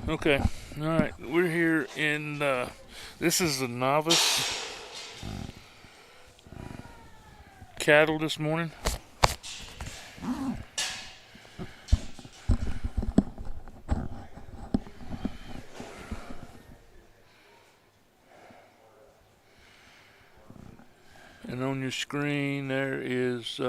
Okay. All right. We're here in. This is the Novice cattle this morning. And on your screen there is.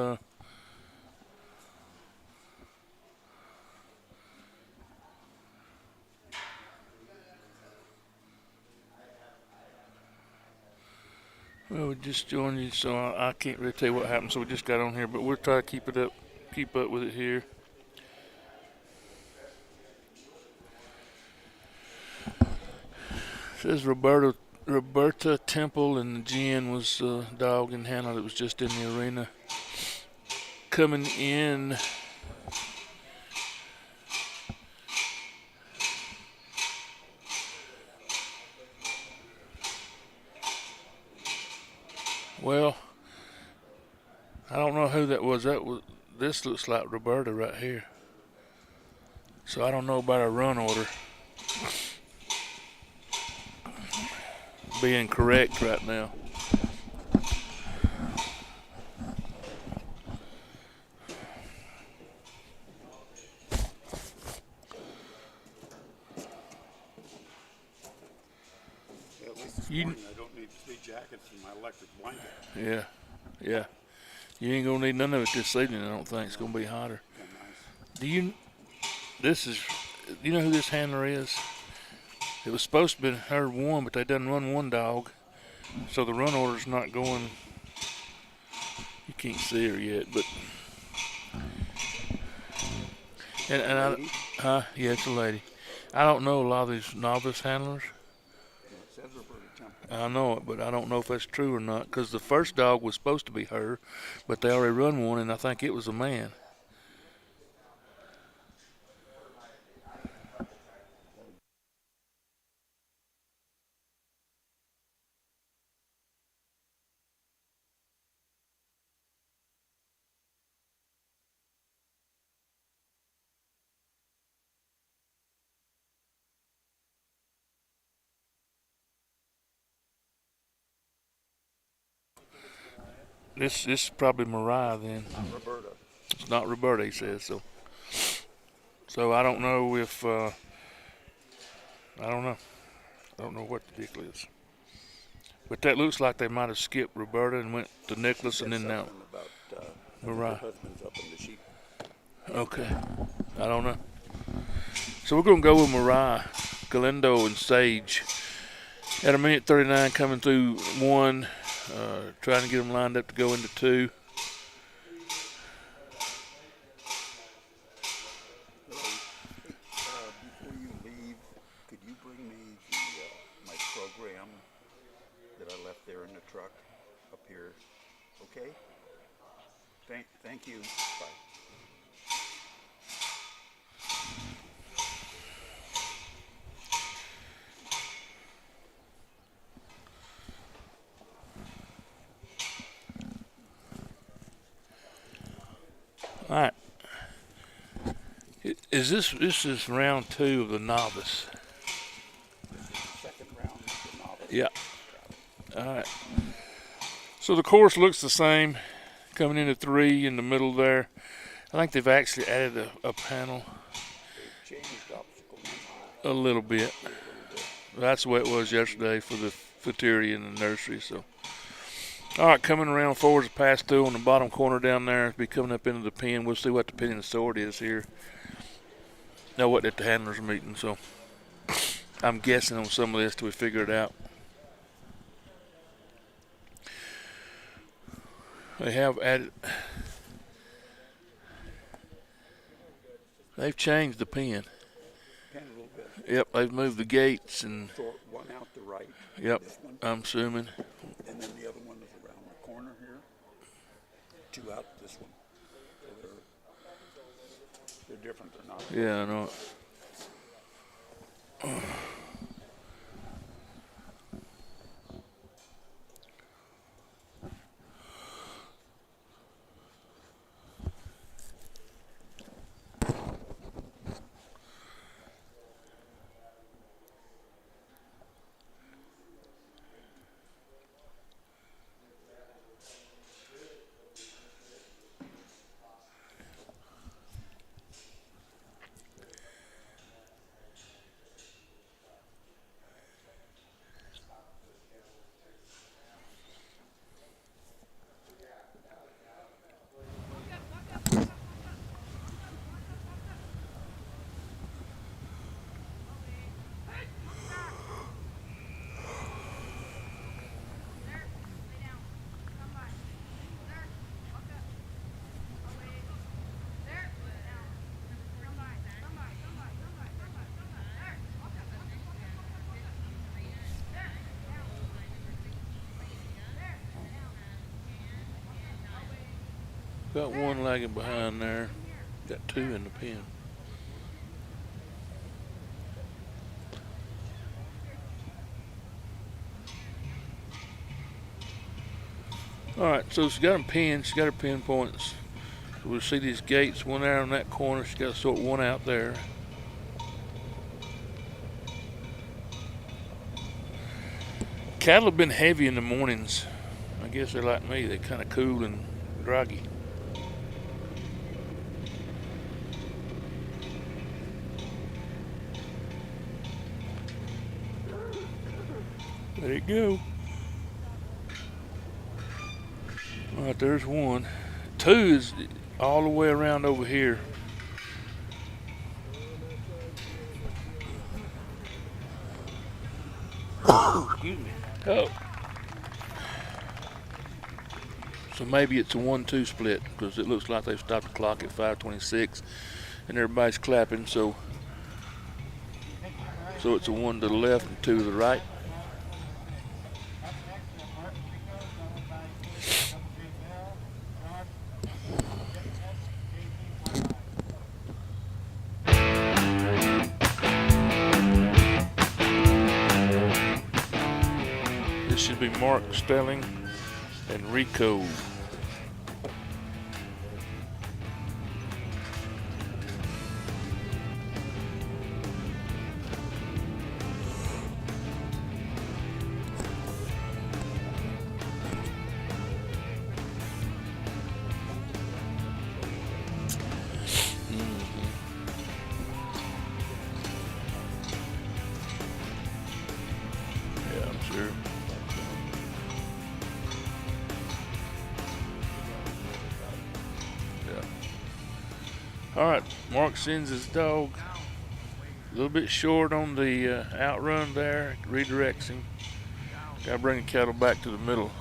Well, we just joined you, so I can't really tell you what happened. So we just got on here, but we'll try to keep up with it here. It says Roberta Temple, and Jen was dog and handler that was just in the arena. Coming in. Well, I don't know who that was. This looks like Roberta right here. So I don't know about a run order being correct right now. At least this morning I don't need 3 jackets and my electric blanket. Yeah. You ain't gonna need none of it this evening. I don't think it's gonna be hotter. Yeah, nice. Do you? This is. You know who this handler is? It was supposed to be her one, but they done run one dog, so the run order's not going. You can't see her yet, but. Yeah, it's a lady. I don't know a lot of these novice handlers. It says Roberta Temple. I know it, but I don't know if that's true or not. Because the first dog was supposed to be her, but they already run one, and I think it was a man. This is probably Mariah then. Not Roberta. It's not Roberta, he says. So I don't know if I don't know. I don't know what the deal is. But that looks like they might have skipped Roberta and went to Nicholas and then now About, Mariah. her husband's up in the sheep. Okay. I don't know. So we're gonna go with Mariah, Galindo, and Sage. At a minute 39 coming through one, trying to get them lined up to go into two. Before you leave, could you bring me my program that I left there in the truck up here? Okay? Thank you. Bye. All right. This is round two of the novice? This is the second round of the novice. Yeah. All right. So the course looks the same, coming into three in the middle there. I think they've actually added a panel They've changed obstacle a little bit. a little bit. That's the way it was yesterday for the futurity in the nursery. So, all right, coming around forward to pass through on the bottom corner down there. Be coming up into the pen. We'll see what the pen and sword is here. Know what at the handlers meeting. So, I'm guessing on some of this till we figure it out. They have added. They've changed the pen. Pen a little bit. Yep, they've moved the gates and. Short one out the right. Yep, This one. I'm assuming. And then the other one is around the corner here. 2 out this one. So they're different. They're not. Yeah, I know it. Got one lagging behind there. Got two in the pen. Alright, so she's got them pinned. She's got her pinpoints. So we'll see these gates, one there on that corner. She's got to sort one out there. Cattle have been heavy in the mornings. I guess they're like me. They're kind of cool and groggy. Let it go. Alright, there's one. Two is all the way around over here. Excuse me. Oh. So maybe it's a 1-2 split because it looks like they've stopped the clock at 5:26 and everybody's clapping. So it's a 1 to the left and 2 to the right. This should be Mark Stelling and Rico. Yeah, I'm sure. All right, Mark sends his dog a little bit short on the outrun there, redirects him. Gotta bring the cattle back to the middle.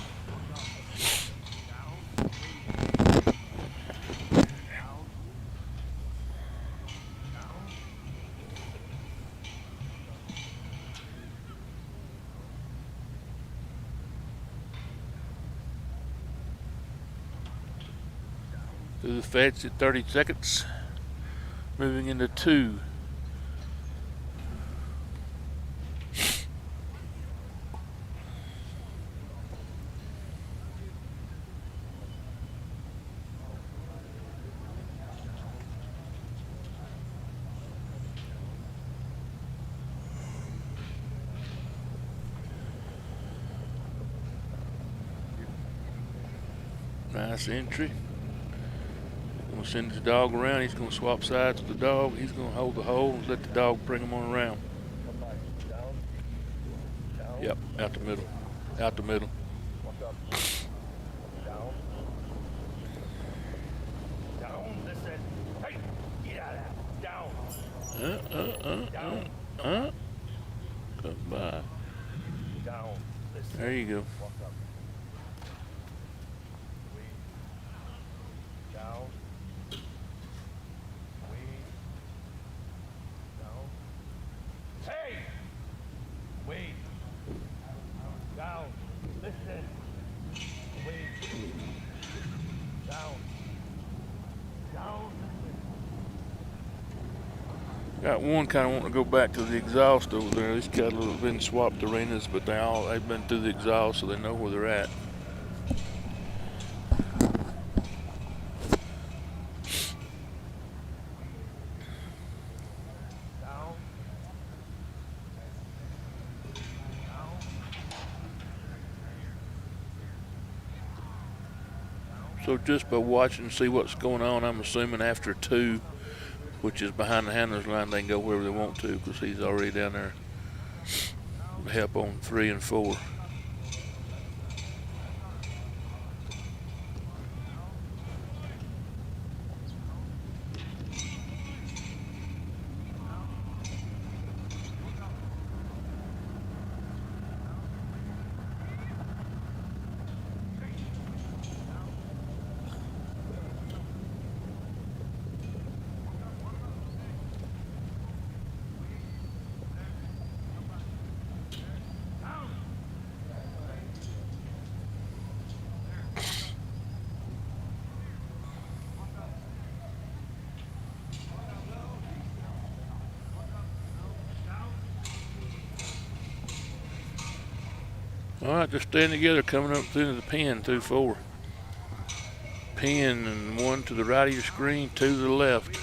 Through the fence at 30 seconds. Moving into 2. Nice entry. Gonna send his dog around. He's gonna swap sides with the dog. He's gonna hold the hole and let the dog bring him on around. Yep, out the middle. Out the middle. Come by. There you go. Got one kind of wanting to go back to the exhaust over there. These cattle have been swapped arenas, but they've been through the exhaust, so they know where they're at. So just by watching and see what's going on, I'm assuming after 2, which is behind the handler's line, they can go wherever they want to because he's already down there to help on 3 and 4. All right, just staying together, coming up through the pen, 2-4. Pen and one to the right of your screen, two to the left.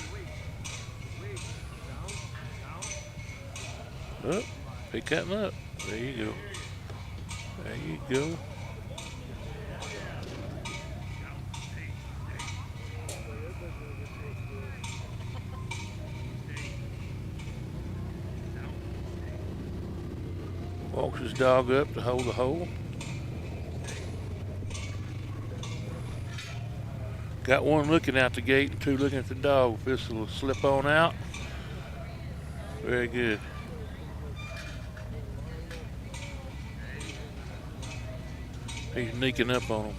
Up, pick that one up. There you go. There you go. Walks his dog up to hold the hole. Got one looking out the gate and two looking at the dog. This will slip on out. Very good. He's sneaking up on him.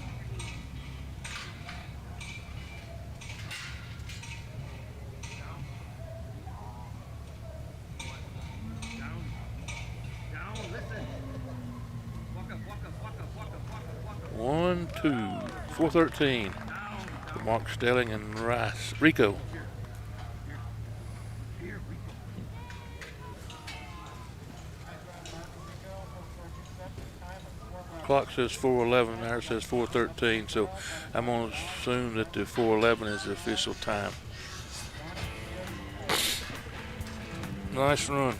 One, two, 413. Mark Stelling and Rico. Clock says 4:11. Ours says 4:13. So I'm going to assume that the 4:11 is the official time. Nice run.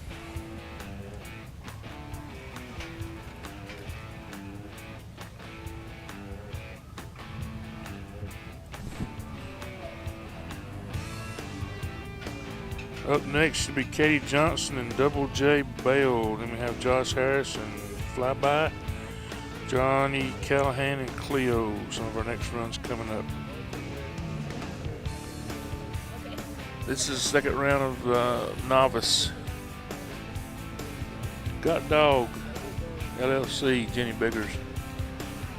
Up next should be Katie Johnson and Double J Bale. Then we have Josh Harris and Flyby, Johnny Callahan and Cleo. Some of our next runs coming up. This is the second round of Novice. Got Dog LLC, Jenny Biggers,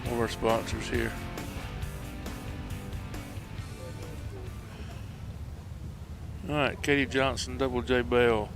one of our sponsors here. All right, Katie Johnson, Double J Bell.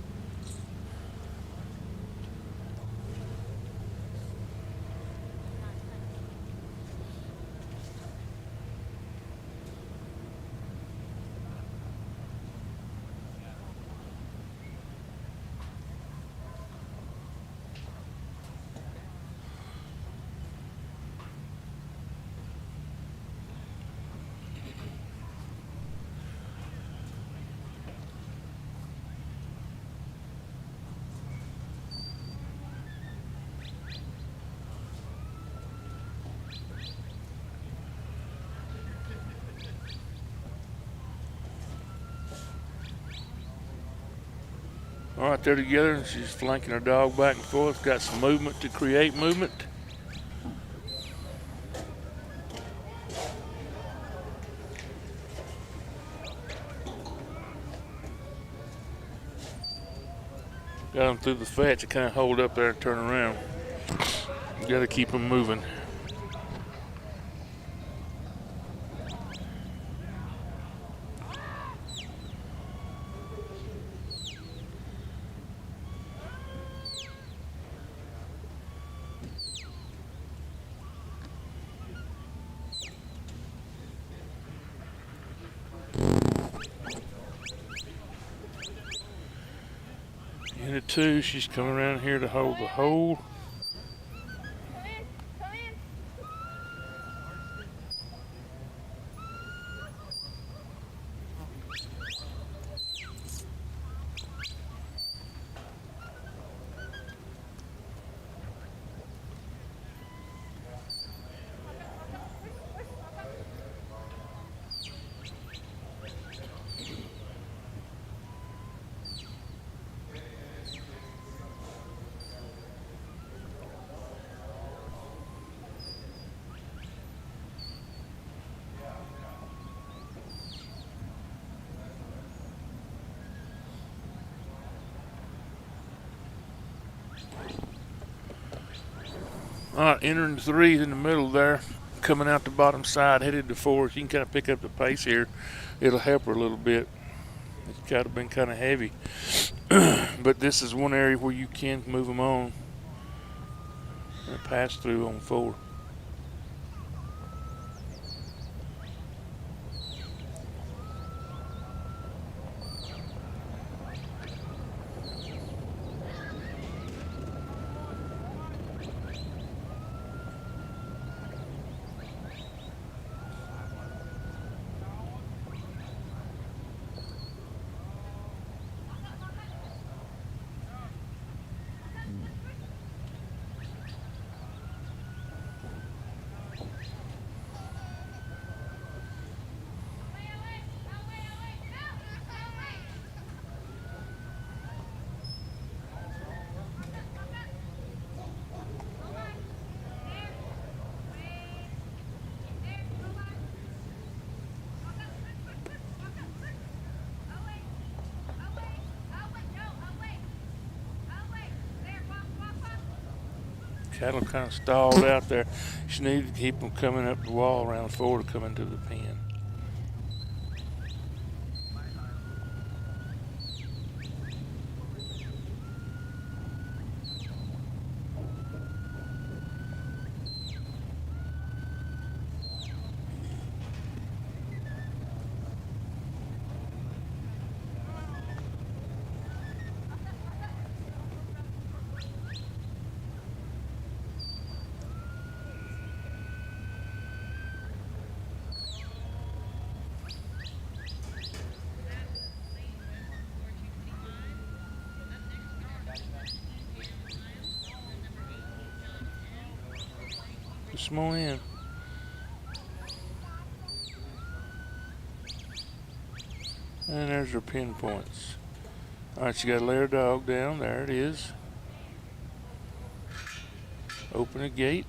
All right, they're together, and she's flanking her dog back and forth. Got some movement to create movement. Got them through the fetch to kind of hold up there and turn around. You got to keep them moving. Into two, she's coming around here to hold the hole. All right, entering three in the middle there, coming out the bottom side, headed to four. You can kind of pick up the pace here. It'll help her a little bit. It's kind of been kind of heavy. But this is one area where you can move them on and pass through on four. Cattle kind of stalled out there. You need to keep them coming up the wall around forward to come into the pen. Just come on in. And there's your pinpoints. All right, you got to lay your dog down. There it is. Open the gate.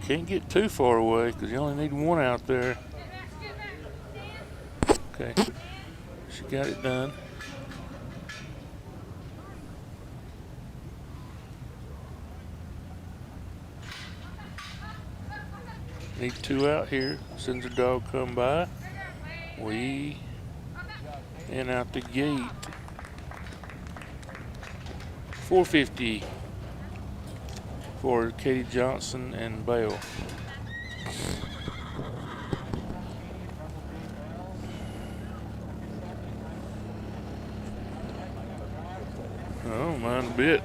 Can't get too far away because you only need one out there. Okay, she got it done. Need two out here. As soon as the dog come by, we and out the gate. 450 for Katie Johnson and Bale. Oh, mind a bit.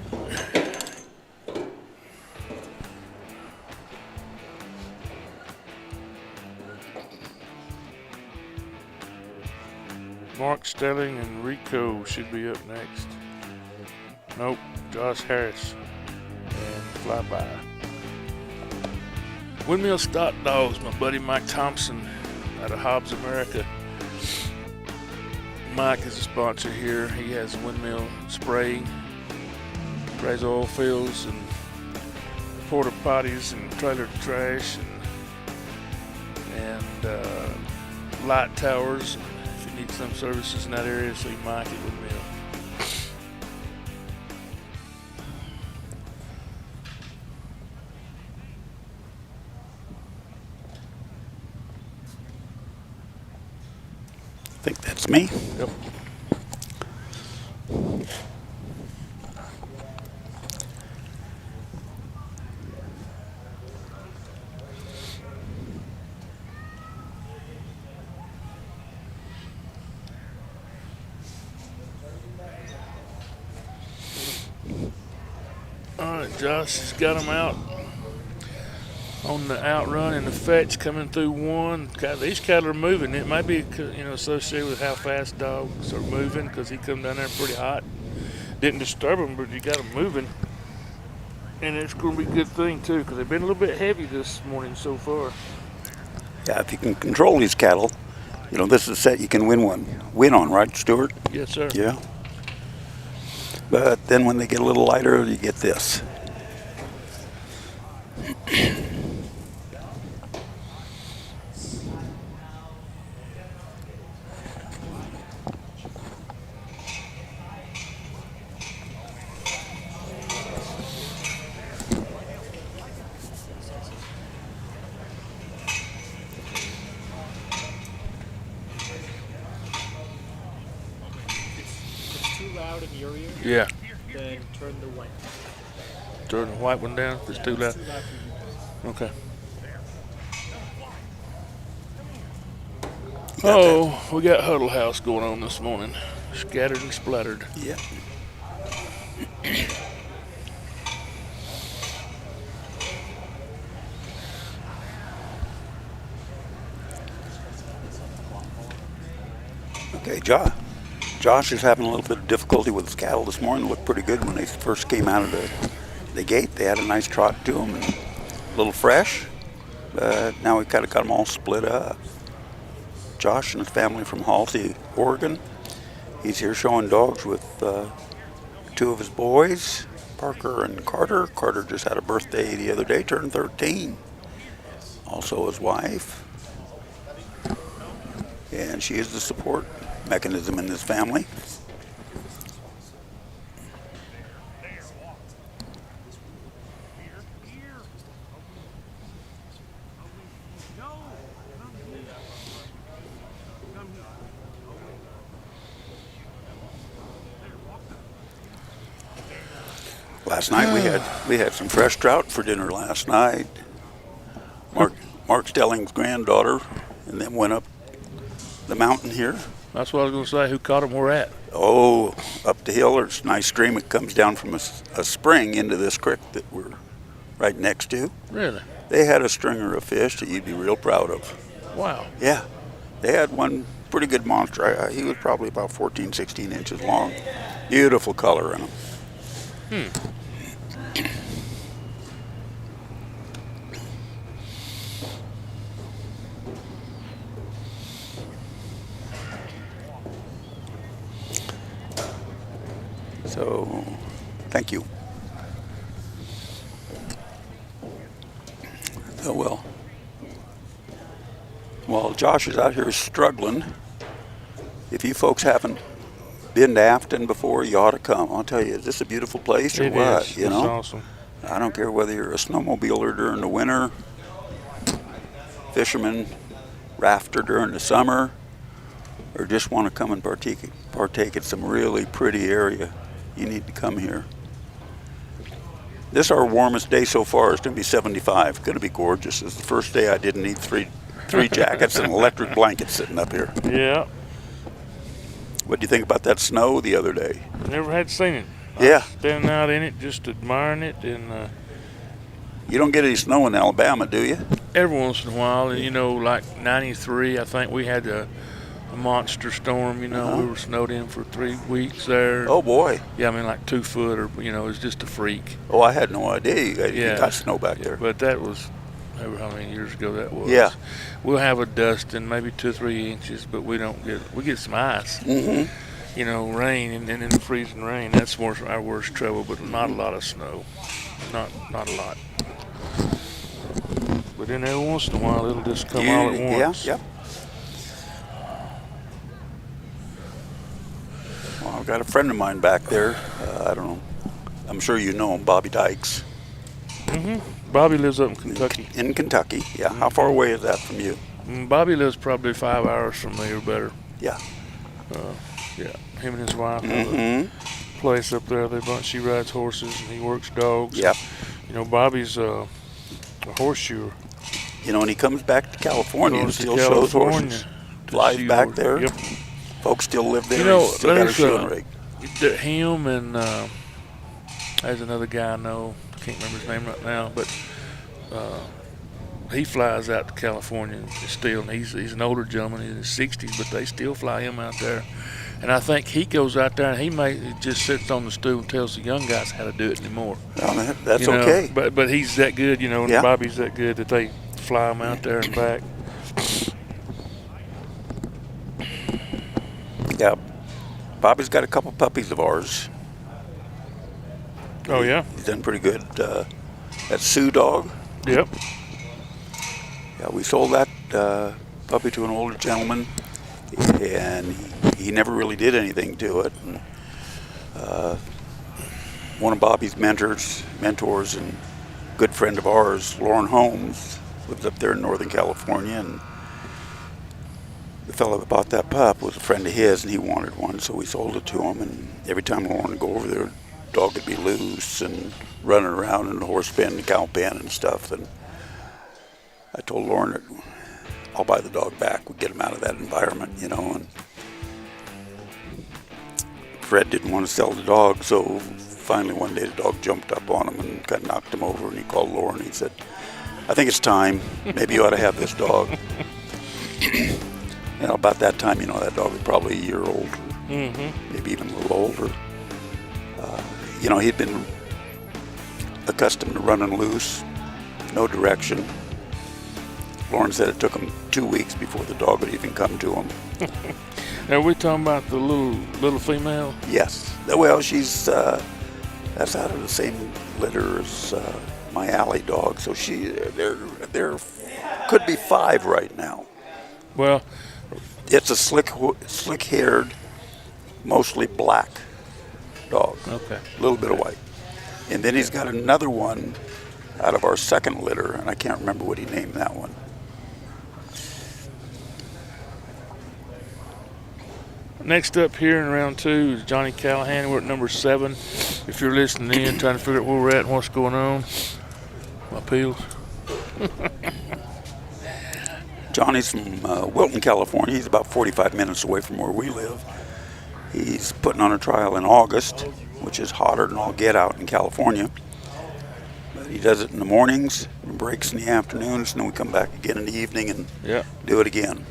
Mark Stelling and Rico should be up next. Nope, Josh Harris and Flyby. Windmill Stock Dogs, my buddy Mike Thompson out of Hobbs, America. Mike is a sponsor here. He has windmill spraying, sprays oil fields and porta potties and trailer trash and light towers. If you need some services in that area, see Mike at Windmill. I think that's me. Yep. All right, Josh has got them out on the outrun and the fetch coming through one. These cattle are moving. It might be associated with how fast dogs are moving because he come down there pretty hot. Didn't disturb them, but you got them moving. And it's going to be a good thing too because they've been a little bit heavy this morning so far. Yeah, if you can control these cattle, this is a set you can win on, right, Stuart? Yes, sir. Yeah. But then when they get a little lighter, you get this. Loud in your ear, Yeah. then turn the white. Turn the white one down if it's too loud. Okay. Oh, we got Huddle House going on this morning. Scattered and splattered. Yeah. Okay, Josh is having a little bit of difficulty with his cattle this morning. Looked pretty good when they first came out of the gate. They had a nice trot to them, and a little fresh. But now we kind of got them all split up. Josh and his family from Halsey, Oregon. He's here showing dogs with two of his boys, Parker and Carter. Carter just had a birthday the other day, turned 13. Also his wife. And she is the support mechanism in this family. Last night we had some fresh trout for dinner last night. Mark Stelling's granddaughter, and then went up the mountain here. That's what I was going to say. Who caught them? Where at? Oh, up the hill. There's a nice stream. It comes down from a spring into this creek that we're right next to. Really? They had a stringer of fish that you'd be real proud of. Wow. Yeah. They had one pretty good monster. He was probably about 14, 16 inches long. Beautiful color in him. So, thank you. So, well, Josh is out here struggling. If you folks haven't been to Afton before, you ought to come. I'll tell you, is this a beautiful place or It what? is. You It's know, awesome. I don't care whether you're a snowmobiler during the winter, fisherman, rafter during the summer, or just want to come and partake in some really pretty area. You need to come here. This our warmest day so far. It's going to be 75. Going to be gorgeous. It's the first day I didn't need three jackets and electric blankets sitting up here. Yeah. What do you think about that snow the other day? Never had seen it. Yeah. Standing out in it, just admiring it, and You don't get any snow in Alabama, do you? every once in a while, and like '93, I think we had a monster storm. We were snowed in for 3 weeks there. Oh boy. Yeah, I mean like 2 foot, or it was just a freak. Oh, I had no idea you Yeah. got snow back there. But that was, how many years ago that was. Yeah. We'll have a dusting, maybe 2 or 3 inches, but we get some ice. Mm-hmm. Rain, and then in the freezing rain, that's our worst trouble, but not a lot of snow. Not a lot. But then every once in a while, it'll just come all at once. Yeah. Well, I've got a friend of mine back there. I don't know. I'm sure you know him, Bobby Dykes. Bobby lives up in Kentucky. In Kentucky, yeah. How far away is that from you? Bobby lives probably 5 hours from me or better. Yeah. Yeah, him and his wife have a place up there. She rides horses and he works dogs. Yep. Bobby's a horseshoer. And he comes back to California and Goes to still shows California horses. to Live shoe back horse. there. Yep. Folks still live there. He's still got a there's shoeing rig. him and there's another guy I know. I can't remember his name right now, but he flies out to California still. And he's an older gentleman in his 60s, but they still fly him out there. And I think he goes out there and he just sits on the stool and tells the young guys how to do it anymore. Well, that's okay. But he's that good, and Yeah. Bobby's that good that they fly him out there and back. Yeah. Bobby's got a couple puppies of ours. Oh, yeah? He's done pretty good. That Sioux dog. Yep. Yeah, we sold that puppy to an older gentleman, and he never really did anything to it. And, one of Bobby's mentors and good friend of ours, Lauren Holmes, lives up there in Northern California, and the fellow that bought that pup was a friend of his, and he wanted one, so we sold it to him. And every time Lauren would go over there, the dog would be loose and running around in the horse pen and cow pen and stuff. And I told Lauren that I'll buy the dog back. We'll get him out of that environment, And Fred didn't want to sell the dog, so finally one day the dog jumped up on him and kind of knocked him over, and he called Lauren and he said, "I think it's time. Maybe you ought to have this dog." About that time, that dog was probably a year old, maybe even a little older. He'd been accustomed to running loose, no direction. Lauren said it took him 2 weeks before the dog would even come to him. Are we talking about the little female? Yes. Well, she's That's out of the same litter as my alley dog. So there could be 5 right now. Well, It's a slick-haired, mostly black dog. okay. A little bit of white. And then he's got another one out of our second litter, and I can't remember what he named that one. Next up here in round 2 is Johnny Callahan. We're at number 7. If you're listening in, trying to figure out where we're at and what's going on, my peels. Johnny's from Wilton, California. He's about 45 minutes away from where we live. He's putting on a trial in August, which is hotter than all get out in California. But he does it in the mornings, and breaks in the afternoons, and then we come back again in the evening and do it again.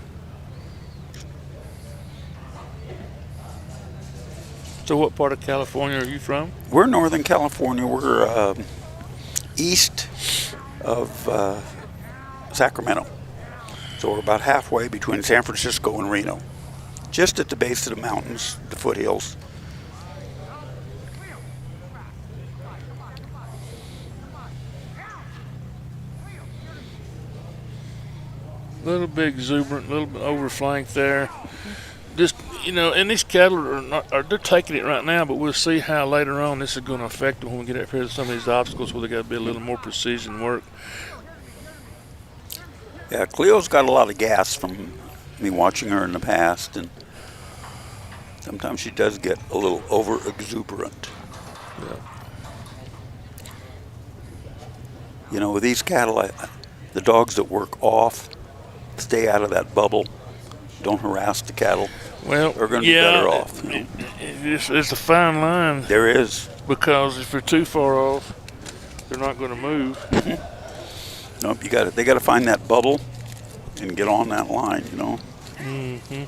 So what part of California are you from? We're Northern California. We're east of Sacramento. So we're about halfway between San Francisco and Reno. Just at the base of the mountains, the foothills. A little bit exuberant, a little bit overflanked there. Just, and these cattle they're taking it right now, but we'll see how later on this is going to affect them when we get up here to some of these obstacles where they got to be a little more precision work. Yeah, Cleo's got a lot of gas from me watching her in the past, and sometimes she does get a little over exuberant. Yeah. With these cattle, the dogs that work off stay out of that bubble. Don't harass the cattle. Well, are going to be better off. It's a fine line. There is. Because if they're too far off, they're not going to move. Nope, they got to find that bubble and get on that line, Mm-hmm.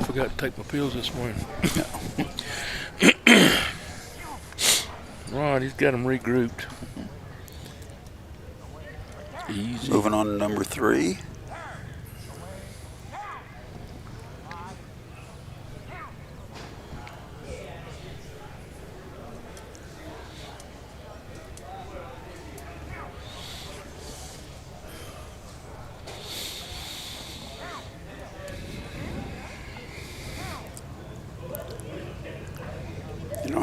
Forgot to take my pills this morning. Right, he's got them regrouped. Easy. Moving on to number 3.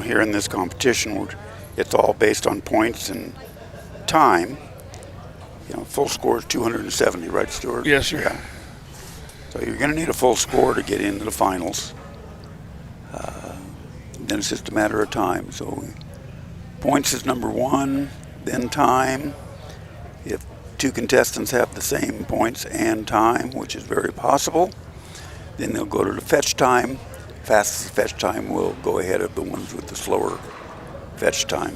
Here in this competition, it's all based on points and time. Full score is 270, right, Stuart? Yes, sir. Yeah. So you're going to need a full score to get into the finals. Then it's just a matter of time. So points is number 1, then time. If 2 contestants have the same points and time, which is very possible, then they'll go to the fetch time. Fastest fetch time will go ahead of the ones with the slower fetch time.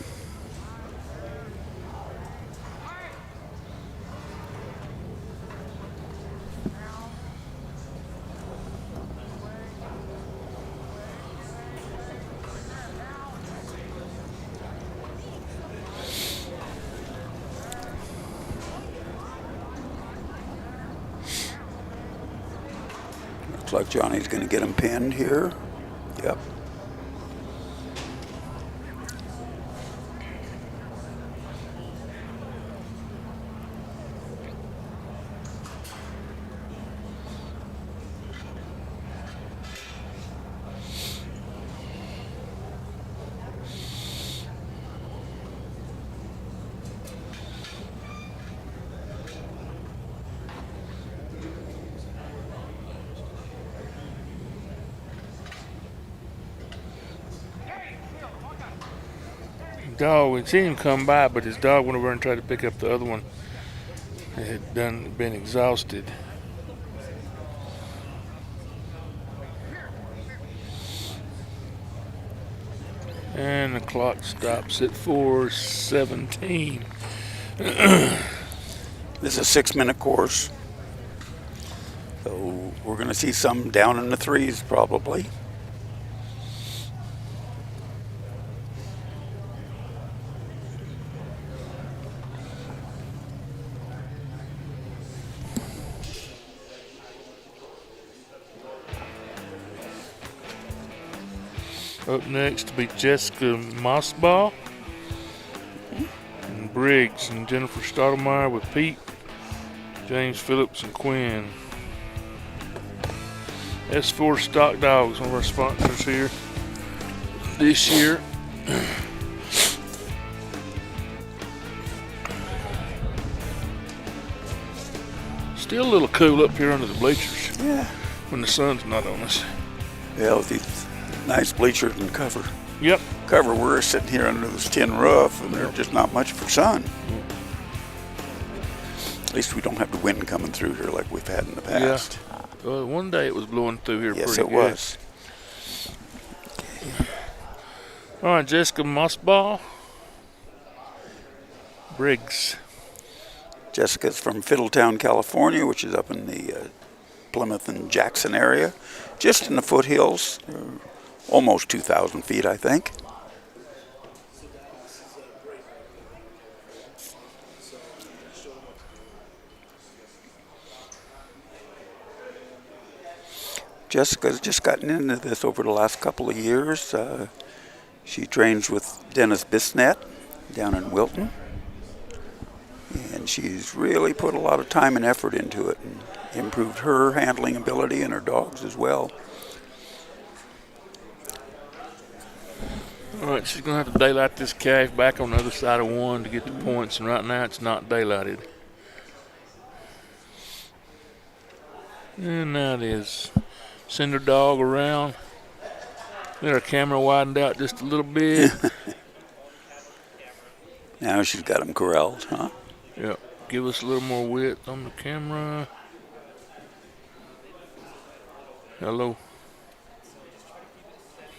Looks like Johnny's going to get him pinned here. Yep. dog, we seen him come by, but his dog went over and tried to pick up the other one. It had been exhausted. And the clock stops at 4:17. This is a 6-minute course. So we're going to see some down in the threes probably. Up next will be Jessica Mossbaugh and Briggs and Jennifer Stottlemyre with Pete, James Phillips, and Quinn. S4 Stock Dogs, one of our sponsors here this year. Still a little cool up here under the bleachers. Yeah. When the sun's not on us. Yeah, with these nice bleachers and cover. Yep. We're sitting here under this tin roof, and they're just not much for sun. At least we don't have the wind coming through here like we've had in the past. Yeah. One day it was blowing through here Yes, pretty it good. was. All right, Jessica Mossbaugh. Briggs. Jessica's from Fiddletown, California, which is up in the Plymouth and Jackson area, just in the foothills, almost 2,000 feet, I think. Jessica's just gotten into this over the last couple of years. She trains with Dennis Bisnet down in Wilton. And she's really put a lot of time and effort into it and improved her handling ability and her dogs as well. All right, she's going to have to daylight this calf back on the other side of one to get the points, and right now it's not daylighted. And now it is. Send her dog around. Let her camera widened out just a little bit. Now she's got him corralled, huh? Yep. Give us a little more width on the camera. Hello.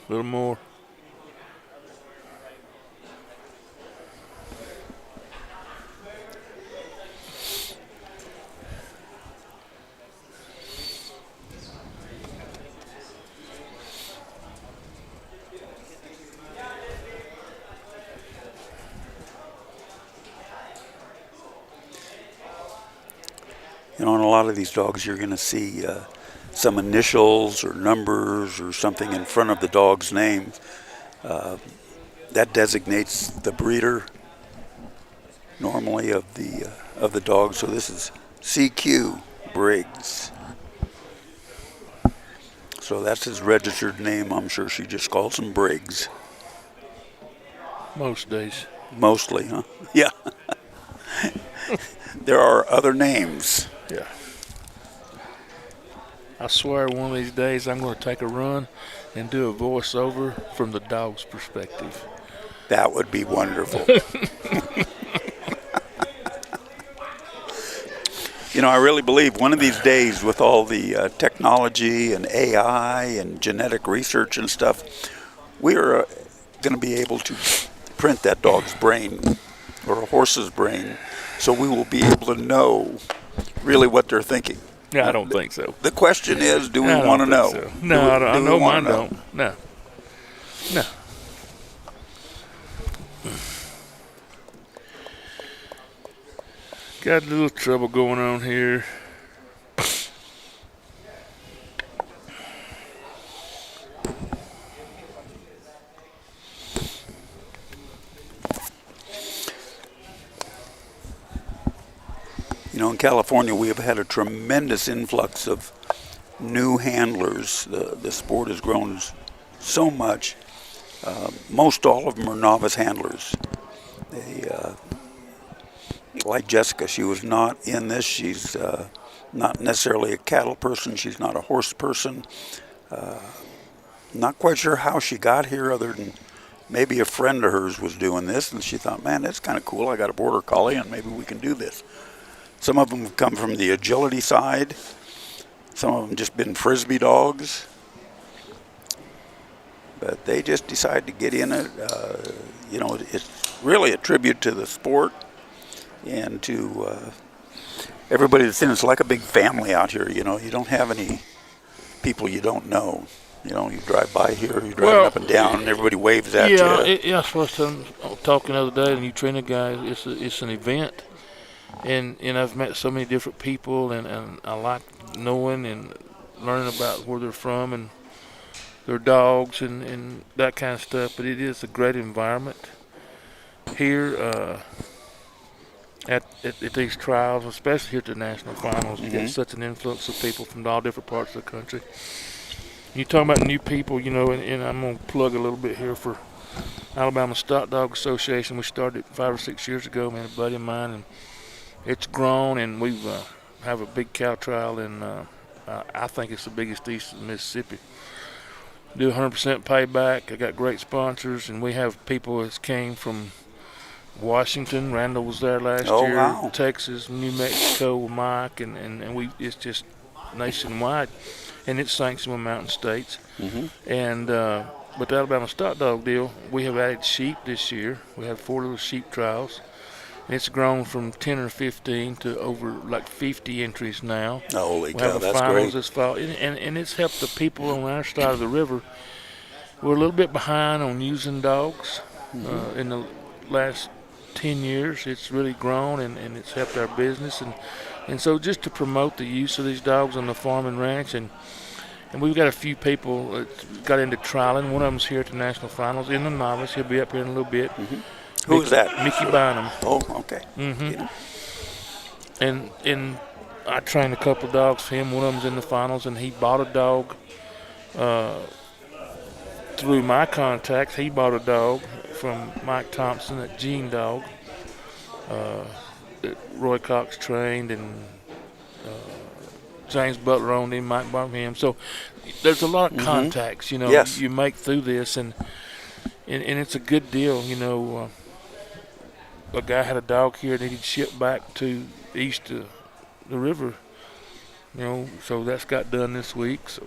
A little more. You know, on a lot of these dogs, you're going to see some initials or numbers or something in front of the dog's name. That designates the breeder normally of the dog. So this is CQ Briggs. So that's his registered name. I'm sure she just calls him Briggs. Most days. Mostly, huh? Yeah. There are other names. Yeah. I swear one of these days I'm going to take a run and do a voiceover from the dog's perspective. That would be wonderful. You know, I really believe one of these days with all the technology and AI and genetic research and stuff, we are going to be able to print that dog's brain or a horse's brain, so we will be able to know really what they're thinking. Yeah, I don't think so. The question is, do we I don't want to know? think so. No, I don't. I know mine don't. No. No. Got a little trouble going on here. You know, in California, we have had a tremendous influx of new handlers. The sport has grown so much. Most all of them are novice handlers. They, like Jessica, she was not in this. She's not necessarily a cattle person. She's not a horse person. Not quite sure how she got here other than maybe a friend of hers was doing this, and she thought, man, that's kind of cool. I got a border collie, and maybe we can do this. Some of them have come from the agility side. Some of them just been Frisbee dogs. But they just decide to get in it. It's really a tribute to the sport and to everybody that's in it. It's like a big family out here. You don't have any people you don't know. You drive by here, you're driving up and down, and everybody waves at you. Yeah, I was supposed to talking the other day, and you train a guy. It's an event, and I've met so many different people, and I like knowing and learning about where they're from and their dogs and that kind of stuff. But it is a great environment here at these trials, especially here at the national finals. You get such an influx of people from all different parts of the country. You talk about new people, and I'm going to plug a little bit here for Alabama Stock Dog Association. We started 5 or 6 years ago, man, a buddy of mine, and it's grown, and we have a big cow trial, and I think it's the biggest east of Mississippi. Do 100% payback. I got great sponsors, and we have people that came from Washington. Randall was there last year. Wow. Texas, New Mexico with Mike, and it's just nationwide, and it's sanctioned with Mountain States. And with the Alabama Stock Dog deal, we have added sheep this year. We have 4 little sheep trials. And it's grown from 10 or 15 to over like 50 entries now. Holy We cow, have a that's finals great. this fall, and it's helped the people on our side of the river. We're a little bit behind on using dogs. In the last 10 years, it's really grown, and it's helped our business. And so just to promote the use of these dogs on the farm and ranch, and we've got a few people that got into trialing. One of them's here at the national finals in the Novice. He'll be up here in a little bit. Who is that? Mickey Bynum. Oh, okay. And I trained a couple of dogs for him. One of them's in the finals, and he bought a dog through my contacts. He bought a dog from Mike Thompson at Gene Dog that Roy Cox trained, and James Butler owned him, Mike bought him. So there's a lot of contacts, Yes. you make through this, and it's a good deal, A guy had a dog here that he'd ship back to east of the river, so that's got done this week. So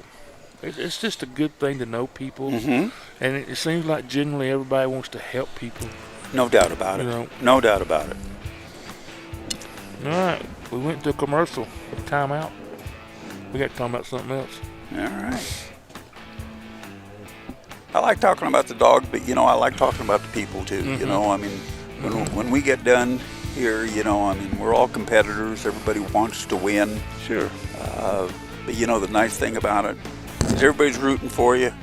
it's just a good thing to know people, and it seems like generally everybody wants to help people. No doubt about it. No doubt about it. All right, we went to a commercial. Time out. We got to talk about something else. All right. I like talking about the dog, but I like talking about the people too. I mean, when we get done here, we're all competitors. Everybody wants to win. Sure. But the nice thing about it is everybody's rooting for you.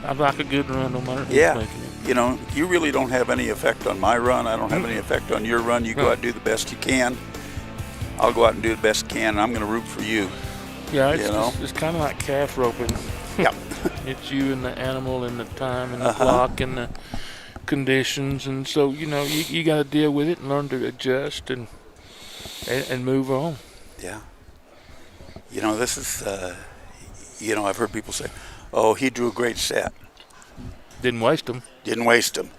I like a good run no matter who's Yeah. making it. You really don't have any effect on my run. I don't have any effect on your run. You go out and do the best you can. I'll go out and do the best I can, and I'm going to root for you. Yeah, it's kind of like calf roping. Yeah. It's you and the animal and the time and the clock and the conditions, and so you got to deal with it and learn to adjust and move on. Yeah. This is I've heard people say, "Oh, he drew a great set. Didn't waste them." Didn't waste them."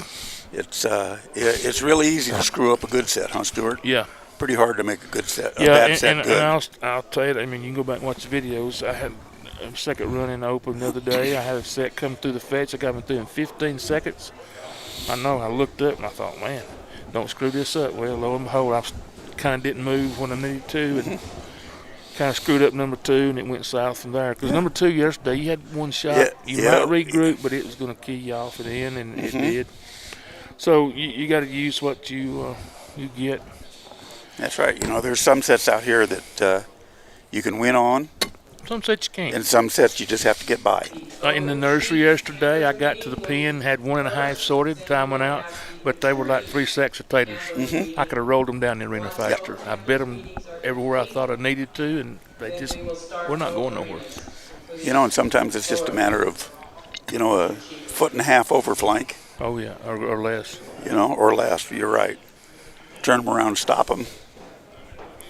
It's really easy to screw up a good set, huh, Stuart? Yeah. Pretty hard to make a good set. A Yeah, bad set good. and I'll tell you, you can go back and watch the videos. I had a second run in the Open the other day. I had a set come through the fetch. I got him through in 15 seconds. I know. I looked up and I thought, man, don't screw this up. Well, lo and behold, I kind of didn't move when I needed to, and kind of screwed up number 2, and it went south from there. Because number 2 yesterday, you had one shot. You might regroup, but it was going to key you off at the end, and it did. So you got to use what you get. That's right. There's some sets out here that you can win on, Some sets you can't. and some sets you just have to get by. In the nursery yesterday, I got to the pen, had 1.5 sorted, time went out, but they were like 3 sacks of taters. I could have rolled them down the arena faster. I bet them everywhere I thought I needed to, and we're not going nowhere. And sometimes it's just a matter of, a 1.5 foot over flank. Oh, yeah, or less. Or less. You're right. Turn them around, stop them.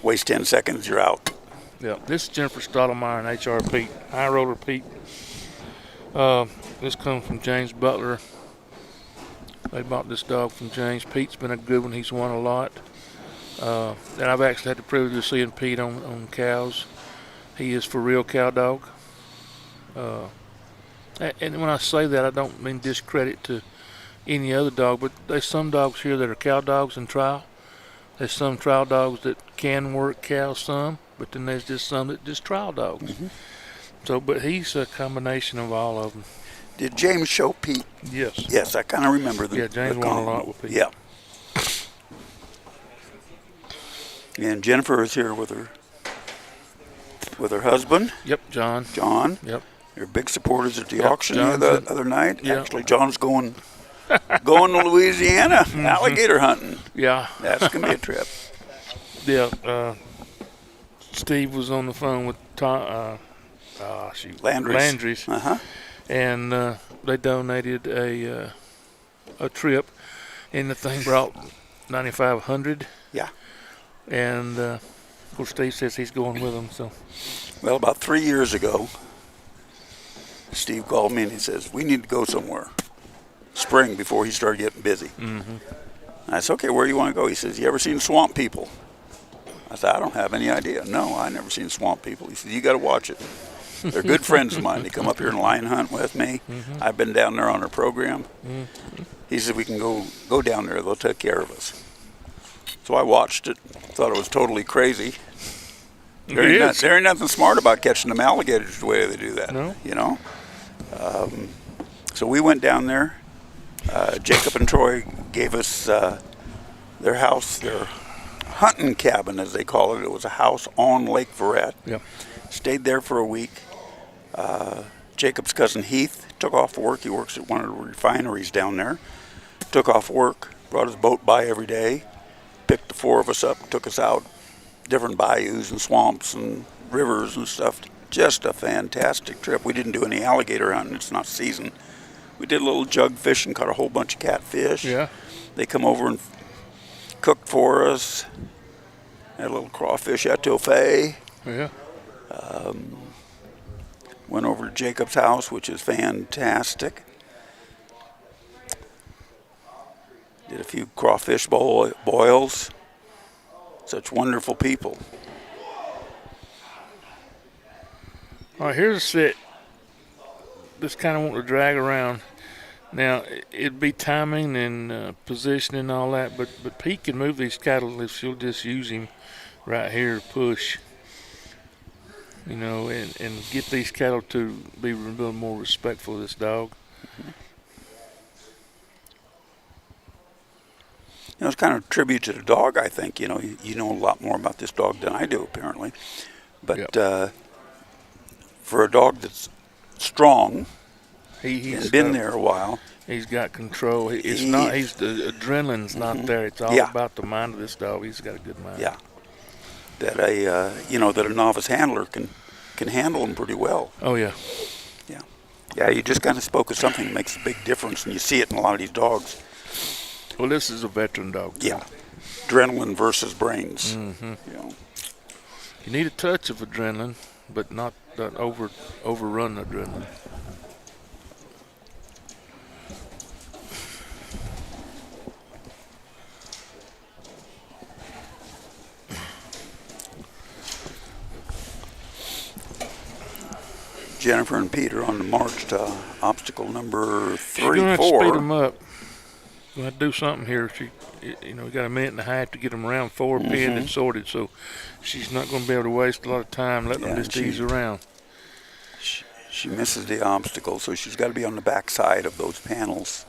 Waste 10 seconds, you're out. Yeah, this is Jennifer Stottlemyre and H.R. Pete, High Roller Pete. This comes from James Butler. They bought this dog from James. Pete's been a good one. He's won a lot. And I've actually had the privilege of seeing Pete on cows. He is for real cow dog. And when I say that, I don't mean discredit to any other dog, but there's some dogs here that are cow dogs in trial. There's some trial dogs that can work cows some, but then there's just some that just trial dogs. Mm-hmm. So, but he's a combination of all of them. Did James show Pete? Yes. Yes, I kind of remember the. Yeah, James the won a combo. lot with Pete. Yeah. And Jennifer is here with her husband. Yep, John. John. Yep. You're big supporters at the Yep, auction John's the in- other night. yeah. Actually, John's going to Louisiana alligator hunting. Yeah. That's gonna be a trip. Yeah. Steve was on the phone with Tom. Landry's. Uh-huh. And they donated a trip, and the thing brought 9,500. Yeah. And of course, Steve says he's going with them. So Well, about 3 years ago, Steve called me and he says, we need to go somewhere. Spring, before he started getting busy. mm-hmm. I said, okay, where do you want to go? He says, you ever seen Swamp People? I said, I don't have any idea. No, I never seen Swamp People. He said, you got to watch it. They're good friends of mine. They come up here and lion hunt with me. Mm-hmm. I've been down there on their program. Mm-hmm. He said, we can go down there. They'll take care of us. So I watched it. Thought it was totally crazy. There ain't nothing smart about catching them alligators the way they do that. No. You know? So we went down there. Jacob and Troy gave us their house, their hunting cabin, as they call it. It was a house on Lake Verret. Yep. Stayed there for a week. Jacob's cousin Heath took off work. He works at one of the refineries down there. Took off work, brought his boat by every day, picked the four of us up, took us out different bayous and swamps and rivers and stuff. Just a fantastic trip. We didn't do any alligator hunting. It's not season. We did a little jug fishing, caught a whole bunch of catfish. Yeah. They come over and cooked for us. Had a little crawfish etouffee. Yeah. Went over to Jacob's house, which is fantastic. Did a few crawfish boils. Such wonderful people. All right, here's a sit. Just kind of want to drag around. Now, it'd be timing and positioning and all that, but Pete can move these cattle if she'll just use him right here to push. You know, and get these cattle to be a little more respectful of this dog. You know, it's kind of a tribute to the dog, I think. You know, you know a lot more about this dog than I do, apparently. But Yep. For a dog that's strong He's and been there a while, He's got control. The adrenaline's not there. It's all Yeah. about the mind of this dog. He's got a good mind. yeah, that a novice handler can handle him pretty well. Oh yeah. Yeah, you just kind of spoke of something that makes a big difference, and you see it in a lot of these dogs. Well, this is a veteran dog. Yeah, adrenaline versus brains. Mm-hmm. You know. You need a touch of adrenaline, but not that overrun adrenaline. Jennifer and Pete are on the march to obstacle number You're 3, gonna have to 4. speed them up. We're gonna do something here. We got a minute and a half to get them around 4, pinned and sorted. So she's not going to be able to waste a lot of time letting them Yeah, just ease around. She misses the obstacle, so she's got to be on the back side of those panels.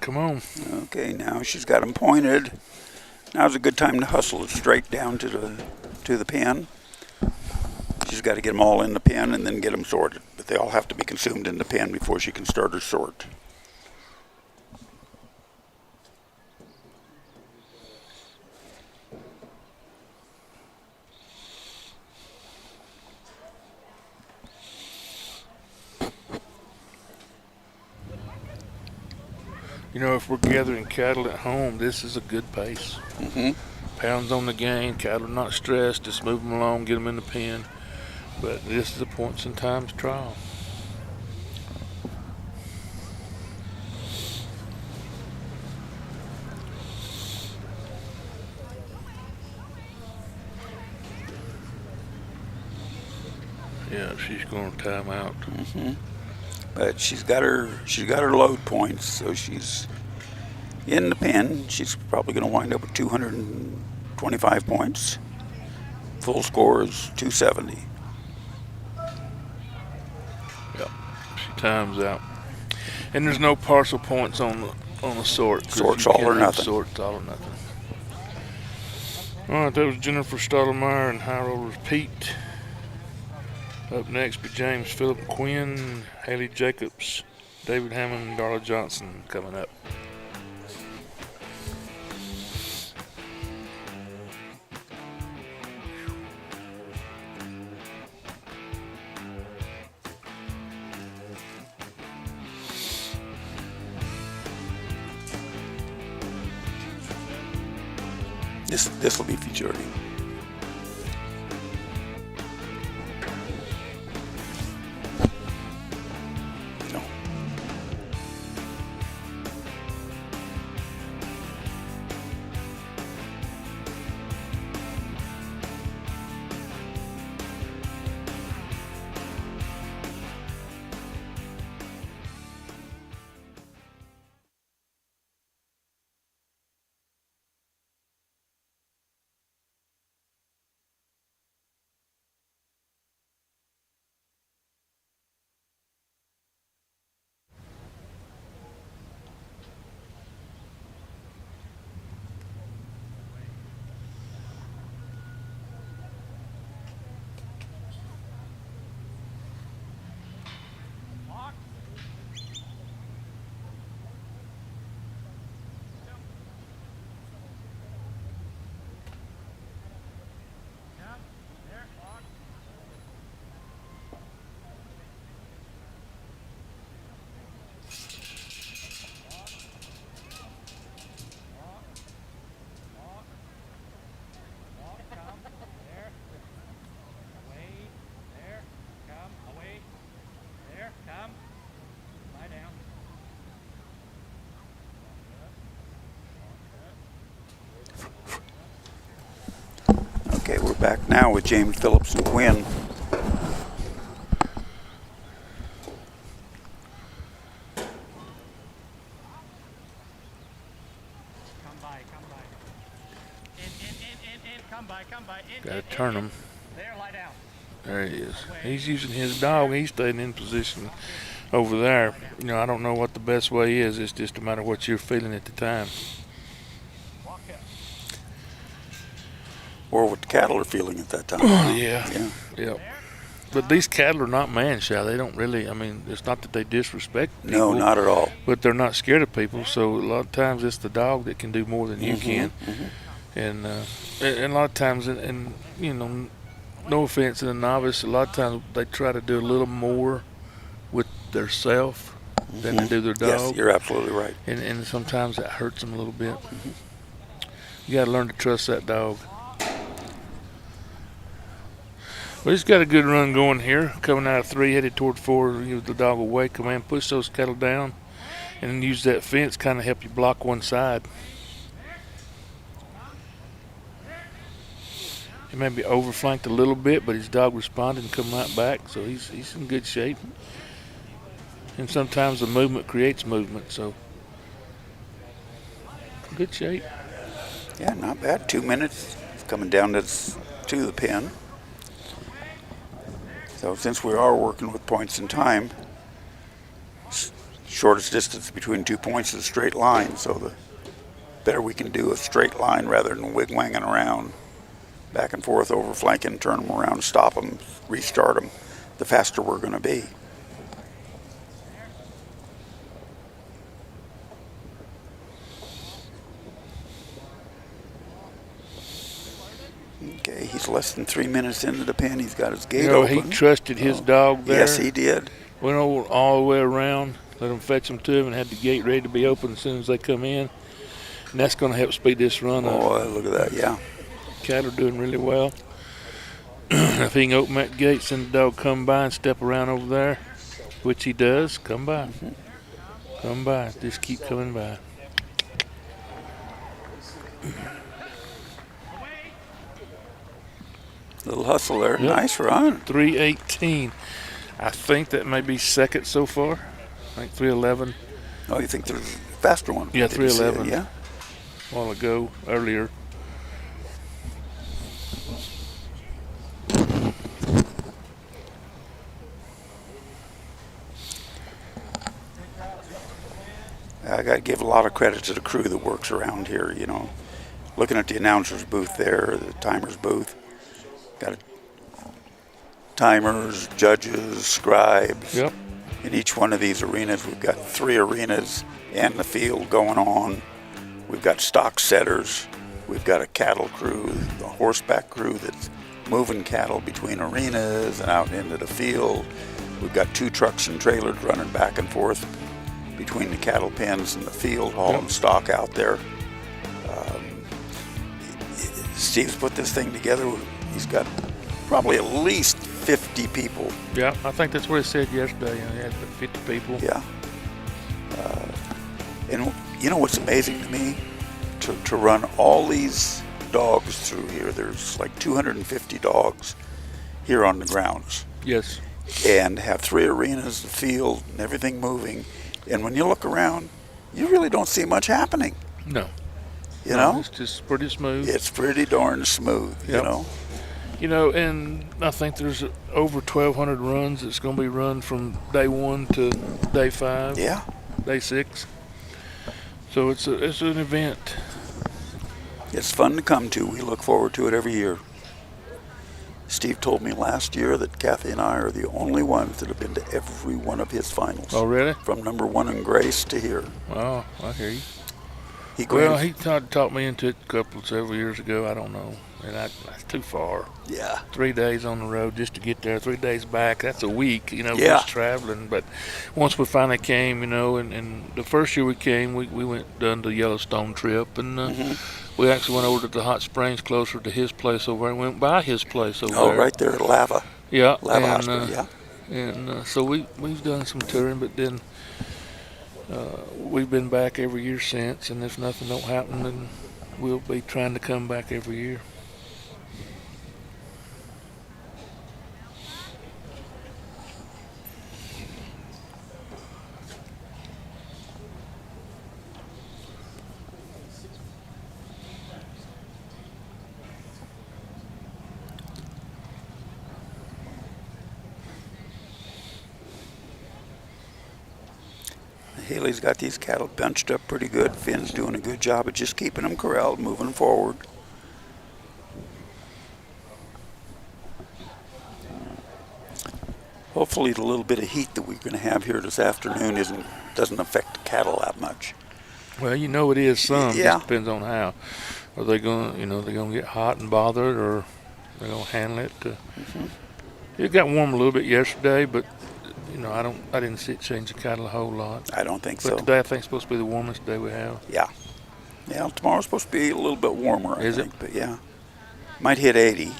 Come on. Okay, now she's got them pointed. Now's a good time to hustle it straight down to the pen. She's got to get them all in the pen and then get them sorted. But they all have to be consumed in the pen before she can start her sort. You know, if we're gathering cattle at home, this is a good pace. Mm-hmm. pounds on the game. Cattle are not stressed. Just move them along, get them in the pen. But this is a points and times trial. Yeah, she's going to time out. But she's got her load points, so she's in the pen. She's probably going to wind up with 225 points. Full score is 270. Yep, she times out. And there's no partial points on the sort. Sort's all or nothing. Sort's all or nothing. All right, that was Jennifer Stottlemyre and High Rollers Pete. Up next be James Phillip Quinn, Haley Jacobs, David Hammond, and Darla Johnson coming up. This will be futurity. No. Okay, we're back now with James Phillips and Quinn. Got to turn him. There, lie down. There he is. He's using his dog. He's staying in position over there. You know, I don't know what the best way is. It's just a matter of what you're feeling at the time. Or what the cattle are feeling at that time. Yeah. But these cattle are not man-shy. They don't really, I mean, it's not that they disrespect people. No, not at all. But they're not scared of people. So a lot of times it's the dog that can do more than you can. And a lot of times, and you know, no offense to the novice, a lot of times they try to do a little more with their self than they do their dog. Yes, you're absolutely right. And sometimes it hurts them a little bit. You got to learn to trust that dog. Well, he's got a good run going here. Coming out of 3, headed toward 4. You know, the dog away. Come in, push those cattle down, and then use that fence kind of help you block one side. He may be overflanked a little bit, but his dog responded and come right back, so he's in good shape. And sometimes the movement creates movement, so good shape. Yeah, not bad. 2 minutes coming down to the pin. So since we are working with points in time, shortest distance between 2 points is a straight line. So the better we can do a straight line rather than wig-wanging around, back and forth, overflanking, turn them around, stop them, restart them, the faster we're going to be. Okay, he's less than 3 minutes into the pen. He's got his gate open. He trusted his dog there. Yes, he did. Went over all the way around, let him fetch him to him, and had the gate ready to be open as soon as they come in. And that's going to help speed this run up. Oh, look at that, yeah. Cattle are doing really well. If he can open that gate, send the dog come by and step around over there, which he does, come by. Come by. Just keep coming by. Little hustle there. Yep. Nice run. 3:18. I think that may be second so far. I think 3:11. Oh, you think there's a faster one? Yeah, Did you see it? 3:11. Yeah. A while ago, earlier. I got to give a lot of credit to the crew that works around here, you know. Looking at the announcer's booth there, the timer's booth. Got timers, judges, scribes. Yep. In each one of these arenas, we've got 3 arenas and the field going on. We've got stock setters. We've got a cattle crew, a horseback crew that's moving cattle between arenas and out into the field. We've got 2 trucks and trailers running back and forth between the cattle pens and the field, hauling stock out there. Steve's put this thing together. He's got probably at least 50 people. Yeah, I think that's what he said yesterday. He had 50 people. Yeah. And you know what's amazing to me? To run all these dogs through here. There's like 250 dogs here on the grounds. Yes. And have 3 arenas, the field, and everything moving. And when you look around, you really don't see much happening. No. You know? It's just pretty smooth. It's pretty darn smooth, you Yep. know? You know, and I think there's over 1,200 runs that's going to be run from day 1 to day 5, Yeah. day 6. So it's an event. It's fun to come to. We look forward to it every year. Steve told me last year that Kathy and I are the only ones that have been to every one of his finals. Oh, really? From number 1 in Grace to here. Oh, I hear you. He Well, he tried to talk me into it several years ago. I don't know. And that's too far. yeah. 3 days on the road just to get there, 3 days back. That's a week, you know, Yeah. just traveling. But once we finally came, you know, and the first year we came, we done the Yellowstone trip. And we actually went over to the hot springs closer to his place over there and went by his place over Oh, there. right there at Lava. Yeah. Lava and, Hospital, yeah. And so we've done some touring, but then we've been back every year since. And if nothing don't happen, then we'll be trying to come back every year. Haley's got these cattle bunched up pretty good. Finn's doing a good job of just keeping them corralled, moving forward. Hopefully the little bit of heat that we're going to have here this afternoon doesn't affect the cattle that much. Well, you know it is some. Yeah. Just depends on how. Are they going to, they're going to get hot and bothered, or they're going to handle it? It got warm a little bit yesterday, but I didn't see it change the cattle a whole lot. I don't think But so. today I think it's supposed to be the warmest day we have. Yeah. Yeah, tomorrow's supposed to be a little bit warmer, I Is it? think. But yeah, might hit 80.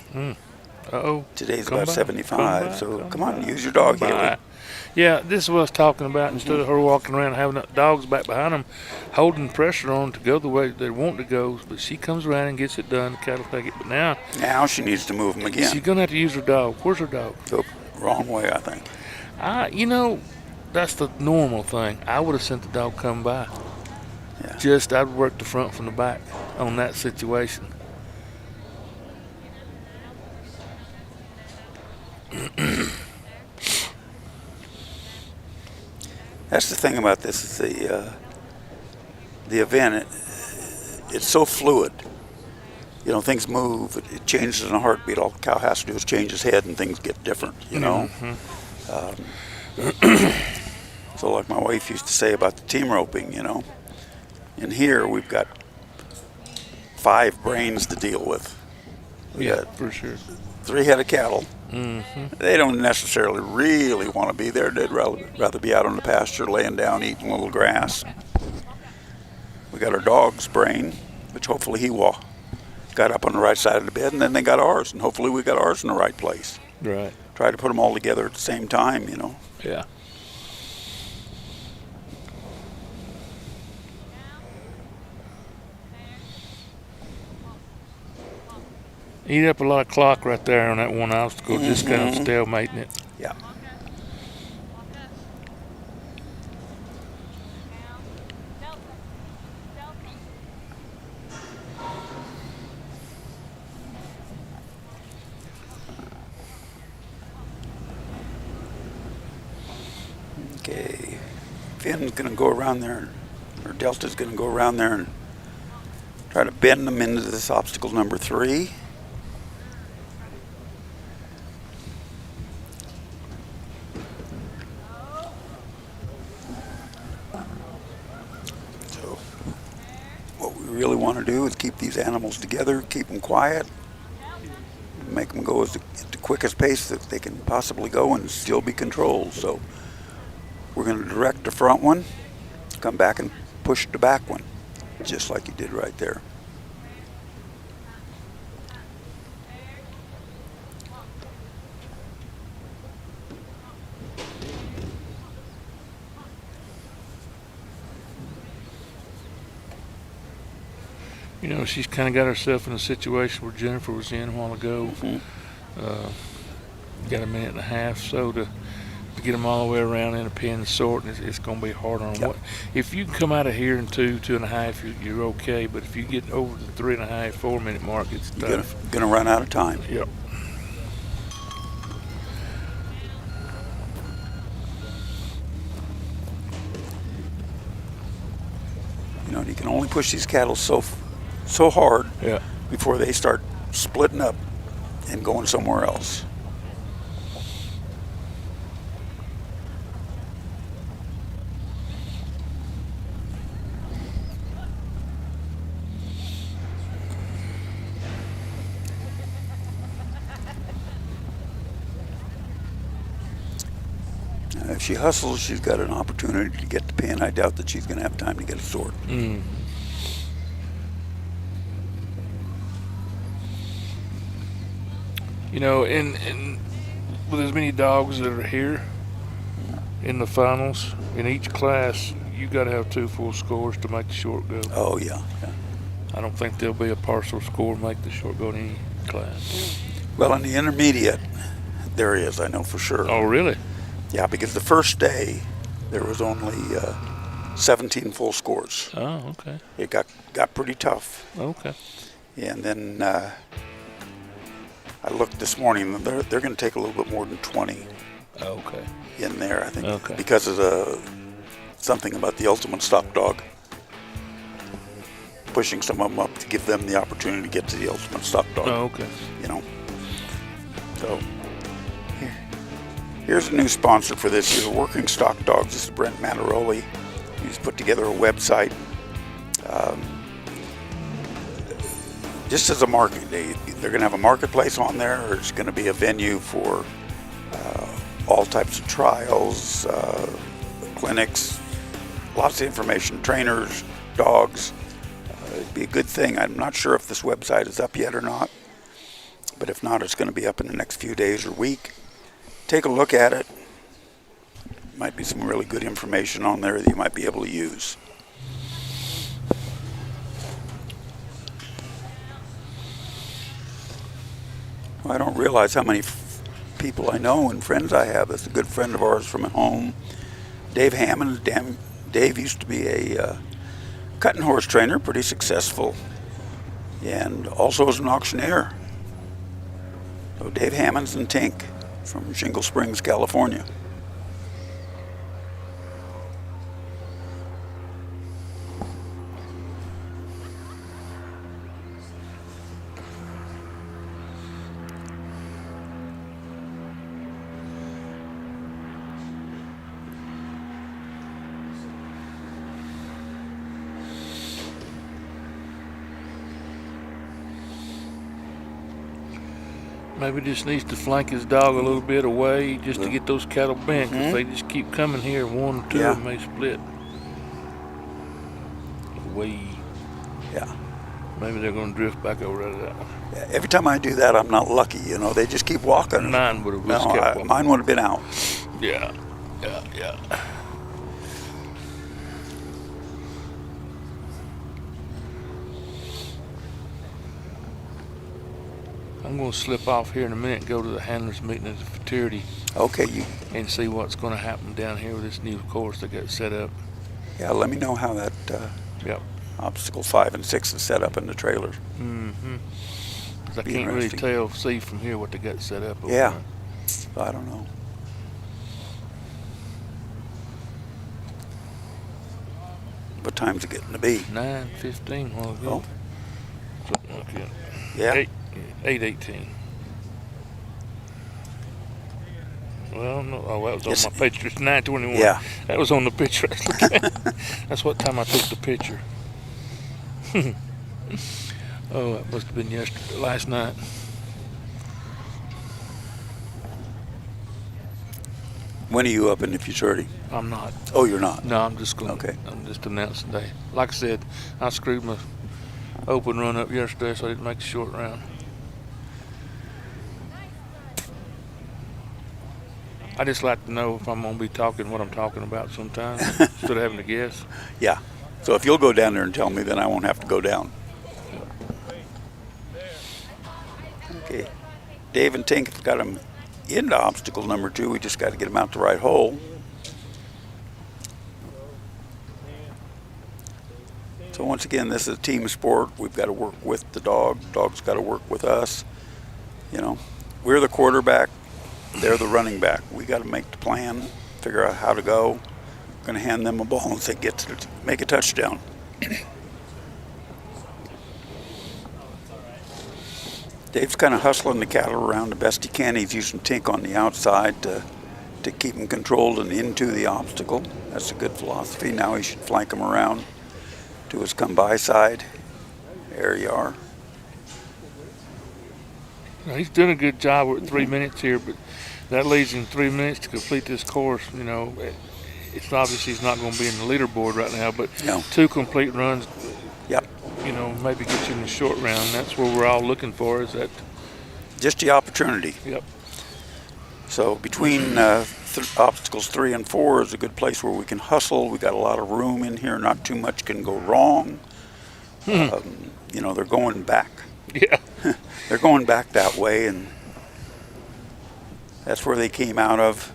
Uh-oh. Today's Come about by. 75. Come by. So Come come on, by. use your dog, Haley. Bye. Yeah, this is what I was talking about. Instead of her walking around having the dogs back behind them, holding pressure on to go the way they want to go, but she comes around and gets it done. The cattle take it. But now Now she needs to move them again. she's going to have to use her dog. Where's her dog? Go wrong way, I think. That's the normal thing. I would have sent the dog come by. Yeah. I'd work the front from the back on that situation. That's the thing about this is the event. It's so fluid. Things move. It changes in a heartbeat. All the cow has to do is change his head, and things get different. So, like my wife used to say about the team roping, in here we've got 5 brains to deal with. We got for sure. 3 head of cattle. They don't necessarily really want to be there. They'd rather be out on the pasture, laying down, eating a little grass. We got our dog's brain, which hopefully he got up on the right side of the bed, and then they got ours, and hopefully we got ours in the right place. Right. Try to put them all together at the same time, you know. Yeah. Eat up a lot of clock right there on that one obstacle, just kind of stalemating it. Yeah. Okay, Finn's going to go around there, or Delta's going to go around there and try to bend them into this obstacle number 3. So, what we really want to do is keep these animals together, keep them quiet, make them go at the quickest pace that they can possibly go and still be controlled. So, we're going to direct the front one, come back and push the back one, just like you did right there. You know, she's kind of got herself in a situation where Jennifer was in a while ago. Got a minute and a half so to get them all the way around in a pen and sort, and it's going to be hard on them. Yep. If you can come out of here in 2.5, you're okay. But if you get over the 3.5, 4 minute mark, it's You're tough. going to run out of time. Yep. You know, you can only push these cattle so hard Yeah. before they start splitting up and going somewhere else. If she hustles, she's got an opportunity to get the pen. I doubt that she's going to have time to get a sort. Mm. You know, and with as many dogs that are here in the finals, in each class, you got to have 2 full scores to make the short go. Oh, yeah. I don't think there'll be a partial score to make the short go in any class. Well, in the intermediate, there is, I know for sure. Oh, really? Yeah, because the first day, there was only 17 full scores. Oh, okay. It got pretty tough. Okay. And then I looked this morning, they're going to take a little bit more than 20 Okay. in there, I think, Okay. because of something about the ultimate stock dog. Pushing some of them up to give them the opportunity to get to the ultimate stock dog. Oh, okay. You know. So here's a new sponsor for this year, Working Stock Dogs. This is Brent Mataroli. He's put together a website just as a market. They're going to have a marketplace on there. It's going to be a venue for all types of trials, clinics, lots of information, trainers, dogs. It'd be a good thing. I'm not sure if this website is up yet or not, but if not, it's going to be up in the next few days or week. Take a look at it. Might be some really good information on there that you might be able to use. Well, I don't realize how many people I know and friends I have. That's a good friend of ours from at home, Dave Hammond. Dave used to be a cutting horse trainer, pretty successful, and also as an auctioneer. So Dave Hammonds and Tink from Shingle Springs, California. Maybe just needs to flank his dog a little bit away just to get those cattle bent. If they just keep coming here, 1 or 2 of them may split. Away. Maybe they're going to drift back over to that one. Every time I do that, I'm not lucky. You know, they just keep walking. Mine would have No, kept walking. mine would have been out. Yeah. I'm going to slip off here in a minute and go to the handlers meeting at the fraternity Okay, and see what's going to happen down here with this new course they got set up. yeah, let me know how that Yep. obstacle 5 and 6 is set up in the trailers. Mm-hmm. 'Cause I Be can't really interesting. see from here what they got set up over Yeah. there. I don't know. What time's it getting to be? 9:15 while ago. Oh. Something like that. Yeah. 8:18. Well, no, that was on Yes. my picture. It's 9:21. Yeah. That was on the picture I was looking at. That's what time I took the picture. Oh, that must have been last night. When are you up in the futurity? I'm not. Oh, you're not? No, I'm just going. Okay. I'm just announcing today. Like I said, I screwed my open run up yesterday, so I didn't make a short round. I just like to know if I'm going to be talking what I'm talking about sometimes instead of having to guess. Yeah. So if you'll go down there and tell me, then I won't have to go down. Okay. Dave and Tink have got him into obstacle number 2. We just got to get him out the right hole. So once again, this is a team sport. We've got to work with the dog. The dog's got to work with us. You know, we're the quarterback. They're the running back. We got to make the plan, figure out how to go. We're going to hand them a ball and say, get to make a touchdown. Dave's kind of hustling the cattle around the best he can. He's using Tink on the outside to keep him controlled and into the obstacle. That's a good philosophy. Now he should flank him around to his come-by side. There you are. Now, he's doing a good job with 3 minutes here, but that leaves him 3 minutes to complete this course. You know, it's obvious he's not going to be in the leaderboard right now, but No. 2 complete runs, Yep. you know, maybe get you in the short round. That's what we're all looking for, is that. Just the opportunity. Yep. So between obstacles 3 and 4 is a good place where we can hustle. We got a lot of room in here. Not too much can go wrong. You know, they're going back. Yeah. They're going back that way, and that's where they came out of.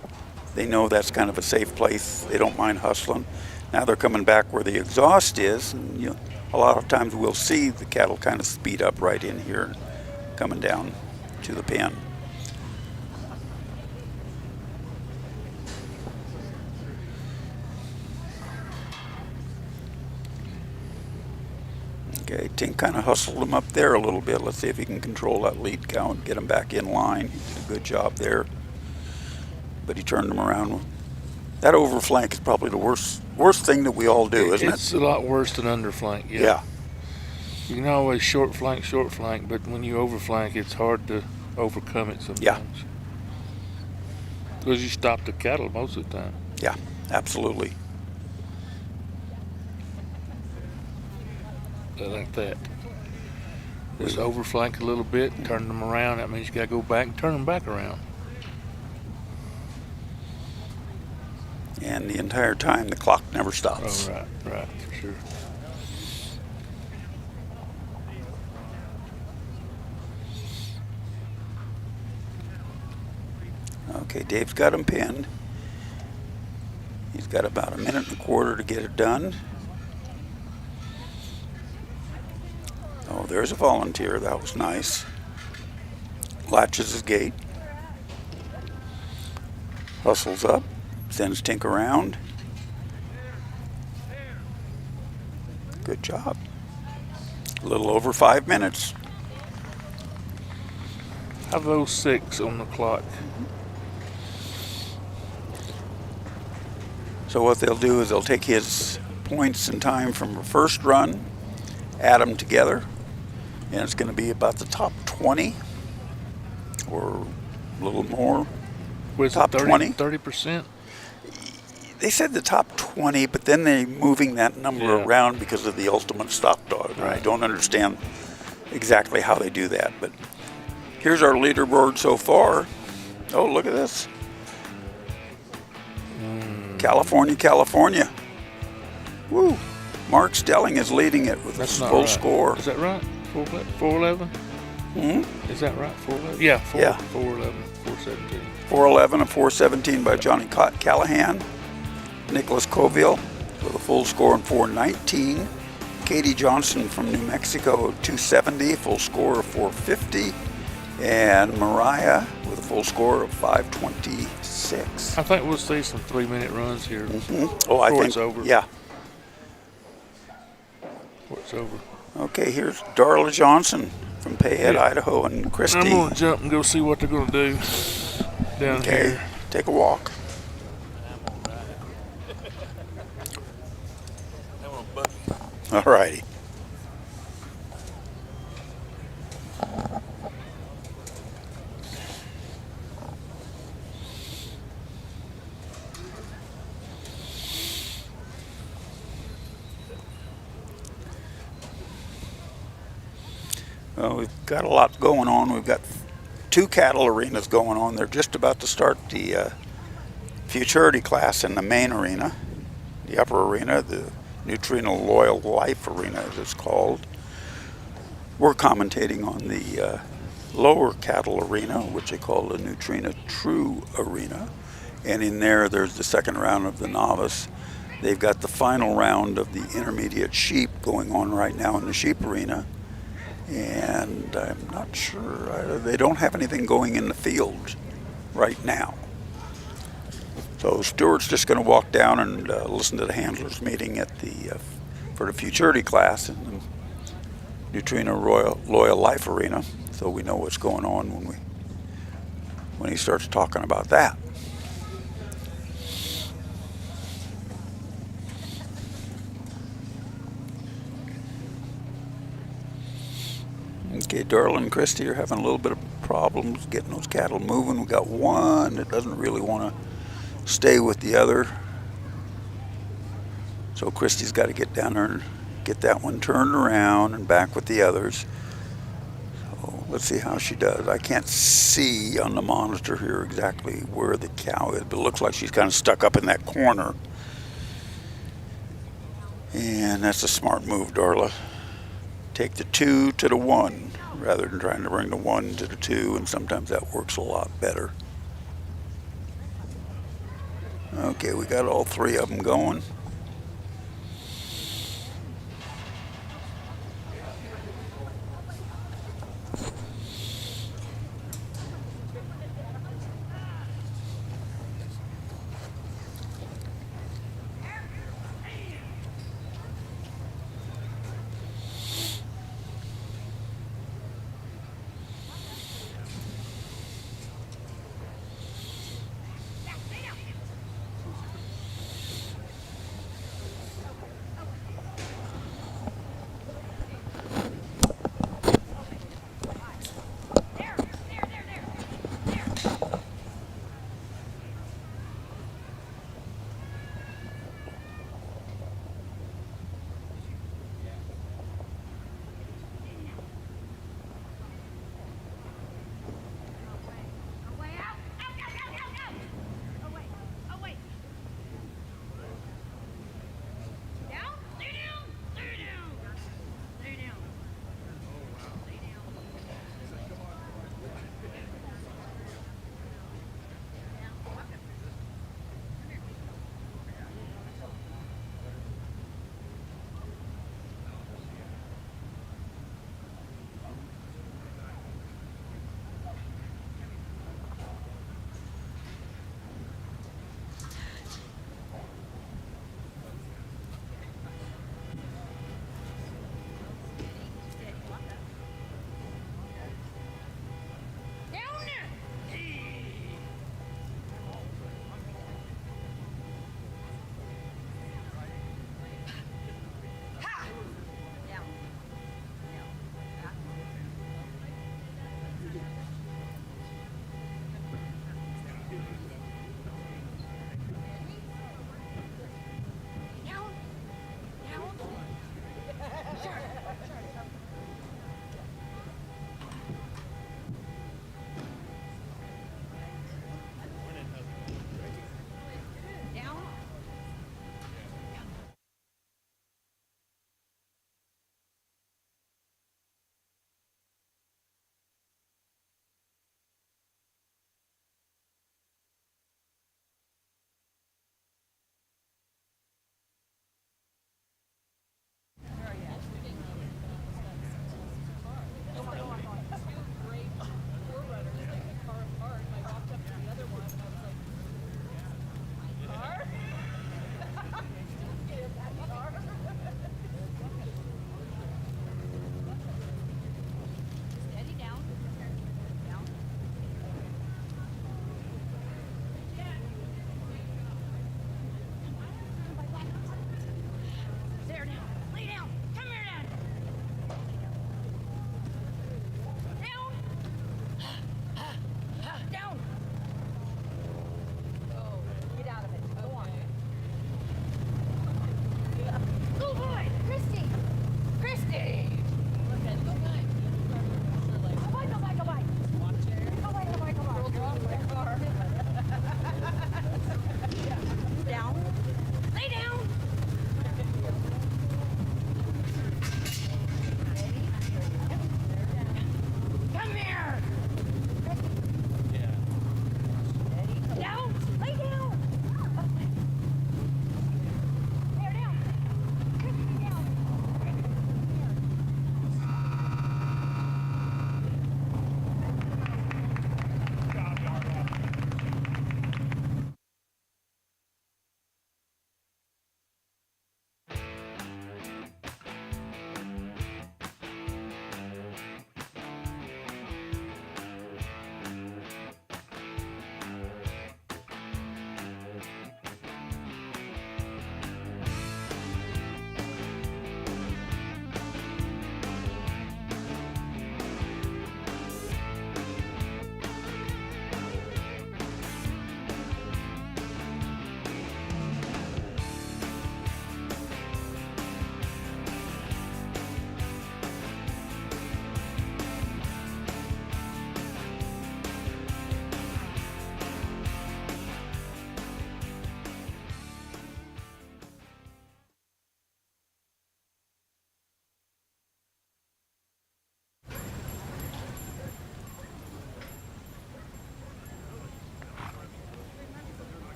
They know that's kind of a safe place. They don't mind hustling. Now they're coming back where the exhaust is, and you know, a lot of times we'll see the cattle kind of speed up right in here, coming down to the pen. Okay, Tink kind of hustled him up there a little bit. Let's see if he can control that lead cow and get him back in line. He did a good job there, but he turned him around. That overflank is probably the worst thing that we all do, isn't It's a lot worse than underflank. it? Yeah. You can always short flank, but when you overflank, it's hard to overcome it sometimes. Yeah. Because you stop the cattle most of the time. Yeah, absolutely. Like that. Just overflank a little bit, turn them around. That means you got to go back and turn them back around. And the entire time, the clock never stops. Oh, right, for sure. Okay, Dave's got him pinned. He's got about a minute and a quarter to get it done. Oh, there's a volunteer. That was nice. Latches his gate. Hustles up. Sends Tink around. Good job. A little over 5 minutes. Have those 6 on the clock. So what they'll do is they'll take his points and time from the first run, add them together, and it's going to be about the top 20 or a little more. Was Top it 20? 30%? they said the top 20, but then they're moving that number Yeah. around because of the ultimate stock dog. And I don't understand exactly how they do that. But here's our leaderboard so far. Oh, look at this. California, California. Woo. Mark Stelling is leading it with That's his not full right. score. Is that right? 411? Is that right? 411? Yeah, 411, 417. 411 and 417 by Johnny Callahan. Nicholas Coville with a full score in 419. Katie Johnson from New Mexico, 270, full score of 450. And Mariah with a full score of 526. I think we'll see some 3-minute runs here Oh, I before think it's over. Yeah. Before it's over. Okay, here's Darla Johnson from Payette, Yeah. Idaho, and Christy. I'm going to jump and go see what they're going to do down Okay, here. take a walk. All righty. Well, we've got a lot going on. We've got 2 cattle arenas going on. They're just about to start the futurity class in the main arena, the upper arena, the Neutrino Loyal Life Arena, as it's called. We're commentating on the lower cattle arena, which they call the Neutrino True Arena. And in there's the second round of the Novice. They've got the final round of the intermediate sheep going on right now in the sheep arena. And I'm not sure, they don't have anything going in the field right now. So Stuart's just going to walk down and listen to the handlers meeting at the for the futurity class in the Neutrino Loyal Life Arena, so we know what's going on when he starts talking about that. Okay, Darla and Christy are having a little bit of problems getting those cattle moving. We got one that doesn't really want to stay with the other. So Christy's got to get down there and get that one turned around and back with the others. So let's see how she does. I can't see on the monitor here exactly where the cow is, but it looks like she's kind of stuck up in that corner. And that's a smart move, Darla. Take the 2 to the 1 rather than trying to bring the 1 to the 2, and sometimes that works a lot better. Okay, we got all 3 of them going.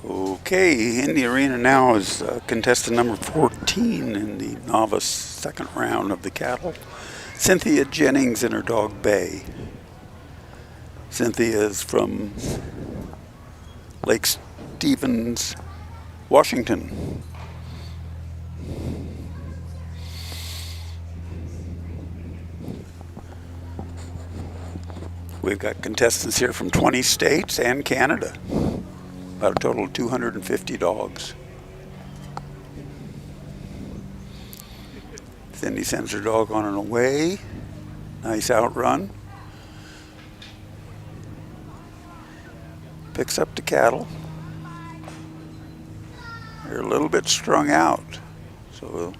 Okay, in the arena now is contestant number 14 in the novice second round of the cattle, Cynthia Jennings and her dog Bay. Cynthia is from Lake Stevens, Washington. We've got contestants here from 20 states and Canada. About a total of 250 dogs. Cindy sends her dog on an away. Nice outrun. Picks up the cattle. They're a little bit strung out, so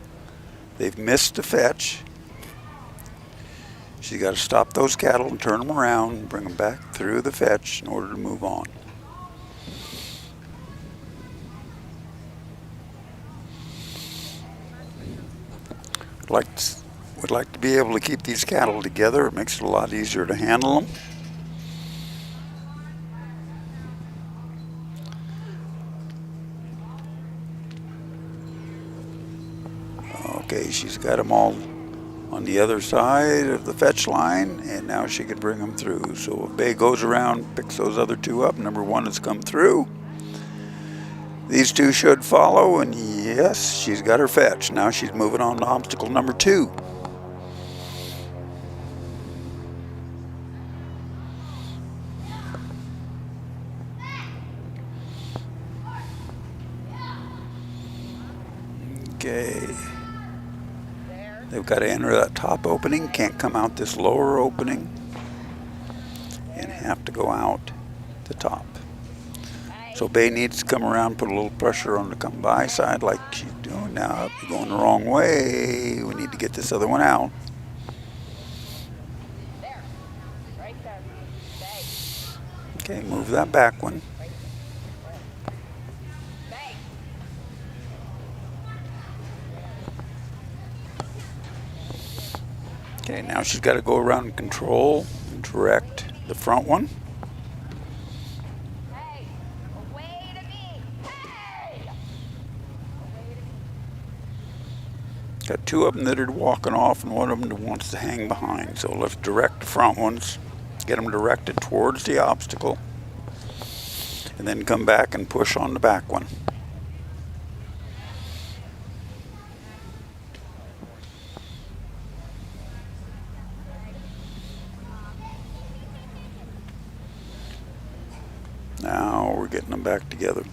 they've missed the fetch. She's got to stop those cattle and turn them around and bring them back through the fetch in order to move on. Would like to be able to keep these cattle together. It makes it a lot easier to handle them. Okay, she's got them all on the other side of the fetch line, and now she can bring them through. So if Bay goes around, picks those other two up, number one has come through. These two should follow, and yes, she's got her fetch. Now she's moving on to obstacle number 2. Okay. They've got to enter that top opening, can't come out this lower opening, and have to go out the top. So Bay needs to come around, put a little pressure on the come by side like she's doing now. You're going the wrong way. We need to get this other one out. There. Right there. Bay. Okay, move that back one. Bay. Okay, now she's got to go around and control and direct the front one. Hey. Away to me. Hey. Away to me. Got two of them that are walking off and one of them that wants to hang behind. So let's direct the front ones, get them directed towards the obstacle, and then come back and push on the back one. Now we're getting them back together.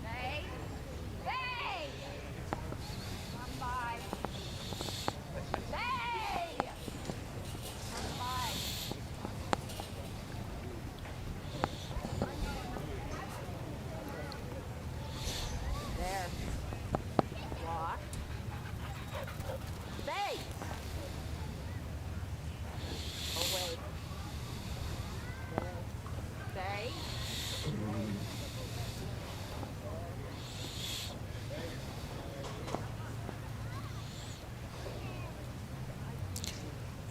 Bay. Bay. Come by. Bay. Come by. There. Walk. Bay. Away. There. Bay.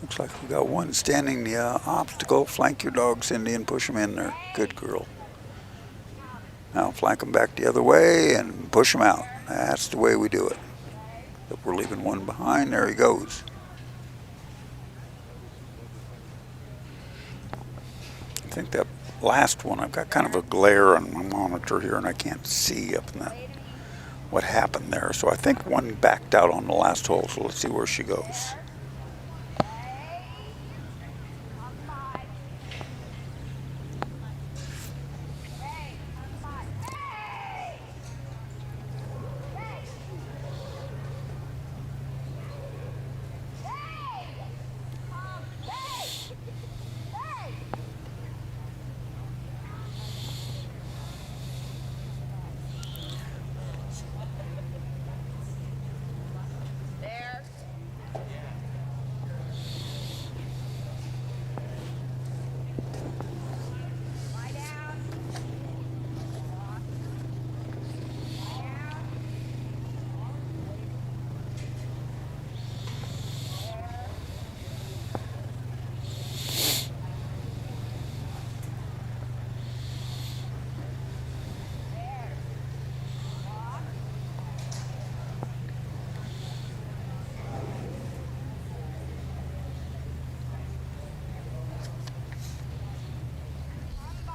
Looks like we got one standing the obstacle. Flank your dog, Cindy, and push them in there. Good girl. Now flank them back the other way and push them out. That's the way we do it. If we're leaving one behind, there he goes. I think that last one, I've got kind of a glare on my monitor here and I can't see up in that what happened there. So I think one backed out on the last hole, so let's see where she goes. There.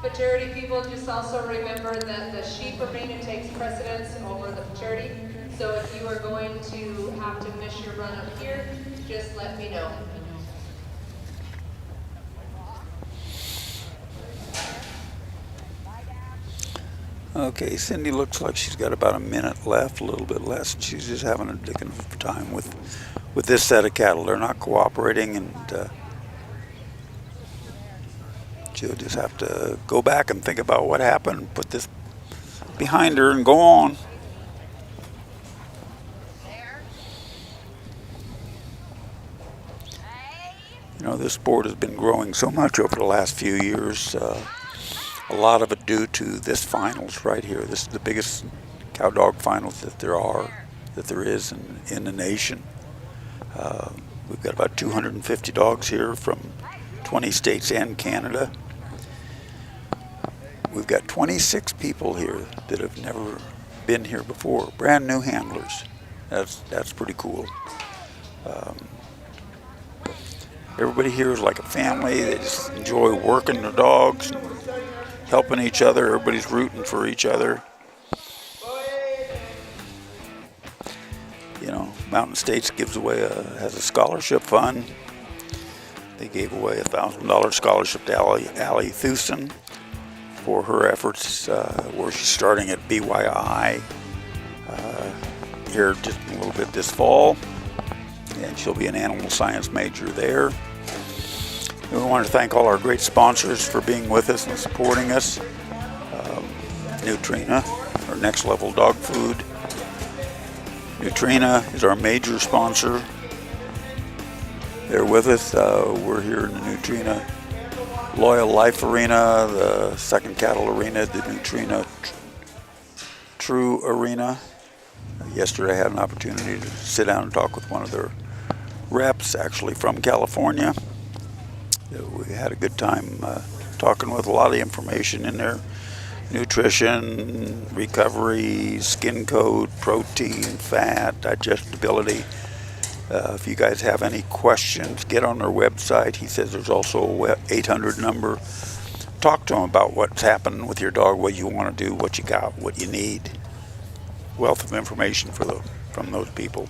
Fraternity people, just also remember that the sheep arena takes precedence over the fraternity. So if you are going to have to miss your run up here, just let me know. Okay, Cindy looks like she's got about a minute left, a little bit less, and she's just having a dickin' of time with this set of cattle. They're not cooperating, and she'll just have to go back and think about what happened, put this behind her, and go on. You know, this sport has been growing so much over the last few years. A lot of it due to this finals right here. This is the biggest cow dog finals that there is in the nation. We've got about 250 dogs here from 20 states and Canada. We've got 26 people here that have never been here before, brand new handlers. That's pretty cool. Everybody here is like a family. They just enjoy working the dogs and helping each other. Everybody's rooting for each other. You know, Mountain States has a scholarship fund. They gave away a $1,000 scholarship to Allie Thusen for her efforts where she's starting at BYI here just a little bit this fall. And she'll be an animal science major there. We want to thank all our great sponsors for being with us and supporting us. Nutrina, our next level dog food. Nutrina is our major sponsor. They're with us. We're here in the Nutrina Loyal Life Arena, the second cattle arena, the Nutrina True Arena. Yesterday I had an opportunity to sit down and talk with one of their reps, actually from California. We had a good time talking with a lot of the information in there. Nutrition, recovery, skin coat, protein, fat, digestibility. If you guys have any questions, get on their website. He says there's also a 800 number. Talk to them about what's happening with your dog, what you want to do, what you got, what you need. Wealth of information from those people.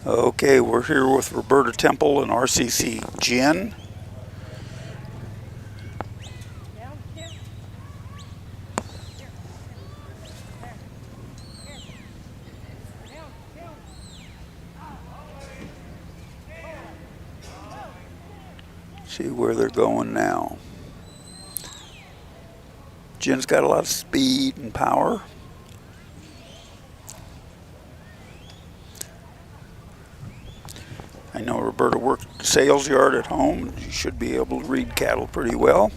Okay, we're here with Roberta Temple and RCC Jen. See where they're going now. Jen's got a lot of speed and power. I know Roberta worked at the sales yard at home. She should be able to read cattle pretty well.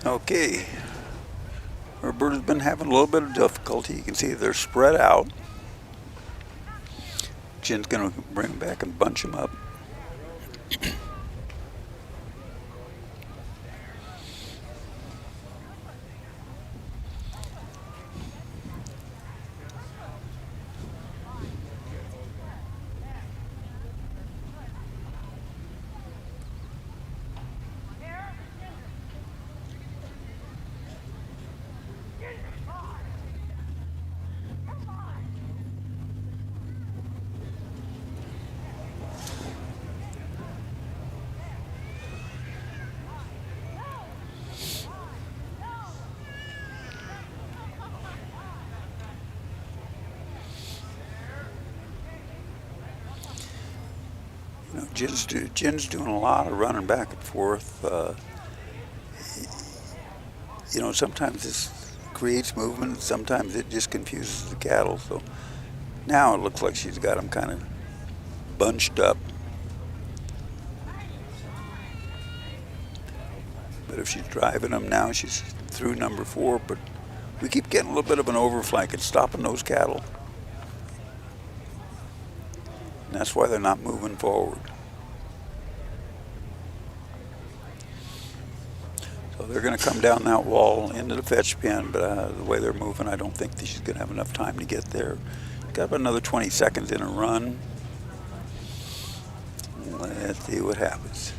Okay, Roberta's been having a little bit of difficulty. You can see they're spread out. Jen's going to bring them back and bunch them up. You know, Jen's doing a lot of running back and forth. You know, sometimes this creates movement, sometimes it just confuses the cattle. So now it looks like she's got them kind of bunched up. But if she's driving them now, she's through number 4. But we keep getting a little bit of an overflank. It's stopping those cattle. And that's why they're not moving forward. So they're going to come down that wall into the fetch pen, but the way they're moving, I don't think that she's going to have enough time to get there. Got about another 20 seconds in a run. Let's see what happens.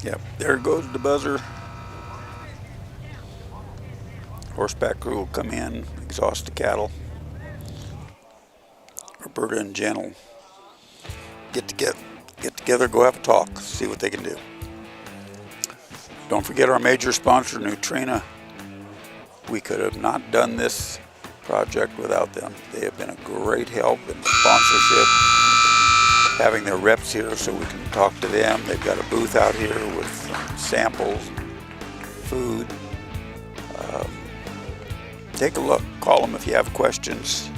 Yep, there goes the buzzer. Horseback crew will come in, exhaust the cattle. Roberta and Jen will get together, go have a talk, see what they can do. Don't forget our major sponsor, Nutrina. We could have not done this project without them. They have been a great help in sponsorship, having their reps here so we can talk to them. They've got a booth out here with samples, food. Take a look, call them if you have questions.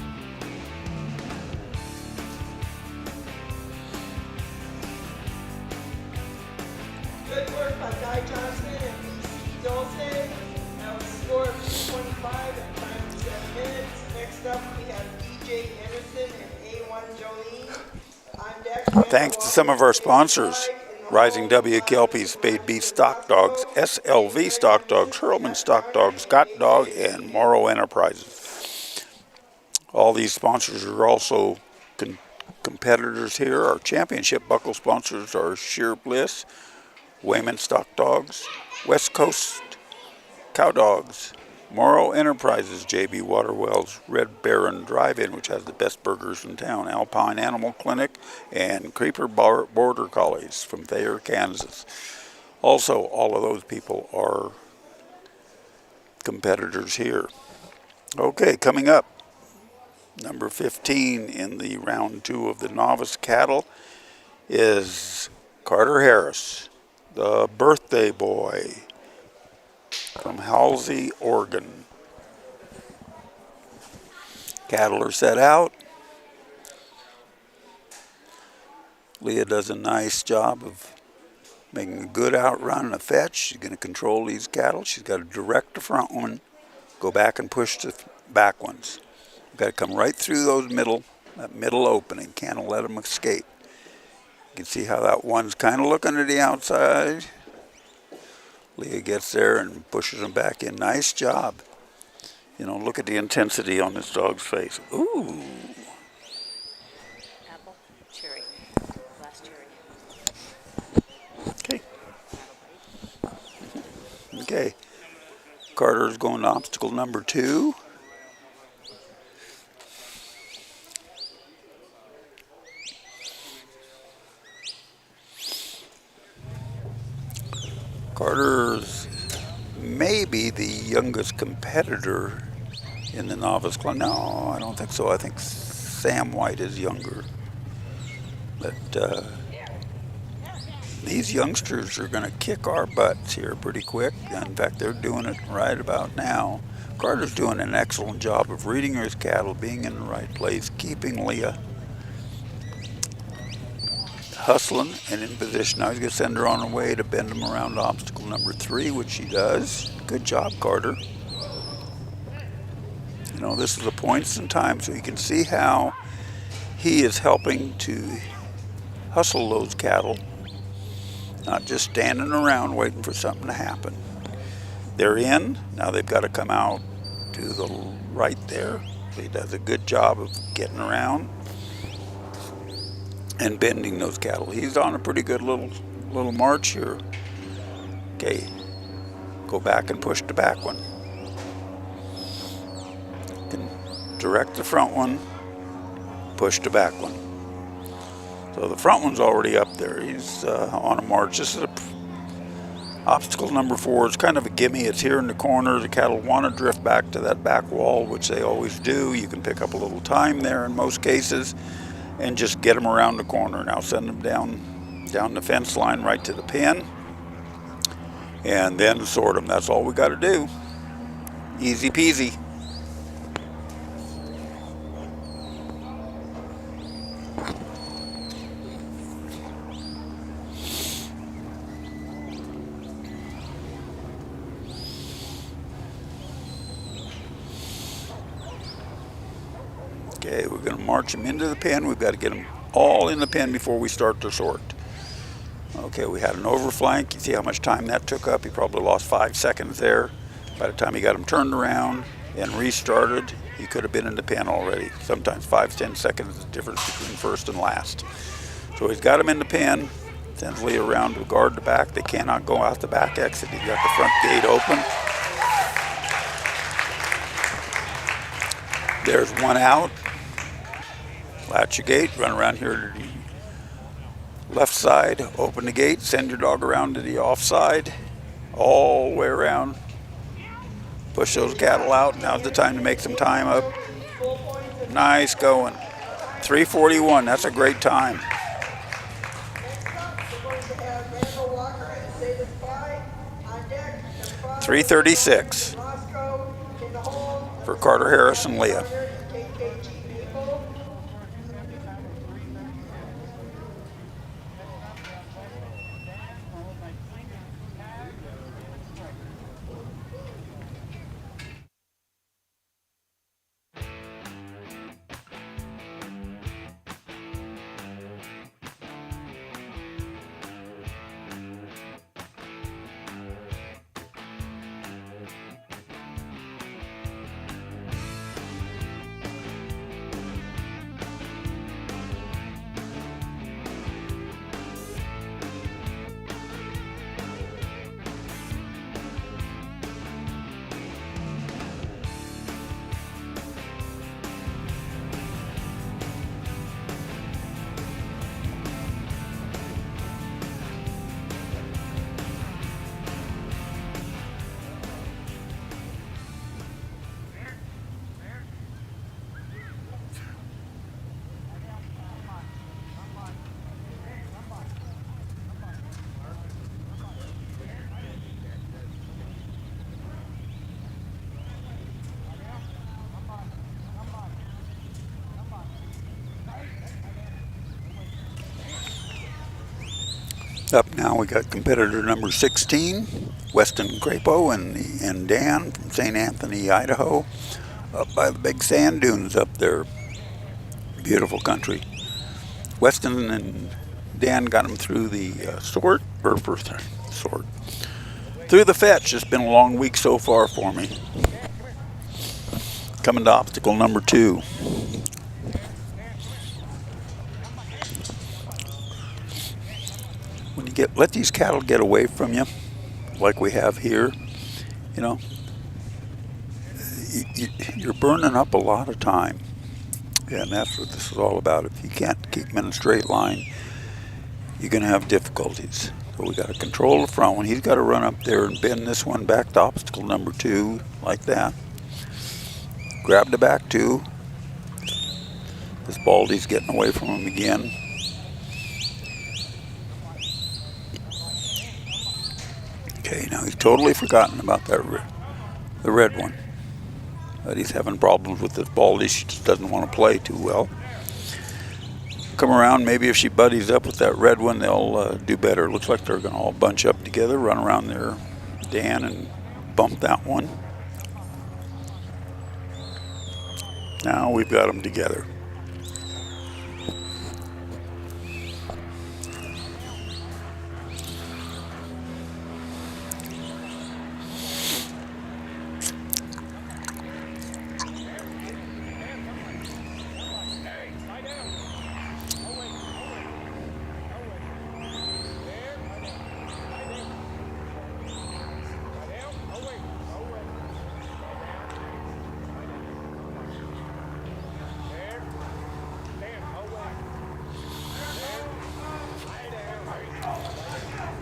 Good work by Guy Johnson and BC Dulce. Thanks to some of our sponsors, Rising W. Kelpie's Spade Beef Stock Dogs, SLV Stock Dogs, Hurlman Stock Dogs, Scott Dog, and Morrow Enterprises. All these sponsors are also competitors here. Our championship buckle sponsors are Sheer Bliss, Wayman Stock Dogs, West Coast Cow Dogs, Morrow Enterprises, JB Waterwell's Red Baron Drive-In, which has the best burgers in town, Alpine Animal Clinic, and Creeper Border Collies from Thayer, Kansas. Also, all of those people are competitors here. Okay, coming up, number 15 in the round 2 of the Novice Cattle is Carter Harris, the birthday boy from Halsey, Oregon. Cattle are set out. Leah does a nice job of making a good outrun and a fetch. She's going to control these cattle. She's got to direct the front one, go back and push the back ones. You've got to come right through that middle opening. Can't let them escape. You can see how that one's kind of looking to the outside. Leah gets there and pushes him back in. Nice job. You know, look at the intensity on this dog's face. Ooh. Apple, cherry, last cherry. Okay. Okay. Carter's going to obstacle number 2. Carter's maybe the youngest competitor in the novice club. No, I don't think so. I think Sam White is younger. But these youngsters are going to kick our butts here pretty quick. In fact, they're doing it right about now. Carter's doing an excellent job of reading his cattle, being in the right place, keeping Leah hustling and in position. Now he's going to send her on her way to bend him around obstacle number 3, which she does. Good job, Carter. You know, this is the points in time, so you can see how he is helping to hustle those cattle, not just standing around waiting for something to happen. They're in. Now they've got to come out to the right there. He does a good job of getting around and bending those cattle. He's on a pretty good little march here. Okay, go back and push the back one. Can direct the front one, push the back one. So the front one's already up there. He's on a march. This is obstacle number 4. It's kind of a gimme. It's here in the corner. The cattle want to drift back to that back wall, which they always do. You can pick up a little time there in most cases and just get them around the corner. Now send them down the fence line right to the pen and then sort them. That's all we got to do. Easy peasy. Okay, we're going to march them into the pen. We've got to get them all in the pen before we start to sort. Okay, we had an overflank. You see how much time that took up? He probably lost 5 seconds there. By the time he got him turned around and restarted, he could have been in the pen already. Sometimes 5-10 seconds is the difference between first and last. So he's got him in the pen. Sends Leah around to guard the back. They cannot go out the back exit. He's got the front gate open. There's one out. Latch your gate, run around here to the left side, open the gate, send your dog around to the offside, all the way around. Push those cattle out. Now's the time to make some time up. Nice going. 3:41, that's a great time. 3:36 for Carter Harris and Leah. Up now we got competitor number 16, Weston Crapo and Dan from St. Anthony, Idaho, up by the big sand dunes up there. Beautiful country. Weston and Dan got them through the through the fetch. It's been a long week so far for me. Coming to obstacle number 2. When you let these cattle get away from you, like we have here, you know, you're burning up a lot of time. And that's what this is all about. If you can't keep them in a straight line, you're going to have difficulties. So we got to control the front one. He's got to run up there and bend this one back to obstacle number 2, like that. Grab the back 2. This Baldy's getting away from him again. Okay, now he's totally forgotten about that the red one. But he's having problems with this Baldy. She just doesn't want to play too well. Come around, maybe if she buddies up with that red one, they'll do better. Looks like they're going to all bunch up together, run around there, Dan, and bump that one. Now we've got them together.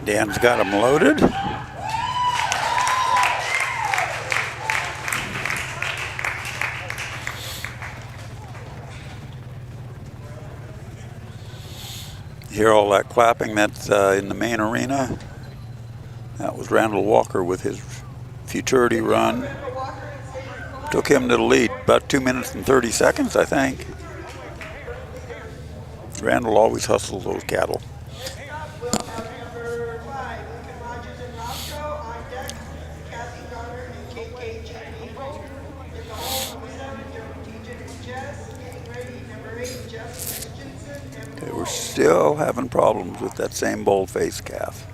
Dan's got them loaded. You hear all that clapping that's in the main arena? That was Randall Walker with his futurity run. Took him to the lead, about 2 minutes and 30 seconds, I think. Randall always hustles those cattle. Okay, we're still having problems with that same bold-faced calf.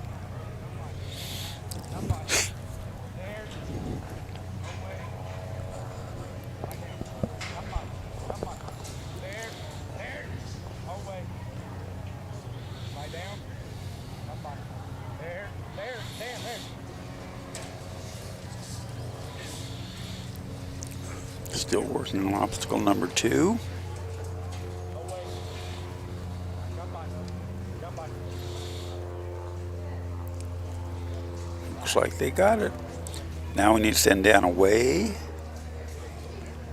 Still working on obstacle number 2. Looks like they got it. Now we need to send Dan away.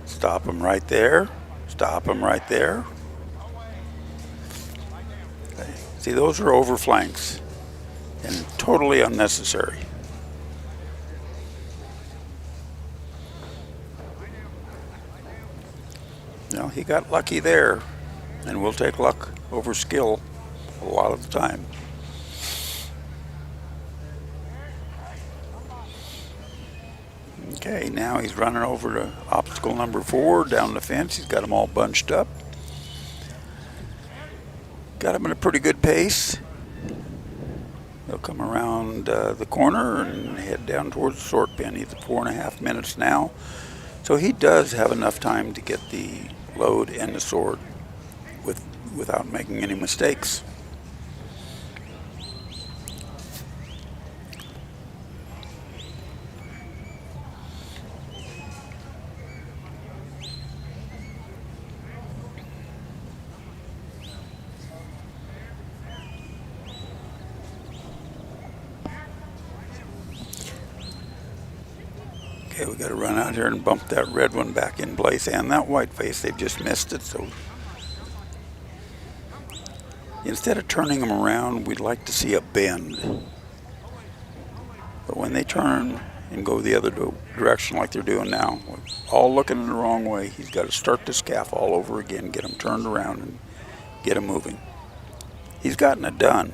Stop him right there. Stop him right there. Okay. See, those are over flanks and totally unnecessary. No, he got lucky there, and we'll take luck over skill a lot of the time. Okay, now he's running over to obstacle number 4, down the fence. He's got them all bunched up. Got him in a pretty good pace. He'll come around the corner and head down towards the sort pen. He's at 4.5 minutes now. So he does have enough time to get the load and the sort without making any mistakes. Okay, we got to run out here and bump that red one back in place, and that white face, they've just missed it. So instead of turning them around, we'd like to see a bend. But when they turn and go the other direction like they're doing now, all looking in the wrong way, he's got to start this calf all over again, get him turned around and get him moving. He's gotten it done,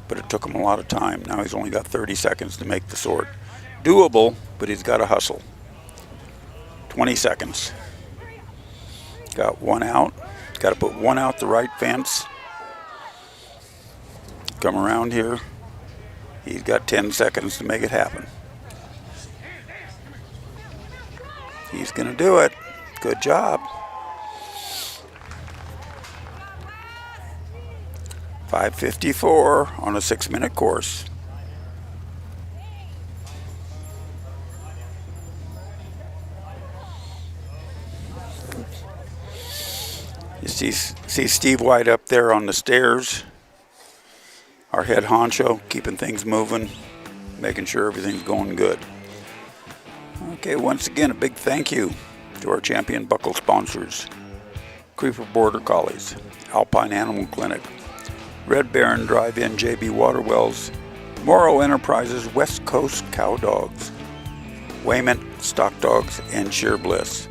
but it took him a lot of time. Now he's only got 30 seconds to make the sort. Doable, but he's got to hustle. 20 seconds. Got one out. Got to put one out the right fence. Come around here. He's got 10 seconds to make it happen. He's going to do it. Good job. 5:54 on a 6-minute course. You see Steve White up there on the stairs, our head honcho, keeping things moving, making sure everything's going good. Okay, once again, a big thank you to our champion buckle sponsors: Creeper Border Collies, Alpine Animal Clinic, Red Baron Drive-In JB Waterwells, Morrow Enterprises West Coast Cow Dogs, Wayment Stock Dogs, and Sheer Bliss.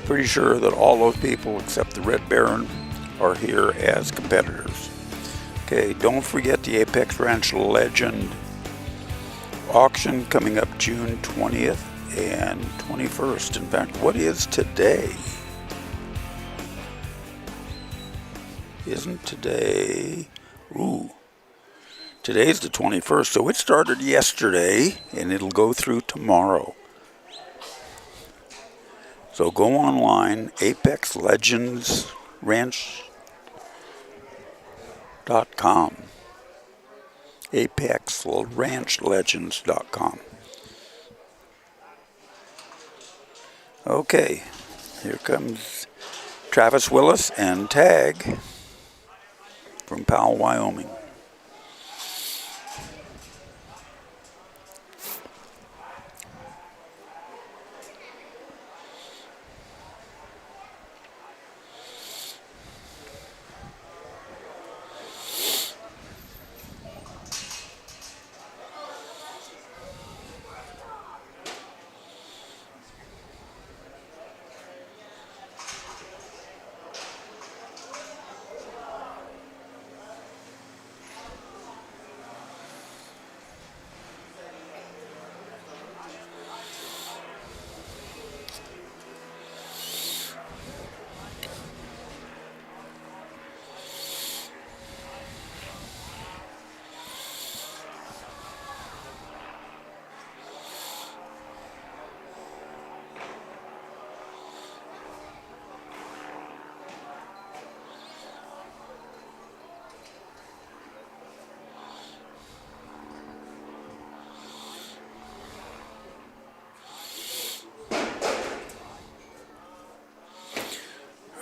Pretty sure that all those people except the Red Baron are here as competitors. Okay, don't forget the Apex Ranch Legend auction coming up June 20th and 21st. In fact, what is today? Isn't today? Today's the 21st, so it started yesterday and it'll go through tomorrow. So go online, apexlegendsranch.com. apexranchlegends.com. Okay, here comes Travis Willis and Tag from Powell, Wyoming.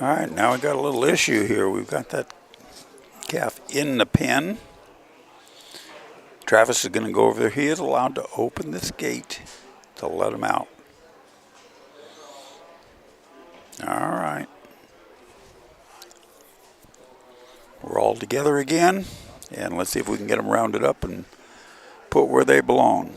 All right, now we got a little issue here. We've got that calf in the pen. Travis is going to go over there. He is allowed to open this gate to let him out. All right. We're all together again, and let's see if we can get them rounded up and put where they belong.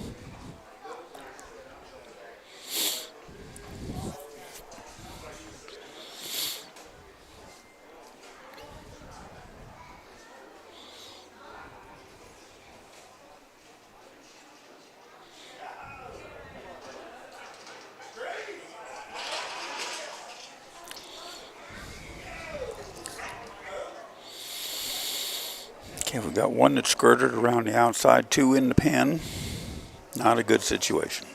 Okay, we've got one that's skirted around the outside, two in the pen. Not a good situation.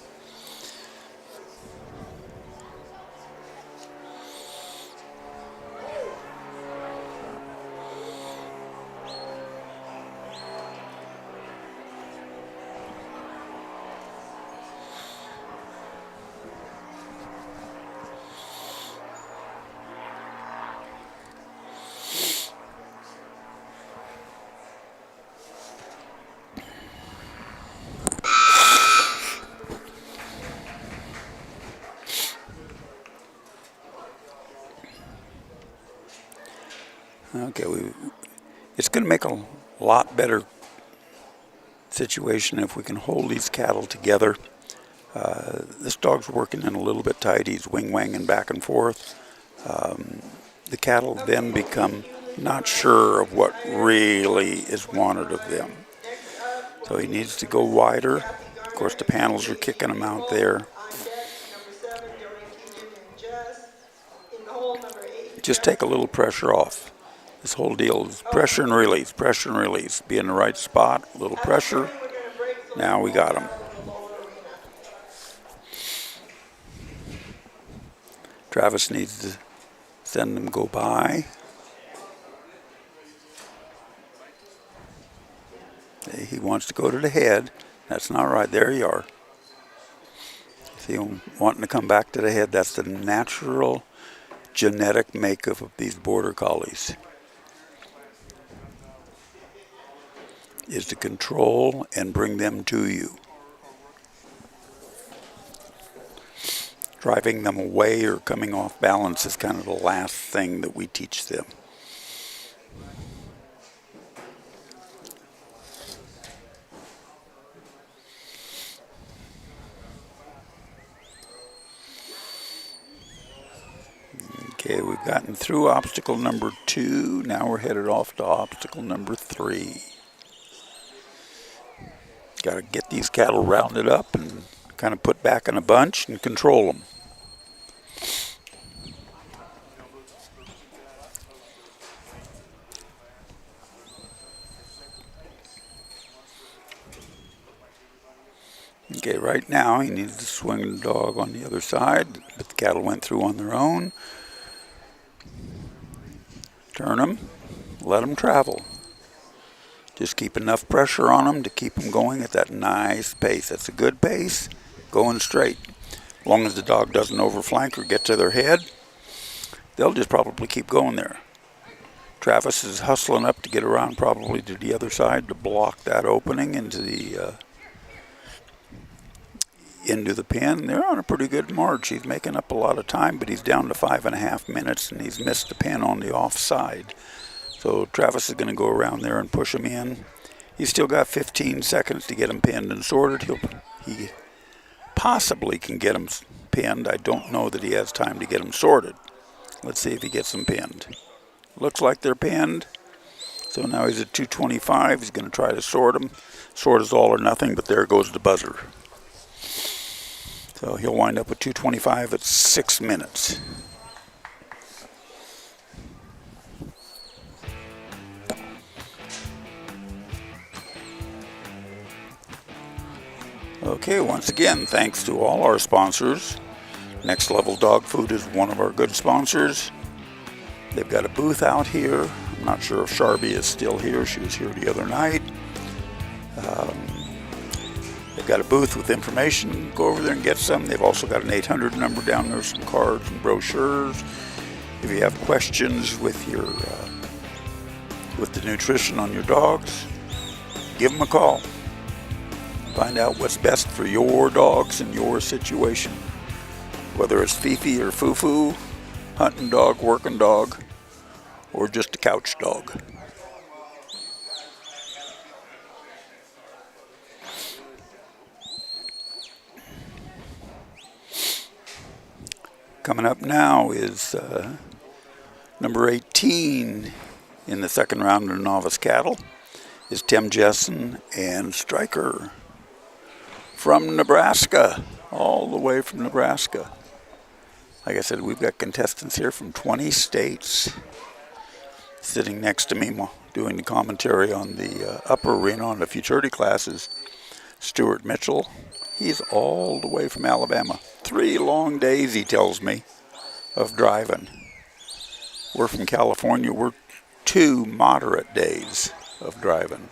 Okay, it's going to make a lot better situation if we can hold these cattle together. This dog's working in a little bit tight. He's wing-wanging back and forth. The cattle then become not sure of what really is wanted of them. So he needs to go wider. Of course, the panels are kicking him out there. Just take a little pressure off. This whole deal is pressure and release, pressure and release. Be in the right spot, a little pressure. Now we got him. Travis needs to send them go by. He wants to go to the head. That's not right. There you are. See him wanting to come back to the head. That's the natural genetic makeup of these border collies. Is to control and bring them to you. Driving them away or coming off balance is kind of the last thing that we teach them. Okay, we've gotten through obstacle number 2. Now we're headed off to obstacle number 3. Got to get these cattle rounded up and kind of put back in a bunch and control them. Okay, right now he needs to swing the dog on the other side, but the cattle went through on their own. Turn them, let them travel. Just keep enough pressure on them to keep them going at that nice pace. That's a good pace, going straight. As long as the dog doesn't overflank or get to their head, they'll just probably keep going there. Travis is hustling up to get around probably to the other side to block that opening into the pen. They're on a pretty good march. He's making up a lot of time, but he's down to 5.5 minutes, and he's missed the pen on the offside. So Travis is going to go around there and push him in. He's still got 15 seconds to get him pinned and sorted. He possibly can get him pinned. I don't know that he has time to get him sorted. Let's see if he gets them pinned. Looks like they're pinned. So now he's at 225. He's going to try to sort them. Sort is all or nothing, but there goes the buzzer. So he'll wind up with 225 at 6 minutes. Okay, once again, thanks to all our sponsors. Next Level Dog Food is one of our good sponsors. They've got a booth out here. I'm not sure if Sharby is still here. She was here the other night. They've got a booth with information. Go over there and get some. They've also got an 800 number down there, some cards and brochures. If you have questions with the nutrition on your dogs, give them a call. Find out what's best for your dogs and your situation. Whether it's Fifi or Fufu, hunting dog, working dog, or just a couch dog. Coming up now is number 18 in the second round of Novice Cattle is Tim Jessen and Stryker from Nebraska, all the way from Nebraska. Like I said, we've got contestants here from 20 states. Sitting next to me doing the commentary on the upper arena on the futurity classes, Stuart Mitchell. He's all the way from Alabama. 3 long days, he tells me, of driving. We're from California. We're 2 moderate days of driving.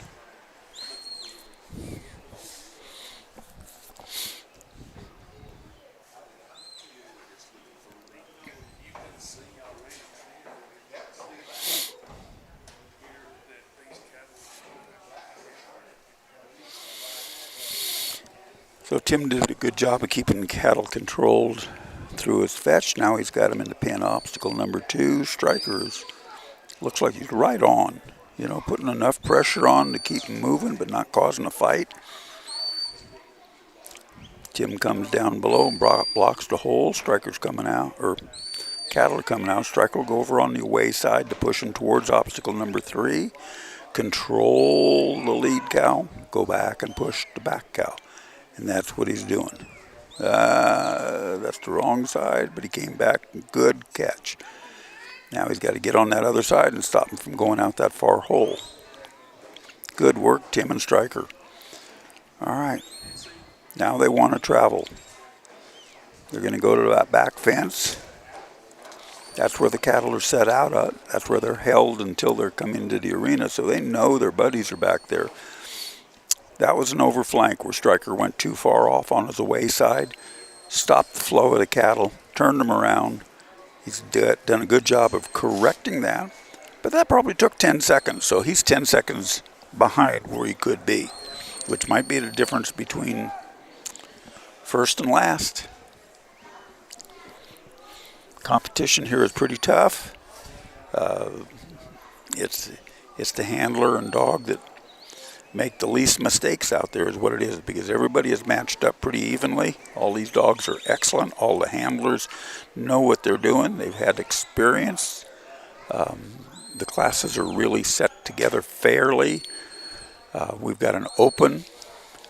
So Tim did a good job of keeping the cattle controlled through his fetch. Now he's got him in the pen. Obstacle number 2. Strikers. Looks like he's right on. You know, putting enough pressure on to keep him moving, but not causing a fight. Tim comes down below and blocks the hole. Striker's coming out, or cattle are coming out. Striker will go over on the away side to push them towards obstacle number 3. Control the lead cow, go back and push the back cow. And that's what he's doing. That's the wrong side, but he came back. Good catch. Now he's got to get on that other side and stop him from going out that far hole. Good work, Tim and Striker. All right. Now they want to travel. They're going to go to that back fence. That's where the cattle are set out at. That's where they're held until they're coming into the arena, so they know their buddies are back there. That was an overflank where Striker went too far off on his away side, stopped the flow of the cattle, turned them around. He's done a good job of correcting that, but that probably took 10 seconds, so he's 10 seconds behind where he could be, which might be the difference between first and last. Competition here is pretty tough. It's the handler and dog that make the least mistakes out there is what it is, because everybody is matched up pretty evenly. All these dogs are excellent. All the handlers know what they're doing. They've had experience. The classes are really set together fairly. We've got an open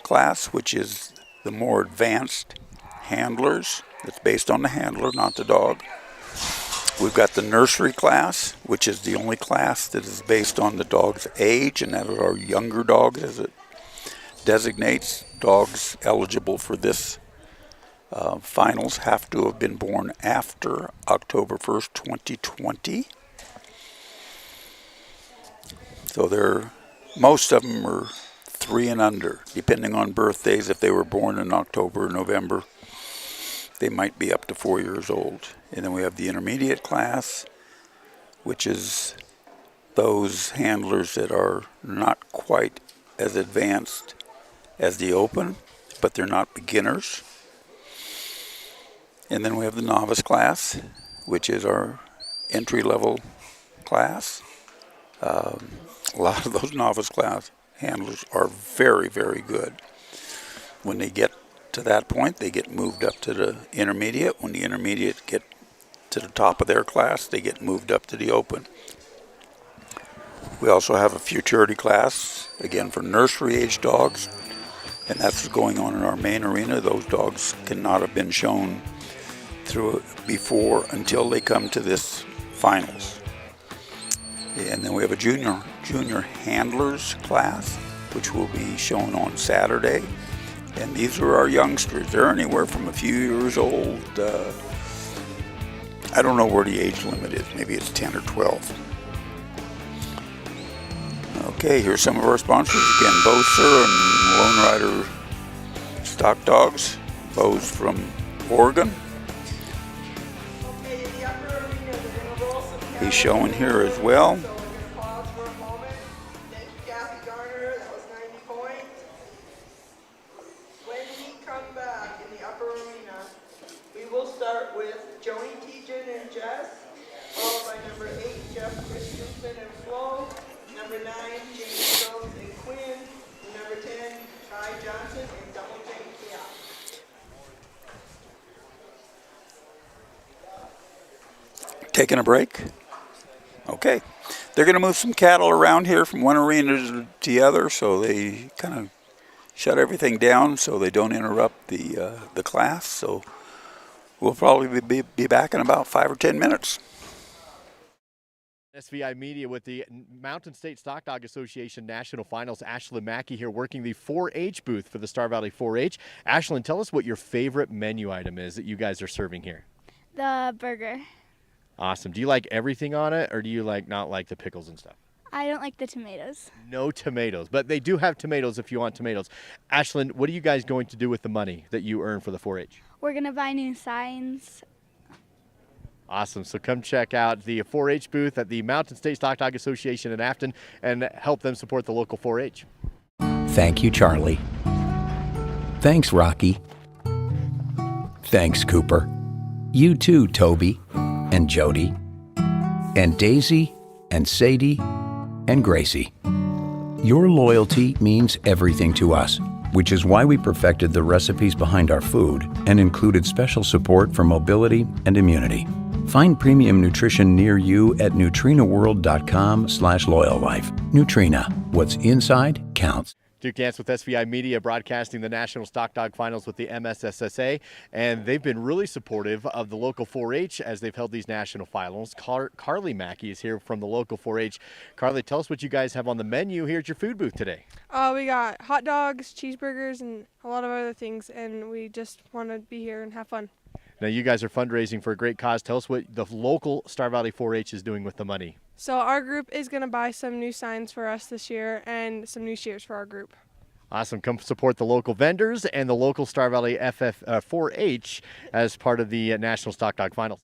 class, which is the more advanced handlers. It's based on the handler, not the dog. We've got the nursery class, which is the only class that is based on the dog's age, and that is our younger dogs, as it designates. Dogs eligible for this finals have to have been born after October 1st, 2020. So most of them are 3 and under, depending on birthdays. If they were born in October or November, they might be up to 4 years old. And then we have the intermediate class, which is those handlers that are not quite as advanced as the open, but they're not beginners. And then we have the novice class, which is our entry-level class. A lot of those novice class handlers are very, very good. When they get to that point, they get moved up to the intermediate. When the intermediate get to the top of their class, they get moved up to the open. We also have a futurity class, again for nursery age dogs, and that's going on in our main arena. Those dogs cannot have been shown through before until they come to this finals. And then we have a junior handlers class, which will be shown on Saturday. And these are our youngsters. They're anywhere from a few years old. I don't know where the age limit is. Maybe it's 10 or 12. Okay, here's some of our sponsors. Again, Boser and Lone Rider Stock Dogs. Bo's from Oregon. He's showing here as well. Taking a break? Okay. They're going to move some cattle around here from one arena to the other, so they kind of shut everything down so they don't interrupt the class. So we'll probably be back in about 5 or 10 minutes. SVI Media with the Mountain State Stock Dog Association National Finals. Ashlyn Mackey here working the 4-H booth for the Star Valley 4-H. Ashlyn, tell us what your favorite menu item is that you guys are serving here. The burger. Awesome. Do you like everything on it, or do you not like the pickles and stuff? I don't like the tomatoes. No tomatoes, but they do have tomatoes if you want tomatoes. Ashlyn, what are you guys going to do with the money that you earn for the 4-H? We're going to buy new signs. Awesome. So come check out the 4-H booth at the Mountain State Stock Dog Association in Afton and help them support the local 4-H. Thank you, Charlie. Thanks, Rocky. Thanks, Cooper. You too, Toby and Jody and Daisy and Sadie and Gracie. Your loyalty means everything to us, which is why we perfected the recipes behind our food and included special support for mobility and immunity. Find premium nutrition near you at neutrinaworld.com/loyallife. Neutrina, what's inside counts. Duke Dance with SVI Media broadcasting the National Stock Dog Finals with the MSSSA, and they've been really supportive of the local 4-H as they've held these national finals. Carly Mackey is here from the local 4-H. Carly, tell us what you guys have on the menu here at your food booth today. We got hot dogs, cheeseburgers, and a lot of other things, and we just want to be here and have fun. Now, you guys are fundraising for a great cause. Tell us what the local Star Valley 4-H is doing with the money. So our group is going to buy some new signs for us this year and some new cheers for our group. Awesome. Come support the local vendors and the local Star Valley 4-H as part of the National Stock Dog Finals.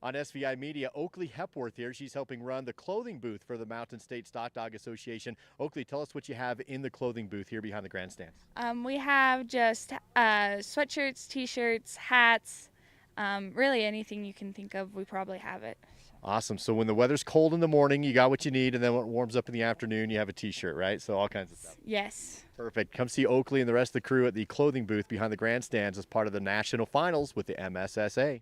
On SVI Media, Oakley Hepworth here. She's helping run the clothing booth for the Mountain State Stock Dog Association. Oakley, tell us what you have in the clothing booth here behind the grandstands. We have just sweatshirts, t-shirts, hats, really anything you can think of, we probably have it. Awesome. So when the weather's cold in the morning, you got what you need, and then when it warms up in the afternoon, you have a t-shirt, right? So all kinds of stuff. Yes. Perfect. Come see Oakley and the rest of the crew at the clothing booth behind the grandstands as part of the national finals with the MSSA.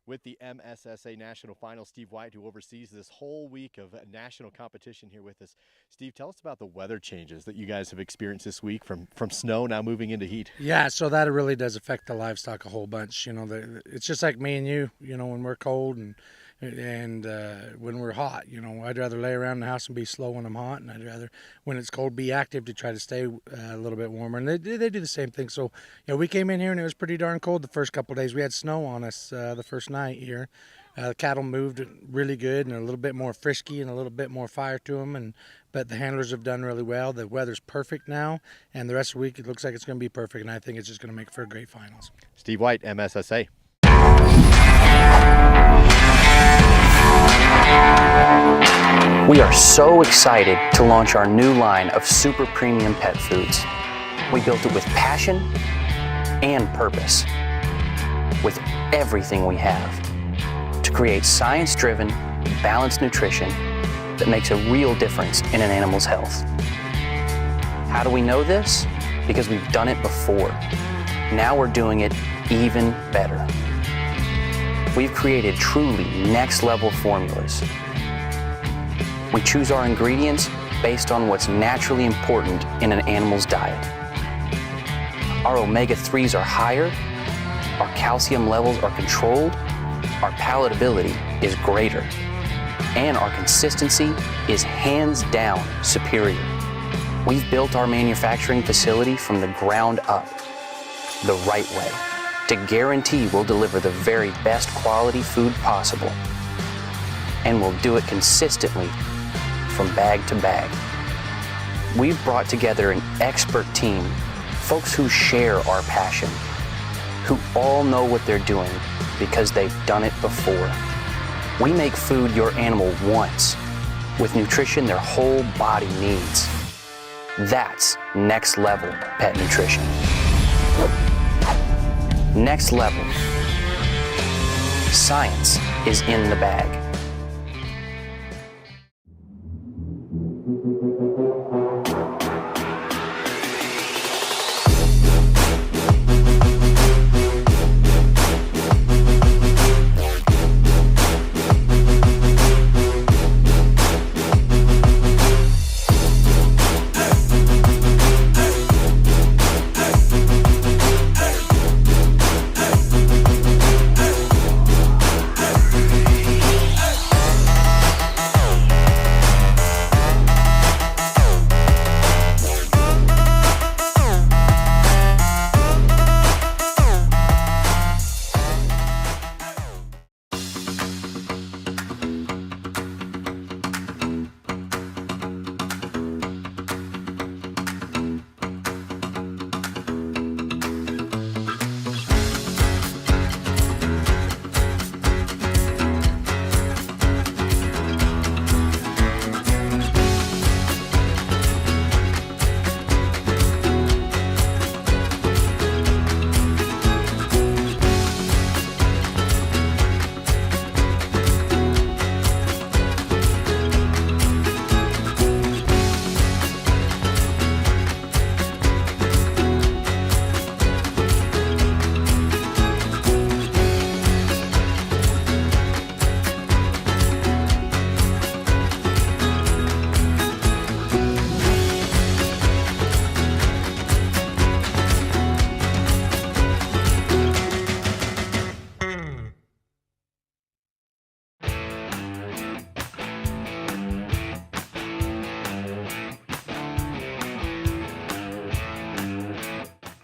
With the MSSA National Finals, Steve White, who oversees this whole week of national competition here with us. Steve, tell us about the weather changes that you guys have experienced this week from snow now moving into heat. Yeah, so that really does affect the livestock a whole bunch. You know, it's just like me and you, when we're cold and when we're hot. I'd rather lay around in the house and be slow when I'm hot, and I'd rather, when it's cold, be active to try to stay a little bit warmer. And they do the same thing. So, we came in here and it was pretty darn cold the first couple of days. We had snow on us the first night here. The cattle moved really good and a little bit more frisky and a little bit more fire to them. But the handlers have done really well. The weather's perfect now, and the rest of the week it looks like it's going to be perfect, and I think it's just going to make for a great finals. Steve White, MSSA. We are so excited to launch our new line of super premium pet foods. We built it with passion and purpose, with everything we have, to create science-driven, balanced nutrition that makes a real difference in an animal's health. How do we know this? Because we've done it before. Now we're doing it even better. We've created truly next-level formulas. We choose our ingredients based on what's naturally important in an animal's diet. Our omega-3s are higher, our calcium levels are controlled, our palatability is greater, and our consistency is hands down superior. We've built our manufacturing facility from the ground up, the right way, to guarantee we'll deliver the very best quality food possible. And we'll do it consistently from bag to bag. We've brought together an expert team, folks who share our passion, who all know what they're doing because they've done it before. We make food your animal wants, with nutrition their whole body needs. That's next level pet nutrition. Next level. Science is in the bag.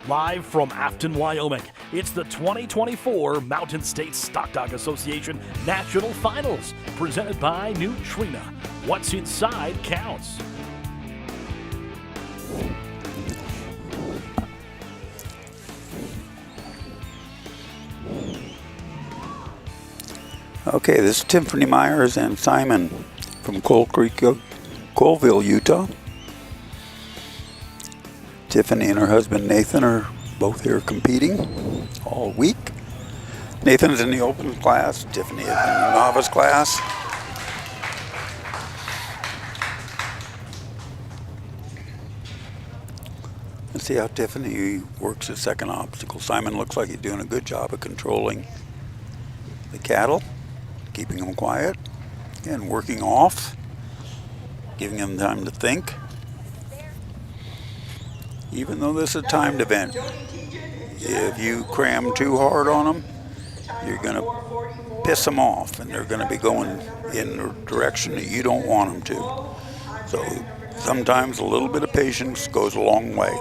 Live from Afton, Wyoming, it's the 2024 Mountain States Stock Dog Association National Finals, presented by Nutrena. What's inside counts. Okay, this is Tiffany Myers and Simon from Coal Creek, Colville, Utah. Tiffany and her husband Nathan are both here competing all week. Nathan's in the open class, Tiffany is in the novice class. Let's see how Tiffany works the second obstacle. Simon looks like he's doing a good job of controlling the cattle, keeping them quiet, and working off, giving them time to think. Even though this is a timed event, if you cram too hard on them, you're going to piss them off, and they're going to be going in a direction that you don't want them to. So sometimes a little bit of patience goes a long way.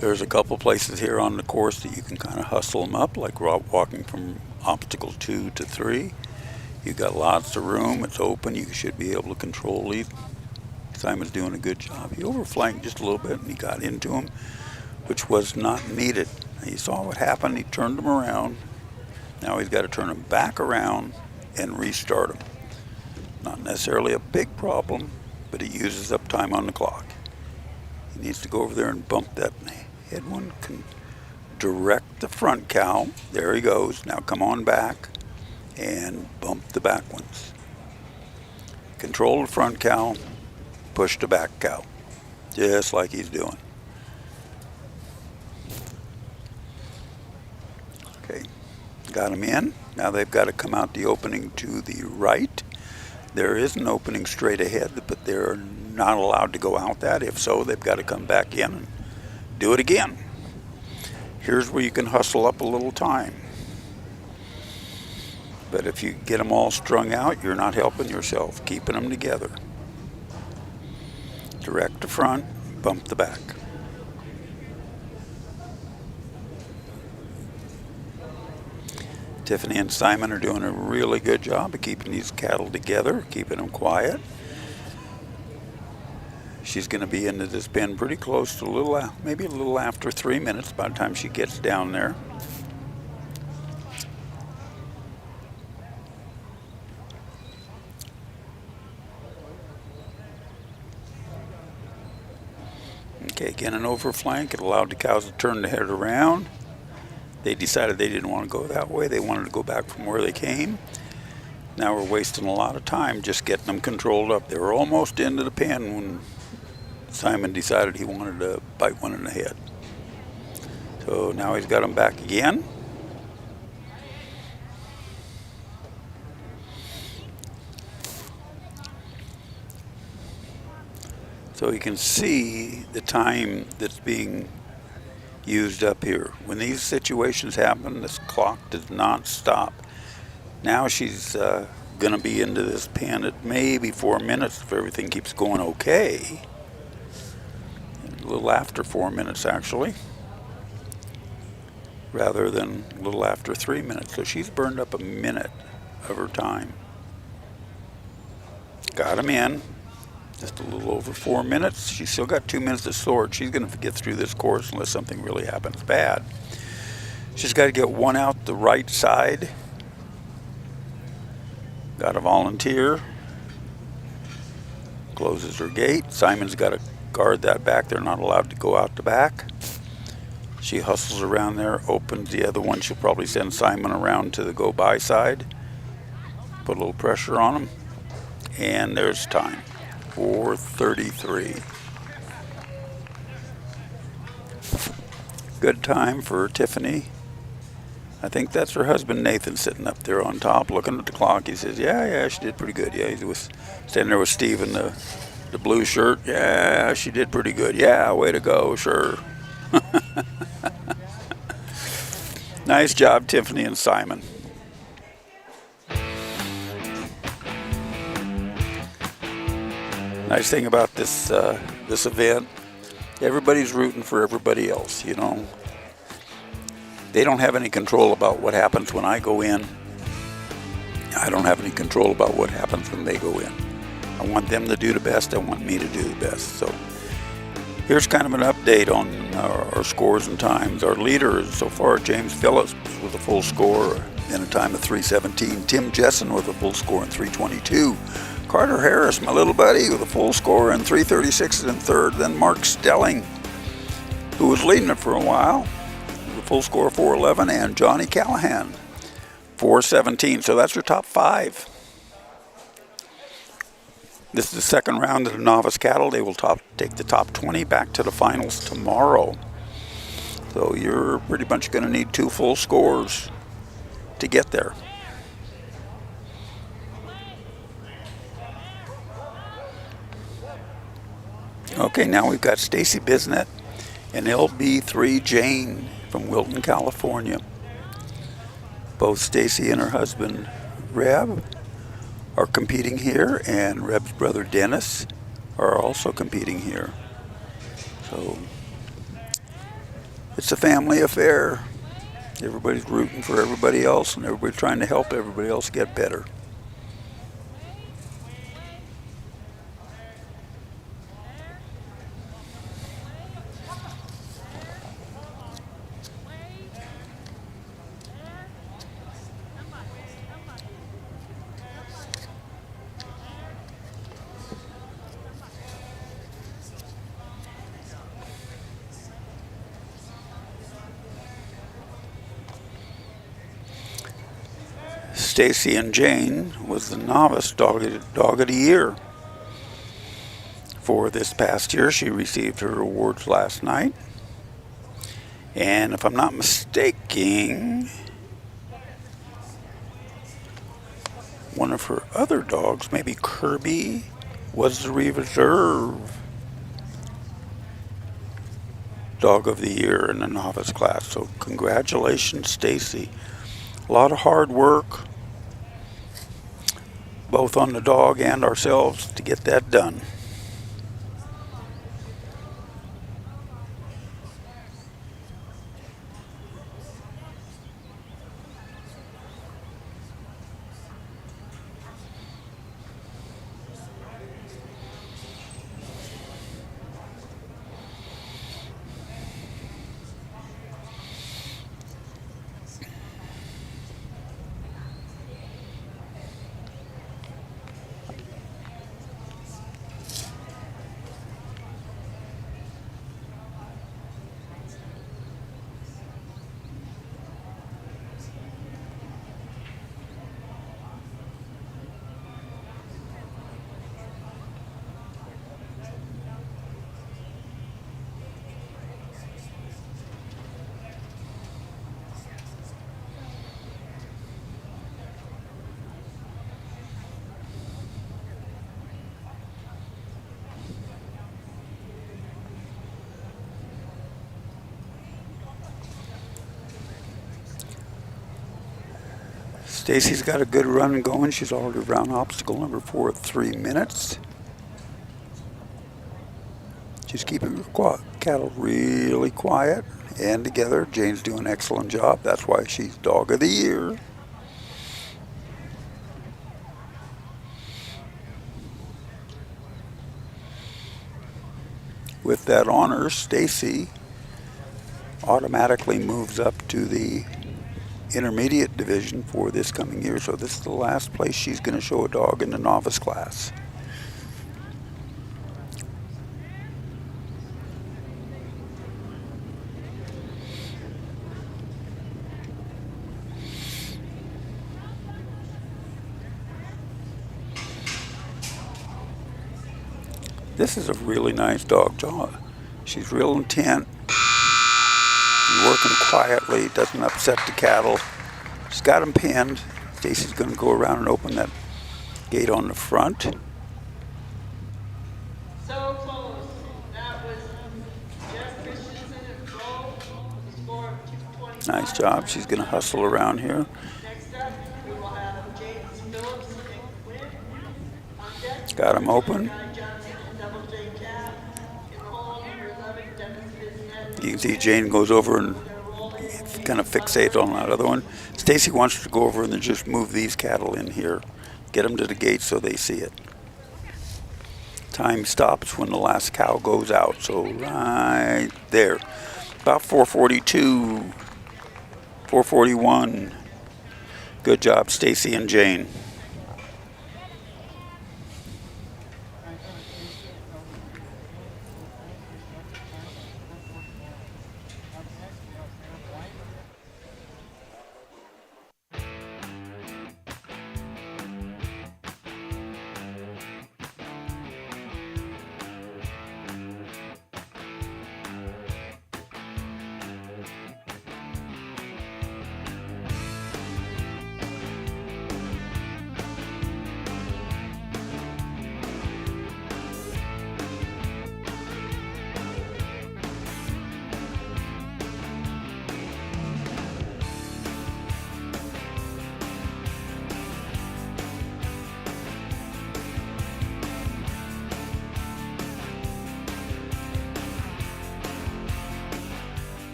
There's a couple places here on the course that you can kind of hustle them up, like walking from obstacle 2 to 3. You've got lots of room, it's open, you should be able to control these. Simon's doing a good job. He overflanked just a little bit and he got into him, which was not needed. He saw what happened, he turned him around. Now he's got to turn him back around and restart him. Not necessarily a big problem, but it uses up time on the clock. He needs to go over there and bump that head one, can direct the front cow. There he goes. Now come on back and bump the back ones. Control the front cow, push the back cow, just like he's doing. Okay, got them in. Now they've got to come out the opening to the right. There is an opening straight ahead, but they're not allowed to go out that. If so, they've got to come back in and do it again. Here's where you can hustle up a little time. But if you get them all strung out, you're not helping yourself, keeping them together. Direct the front, bump the back. Tiffany and Simon are doing a really good job of keeping these cattle together, keeping them quiet. She's going to be into this pen pretty close to maybe a little after 3 minutes by the time she gets down there. Okay, again an overflank. It allowed the cows to turn the head around. They decided they didn't want to go that way. They wanted to go back from where they came. Now we're wasting a lot of time just getting them controlled up. They were almost into the pen when Simon decided he wanted to bite one in the head. So now he's got them back again. So you can see the time that's being used up here. When these situations happen, this clock does not stop. Now she's going to be into this pen at maybe 4 minutes if everything keeps going okay. A little after 4 minutes actually, rather than a little after 3 minutes. So she's burned up a minute of her time. Got him in. Just a little over 4 minutes. She's still got 2 minutes to sort. She's going to get through this course unless something really happens bad. She's got to get one out the right side. Got a volunteer. Closes her gate. Simon's got to guard that back. They're not allowed to go out the back. She hustles around there, opens the other one. She'll probably send Simon around to the go-by side. Put a little pressure on him. And there's time. 4:33. Good time for Tiffany. I think that's her husband Nathan sitting up there on top looking at the clock. He says, yeah, she did pretty good. Yeah, he was standing there with Steve in the blue shirt. Yeah, she did pretty good. Yeah, way to go, sure. Nice job, Tiffany and Simon. Nice thing about this this event, everybody's rooting for everybody else, you know. They don't have any control about what happens when I go in. I don't have any control about what happens when they go in. I want them to do the best. I want me to do the best. So here's kind of an update on our scores and times. Our leader is so far James Phillips with a full score in a time of 3:17. Tim Jessen with a full score in 3:22. Carter Harris, my little buddy, with a full score in 3:36 in third. Then Mark Stelling, who was leading it for a while, with a full score of 4:11, and Johnny Callahan, 4:17. So that's your top five. This is the second round of the novice cattle. They will take the top 20 back to the finals tomorrow. So you're pretty much going to need 2 full scores to get there. Okay, now we've got Stacy Bisnet and LB3 Jane from Wilton, California. Both Stacy and her husband, Reb, are competing here, and Reb's brother, Dennis, are also competing here. So it's a family affair. Everybody's rooting for everybody else, and everybody's trying to help everybody else get better. Stacy and Jane was the novice dog of the year for this past year. She received her awards last night. And if I'm not mistaken, one of her other dogs, maybe Kirby, was the reserve dog of the year in the novice class. So congratulations, Stacy. A lot of hard work, both on the dog and ourselves, to get that done. Stacy's got a good run going. She's already around obstacle number 4 at 3 minutes. She's keeping her cattle really quiet and together. Jane's doing an excellent job. That's why she's Dog of the Year. With that honor, Stacy automatically moves up to the intermediate division for this coming year. So this is the last place she's going to show a dog in the novice class. This is a really nice dog, John. She's real intent, working quietly, doesn't upset the cattle. She's got them pinned. Stacy's going to go around and open that gate on the front. So close. That was Jeff Christensen and Flo. Score of 225. Nice job. She's going to hustle around here. Next up, we will have James Phillips and Quinn. On deck, Got him open. You can see Jane goes over and kind of fixates on that other one. Stacy wants to go over and then just move these cattle in here. Get them to the gate so they see it. Time stops when the last cow goes out. So right there. About 4:42, 4:41. Good job, Stacy and Jane.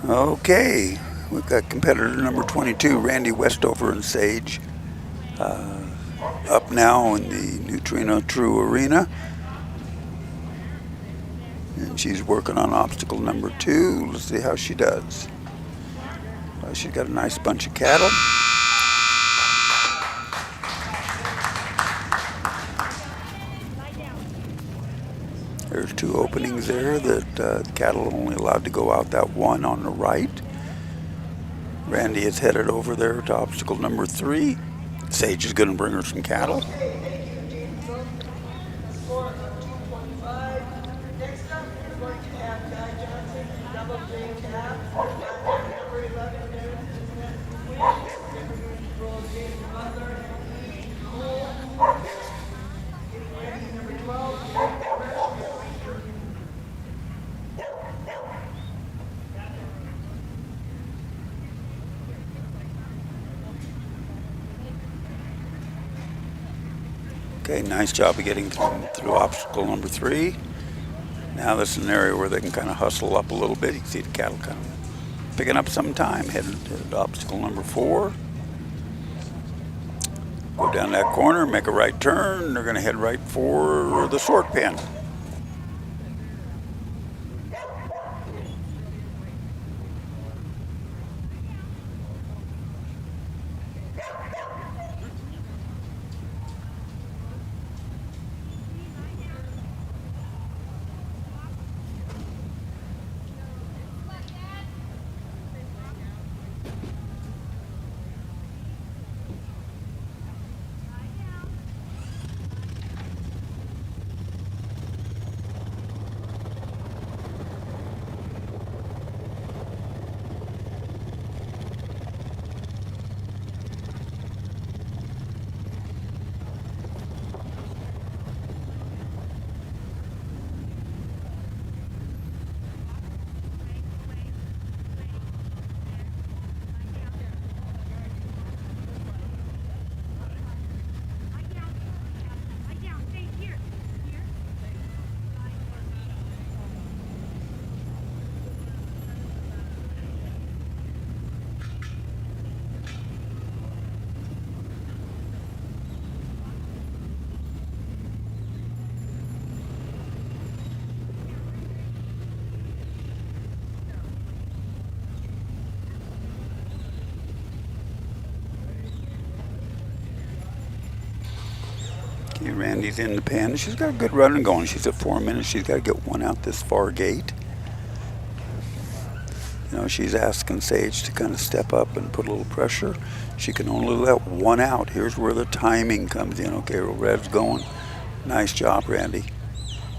Okay, we've got competitor number 22, Randy Westover and Sage, up now in the Neutrino True Arena. And she's working on obstacle number 2. Let's see how she does. She's got a nice bunch of cattle. There's 2 openings there that the cattle are only allowed to go out that one on the right. Randy is headed over there to obstacle number 3. Sage is going to bring her some cattle. Score of 225. Next up, we're going to have Guy Johnson and Double J Cab. Number 11, Terrence Quinn. Number 24, James Butler and E. Cole. Getting ready, number 12, Jake Gresham. Okay, nice job of getting through obstacle number 3. Now this is an area where they can kind of hustle up a little bit. You can see the cattle kind of picking up some time, headed to obstacle number 4. Go down that corner, make a right turn. They're going to head right for the sort pen. Okay, Randy's in the pen. She's got a good running going. She's at 4 minutes. She's got to get one out this far gate. You know, she's asking Sage to kind of step up and put a little pressure. She can only let one out. Here's where the timing comes in. Okay, well, Rev's going. Nice job, Randy.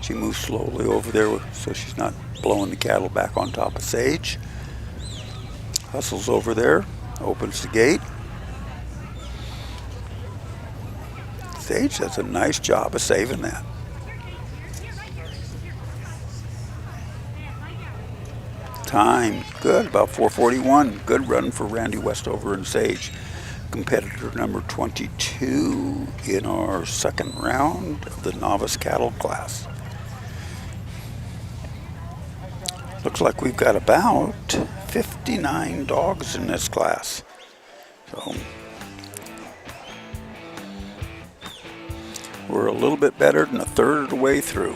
She moves slowly over there so she's not blowing the cattle back on top of Sage. Hustles over there, opens the gate. Sage does a nice job of saving that. Time, good, about 4:41. Good run for Randy Westover and Sage. Competitor number 22 in our second round of the novice cattle class. Looks like we've got about 59 dogs in this class. So we're a little bit better than a third of the way through.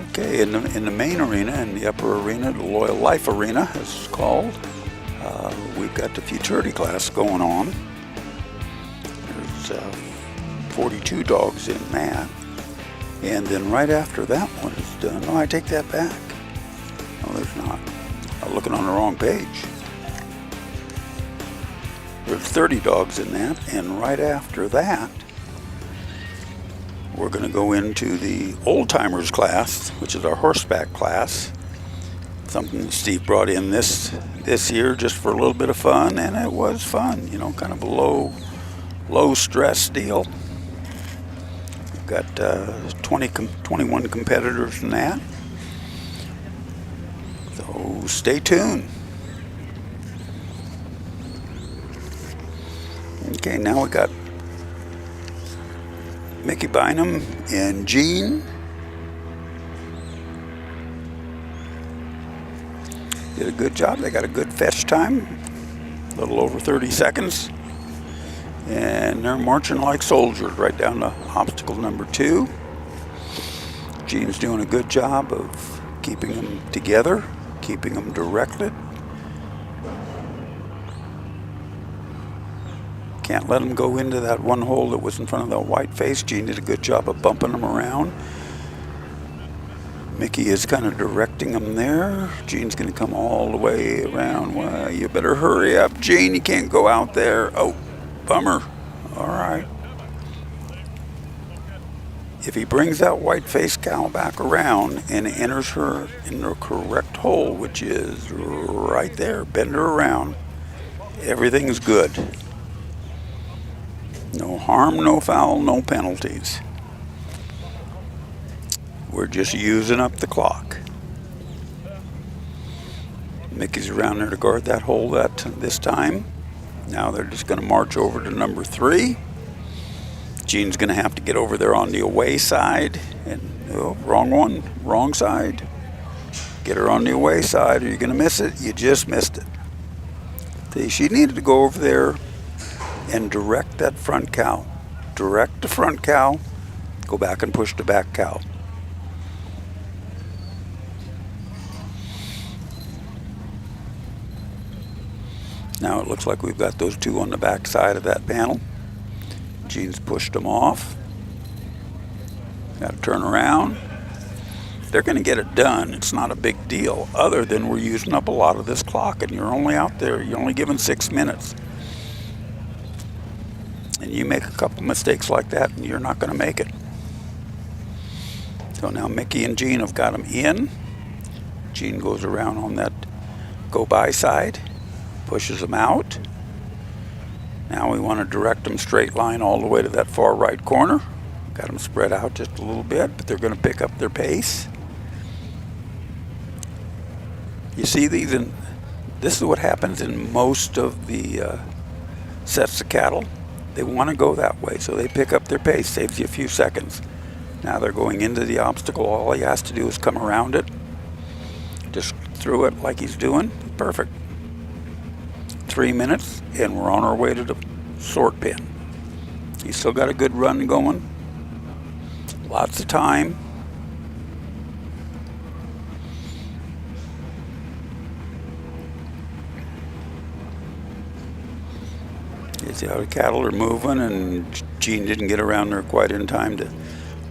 Okay, in the main arena, in the upper arena, the Loyal Life Arena is called. We've got the futurity class going on. There's 42 dogs in that. And then right after that one is done, oh, I take that back. No, there's not. I'm looking on the wrong page. There's 30 dogs in that, and right after that, we're going to go into the old timers class, which is our horseback class. Something that Steve brought in this year just for a little bit of fun, and it was fun. You know, kind of a low stress deal. We've got 21 competitors in that. So stay tuned. Okay, now we got Mickey Bynum and Gene. Did a good job. They got a good fetch time, a little over 30 seconds. And they're marching like soldiers right down to obstacle number 2. Gene's doing a good job of keeping them together, keeping them directed. Can't let them go into that one hole that was in front of the white face. Gene did a good job of bumping them around. Mickey is kind of directing them there. Gene's going to come all the way around. Well, you better hurry up, Gene. You can't go out there. Oh, bummer. All right. If he brings that white-faced cow back around and enters her in the correct hole, which is right there, bend her around, everything's good. No harm, no foul, no penalties. We're just using up the clock. Mickey's around there to guard that hole this time. Now they're just going to march over to number 3. Gene's going to have to get over there on the away side. And oh, wrong one, wrong side. Get her on the away side or you're going to miss it. You just missed it. See, she needed to go over there and direct that front cow. Direct the front cow. Go back and push the back cow. Now it looks like we've got those 2 on the back side of that panel. Gene's pushed them off. Got to turn around. They're going to get it done. It's not a big deal, other than we're using up a lot of this clock, and you're only out there, you're only given 6 minutes. And you make a couple mistakes like that, and you're not going to make it. So now Mickey and Gene have got them in. Gene goes around on that go-by side. Pushes them out. Now we want to direct them straight line all the way to that far right corner. Got them spread out just a little bit, but they're going to pick up their pace. You see these, and this is what happens in most of the sets of cattle. They want to go that way, so they pick up their pace. Saves you a few seconds. Now they're going into the obstacle. All he has to do is come around it. Just through it like he's doing. Perfect. 3 minutes, and we're on our way to the sort pen. He's still got a good run going. Lots of time. You see how the cattle are moving, and Gene didn't get around there quite in time to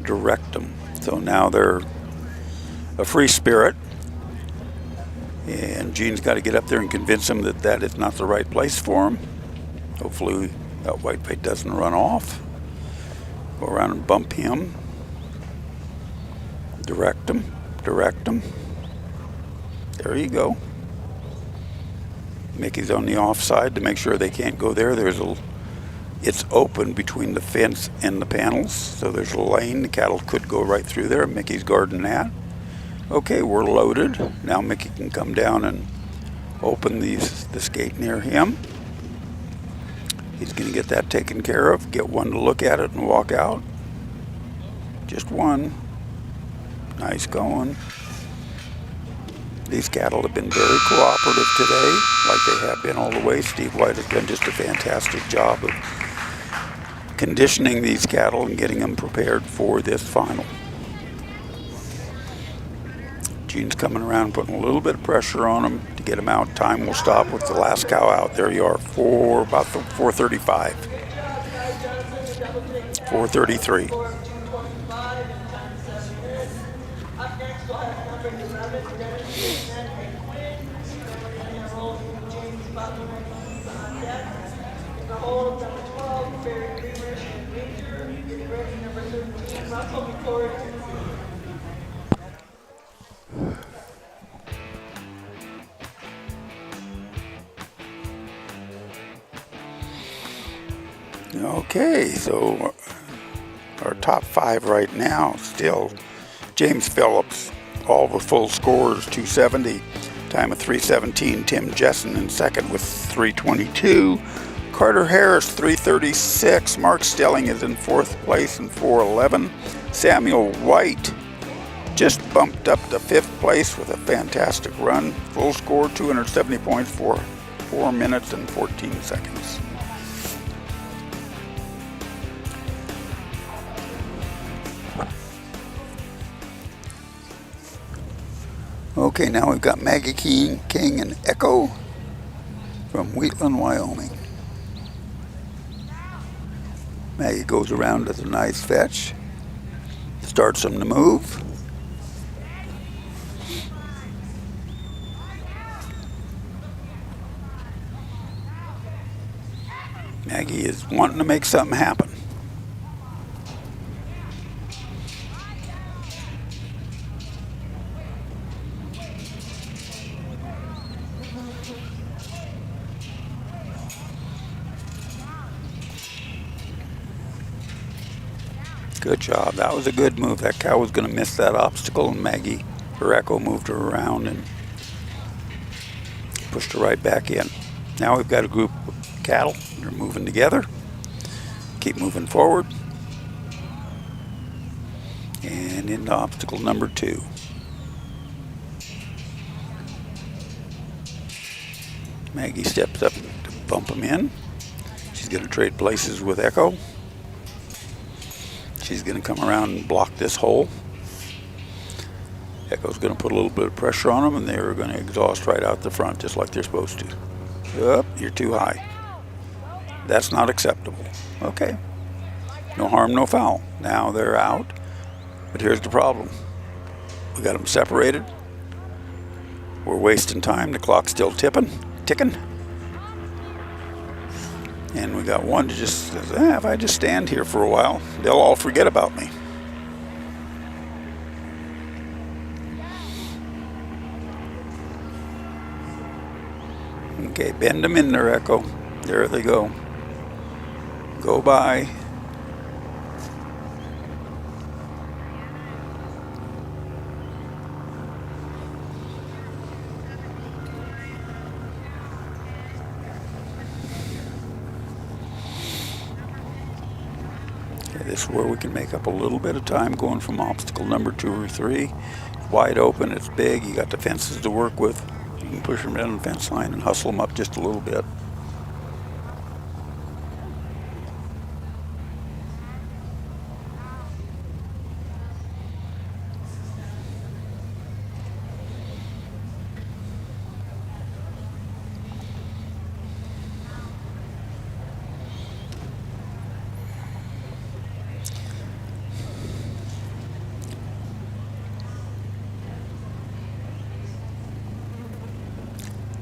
direct them. So now they're a free spirit. And Gene's got to get up there and convince him that that is not the right place for him. Hopefully that whitebait doesn't run off. Go around and bump him. Direct him. Direct him. There you go. Mickey's on the off side to make sure they can't go there. It's open between the fence and the panels, so there's a lane. The cattle could go right through there. Mickey's guarding that. Okay, we're loaded. Now Mickey can come down and open this gate near him. He's going to get that taken care of, get one to look at it and walk out. Just one. Nice going. These cattle have been very cooperative today, like they have been all the way. Steve White has done just a fantastic job of conditioning these cattle and getting them prepared for this final. Gene's coming around, putting a little bit of pressure on them to get them out. Time will stop with the last cow out. There you are, about 4:35. 4:33. Up next, we'll have number 11, Dennis and Quinn. And roll James Butler on deck. In the hole, number 12, Barry Creamer and Ranger. Getting ready, number 13, Russell McCord. Okay, so our top 5 right now still James Phillips, all the full scores, 270, time of 3:17. Tim Jessen in second with 3:22. Carter Harris, 336. Mark Stelling is in 4th place in 4:11. Samuel White just bumped up to 5th place with a fantastic run. Full score, 270 points for 4 minutes and 14 seconds. Okay, now we've got Maggie King and Echo from Wheatland, Wyoming. Maggie goes around with a nice fetch, starts them to move. Maggie is wanting to make something happen. Good job. That was a good move. That cow was going to miss that obstacle, and Maggie, her Echo, moved her around and pushed her right back in. Now we've got a group of cattle. They're moving together. Keep moving forward. And into obstacle number 2. Maggie steps up to bump him in. She's going to trade places with Echo. She's going to come around and block this hole. Echo's going to put a little bit of pressure on them, and they're going to exhaust right out the front, just like they're supposed to. Oh, you're too high. That's not acceptable. Okay. No harm, no foul. Now they're out. But here's the problem. We got them separated. We're wasting time. The clock's still ticking. And we got one that just says, if I just stand here for a while, they'll all forget about me. Okay, bend them in there, Echo. There they go. Go by. This is where we can make up a little bit of time going from obstacle number 2 or 3. Wide open, it's big, you got the fences to work with. You can push them down the fence line and hustle them up just a little bit.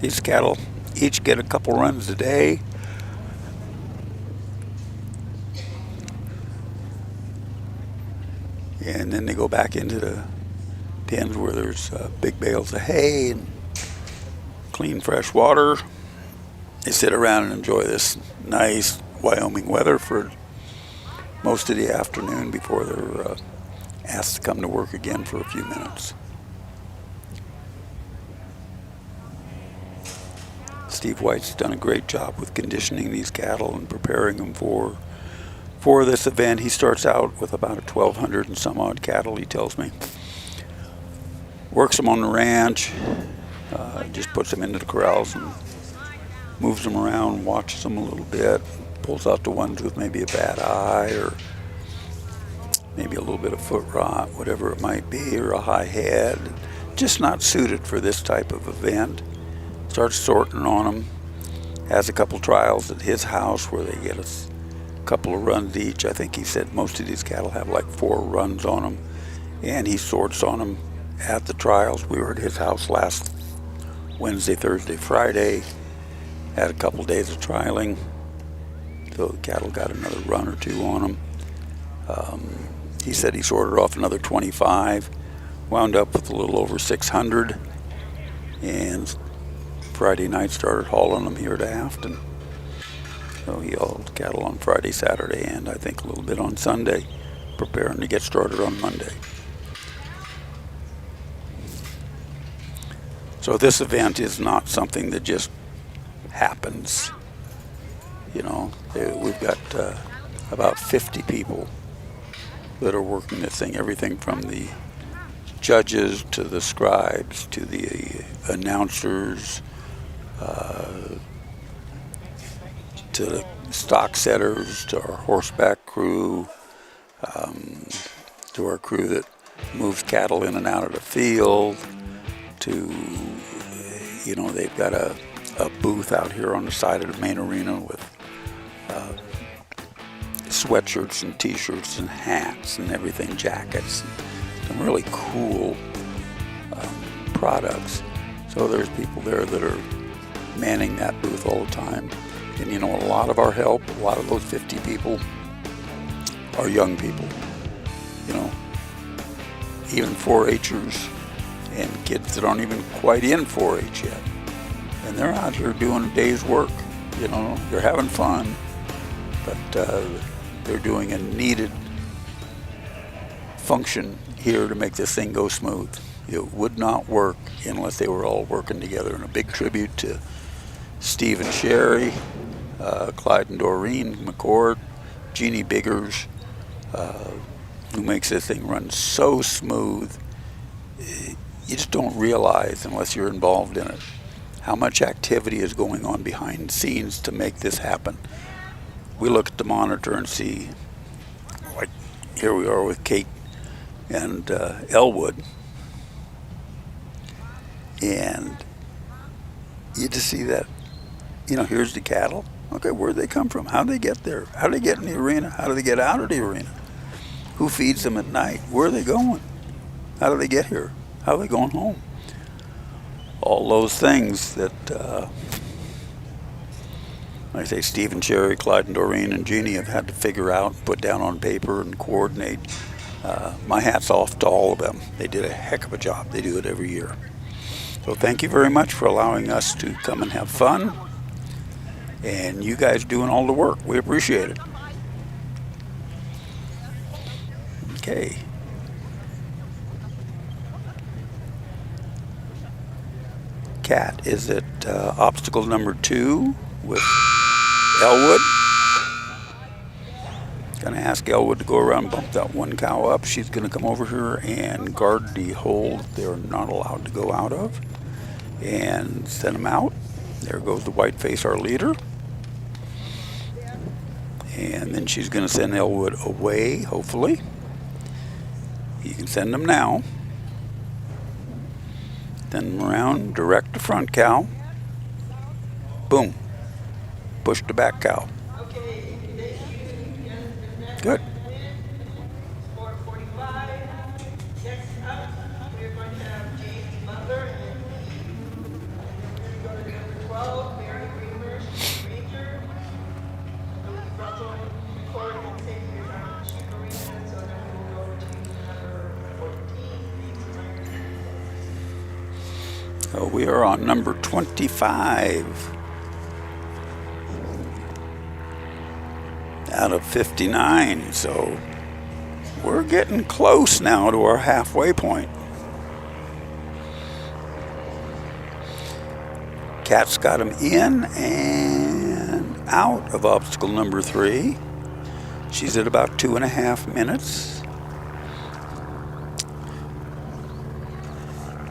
These cattle each get a couple runs a day. And then they go back into the pens where there's big bales of hay and clean, fresh water. They sit around and enjoy this nice Wyoming weather for most of the afternoon before they're asked to come to work again for a few minutes. Steve White's done a great job with conditioning these cattle and preparing them for this event. He starts out with about 1,200 and some odd cattle, he tells me. Works them on the ranch, just puts them into the corrals and moves them around, watches them a little bit, pulls out the ones with maybe a bad eye or maybe a little bit of foot rot, whatever it might be, or a high head, just not suited for this type of event. Starts sorting on them, has a couple trials at his house where they get a couple of runs each. I think he said most of these cattle have like 4 runs on them, and he sorts on them at the trials. We were at his house last Wednesday, Thursday, Friday, had a couple days of trialing, so the cattle got another run or 2 on them. He said he sorted off another 25, wound up with a little over 600, and Friday night started hauling them here to Afton. So he hauled cattle on Friday, Saturday, and I think a little bit on Sunday, preparing to get started on Monday. So this event is not something that just happens. You know, we've got about 50 people that are working this thing, everything from the judges to the scribes to the announcers to the stock setters to our horseback crew, to our crew that moves cattle in and out of the field, to, you know, they've got a booth out here on the side of the main arena with sweatshirts and t-shirts and hats and everything, jackets, some really cool products. So there's people there that are manning that booth all the time. And you know, a lot of our help, a lot of those 50 people are young people. You know, even 4-Hers and kids that aren't even quite in 4-H yet. And they're out here doing a day's work. You know, they're having fun, but they're doing a needed function here to make this thing go smooth. It would not work unless they were all working together. And a big tribute to Steve and Sherry, Clyde and Doreen McCord, Jeannie Biggers, who makes this thing run so smooth. You just don't realize, unless you're involved in it, how much activity is going on behind the scenes to make this happen. We look at the monitor and see, like here we are with Kate and Elwood, and you just see that, you know, here's the cattle. Okay, where'd they come from? How'd they get there? How do they get in the arena? How do they get out of the arena? Who feeds them at night? Where are they going? How do they get here? How are they going home? All those things that, like I say, Steve and Sherry, Clyde and Doreen and Jeannie have had to figure out, put down on paper and coordinate. My hat's off to all of them. They did a heck of a job. They do it every year. So thank you very much for allowing us to come and have fun. And you guys doing all the work. We appreciate it. Okay. Kat is at obstacle number 2 with Elwood. Gonna ask Elwood to go around and bump that one cow up. She's gonna come over here and guard the hold they're not allowed to go out of and send them out. There goes the white face, our leader. And then she's gonna send Elwood away, hopefully. You can send them now. Then around, direct the front cow. Boom. Push the back cow. Good. So we are on number 25 out of 59, so we're getting close now to our halfway point. Kat's got him in and out of obstacle number 3. She's at about 2.5 minutes.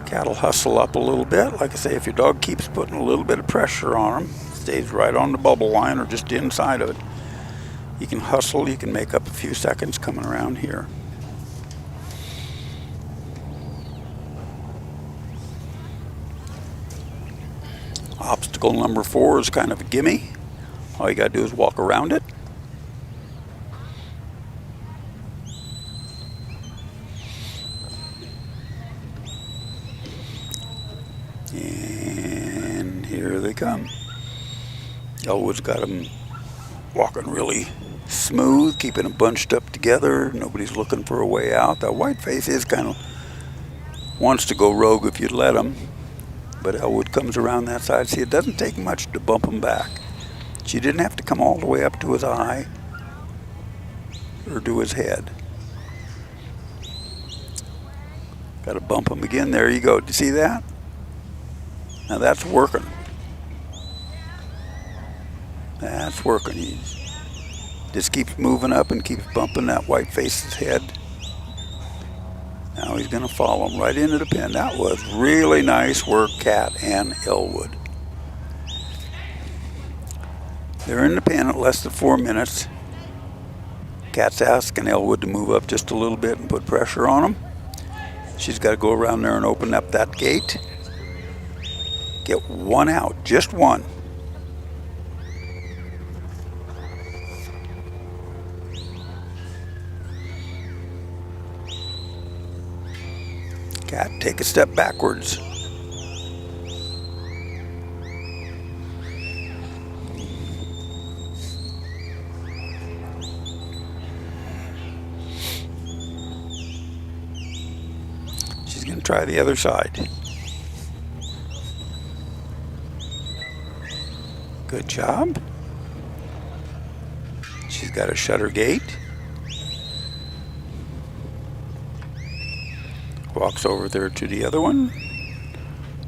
Cat'll hustle up a little bit. Like I say, if your dog keeps putting a little bit of pressure on them, stays right on the bubble line or just inside of it, you can hustle, you can make up a few seconds coming around here. Obstacle number 4 is kind of a gimme. All you gotta do is walk around it. And here they come. Elwood's got them walking really smooth, keeping them bunched up together. Nobody's looking for a way out. That white face is kind of wants to go rogue if you'd let him. But Elwood comes around that side. See, it doesn't take much to bump him back. She didn't have to come all the way up to his eye or to his head. Got to bump him again. There you go. Do you see that? Now that's working. That's working. He just keeps moving up and keeps bumping that white face's head. Now he's going to follow him right into the pen. That was really nice work, Cat and Elwood. They're in the pen at less than 4 minutes. Cat's asking Elwood to move up just a little bit and put pressure on him. She's got to go around there and open up that gate. Get one out, just one. Cat, take a step backwards. She's going to try the other side. Good job. She's got to shut her gate. Walks over there to the other one.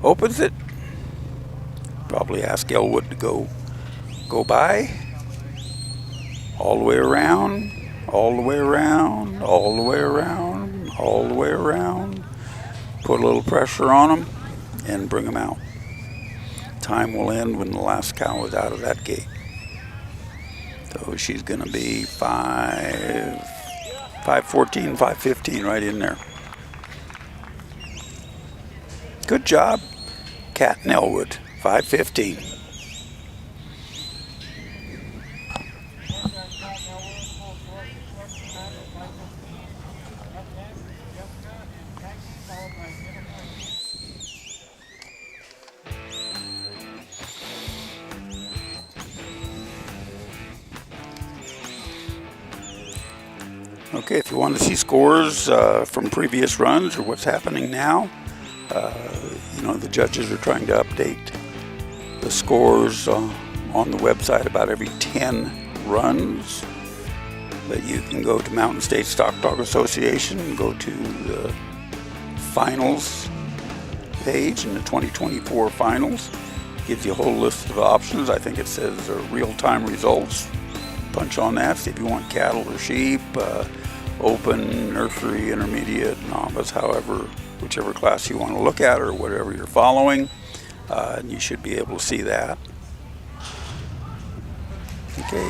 Opens it. Probably ask Elwood to go by. All the way around. All the way around. All the way around. All the way around. Put a little pressure on them and bring them out. Time will end when the last cow is out of that gate. So she's going to be 5:14, 5:15 right in there. Good job, Cat and Elwood, 5:15. Okay, if you want to see scores from previous runs or what's happening now, the judges are trying to update the scores on the website about every 10 runs. But you can go to Mountain State Stock Dog Association and go to the finals page in the 2024 finals. Gives you a whole list of options. I think it says real-time results. Punch on that, see if you want cattle or sheep, open, nursery, intermediate, novice, whichever class you want to look at or whatever you're following. And you should be able to see that. Okay.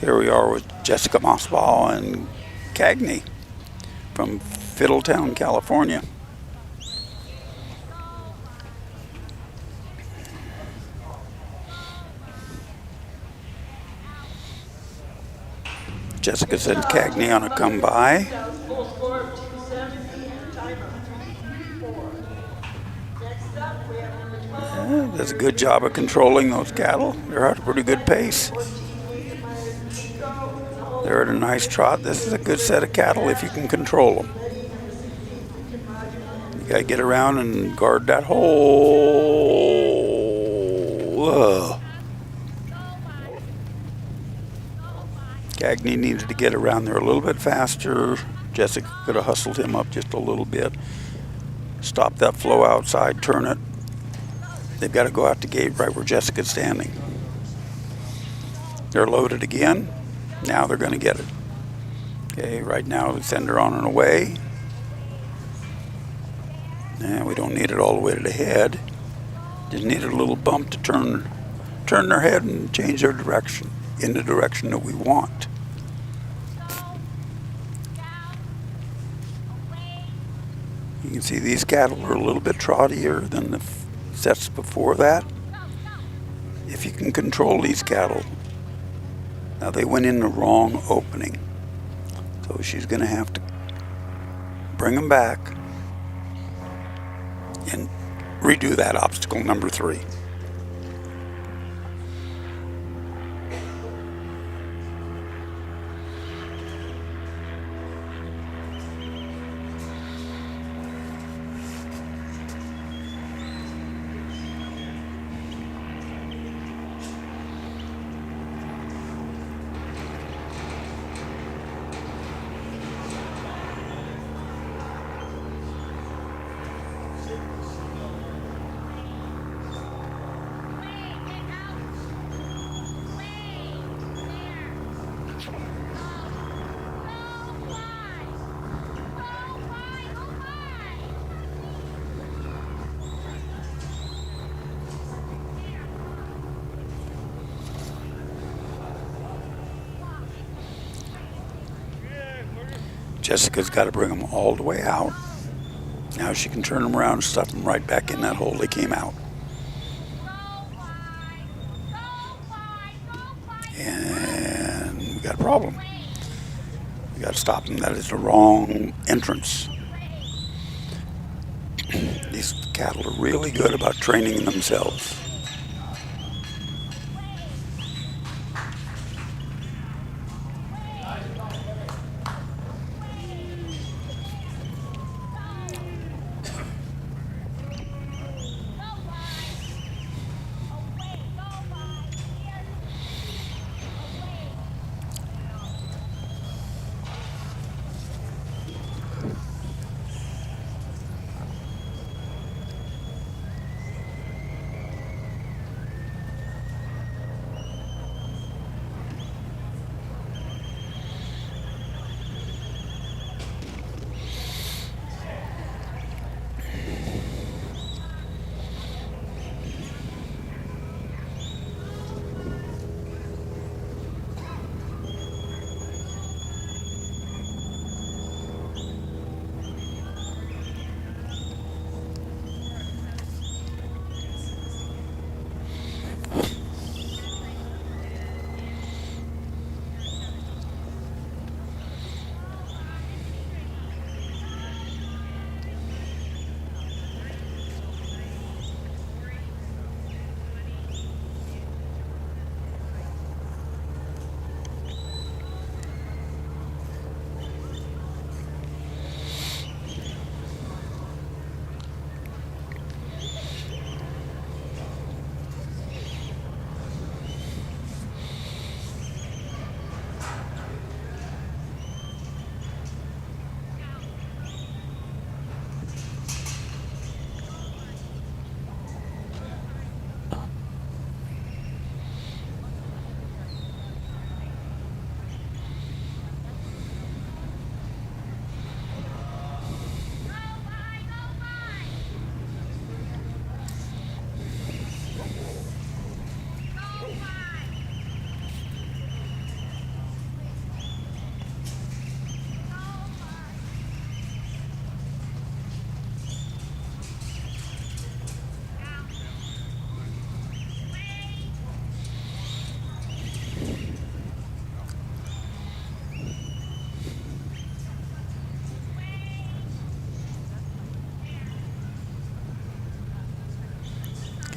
Here we are with Jessica Mossbaugh and Cagney from Fiddletown, California. Jessica sent Cagney on a come by. Full score of 270 and a timer of 3-4. Next up, we have number 12. Yeah, does a good job of controlling those cattle. They're at a pretty good pace. They're at a nice trot. This is a good set of cattle if you can control them. You gotta get around and guard that hole. Cagney needed to get around there a little bit faster. Jessica could have hustled him up just a little bit. Stop that flow outside, turn it. They've got to go out the gate right where Jessica's standing. They're loaded again. Now they're going to get it. Okay, right now they send her on and away. And we don't need it all the way to the head. Just need a little bump to turn their head and change their direction in the direction that we want. You can see these cattle are a little bit trottier than the sets before that. If you can control these cattle. Now they went in the wrong opening. So she's going to have to bring them back and redo that obstacle number 3. Jessica's got to bring them all the way out. Now she can turn them around and stuff them right back in that hole they came out. And we got a problem. We got to stop them. That is the wrong entrance. These cattle are really good about training themselves.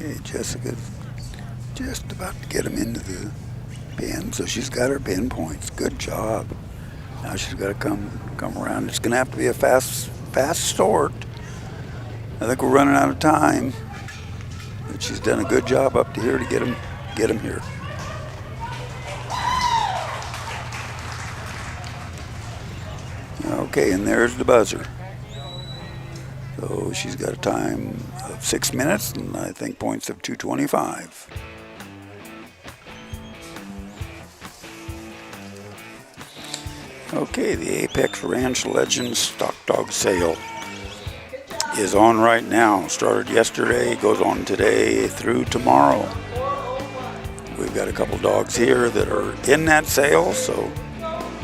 Okay, Jessica's just about to get them into the pen, so she's got her pen points. Good job. Now she's got to come around. It's going to have to be a fast start. I think we're running out of time, but she's done a good job up to here to get them here. Okay, and there's the buzzer. So she's got a time of 6 minutes, and I think points of 225. Okay, the Apex Ranch Legends Stock Dog Sale is on right now. Started yesterday, goes on today through tomorrow. We've got a couple dogs here that are in that sale, so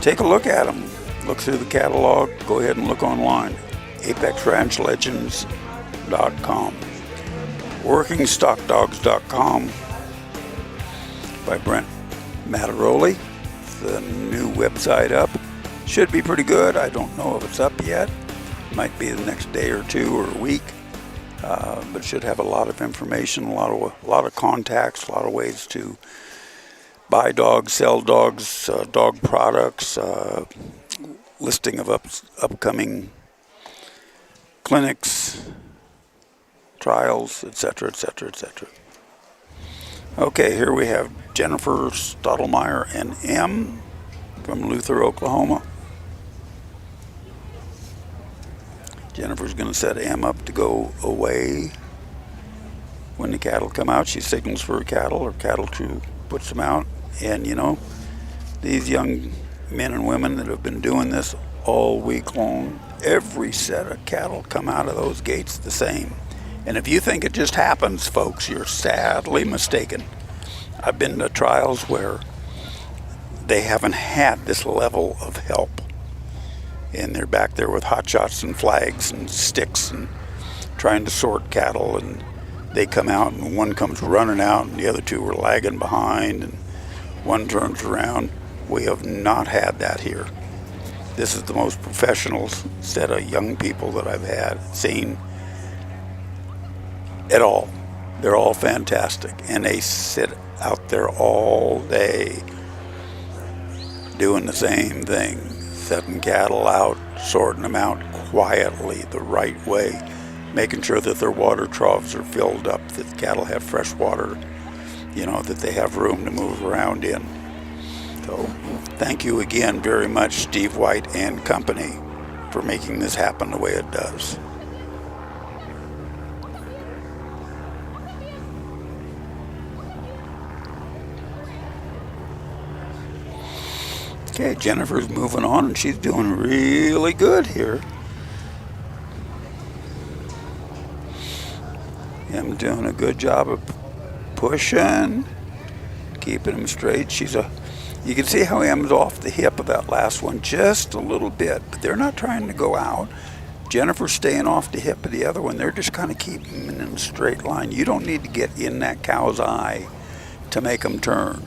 take a look at them. Look through the catalog. Go ahead and look online. ApexRanchLegends.com. WorkingStockDogs.com by Brent Mataroli. The new website up. Should be pretty good. I don't know if it's up yet. Might be the next day or two or a week. But should have a lot of information, a lot of contacts, a lot of ways to buy dogs, sell dogs, dog products, listing of upcoming clinics, trials, etc., etc., etc. Okay, here we have Jennifer Stottlemyre and M from Luther, Oklahoma. Jennifer's going to set M up to go away when the cattle come out. She signals for her cattle, or cattle crew puts them out. And you know, these young men and women that have been doing this all week long, every set of cattle come out of those gates the same. And if you think it just happens, folks, you're sadly mistaken. I've been to trials where they haven't had this level of help. and they're back there with hot shots and flags and sticks and trying to sort cattle, and they come out and one comes running out and the other two are lagging behind and one turns around. We have not had that here. This is the most professional set of young people that I've seen at all. They're all fantastic, and they sit out there all day doing the same thing, setting cattle out, sorting them out quietly the right way, making sure that their water troughs are filled up, that the cattle have fresh water, you know, that they have room to move around in. So thank you again very much, Steve White and company, for making this happen the way it does. Okay, Jennifer's moving on and she's doing really good here. I'm doing a good job of pushing, keeping him straight. You can see how M's off the hip of that last one just a little bit, but they're not trying to go out. Jennifer's staying off the hip of the other one. They're just kind of keeping him in a straight line. You don't need to get in that cow's eye to make them turn.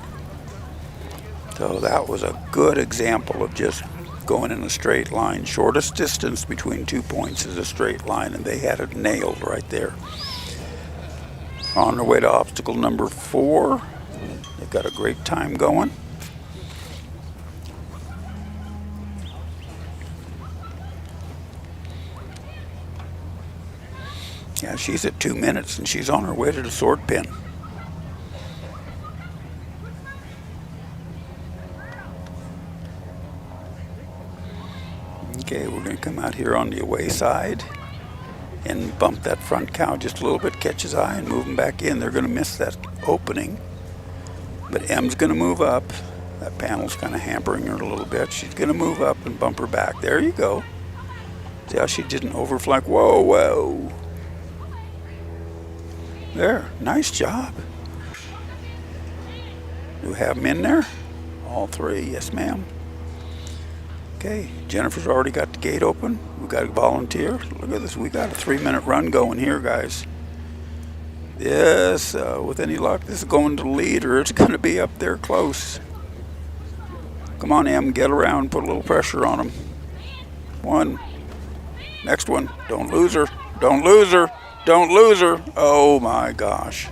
So that was a good example of just going in a straight line. Shortest distance between 2 points is a straight line, and they had it nailed right there. On their way to obstacle number 4. They've got a great time going. Yeah, she's at 2 minutes and she's on her way to the sword pin. Okay, we're going to come out here on the away side and bump that front cow just a little bit, catch his eye and move him back in. They're going to miss that opening, but M's going to move up. That panel's kind of hampering her a little bit. She's going to move up and bump her back. There you go. See how she didn't overflank? Whoa, whoa. There, nice job. Do we have them in there? All 3, yes ma'am. Okay, Jennifer's already got the gate open. We got a volunteer. Look at this, we got a 3-minute run going here, guys. Yes, with any luck, this is going to the lead, or it's going to be up there close. Come on, Em, get around, put a little pressure on him. 1. Next one. Don't lose her. Don't lose her. Don't lose her. Oh my gosh.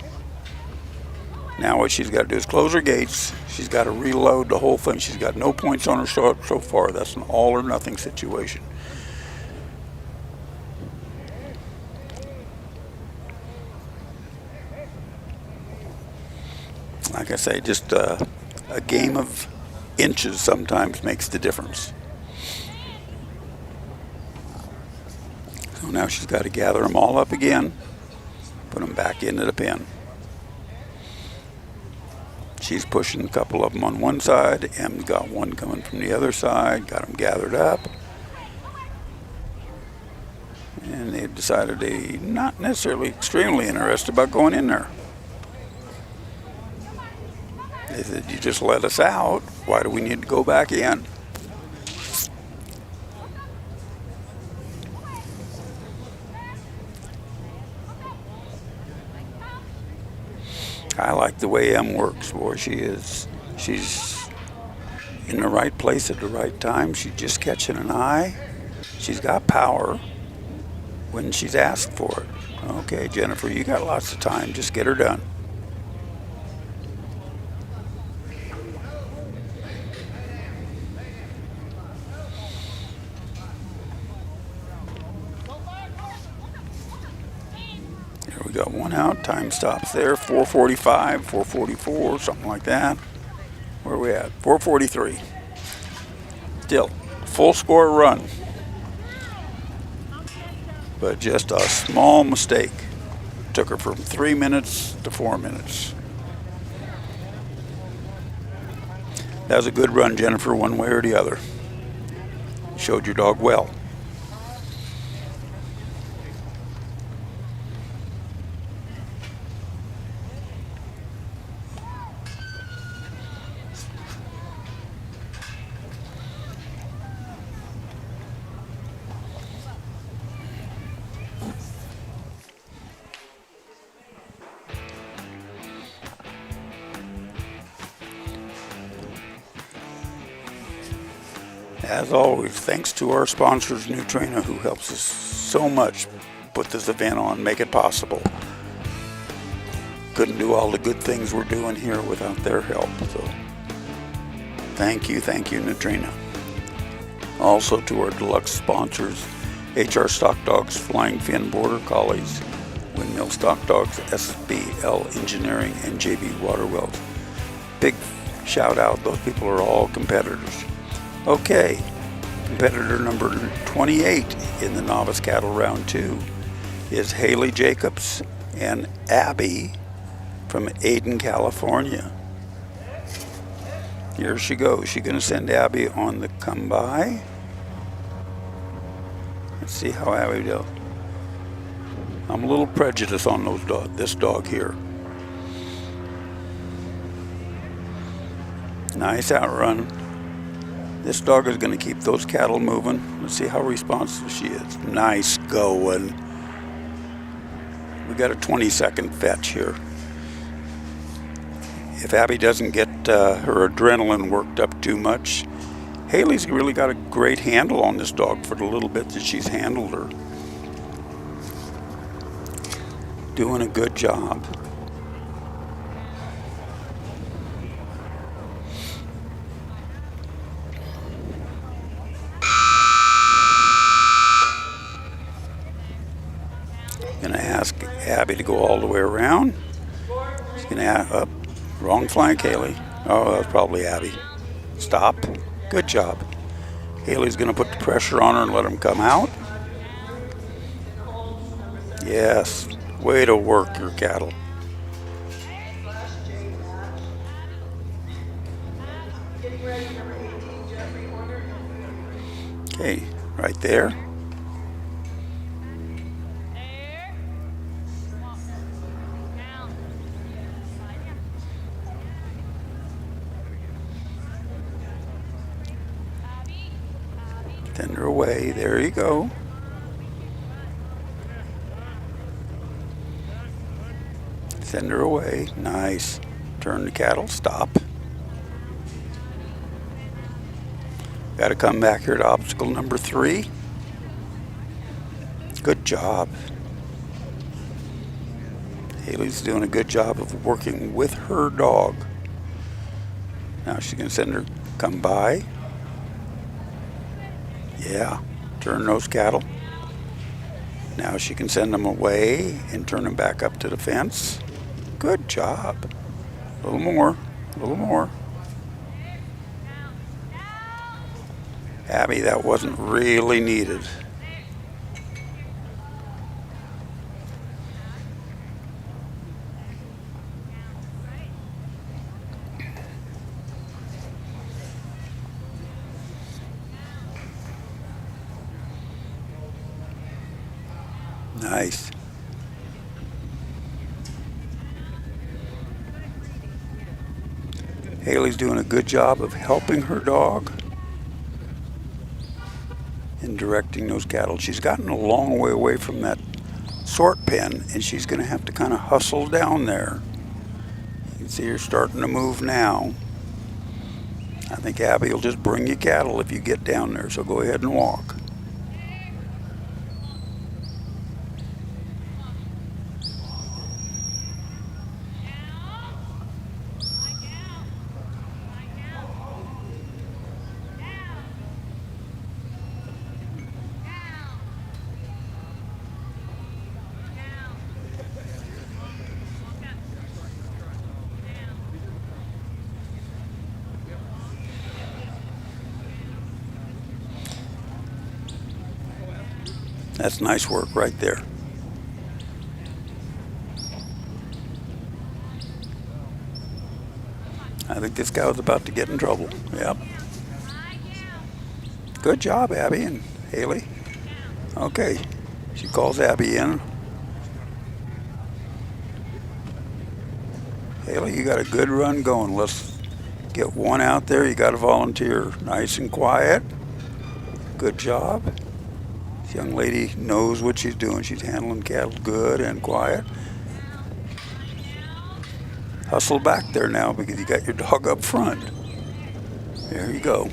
Now what she's got to do is close her gates. She's got to reload the whole thing. She's got no points on her so far. That's an all or nothing situation. Like I say, just a game of inches sometimes makes the difference. So now she's got to gather them all up again, put them back into the pen. She's pushing a couple of them on one side. M's got one coming from the other side, got them gathered up. And they've decided they're not necessarily extremely interested about going in there. They said, you just let us out. Why do we need to go back in? I like the way M works, boy. She's in the right place at the right time. She's just catching an eye. She's got power when she's asked for it. Okay, Jennifer, you got lots of time. Just get her done. We got one out, time stops there, 4:45, 4:44, something like that. Where are we at? 4:43. Still, full score run. But just a small mistake. Took her from 3 minutes to 4 minutes. That was a good run, Jennifer, one way or the other. You showed your dog well. As always, thanks to our sponsors, Nutrina, who helps us so much put this event on, make it possible. Couldn't do all the good things we're doing here without their help. So thank you, Nutrina. Also to our deluxe sponsors, HR Stock Dogs, Flying Fin Border Collies, Windmill Stock Dogs, SBL Engineering, and JB Waterwells. Big shout out, those people are all competitors. Okay, competitor number 28 in the Novice Cattle Round 2 is Haley Jacobs and Abby from Aden, California. Here she goes. She's going to send Abby on the come by. Let's see how Abby does. I'm a little prejudiced on this dog here. Nice outrun. This dog is going to keep those cattle moving. Let's see how responsive she is. Nice going. We got a 20-second fetch here. If Abby doesn't get her adrenaline worked up too much, Haley's really got a great handle on this dog for the little bit that she's handled her. Doing a good job. Gonna ask Abby to go all the way around. She's gonna up. Wrong flank, Haley. Oh, that's probably Abby. Stop. Good job. Haley's gonna put the pressure on her and let him come out. Yes. Way to work your cattle. Okay, right there. Send her away. There you go. Send her away. Nice. Turn the cattle. Stop. Got to come back here to obstacle number 3. Good job. Haley's doing a good job of working with her dog. Now she's going to send her come by. Yeah, turn those cattle. Now she can send them away and turn them back up to the fence. Good job. A little more, a little more. Abby, that wasn't really needed. Nice. Haley's doing a good job of helping her dog and directing those cattle. She's gotten a long way away from that sort pen, and she's going to have to kind of hustle down there. You can see her starting to move now. I think Abby will just bring you cattle if you get down there, so go ahead and walk. That's nice work right there. I think this guy was about to get in trouble. Yep. Good job, Abby and Haley. Okay, she calls Abby in. Haley, you got a good run going. Let's get one out there. You got to volunteer. Nice and quiet. Good job. This young lady knows what she's doing. She's handling cattle good and quiet. Hustle back there now because you got your dog up front. There you go.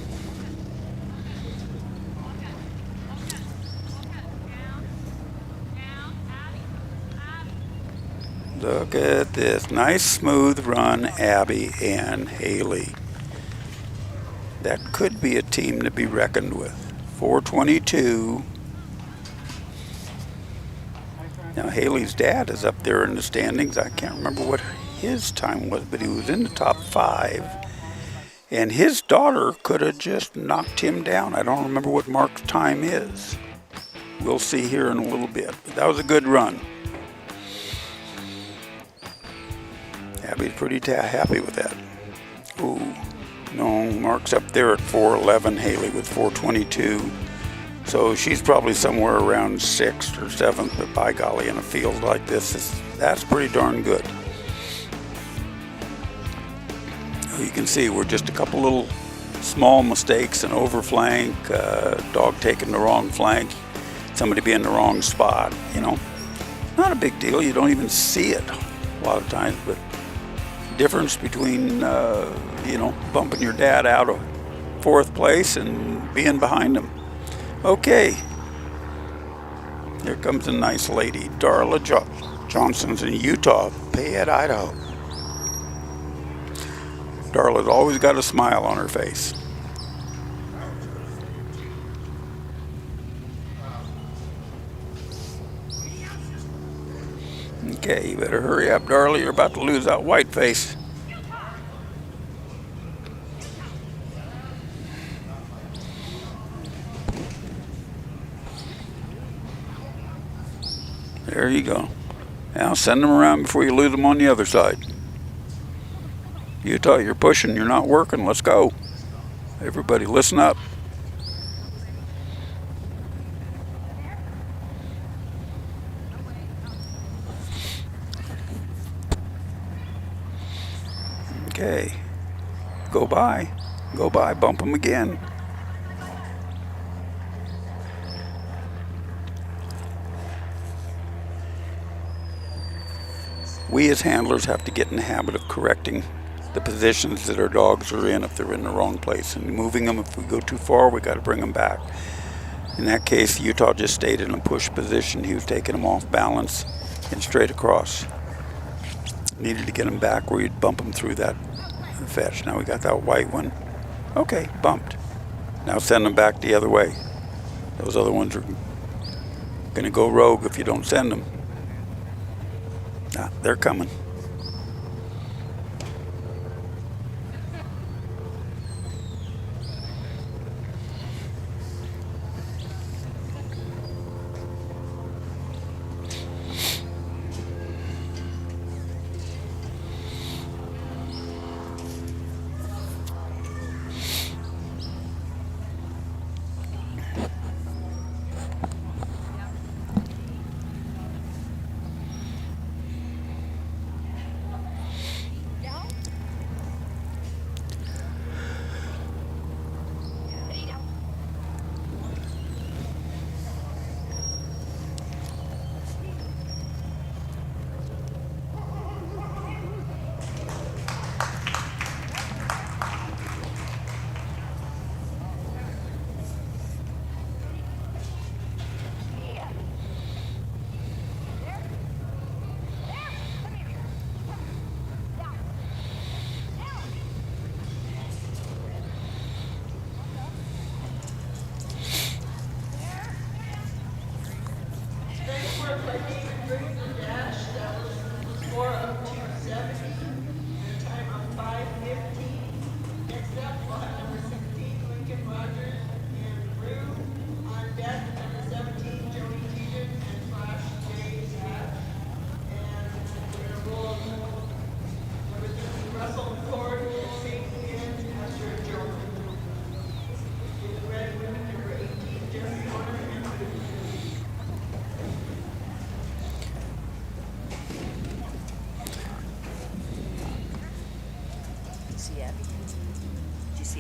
Look at this. Nice smooth run, Abby and Haley. That could be a team to be reckoned with. 4:22. Now Haley's dad is up there in the standings. I can't remember what his time was, but he was in the top 5. And his daughter could have just knocked him down. I don't remember what Mark's time is. We'll see here in a little bit. But that was a good run. Abby's pretty happy with that. Ooh, no, Mark's up there at 4:11. Haley with 4:22. So she's probably somewhere around 6th or 7th, but by golly, in a field like this, that's pretty darn good. You can see we're just a couple little small mistakes, an overflank, dog taking the wrong flank, somebody being in the wrong spot, you know. Not a big deal, you don't even see it a lot of times, but difference between, you know, bumping your dad out of 4th place and being behind him. Okay, here comes a nice lady. Darla Johnson's in Utah, Payette, Idaho. Darla's always got a smile on her face. Okay, you better hurry up, Darla. You're about to lose that white face. There you go. Now send them around before you lose them on the other side. Utah, you're pushing, you're not working. Let's go. Everybody listen up. Okay. Go by, bump them again. We as handlers have to get in the habit of correcting the positions that our dogs are in if they're in the wrong place, and moving them. If we go too far, we got to bring them back. In that case, Utah just stayed in a push position. He was taking them off balance and straight across. Needed to get him back where you'd bump him through that fetch. Now we got that white one. Okay, bumped. Now send them back the other way. Those other ones are going to go rogue if you don't send them. Ah, they're coming.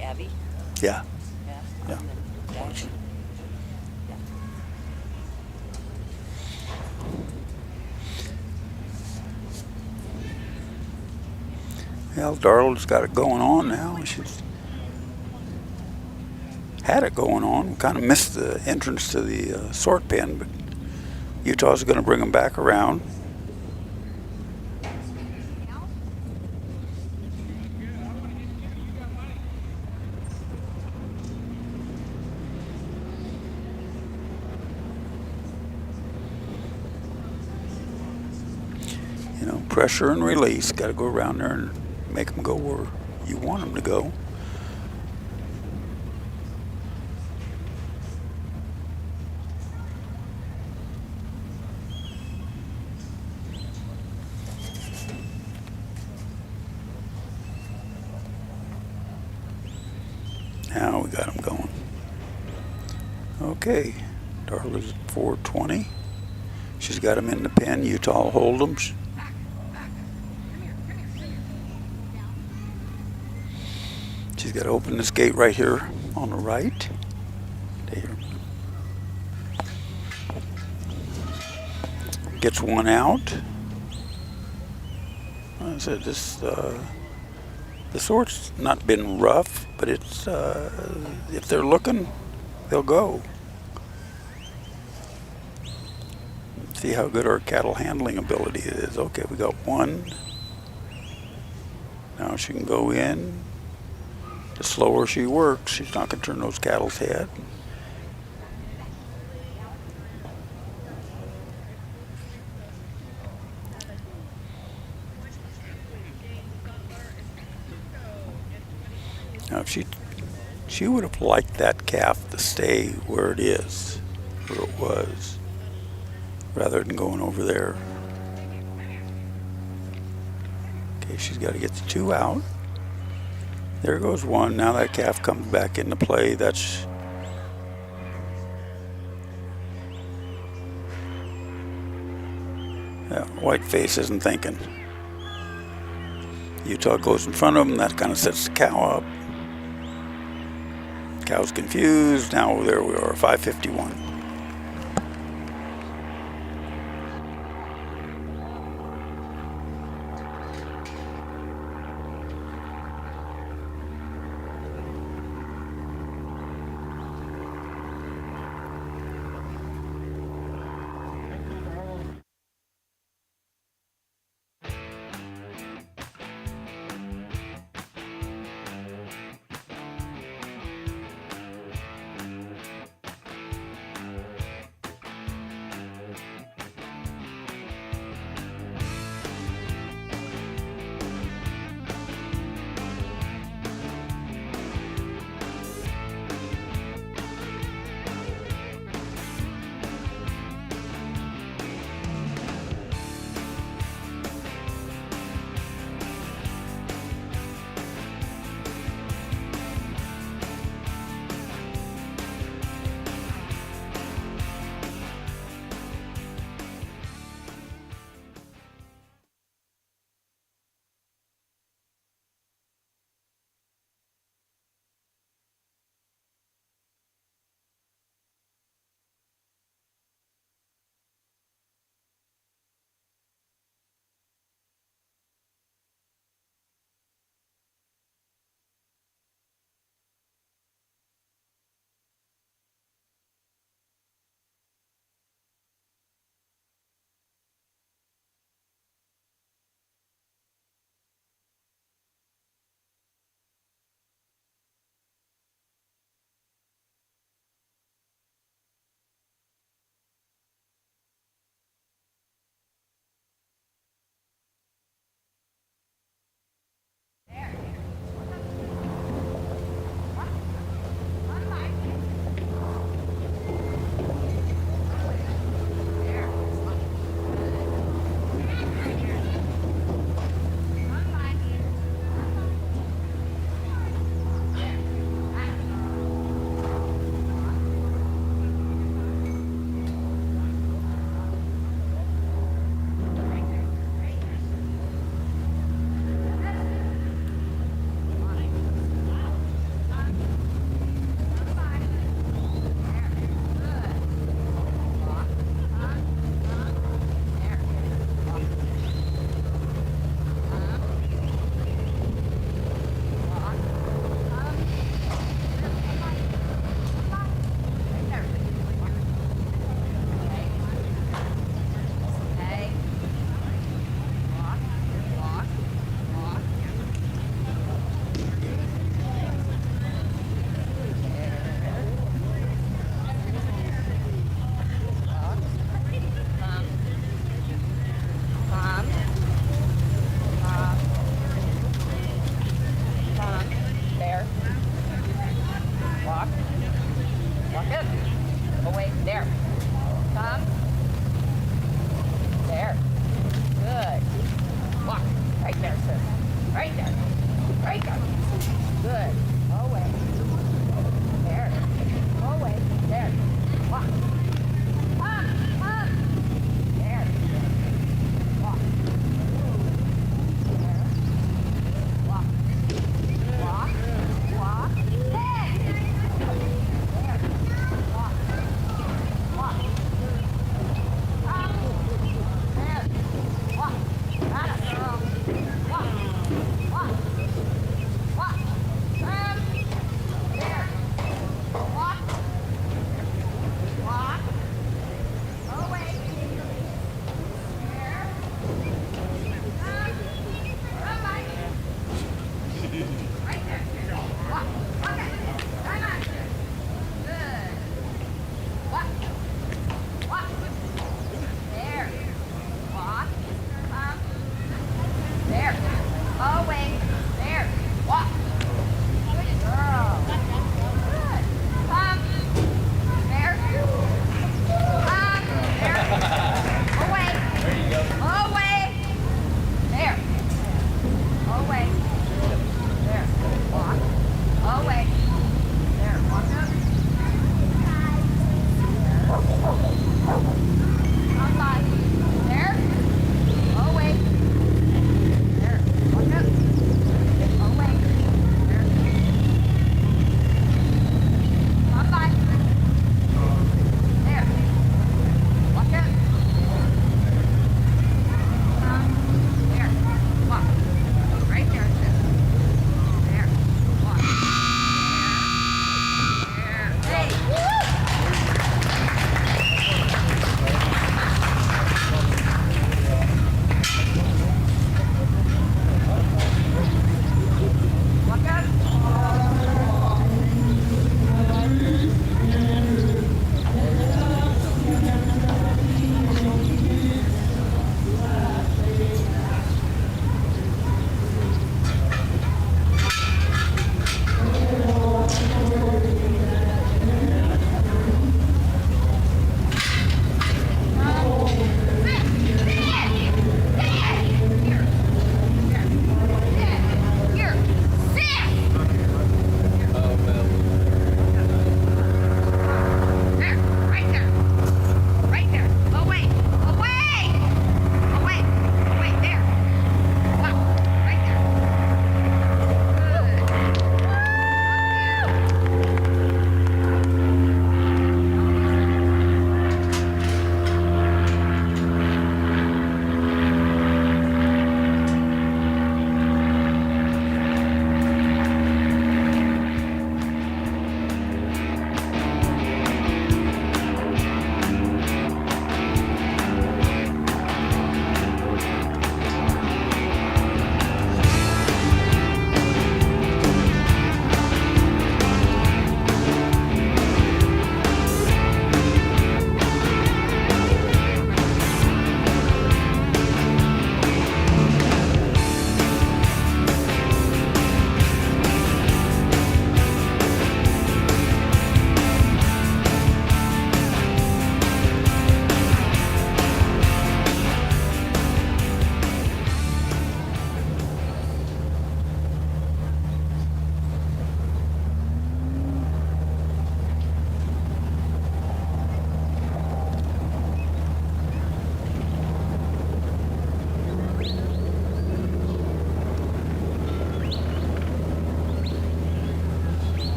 Abby? Yeah. Yeah. Yeah. Well, Darla's got it going on now. She's had it going on. We kind of missed the entrance to the sort pen, but Utah's going to bring them back around. You know, pressure and release. Got to go around there and make them go where you want them to go. Now we got them going. Okay, Darla's at 420. She's got them in the pen. Utah will hold them. She's got to open this gate right here on the right. There. Gets one out. I said this sort's not been rough, but it's if they're looking, they'll go. See how good our cattle handling ability is. Okay, we got one. Now she can go in. The slower she works, she's not going to turn those cattle's head. Now if she would have liked that calf to stay where it is, where it was, rather than going over there. Okay, she's got to get the two out. There goes one. Now that calf comes back into play. That's white face isn't thinking. Utah goes in front of him. That kind of sets the cow up. Cow's confused. Now there we are, 551.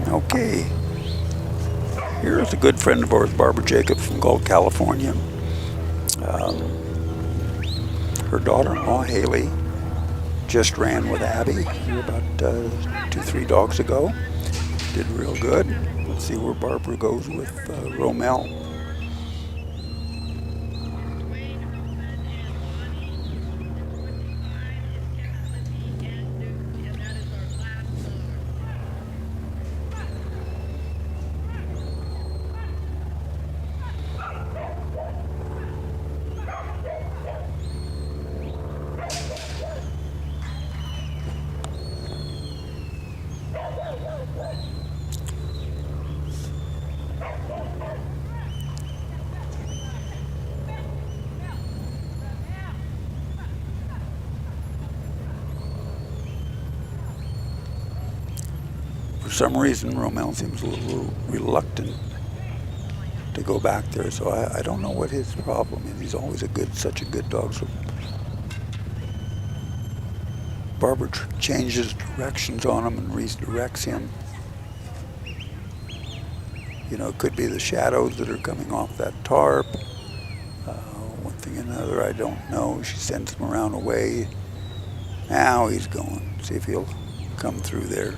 Okay. Here's a good friend of ours, Barbara Jacobs from Galt, California. Her daughter-in-law, Haley, just ran with Abby about 2-3 dogs ago. Did real good. Let's see where Barbara goes with Romel. For some reason, Romel seems a little reluctant to go back there, so I don't know what his problem is. He's always such a good dog. So Barbara changes directions on him and redirects him. You know, it could be the shadows that are coming off that tarp. One thing or another, I don't know. She sends him around away. Now he's going. See if he'll come through there.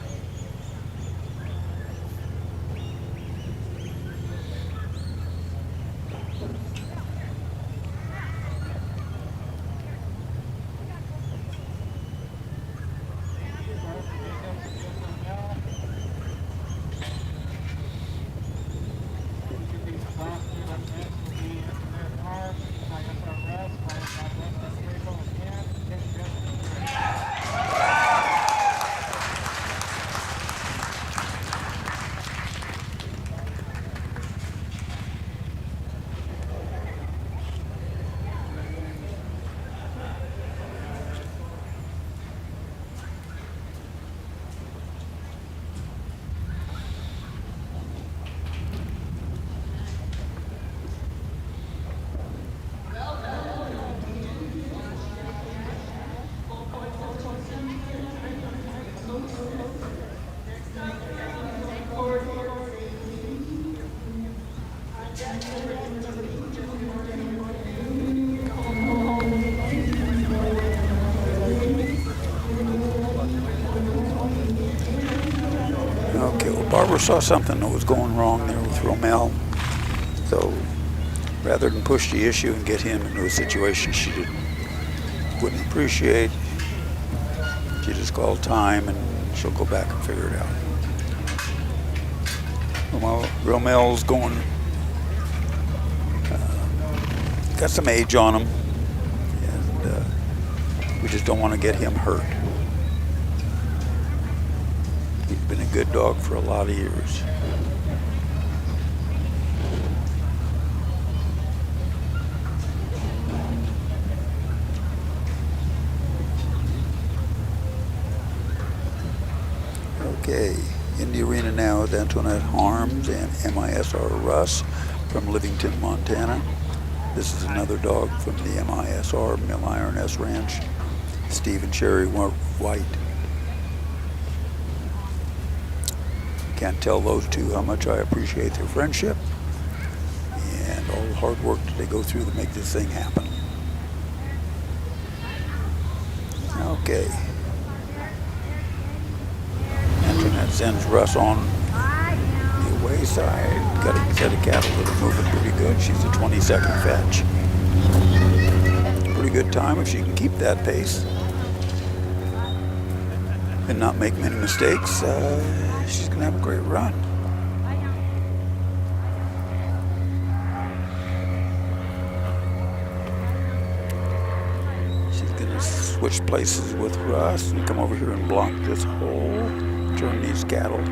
Okay, well, Barbara saw something that was going wrong there with Romel. So rather than push the issue and get him into a situation she wouldn't appreciate, she just called time and she'll go back and figure it out. Romel's going, got some age on him, and we just don't want to get him hurt. He's been a good dog for a lot of years. Okay, in the arena now is Antoinette Harms and MISR Russ from Livingston, Montana. This is another dog from the MISR Mill Iron S Ranch, Steve and Sherry White. Can't tell those two how much I appreciate their friendship and all the hard work that they go through to make this thing happen. Okay. Antoinette sends Russ on the away side. Got a set of cattle that are moving pretty good. She's a 20-second fetch. Pretty good time if she can keep that pace and not make many mistakes. She's going to have a great run. She's going to switch places with Russ and come over here and block this hole. Turn these cattle,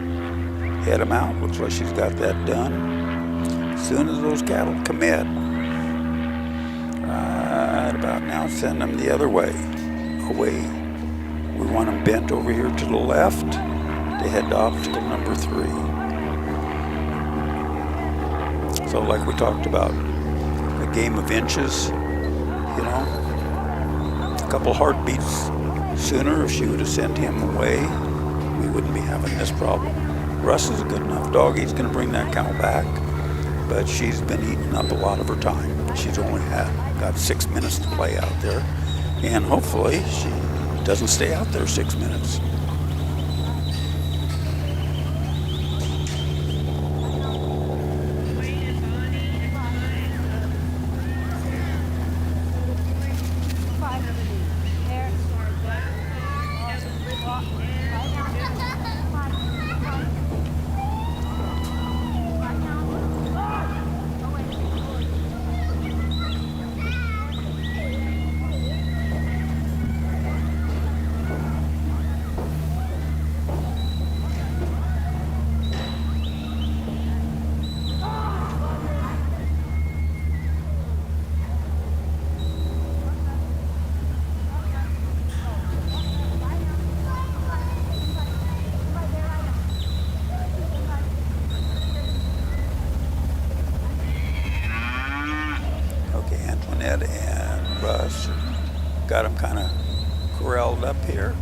head them out. Looks like she's got that done. As soon as those cattle commit, right about now, send them the other way, away. We want them bent over here to the left to head to obstacle number 3. So like we talked about, a game of inches, you know, a couple heartbeats sooner if she would have sent him away, we wouldn't be having this problem. Russ is a good enough dog. He's going to bring that cow back, but she's been eating up a lot of her time. She's only got 6 minutes to play out there, and hopefully she doesn't stay out there 6 minutes. Antoinette and Russ got him kind of corralled up here.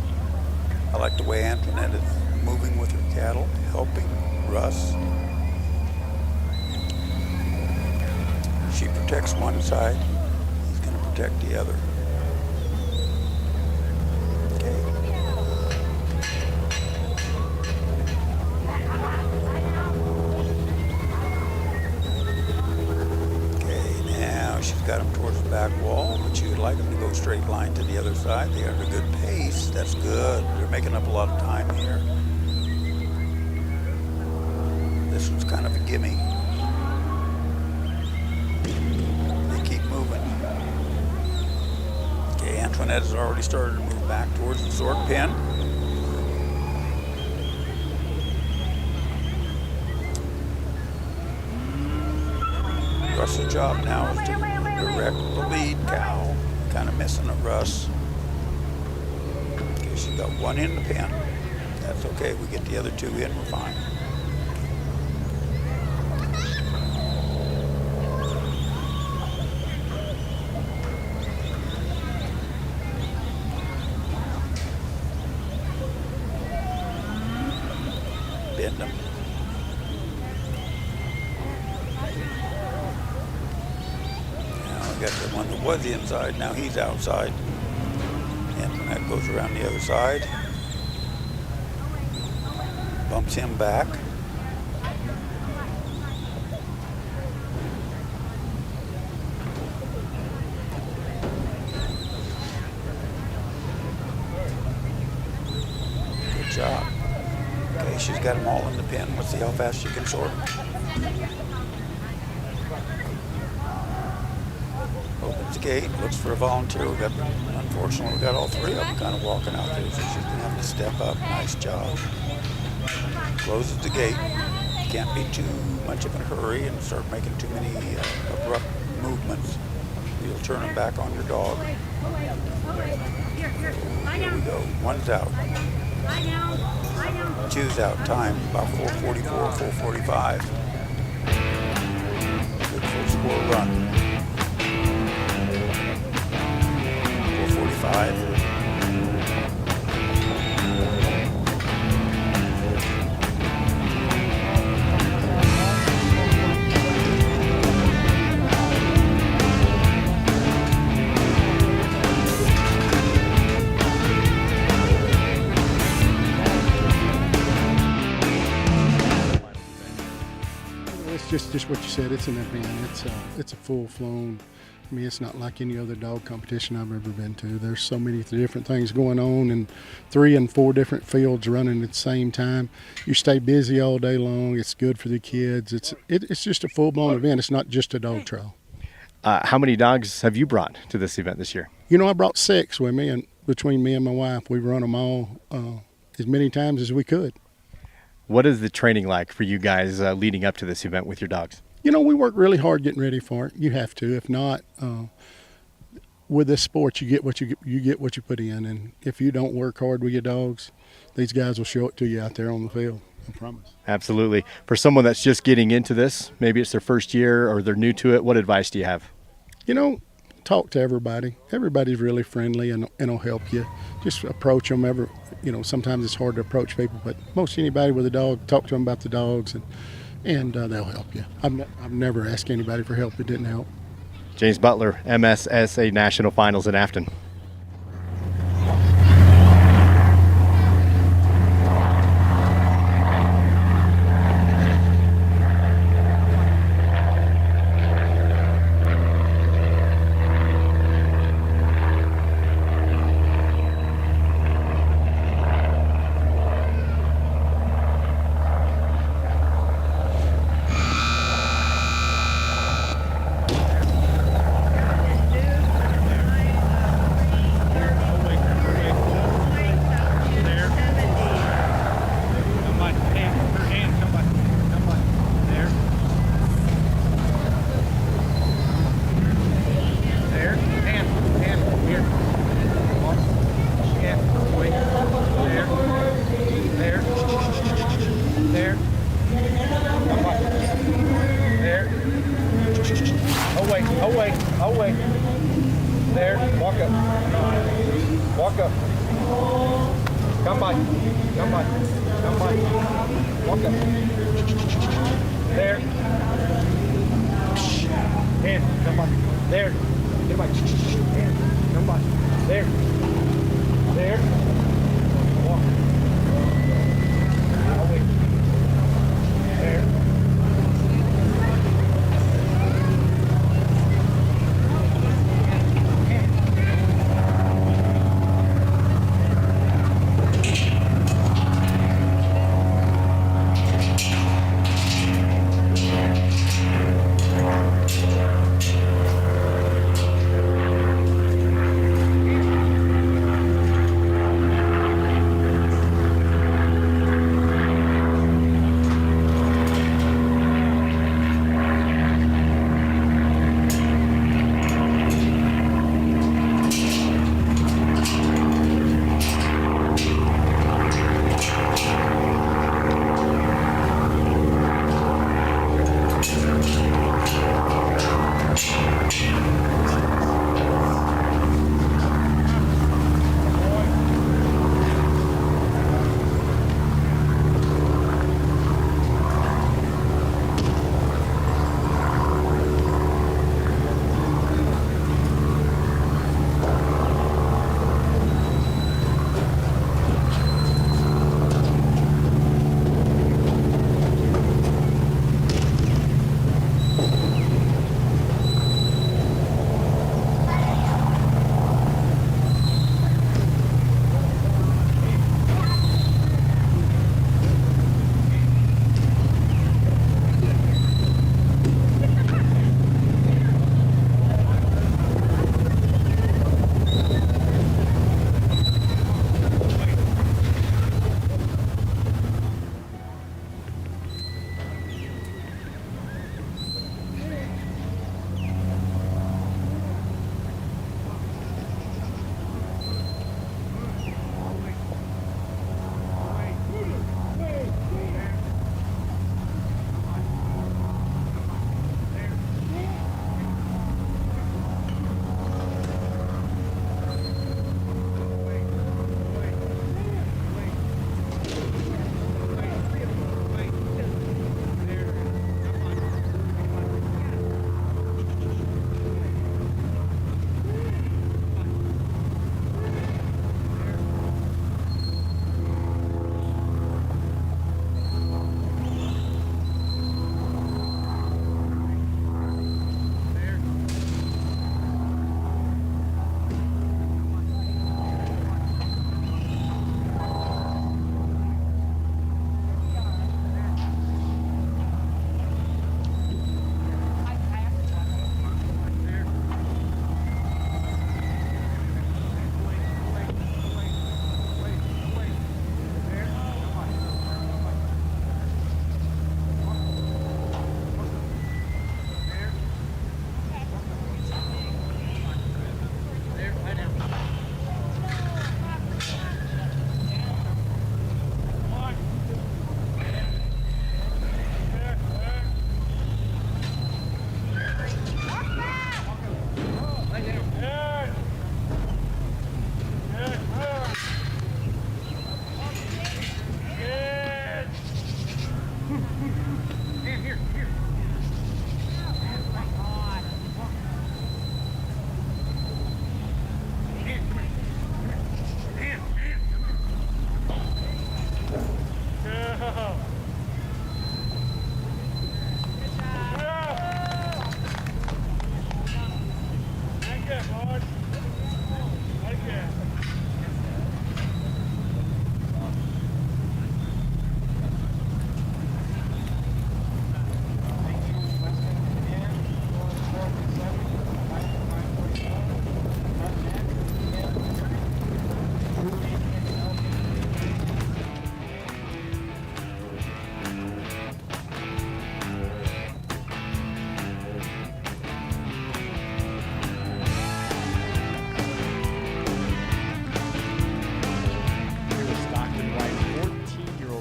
I like the way Antoinette is moving with her cattle, helping Russ. She protects one side, he's going to protect the other. Got him towards the back wall, but you would like him to go straight line to the other side. They are at a good pace. That's good. They're making up a lot of time here. This one's kind of a gimme. They keep moving. Okay, Antoinette has already started to move back towards the sork pen. Russ's job now is to direct the lead cow, kind of missing at Russ. Okay, she's got one in the pen. That's okay, we get the other two in, we're fine. Bend them. Got the one that was inside, now he's outside. And when that goes around the other side, bumps him back. Good job. Okay, she's got them all in the pen. Let's see how fast she can sort them. Opens the gate, looks for a volunteer. Unfortunately, we got all three of them kind of walking out there, so she's gonna have to step up. Nice job. Closes the gate. Can't be too much of a hurry and start making too many abrupt movements. You'll turn them back on your dog. Here we go. One's out. Two's out. Time about 4:44, 4:45. Good full score run. 4:45. It's just what you said. It's an event. It's a full-flown. I mean, it's not like any other dog competition I've ever been to. There's so many different things going on, and 3 and 4 different fields running at the same time. You stay busy all day long. It's good for the kids. It's just a full-blown event. It's not just a dog trail. How many dogs have you brought to this event this year? You know, I brought 6 with me, and between me and my wife, we run them all as many times as we could. What is the training like for you guys leading up to this event with your dogs? You know, we work really hard getting ready for it. You have to. If not, with this sport, you get what you put in. And if you don't work hard with your dogs, these guys will show it to you out there on the field. I promise. Absolutely. For someone that's just getting into this, maybe it's their first year or they're new to it, what advice do you have? You know, talk to everybody. Everybody's really friendly and will help you. Just approach them. Sometimes it's hard to approach people, but most anybody with a dog, talk to them about the dogs, and they'll help you. I've never asked anybody for help that didn't help. James Butler, MSSA National Finals in Afton.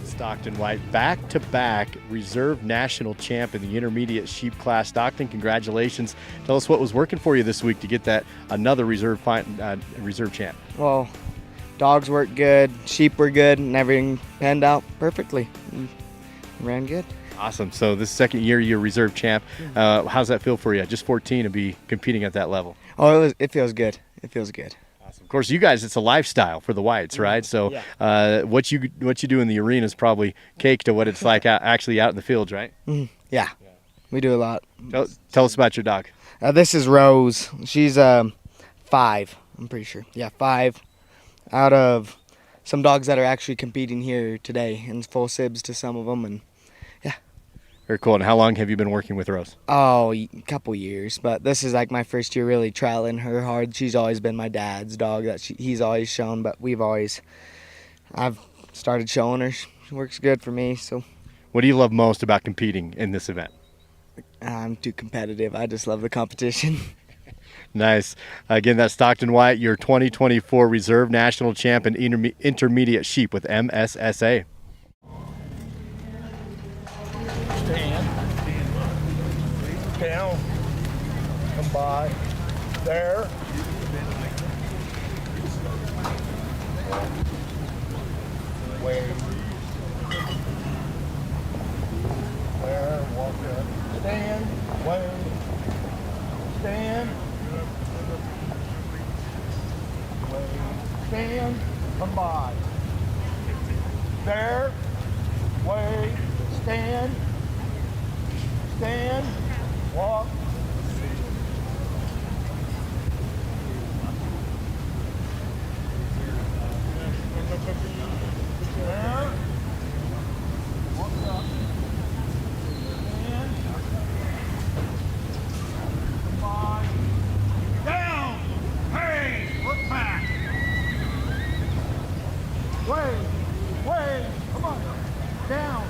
Stockton White, back-to-back reserve national champ in the intermediate sheep class. Stockton, congratulations. Tell us what was working for you this week to get that another reserve champ. Well, dogs worked good, sheep were good, and everything panned out perfectly. Ran good. Awesome. So this second year you're reserve champ. How's that feel for you? Just 14 to be competing at that level. Oh, it feels good. It feels good. Of course, you guys, it's a lifestyle for the Whites, right? So what you do in the arena is probably cake to what it's like actually out in the fields, right? Yeah, we do a lot. Tell us about your dog. This is Rose. She's 5, I'm pretty sure. Yeah, 5 out of some dogs that are actually competing here today, and full sibs to some of them, and yeah. Very cool. And how long have you been working with Rose? Oh, a couple years, but this is like my first year really trialing her hard. She's always been my dad's dog that he's always shown, but I've started showing her. She works good for me. So, what do you love most about competing in this event? I'm too competitive. I just love the competition. Nice. Again, that's Stockton White, your 2024 Reserve National Champ in Intermediate Sheep with MSSA. Stand. Down. Come by. There. Wait. There. Walk up. Stand. Wait. Stand. Wait. Stand. Come by. There. Wait. Stand. Stand, walk. There. Walk up. Stand. Come down. Hey, look back. Wait, come on. Down.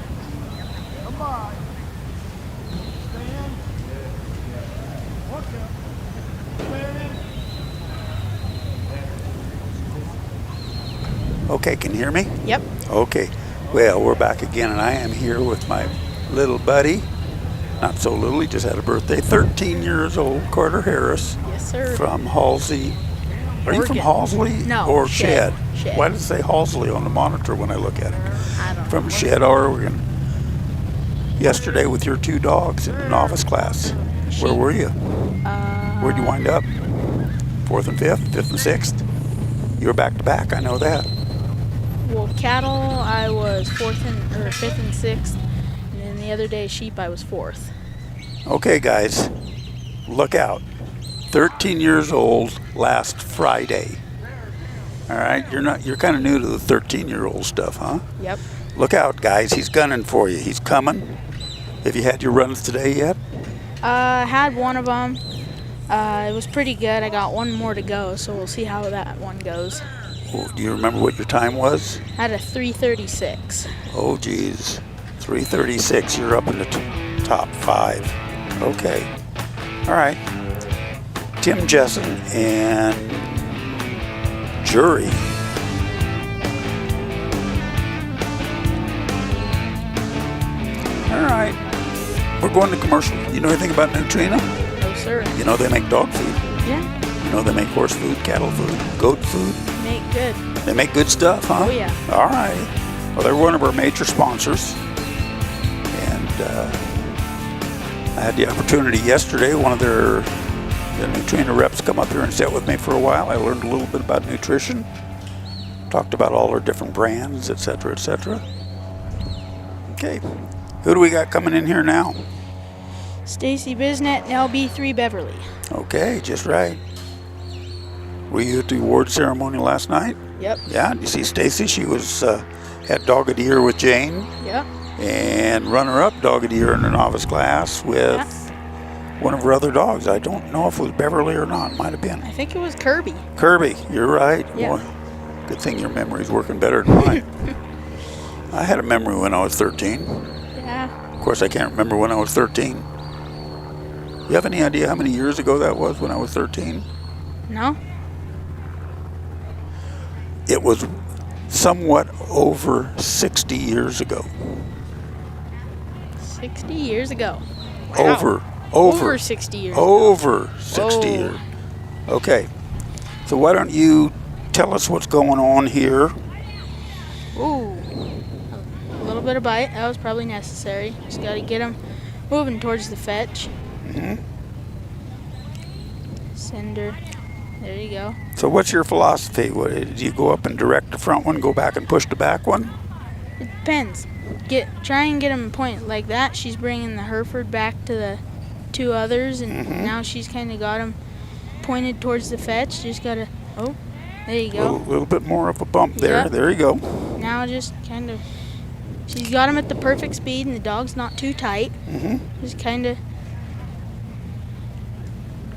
Come by. Stand. Walk up. Stand. Okay, can you hear me? Yep. Okay. Well, we're back again, and I am here with my little buddy. Not so little, he just had a birthday. 13 years old, Carter Harris. Yes, sir. From Halsey. Are you from Oregon. Halsey? No, or Shed. Shed? Why does it say Halsey on the monitor when I look at it? I don't know. From Shed, Oregon. Yesterday with your 2 dogs in the novice class. Where were you? Where'd you wind up? 4th and 5th, 5th and 6th? You were back to back, I know that. Well, cattle, I was 5th and 6th, and then the other day, sheep, I was 4th. Okay, guys, look out. 13 years old last Friday. All right, you're kind of new to the 13-year-old stuff, huh? Yep. Look out, guys. He's gunning for you. He's coming. Have you had your runs today yet? I had one of them. It was pretty good. I got one more to go, so we'll see how that one goes. Oh, do you remember what your time was? I had a 3:36. Oh, geez. 3:36. You're up in the top 5. Okay. All right. Tim Jessen and Jury. All right. We're going to commercial. You know anything about Neutrino? No, sir. You know they make dog food. Yeah. You know they make horse food, cattle food, goat food. Make good. They make good stuff, huh? Oh, yeah. All right. Well, they're one of our major sponsors. I had the opportunity yesterday, one of the new trainer reps come up here and sit with me for a while. I learned a little bit about nutrition, talked about all our different brands, etc., etc. Okay, who do we got coming in here now? Stacy Bisnet, LB3 Beverly. Okay, just right. Were you at the award ceremony last night? Yep. Yeah, you see Stacy, she was had Dog of the Year with Jane. Yep. And runner-up Dog of the Year in the novice class with one of her other dogs. I don't know if it was Beverly or not. Might have been. I think it was Kirby. Kirby, you're right. Yeah. Boy, good thing your memory's working better than mine. I had a memory when I was 13. Yeah. Of course, I can't remember when I was 13. You have any idea how many years ago that was when I was 13? No. It was somewhat over 60 years ago. 60 years ago. Wow. Over 60 years Over ago. 60 years. Okay. So why don't you tell us what's going on here? Ooh. A little bit of bite. That was probably necessary. Just got to get him moving towards the fetch. Mm-hmm. Sender. There you go. So what's your philosophy? Do you go up and direct the front one, go back and push the back one? It depends. Try and get him point like that. She's bringing the Hereford back to the two others, and now she's kind of got him pointed towards the fetch. Just gotta, oh, there you go. A little bit more of a bump there. Yep. There you go. Now just kind of, she's got him at the perfect speed, and the dog's not too tight. Just kind of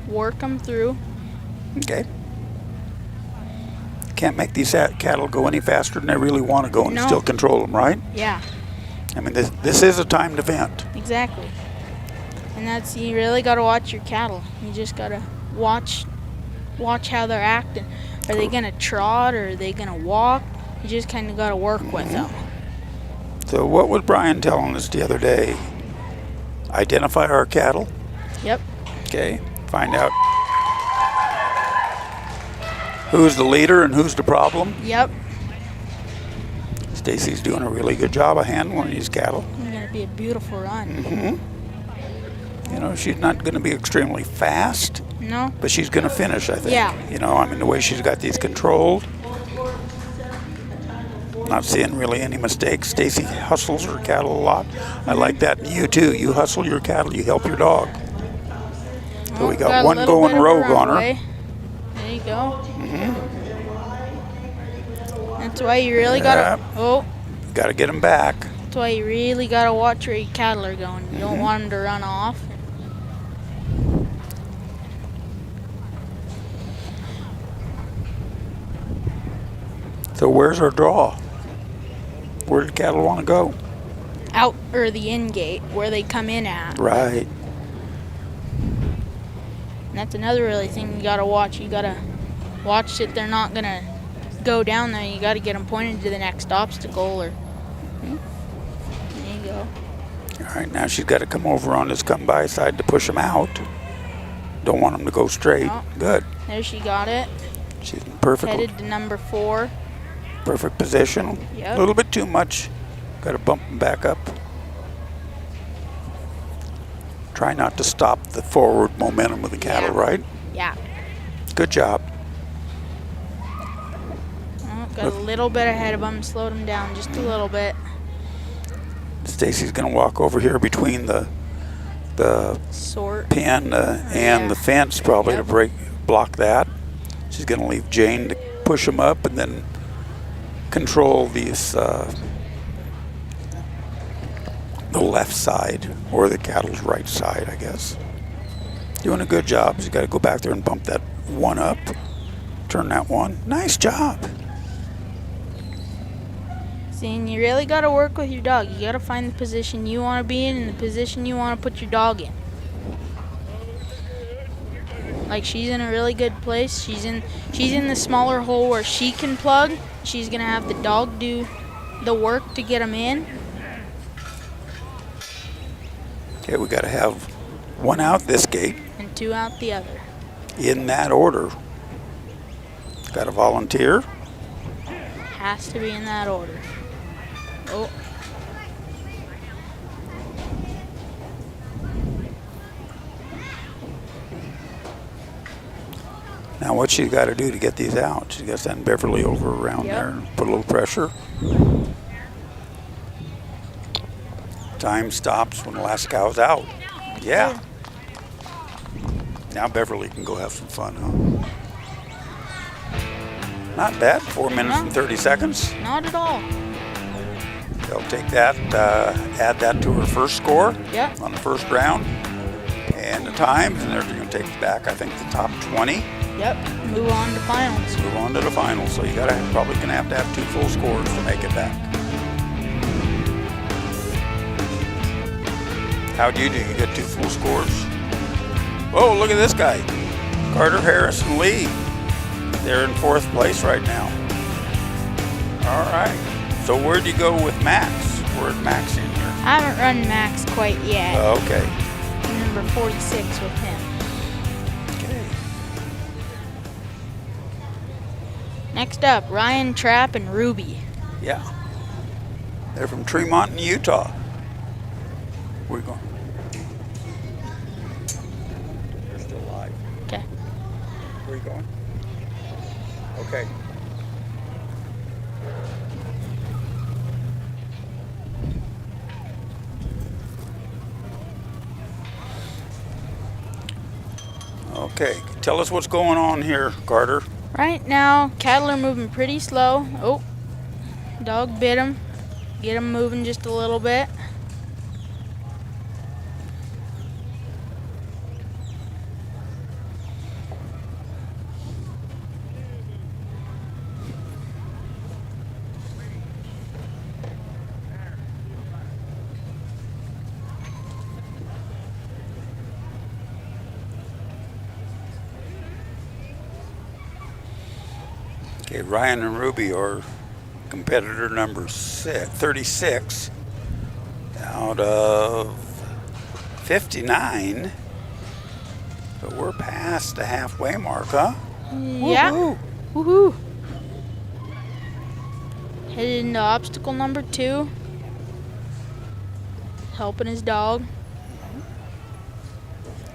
work him through. Okay. Can't make these cattle go any faster than they really want to go and still control them, right? Yeah. I mean, this is a timed event. Exactly. And that's, you really got to watch your cattle. You just got to watch how they're acting. Are they going to trot or are they going to walk? You just kind of got to work with them. So what was Brian telling us the other day? Identify our cattle. Yep. Okay. Find out who's the leader and who's the problem. Yep. Stacy's doing a really good job of handling these cattle. It's going to be a beautiful run. You know, she's not going to be extremely fast. No. But she's going to finish, I think. Yeah. You know, I mean, the way she's got these controlled. Not seeing really any mistakes. Stacy hustles her cattle a lot. I like that. And you too. You hustle your cattle. You help your dog. So we got one going rogue on her. There you go. That's why you really got to. Got to get them back. That's why you really got to watch where your cattle are going. You don't want them to run off. So where's our draw? Where do the cattle want to go? Out, or the in gate, where they come in at. Right. And that's another really thing you got to watch. You got to watch that they're not going to go down there. You got to get them pointed to the next obstacle. Or there you go. All right, now she's got to come over on this come-by side to push them out. Don't want them to go straight. Oh, good. There she got it. She's perfect. Headed to number 4. Perfect position. Yep. A little bit too much. Got to bump them back up. Try not to stop the forward momentum of the cattle, right? Yeah. Good job. Oh, got a little bit ahead of them. Slowed them down just a little bit. Stacy's going to walk over here between the pen and the fence probably to block that. She's going to leave Jane to push them up and then control these the left side or the cattle's right side, I guess. Doing a good job. She's got to go back there and bump that one up. Turn that one. Nice job. See, and you really got to work with your dog. You got to find the position you want to be in and the position you want to put your dog in. Like, she's in a really good place. She's in the smaller hole where she can plug. She's going to have the dog do the work to get him in. Okay, we got to have one out this gate. And 2 out the other. In that order. Got a volunteer. Has to be in that order. Oh. Now what she's got to do to get these out, she's got to send Beverly over around there and put a little pressure. Time stops when the last cow's out. Yeah. Now Beverly can go have some fun, huh? Not bad, 4 minutes and 30 seconds. Not at all. They'll take that, add that to her first score Yep. on the first round, and the times, and they're going to take back, I think, the top 20. Yep. Move on to finals. Move on to the finals. So you probably going to have 2 full scores to make it back. How'd you do? You get 2 full scores? Whoa, look at this guy. Carter, Harris, and Lee. They're in 4th place right now. All right. So where'd you go with Max? Where's Max in here? I haven't run Max quite yet. Okay. I'm number 46 with him. Okay. Next up, Ryan, Trapp, and Ruby. Yeah. They're from Tremont in Utah. Where are you going? They're still live. Okay. Where are you going? Okay. Okay, tell us what's going on here, Carter. Right now, cattle are moving pretty slow. Oh, dog bit him. Get him moving just a little bit. Okay, Ryan and Ruby are competitor number 36 out of 59. But we're past the halfway mark, huh? Yeah. Woohoo. Woohoo. Headed into obstacle number 2. Helping his dog.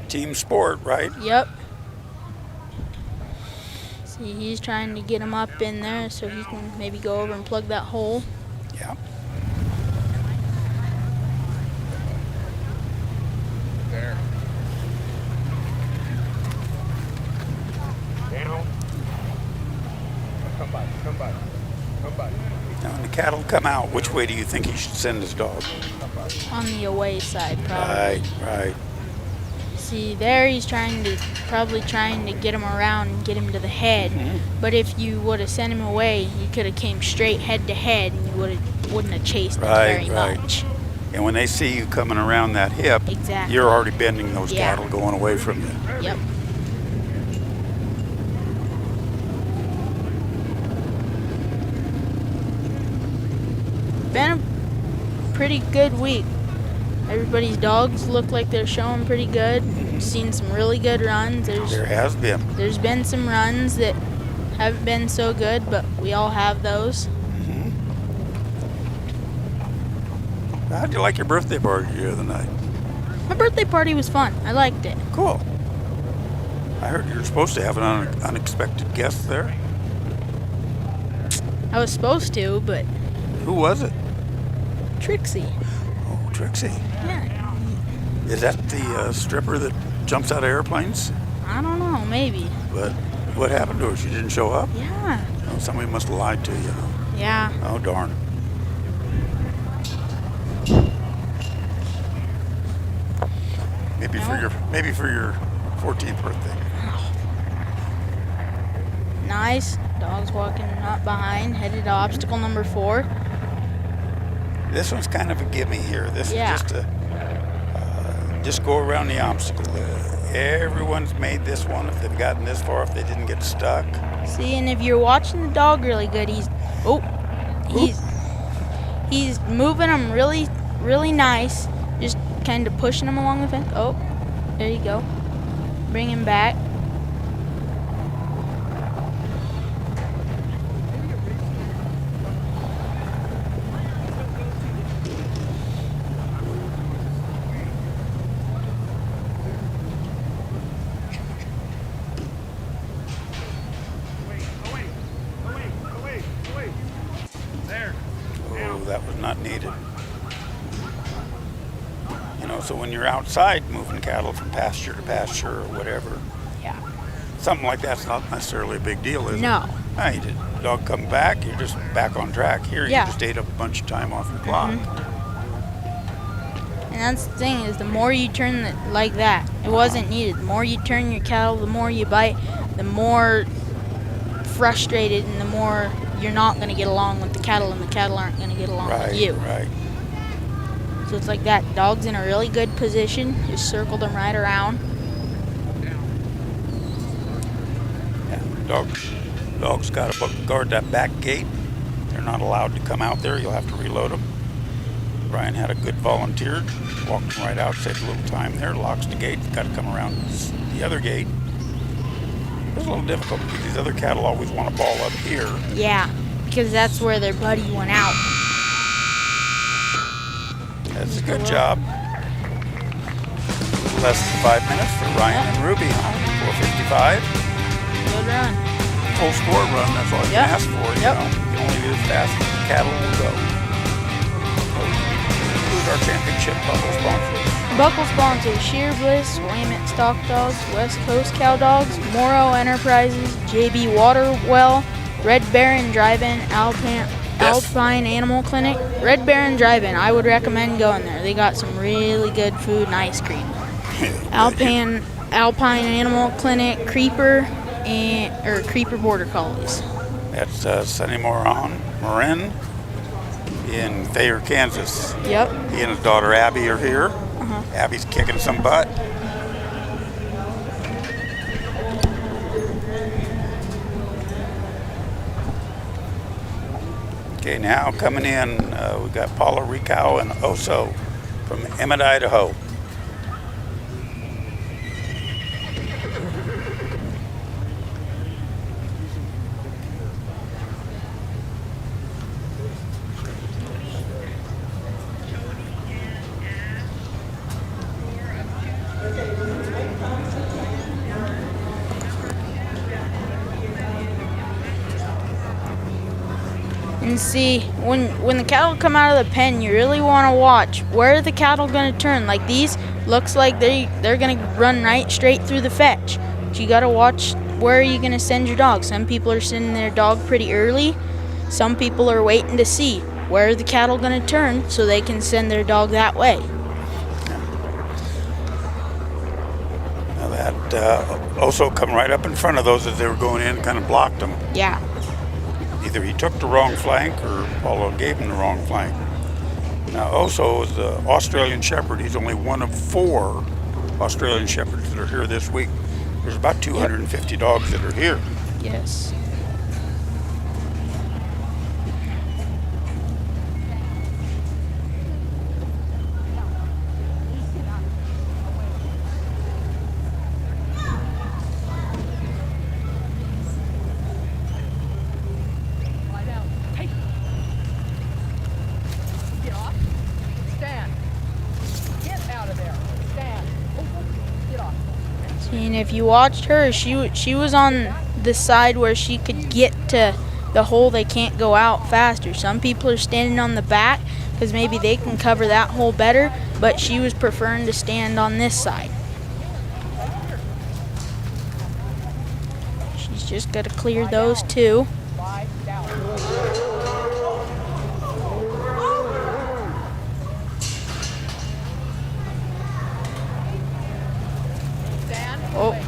Team sport, right? Yep. See, he's trying to get him up in there so he can maybe go over and plug that hole. Yeah. There. Down. Come by. Now, when the cattle come out, which way do you think he should send his dog? On the away side, probably. Right. See, there he's probably trying to get him around and get him to the head. But if you would have sent him away, you could have came straight head to head and you wouldn't have chased him very much. And when they see you coming around that hip, Exactly. you're already bending those Yeah. cattle going away from you. Yep. Been a pretty good week. Everybody's dogs look like they're showing pretty good. Seen some really good runs. There has been. There's been some runs that haven't been so good, but we all have those. How'd you like your birthday party the other night? My birthday party was fun. I liked it. Cool. I heard you were supposed to have an unexpected guest there. I was supposed to, but Who was it? Trixie. Oh, Trixie. Yeah. Is that the stripper that jumps out of airplanes? I don't know, maybe. But what happened to her? She didn't show up? Yeah. Oh, somebody must have lied to you. Yeah. Oh, darn. Maybe for your 14th birthday. Nice. Dog's walking up behind, headed to obstacle number 4. This one's kind of a gimme here. This Yeah. is just just go around the obstacle. Everyone's made this one if they've gotten this far, if they didn't get stuck. See, and if you're watching the dog really good, he's moving him really, really nice. Just kind of pushing him along the fence. Oh, there you go. Bring him back. know, so when you're outside moving cattle from pasture to pasture or whatever, Yeah. something like that's not necessarily a big deal, is No. it? No. You did, dog come back, you're just back on track. Here, Yeah. you just ate up a bunch of time off your clock. And that's the thing is the more you turn it like that, it wasn't needed. The more you turn your cattle, the more you bite, the more frustrated and the more you're not going to get along with the cattle and the cattle aren't going to get along with you. Right. So it's like that. Dog's in a really good position. Just circled them right around. Dog's got to guard that back gate. They're not allowed to come out there. You'll have to reload them. Brian had a good volunteer. Walked them right out, saved a little time there. Locks the gate. Got to come around the other gate. It was a little difficult because these other cattle always want to ball up here. Yeah, because that's where their buddy went out. That's a good job. Less than 5 minutes for Ryan and Ruby, huh? 4:55. Good run. Full score run, that's all you can ask for. You know, you can only do as fast as the cattle will go. Who's our championship buckle sponsors? Buckle sponsors: Sheer Bliss, Willamette Stock Dogs, West Coast Cow Dogs, Morrow Enterprises, JB Waterwell, Red Baron Drive-In, Alpine Animal Clinic. Red Baron Drive-In, I would recommend going there. They got some really good food and ice cream. Alpine Animal Clinic, Creeper, or Creeper Border Collies. That's Sonny Morin in Thayer, Kansas. Yep. He and his daughter Abby are here. Abby's kicking some butt. Okay, now coming in, we got Paula Ricow and Oso from Emmett, Idaho. And see, when the cattle come out of the pen, you really want to watch where are the cattle going to turn. Like these, looks like they're going to run right straight through the fetch. But you got to watch where are you going to send your dog. Some people are sending their dog pretty early. Some people are waiting to see where are the cattle going to turn so they can send their dog that way. Now that also come right up in front of those as they were going in, kind of blocked them. Yeah. Either he took the wrong flank or Paulo gave him the wrong flank. Now Oso is the Australian Shepherd. He's only one of 4 Australian Shepherds that are here this week. There's about 250 dogs that are here. Yes. And if you watched her, she was on the side where she could get to the hole they can't go out faster. Some people are standing on the back because maybe they can cover that hole better, but she was preferring to stand on this side. She's just got to clear those 2. Oh.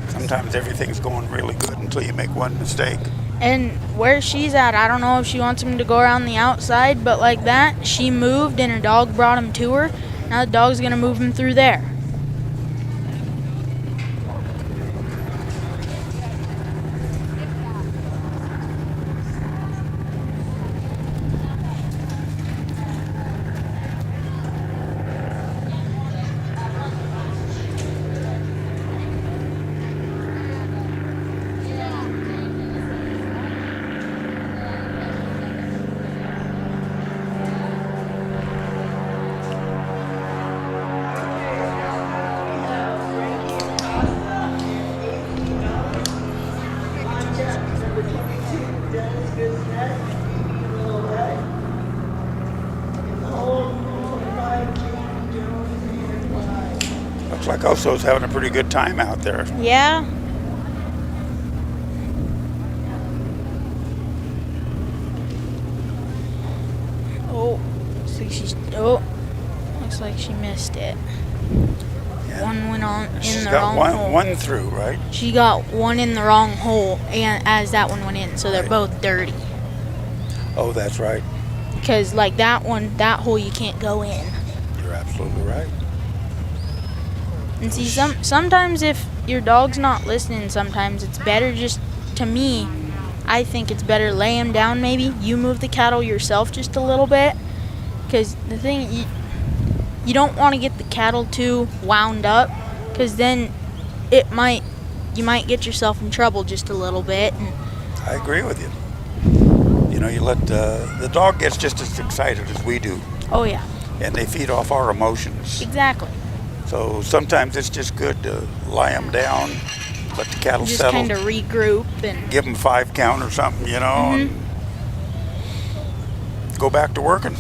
Sometimes everything's going really good until you make one mistake. And where she's at, I don't know if she wants him to go around the outside, but like that, she moved and her dog brought him to her. Now the dog's going to move him through there. Looks like Oso's having a pretty good time out there. Yeah. Oh, looks like she missed it. Yeah. One went on in She's the got wrong one, hole. one through, right? She got one in the wrong hole, and as that one went in, so they're Right. both dirty. Oh, that's right. Because like that hole you can't go in. You're absolutely right. And see, sometimes if your dog's not listening, sometimes it's better just, to me, I think it's better lay him down maybe. You move the cattle yourself just a little bit. Because the thing, you don't want to get the cattle too wound up, because then you might get yourself in trouble just a little bit. And I agree with you. You know, you let the dog gets just as excited as we do. oh yeah, And they feed off our emotions. exactly. So sometimes it's just good to lie them down, let the cattle Just settle, kind of regroup and give them 5 count or something, you know, and go back to working.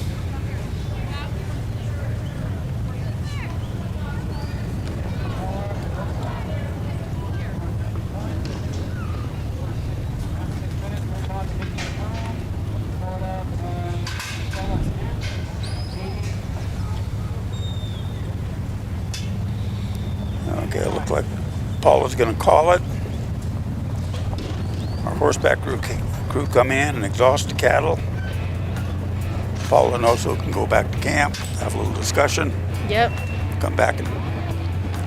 Okay, it looks like Paula's going to call it. Our horseback crew come in and exhaust the cattle. Paula and Oso can go back to camp, have a little discussion, Yep. come back and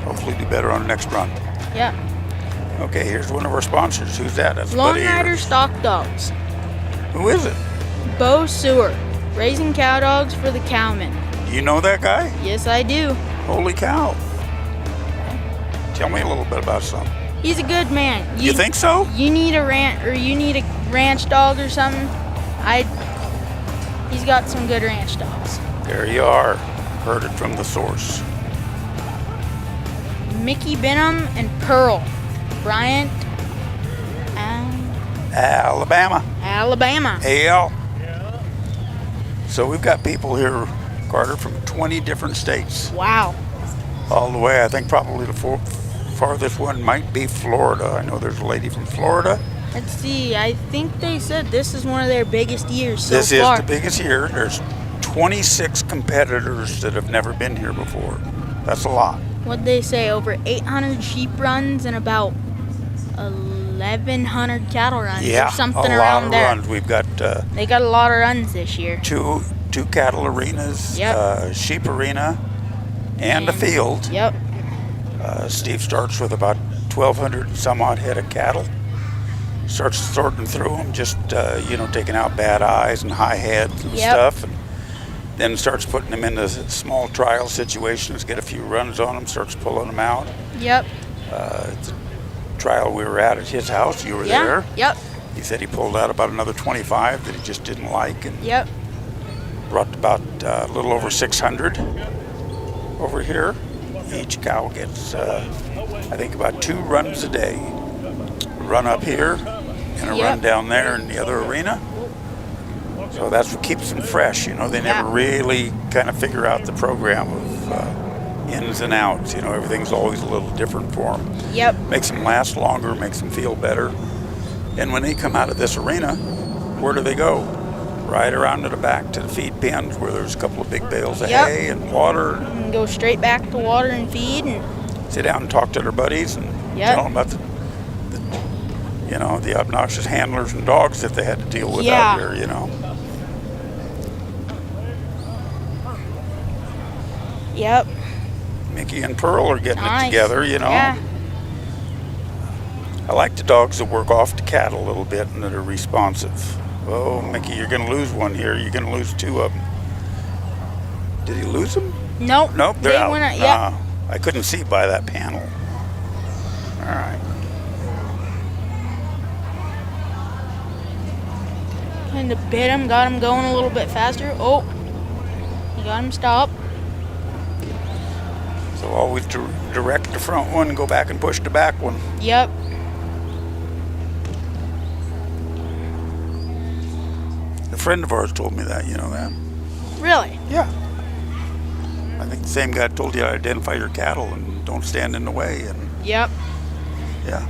hopefully do better on the next run. Yep. Okay, here's one of our sponsors. Who's that? That's Lone Buddy Rider here. Stock Dogs. Who is it? Bo Sewer, raising cow dogs for the cowmen. Do you know that guy? Yes, I do. Holy cow. Tell me a little bit about some. He's a good man. You think so? You need a ranch dog or something? He's got some good ranch dogs. There you are. Heard it from the source. Mickey Benham and Pearl. Bryant, Alabama. Alabama. AL. So we've got people here, Carter, from 20 different states. Wow. All the way, I think probably the farthest one might be Florida. I know there's a lady from Florida. Let's see. I think they said this is one of their biggest years so This far. is the biggest year. There's 26 competitors that have never been here before. That's a lot. What'd they say? Over 800 sheep runs and about 1,100 cattle runs Yeah, or something a lot around of there. runs. We've got They got a lot of runs this year. two cattle arenas, Yep. sheep arena, and a field. Yep. Steve starts with about 1,200 and some odd head of cattle. Starts sorting through them, just taking out bad eyes and high heads and Yep. stuff, and then starts putting them into small trial situations, get a few runs on them, starts pulling them out. Yep. It's a trial we were at his house. You were Yeah. there. Yep. He said he pulled out about another 25 that he just didn't like, and Yep. brought about a little over 600 over here. Each cow gets, I think, about 2 runs a day. A run up here and a run down there in the other arena. So that's what keeps them fresh. You know, they never really kind of figure out the program of ins and outs. You know, everything's always a little different for them. Yep. Makes them last longer, makes them feel better. And when they come out of this arena, where do they go? Right around to the back to the feed pens where there's a couple of big bales of Yep. hay and water. And go straight back to water and feed and Sit down and talk to their buddies and Yep. tell them about the obnoxious handlers and dogs that they had to deal with out here, you know. Yep. Mickey and Pearl are getting Nice. it together, you know. Yeah. I like the dogs that work off the cattle a little bit and that are responsive. Oh, Mickey, you're going to lose one here. You're going to lose 2 of them. Did he lose them? Nope. Nope, they're They out. went out, yep. I couldn't see by that panel. All right. Kind of bit him, got him going a little bit faster. Oh, he got him stopped. So always direct the front one, go back and push the back one. Yep. A friend of ours told me that, you know that? Really? Yeah. I think same guy that told you to identify your cattle and don't stand in the way. And Yep. yeah.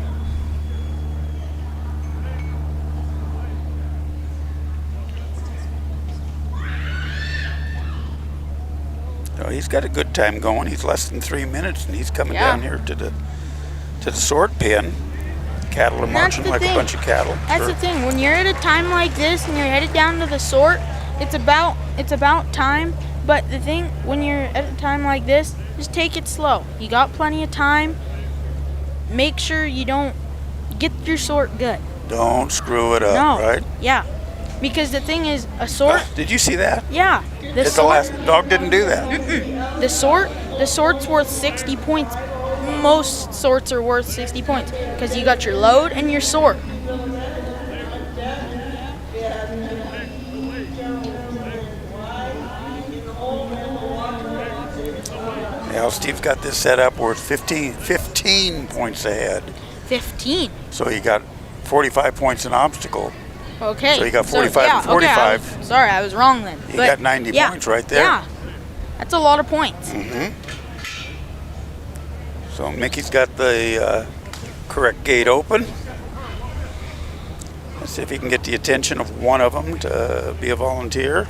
So he's got a good time going. He's less than 3 minutes, and he's coming Yeah. down here to the sort pen. Cattle are And that's marching the like thing. a bunch of cattle. That's Sure. the thing. When you're at a time like this and you're headed down to the sort, it's about time. But the thing, when you're at a time like this, just take it slow. You got plenty of time. Make sure you don't get your sort good. Don't screw it up, No. right? Yeah. Because the thing is, a sort. Did you see that? Yeah. The last dog didn't do that. The sort's worth 60 points. Most sorts are worth 60 points because you got your load and your sort. Yeah, Steve's got this set up where it's 15 points ahead. 15. So he got 45 points in obstacle. Okay. So he got 45 and 45. Sorry, I was wrong then. He got 90 points right there. Yeah. That's a lot of points. So Mickey's got the correct gate open. Let's see if he can get the attention of one of them to be a volunteer.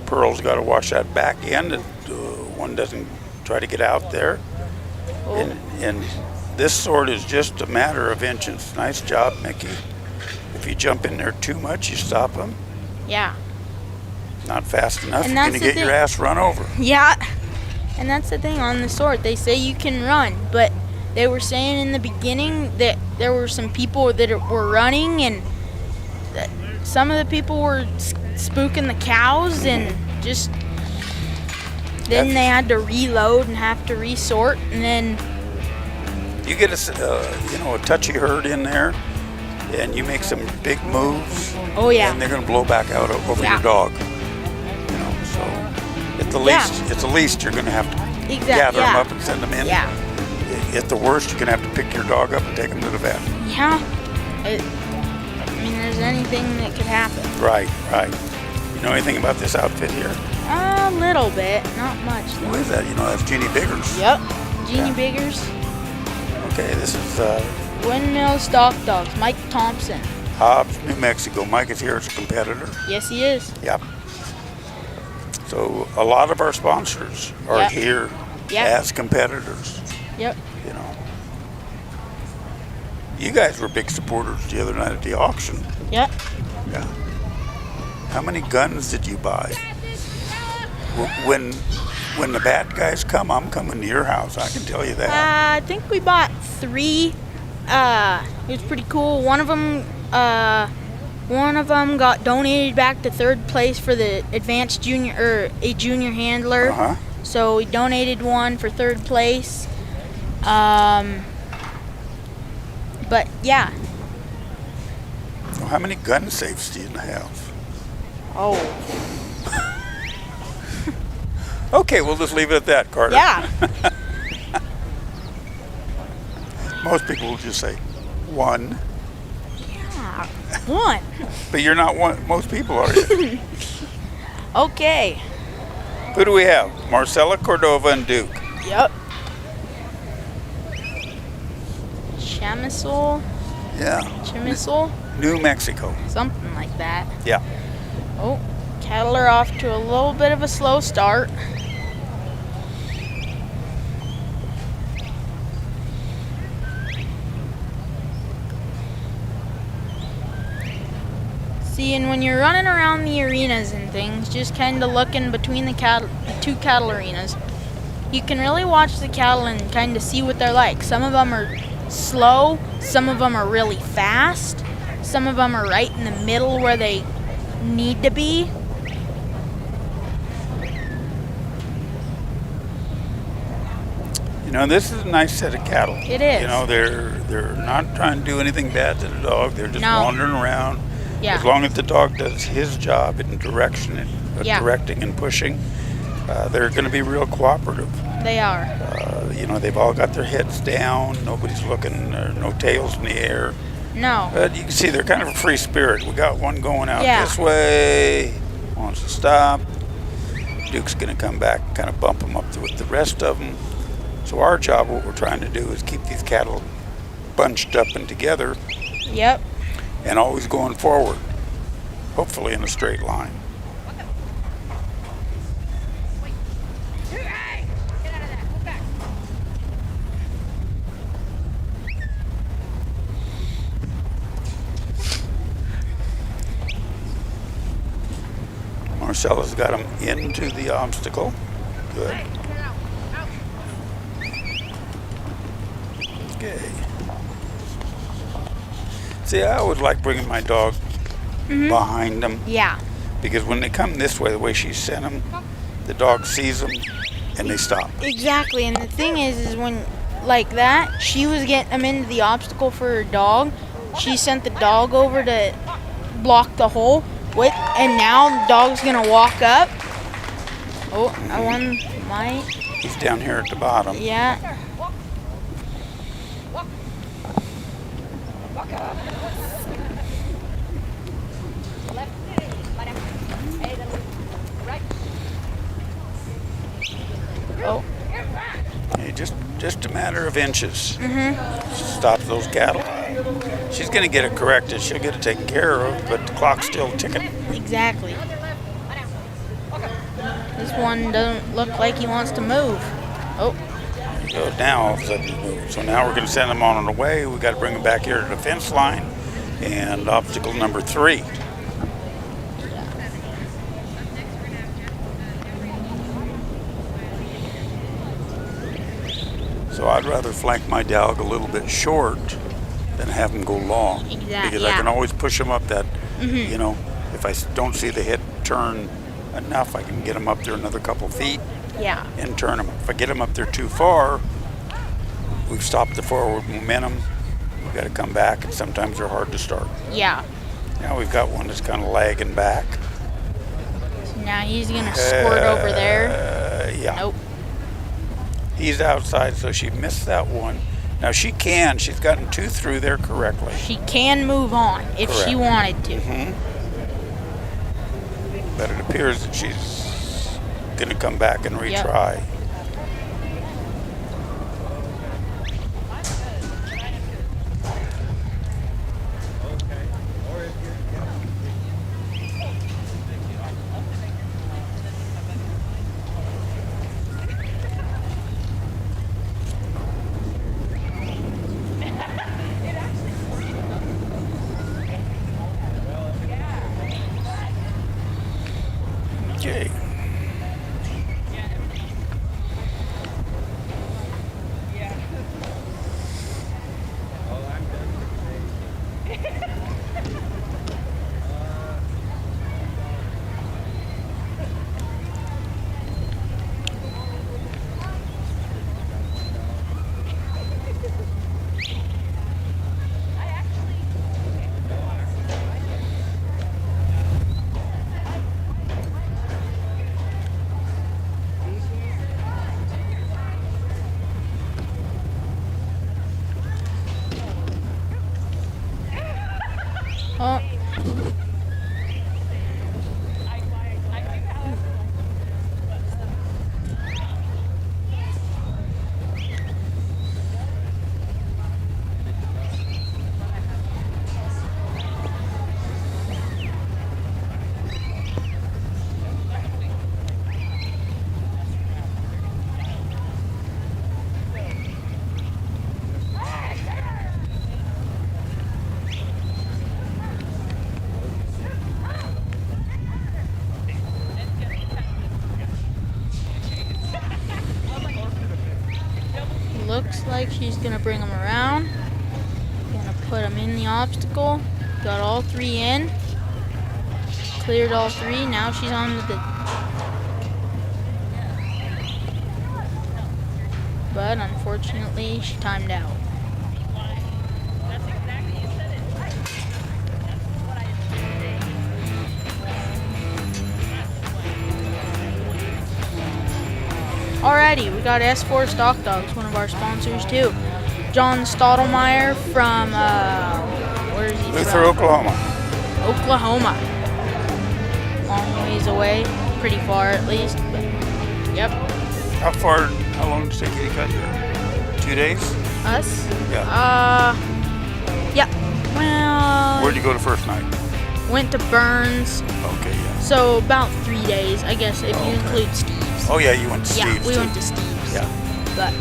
Pearl's got to watch that back end, and one doesn't try to get out there. And this sort is just a matter of inches. Nice job, Mickey. If you jump in there too much, you stop him. Yeah. Not fast enough, And you're that's going to the get your thing. ass run over. Yeah. And that's the thing on the sort. They say you can run, but they were saying in the beginning that there were some people that were running, and that some of the people were spooking the cows, and just then they had to reload and have to resort, and then You get a touchy herd in there, and you make some big moves. Oh, yeah. And they're going to blow back out over your dog. You know, so at the least you're going to have to gather them up and send them in. Yeah. At the worst, you're going to have to pick your dog up and take him to the vet. Yeah. I mean, there's anything that could happen. Right. You know anything about this outfit here? A little bit, not much. Who is that? You know, that's Jeannie Biggers. Yep. Jeannie Biggers. Okay, this is Windmill Stock Dogs, Mike Thompson. Hobbs, New Mexico. Mike is here as a competitor. Yes, he is. Yep. So a lot of our sponsors are here as competitors. Yep. You know, you guys were big supporters the other night at the auction. Yep. Yeah. How many guns did you buy? When the bad guys come, I'm coming to your house. I can tell you that. I think we bought 3. It was pretty cool. One of them got donated back to 3rd place for the advanced junior or a junior handler. So we donated one for 3rd place. But yeah. So how many gun safes do you have? Oh. Okay, we'll just leave it at that, Carter. Yeah. Most people will just say 1. Yeah. 1. But you're not one. Most people are. You? Okay. Who do we have? Marcella, Cordova, and Duke. Yep. Chamisol? Yeah. Chamisol? New Mexico. Something like that. Yeah. Oh, cattle are off to a little bit of a slow start. See, and when you're running around the arenas and things, just kind of looking between the two cattle arenas, you can really watch the cattle and kind of see what they're like. Some of them are slow, some of them are really fast, some of them are right in the middle where they need to be. You know, this is a nice set of cattle. It is. You know, they're not trying to do anything bad to the dog. They're just wandering around. Yeah. As long as the dog does his job in direction and directing and pushing, they're going to be real cooperative. They are. You know, they've all got their heads down. Nobody's looking. No tails in the air. No. But you can see they're kind of a free spirit. We got one going out Yeah. this way. Wants to stop. Duke's going to come back and kind of bump them up with the rest of them. So our job, what we're trying to do is keep these cattle bunched up and together. Yep. And always going forward, hopefully in a straight line. Marcella's got them into the obstacle. Good. Okay. See, I always like bringing my dog behind them. Yeah. Because when they come this way, the way she sent them, the dog sees them and they stop. Exactly, and the thing is when, like that, she was getting them into the obstacle for her dog. She sent the dog over to block the hole, and now the dog's gonna walk up. Oh, I won my. He's down here at the bottom. Yeah. Oh. Hey, just a matter of inches. Stops those cattle. She's going to get it corrected. She'll get it taken care of, but the clock's still ticking. Exactly. This one doesn't look like he wants to move. Oh. So now all of a sudden he moves. So now we're going to send him on the way. We got to bring him back here to the fence line. And obstacle number 3. So I'd rather flank my dog a little bit short than have him go long. Exactly. Because I can always push him up that, you know, if I don't see the hit turn enough, I can get him up there another couple feet. Yeah. And turn him. If I get him up there too far, we've stopped the forward momentum. We've got to come back, and sometimes they're hard to start. Yeah. Now we've got one that's kind of lagging back. So now he's going to squirt over there. Yeah. Nope. He's outside, so she missed that one. Now she's gotten 2 through there correctly. She can move on if she wanted to. But it appears that she's going to come back and retry. Yep. Okay. Oh. Looks like she's gonna bring them around. Gonna put them in the obstacle. Got all 3 in. Cleared all 3. Now she's on to the. But unfortunately, she timed out. Alrighty, we got S4 Stock Dogs, one of our sponsors too. John Stottlemyre from, where is he Luther, from? Oklahoma. Oklahoma. Long ways away. pretty far at least. But, yep. How long did it take you to cut here? 2 days? Us? Yeah. Yeah. Well. Where'd you go the first night? Went to Burns. Okay, yeah. So about 3 days, I guess, if you include Steve's. Oh, yeah, you went to Yeah, Steve's, we too. went to Steve's. Yeah. But,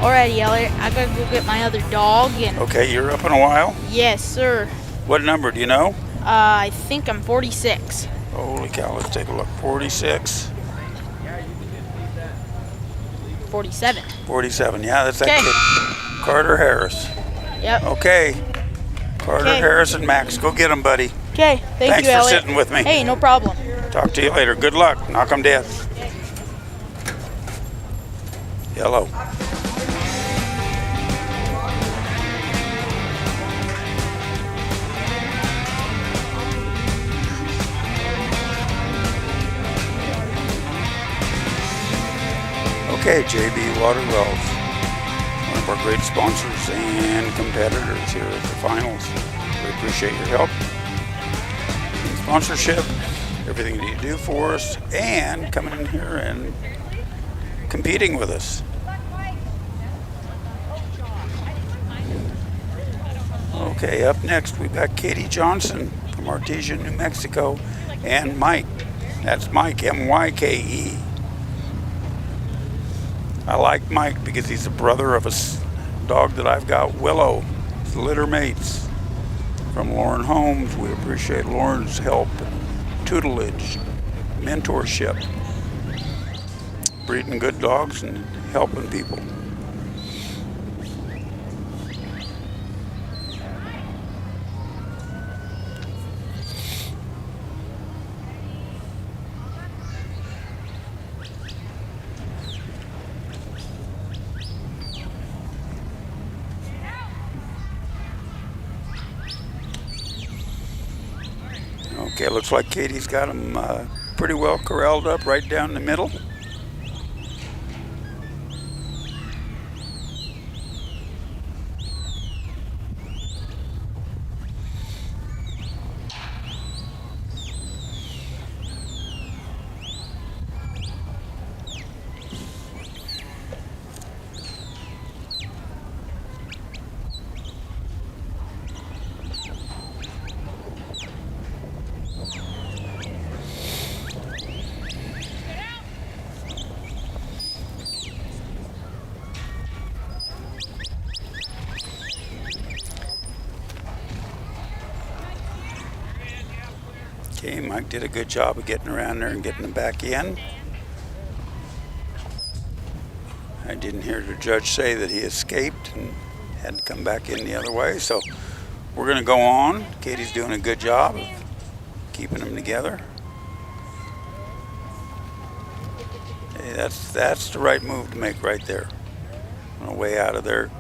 alrighty, Elliot, I gotta go get my other dog. And Okay, you're up in a while? yes, sir. What number, do you know? I think I'm 46. Holy cow, let's take a look. 46. 47. 47, yeah, that's that Okay. kid. Carter Harris. Yep. Okay. Carter Okay. Harris and Max, go get him, buddy. Okay, thanks Thanks you, for Elliot. sitting with me. Hey, no problem. Talk to you later. Good luck. Knock 'em dead. Yellow. Okay, JB Water Wells, one of our great sponsors and competitors here at the finals. We appreciate your help, and sponsorship, everything that you do for us, and coming in here and competing with us. Okay, up next we've got Katie Johnson from Artesia, New Mexico, and Mike. That's Mike, M-Y-K-E. I like Mike because he's a brother of a dog that I've got, Willow. It's litter mates from Lauren Holmes. We appreciate Lauren's help, tutelage, mentorship, breeding good dogs and helping people. Okay, looks like Katie's got them pretty well corralled up right down the middle. Okay, Mike did a good job of getting around there and getting them back in. I didn't hear the judge say that he escaped and had to come back in the other way, so we're going to go on. Katie's doing a good job of keeping them together. Hey, that's the right move to make right there. On the way out of there,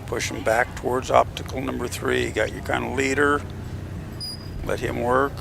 push them back towards obstacle number 3. You got your kind of leader. Let him work.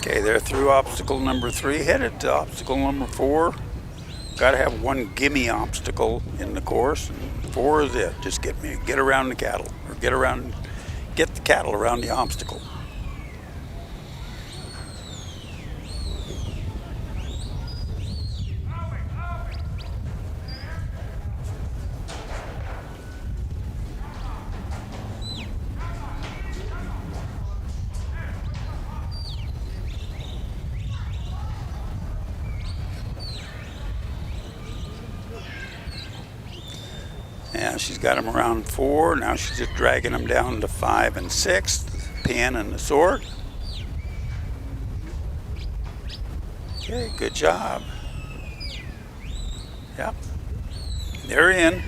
Okay, they're through obstacle number 3, headed to obstacle number 4. Got to have one gimme obstacle in the course, and 4 is it. Just get around the cattle, or get the cattle around the obstacle. Yeah, she's got them around 4. Now she's just dragging them down to 5 and 6, the pin and the sword. Okay, good job. Yep, they're in.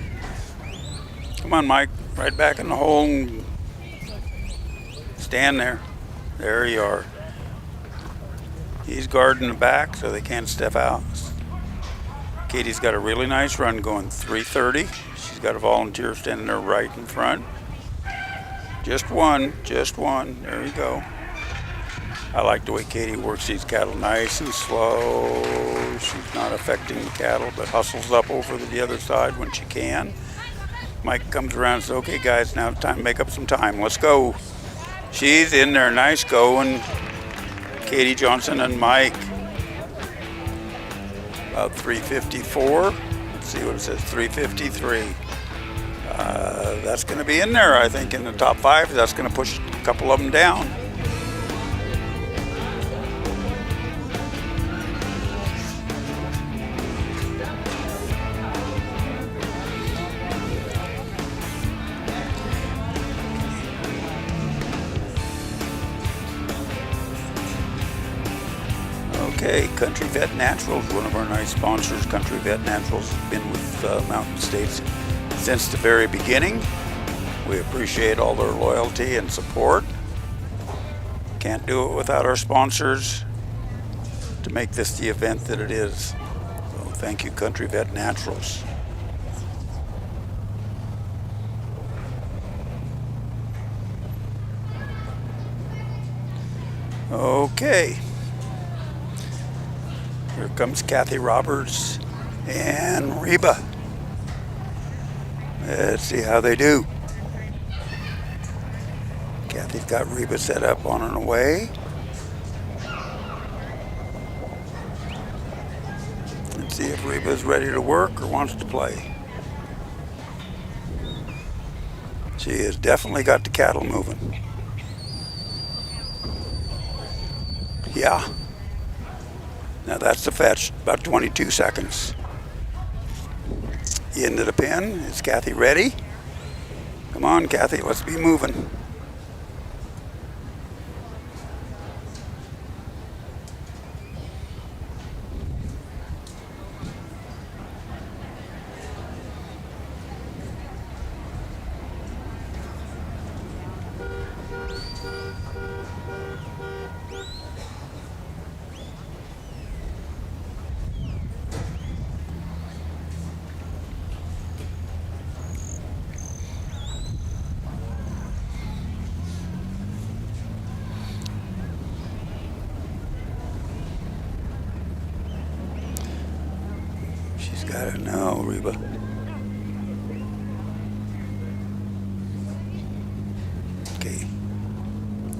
Come on, Mike, right back in the hole and Stand there. There you are. He's guarding the back so they can't step out. Katie's got a really nice run going, 3:30. She's got a volunteer standing there right in front. Just one. There you go. I like the way Katie works these cattle nice and slow. She's not affecting the cattle, but hustles up over to the other side when she can. Mike comes around and says, okay guys, now it's time to make up some time. Let's go. She's in there, nice going. Katie Johnson and Mike. About 3:54. Let's see what it says, 3:53. That's going to be in there, I think, in the top 5. That's going to push a couple of them down. Okay, Country Vet Naturals, one of our nice sponsors. Country Vet Naturals has been with Mountain States since the very beginning. We appreciate all their loyalty and support. Can't do it without our sponsors to make this the event that it is. So thank you, Country Vet Naturals. Okay. Here comes Kathy Roberts and Reba. Let's see how they do. Kathy's got Reba set up on and away. Let's see if Reba's ready to work or wants to play. She has definitely got the cattle moving. Yeah. Now that's the fetch, about 22 seconds. Into the pen. Is Kathy ready? Come on, Kathy, let's be moving. Got it now, Reba. Okay.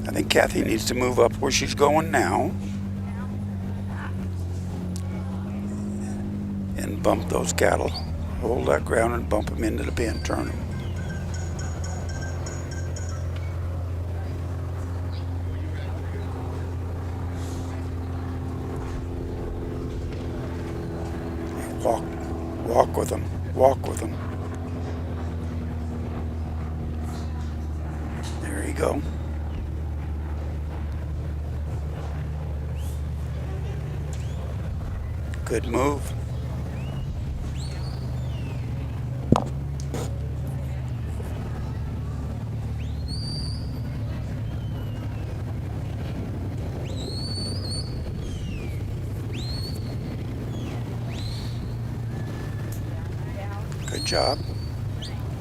I think Kathy needs to move up where she's going now. And bump those cattle. Hold that ground and bump them into the pen. Turn them. Walk with them. Walk with them. There you go. Good move. Good job.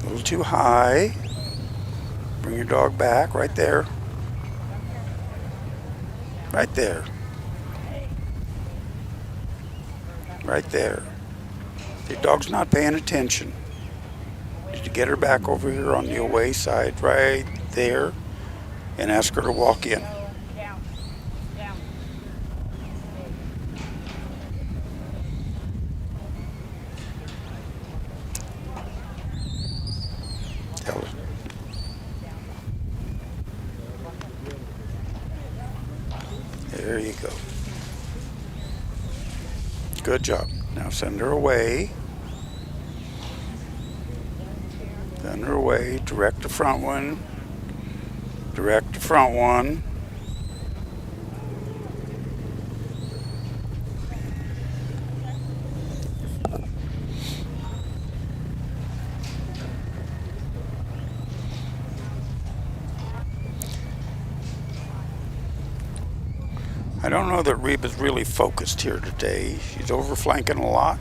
A little too high. Bring your dog back right there. Right there. Right there. Your dog's not paying attention. Did you get her back over here on the away side? Right there. And ask her to walk in. Tell her. There you go. Good job. Now send her away. Send her away. Direct the front one. Direct the front one. I don't know that Reba's really focused here today. She's overflanking a lot.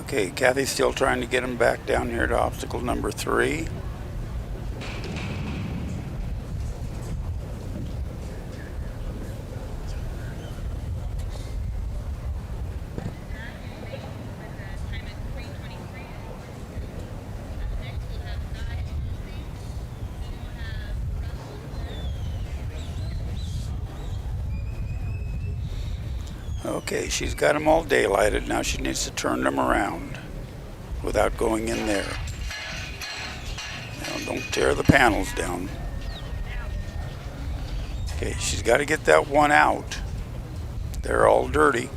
Okay, Kathy's still trying to get him back down here to obstacle number 3. Okay, she's got them all daylighted. Now she needs to turn them around without going in there. Now don't tear the panels down. Okay, she's got to get that one out. They're all dirty.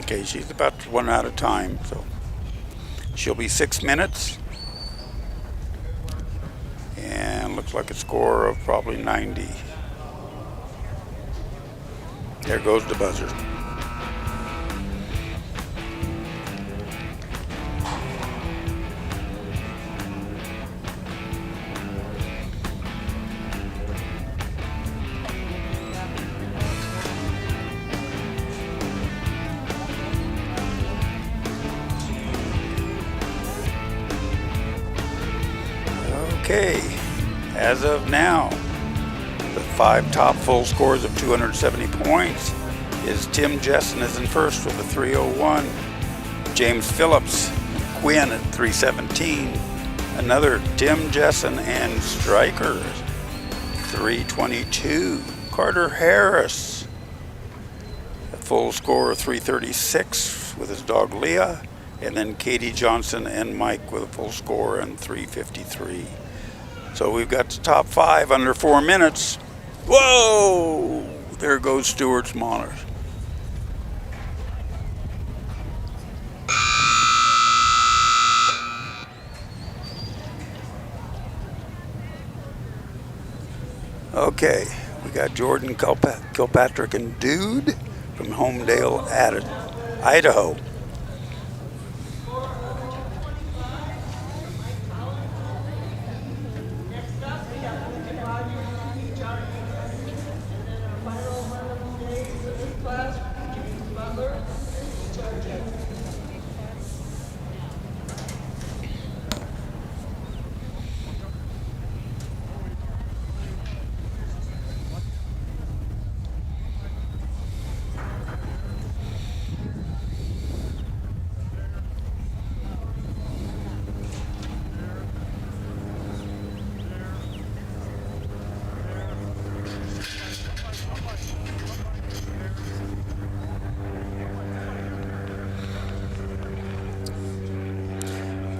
Okay, she's about to run out of time, so she'll be 6 minutes. And looks like a score of probably 90. There goes the buzzer. Okay, as of now, the 5 top full scores of 270 points is Tim Jessen is in first with a 301. James Phillips, Quinn at 317. Another Tim Jessen and Stryker, 322. Carter Harris, a full score of 336 with his dog Leah. And then Katie Johnson and Mike with a full score and 353. So we've got the top 5 under 4 minutes. Whoa! There goes Stewart's monitors. Okay, we got Jordan Kilpatrick and Dude from Homedale, Idaho.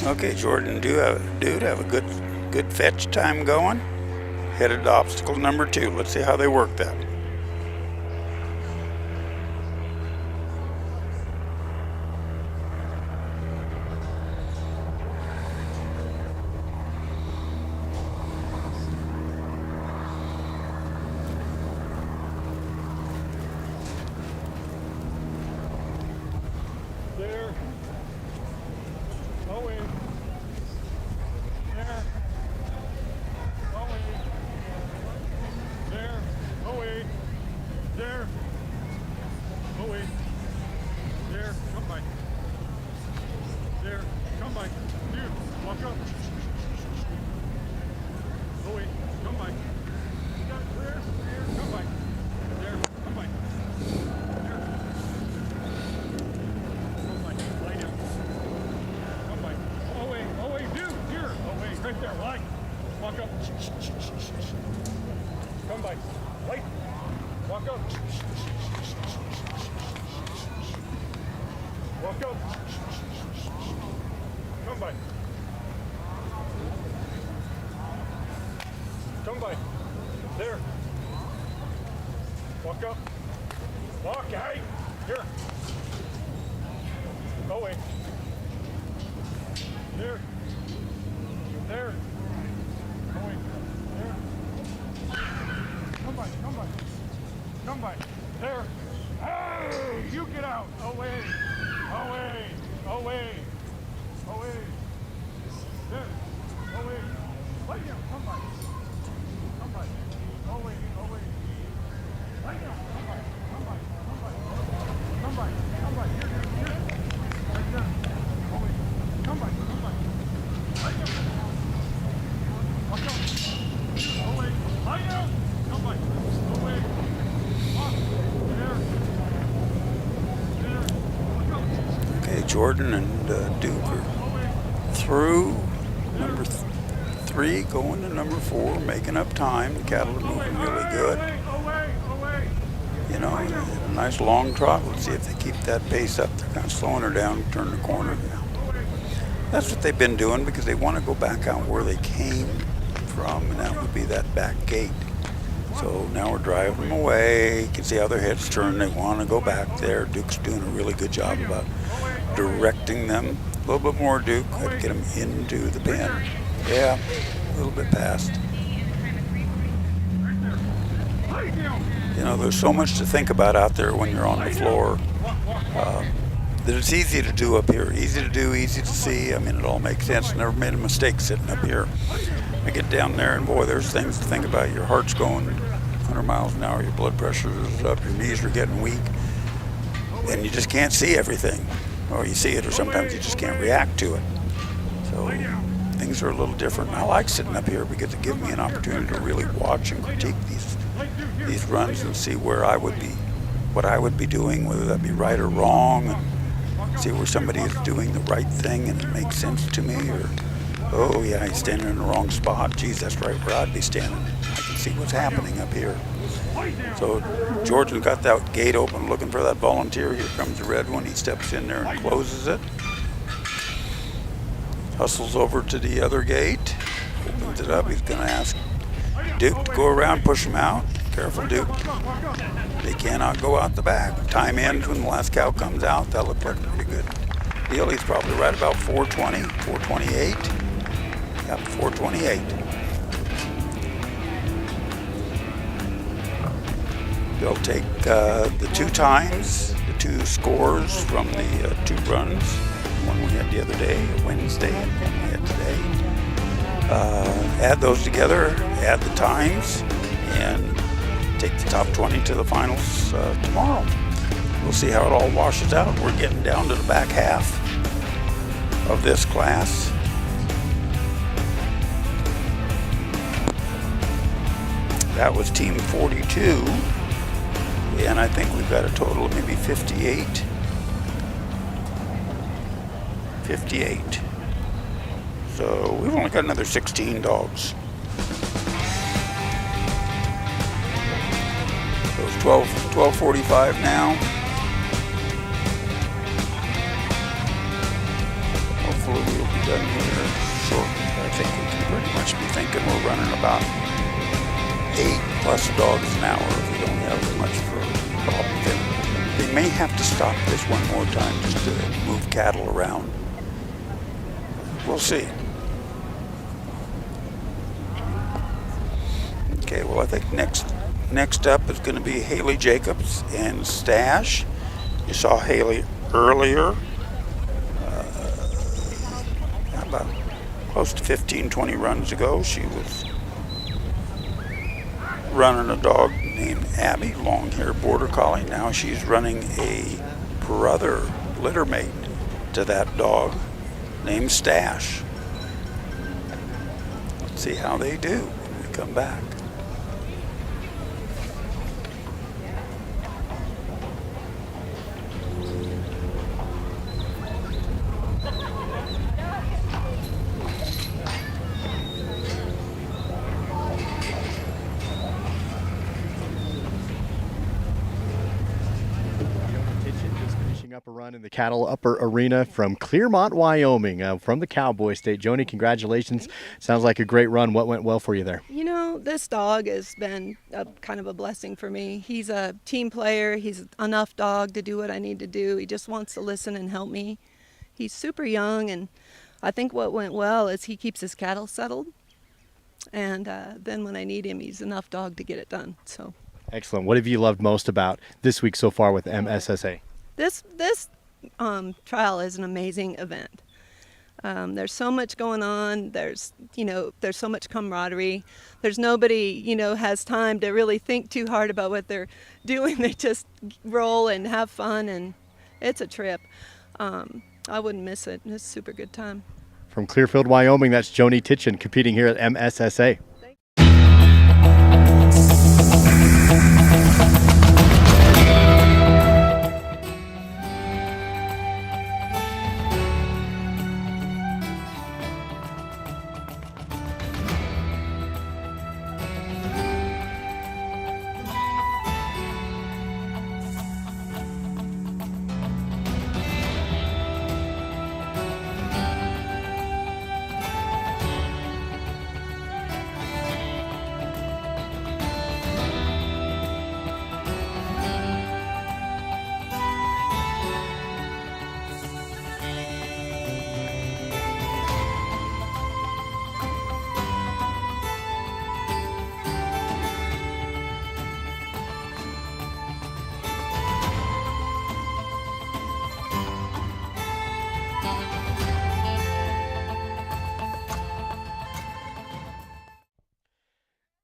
Okay, Jordan, dude, have a good fetch time going. Headed to obstacle number 2. Let's see how they work that. Away. There. Away. There. Away. There. Away. There. Come back. There. Come back. Here. Walk up. Away. Come back. You got it clear? Here. Come back. There. Come back. There. Come back. Lay down. Come back. Away. Away. Dude. Here. Away. Right there. Line. Walk up. Come back. Light. Walk up. Walk up. Come back. Come by. There. Walk up. Walk, hey. Here. Away. There. There. Away. There. Come by. Come by. Come by. There. Hey! You get out. Away. Away. Away. Away. There. Away. Lay down. Come by. Come by. Away. Away. Lay down. Come by. Come by. Come by. Come by. Come by. Here. Here. Right there. Away. Come by. Come by. Lay down. Walk up. Away. Lay down. Come by. Away. Walk. There. There. Walk up. Okay, Jordan and Duke are through. Number 3 going to number 4, making up time. The cattle are moving really good. You know, a nice long trot. Let's see if they keep that pace up. They're kind of slowing her down, turn the corner now. That's what they've been doing because they want to go back out where they came from, and that would be that back gate. So now we're driving them away. You can see how their heads turn. They want to go back there. Duke's doing a really good job about directing them. A little bit more, Duke. Got to get them into the pen. Yeah, a little bit past. You know, there's so much to think about out there when you're on the floor that it's easy to do up here. Easy to do, easy to see. I mean, it all makes sense. Never made a mistake sitting up here. I get down there and boy, there's things to think about. Your heart's going 100 miles an hour. Your blood pressure is up. Your knees are getting weak. And you just can't see everything. Or you see it, or sometimes you just can't react to it. So things are a little different. I like sitting up here because it gives me an opportunity to really watch and critique these runs and see where I would be, what I would be doing, whether that be right or wrong, and see where somebody is doing the right thing and it makes sense to me, or oh yeah, he's standing in the wrong spot. Geez, that's right where I'd be standing. I can see what's happening up here. So Jordan got that gate open looking for that volunteer. Here comes the red one. He steps in there and closes it. Hustles over to the other gate. Opens it up. He's going to ask Duke to go around, push him out. Careful, Duke. They cannot go out the back. Time ends when the last cow comes out. That looked like a pretty good deal. He's probably right about 420, 428. Yep, 428. They'll take the 2 times, the 2 scores from the 2 runs. One we had the other day, Wednesday, and one we had today. Add those together, add the times, and take the top 20 to the finals tomorrow. We'll see how it all washes out. We're getting down to the back half of this class. That was team 42. And I think we've got a total of maybe 58. 58. So we've only got another 16 dogs. So it's 12:45 now. Hopefully we'll be done here shortly. I think we can pretty much be thinking we're running about 8+ dogs an hour if we don't have much of a problem. They may have to stop this one more time just to move cattle around. We'll see. Okay, well I think next up is going to be Haley Jacobs and Stash. You saw Haley earlier. about close to 15, 20 runs ago, she was running a dog named Abby, long-haired border collie. Now she's running a brother litter mate to that dog named Stash. Let's see how they do when we come back. Up a run in the Cattle Upper Arena from Clearmont, Wyoming, from the Cowboy State. Joni, congratulations. Sounds like a great run. What went well for you there? You know, this dog has been kind of a blessing for me. He's a team player. He's enough dog to do what I need to do. He just wants to listen and help me. He's super young, and I think what went well is he keeps his cattle settled. And then when I need him, he's enough dog to get it done. So Excellent. What have you loved most about this week so far with MSSA? This trial is an amazing event. There's so much going on. There's so much camaraderie. There's nobody, has time to really think too hard about what they're doing. They just roll and have fun, and it's a trip. I wouldn't miss it. It's a super good time. From Clearfield, Wyoming, that's Joni Titchen competing here at MSSA.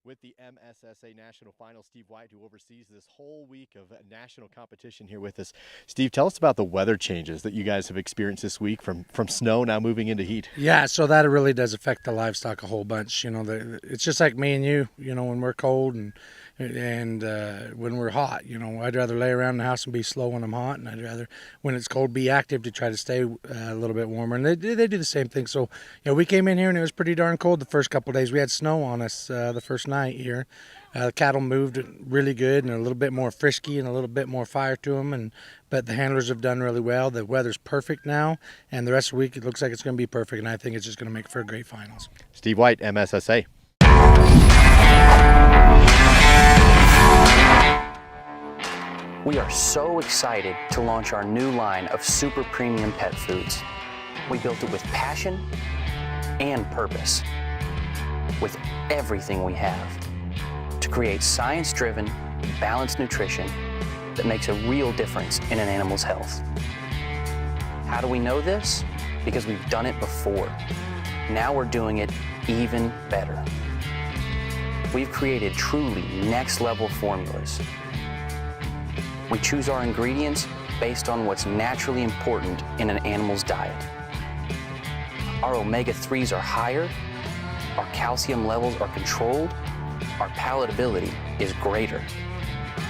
With the MSSA National Final, Steve White, who oversees this whole week of national competition here with us. Steve, tell us about the weather changes that you guys have experienced this week from snow now moving into heat. Yeah, so that really does affect the livestock a whole bunch. It's just like me and you, when we're cold and when we're hot. I'd rather lay around the house and be slow when I'm hot, and I'd rather, when it's cold, be active to try to stay a little bit warmer. And they do the same thing. So, we came in here and it was pretty darn cold the first couple of days. We had snow on us the first night here. The cattle moved really good and a little bit more frisky and a little bit more fire to them. But the handlers have done really well. The weather's perfect now, and the rest of the week it looks like it's going to be perfect. And I think it's just going to make for a great finals. Steve White, MSSA. We are so excited to launch our new line of super premium pet foods. We built it with passion and purpose, with everything we have, to create science-driven, balanced nutrition that makes a real difference in an animal's health. How do we know this? Because we've done it before. Now we're doing it even better. We've created truly next-level formulas. We choose our ingredients based on what's naturally important in an animal's diet. Our omega-3s are higher, our calcium levels are controlled, our palatability is greater,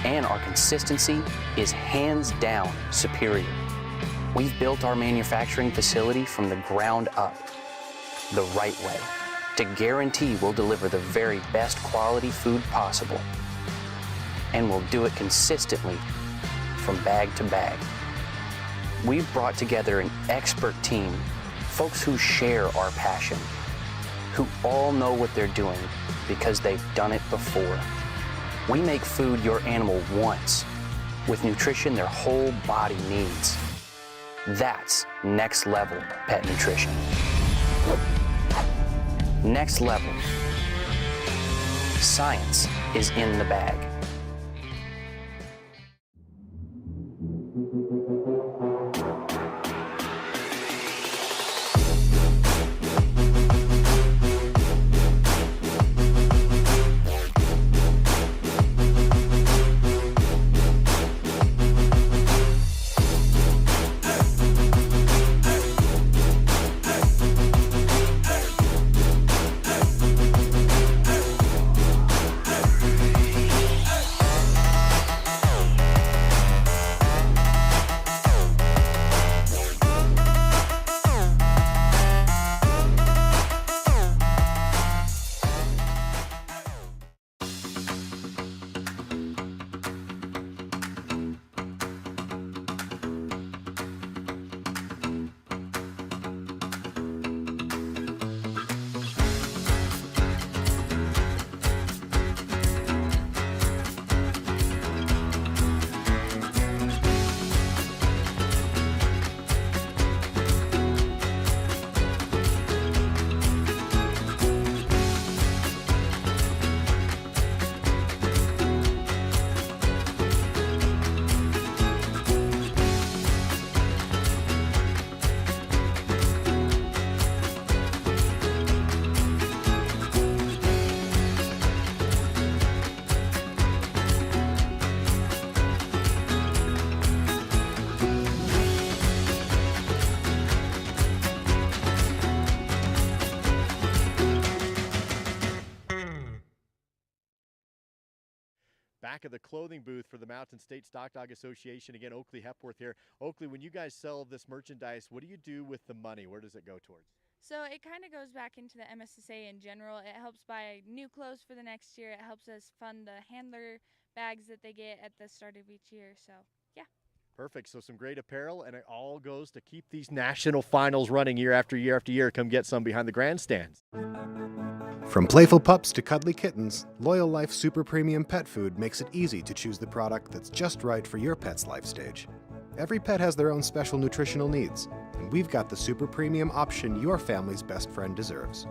and our consistency is hands down superior. We've built our manufacturing facility from the ground up, the right way, to guarantee we'll deliver the very best quality food possible. And we'll do it consistently from bag to bag. We've brought together an expert team, folks who share our passion, who all know what they're doing because they've done it before. We make food your animal wants, with nutrition their whole body needs. That's next level pet nutrition. Next level. Science is in the bag. back of the clothing booth for the Mountain State Stock Dog Association. Again, Oakley Hepworth here. Oakley, when you guys sell this merchandise, what do you do with the money? Where does it go towards? So it kind of goes back into the MSSA in general. It helps buy new clothes for the next year. It helps us fund the handler bags that they get at the start of each year. So, yeah. Perfect. So some great apparel, and it all goes to keep these national finals running year after year after year. Come get some behind the grandstands. From playful pups to cuddly kittens, Loyal Life Super Premium Pet Food makes it easy to choose the product that's just right for your pet's life stage. Every pet has their own special nutritional needs, and we've got the super premium option your family's best friend deserves.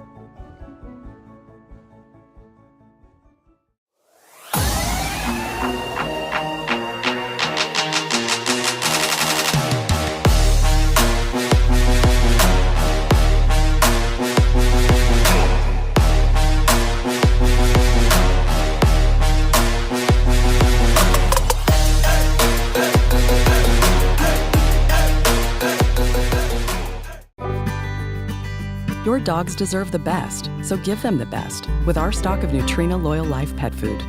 Your dogs deserve the best, so give them the best with our stock of Nutrina Loyal Life pet food.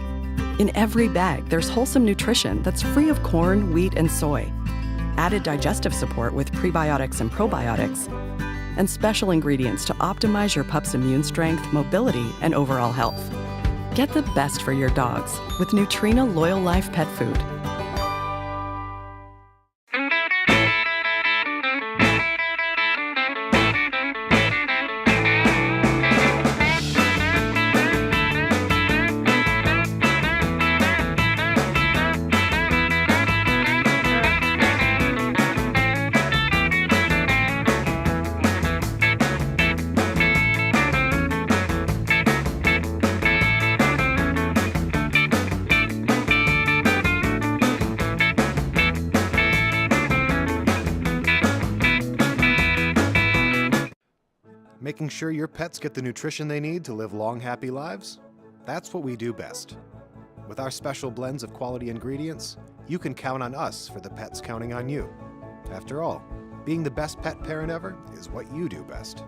In every bag, there's wholesome nutrition that's free of corn, wheat, and soy, added digestive support with prebiotics and probiotics, and special ingredients to optimize your pup's immune strength, mobility, and overall health. Get the best for your dogs with Nutrina Loyal Life pet food. Making sure your pets get the nutrition they need to live long, happy lives? That's what we do best. With our special blends of quality ingredients, you can count on us for the pets counting on you. After all, being the best pet parent ever is what you do best.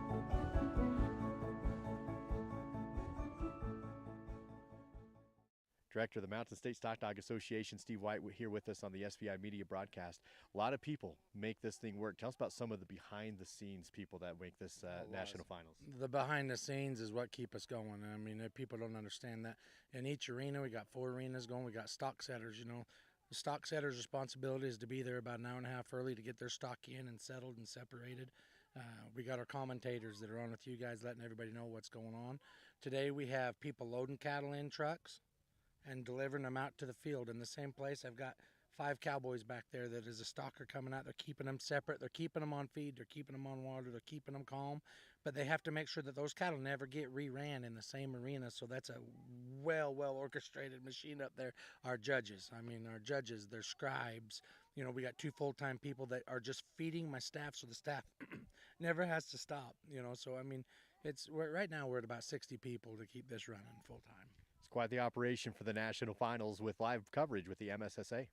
Director of the Mountain State Stock Dog Association, Steve White, here with us on the SVI Media broadcast. A lot of people make this thing work. Tell us about some of the behind-the-scenes people that make this national finals. The behind the scenes is what keep us going. I mean, people don't understand that. In each arena, we got 4 arenas going. We got stock setters, you know. The stock setter's responsibility is to be there about an hour and a half early to get their stock in and settled and separated. We got our commentators that are on with you guys, letting everybody know what's going on. Today, we have people loading cattle in trucks and delivering them out to the field in the same place. I've got 5 cowboys back there that is a stalker coming out. They're keeping them separate. They're keeping them on feed. They're keeping them on water. They're keeping them calm. But they have to make sure that those cattle never get re-ran in the same arena. So that's a well orchestrated machine up there. Our judges, they're scribes. You know, we got 2 full-time people that are just feeding my staff, so the staff never has to stop. You know, so I mean, right now we're at about 60 people to keep this running full-time. It's quite the operation for the national finals with live coverage with the MSSA.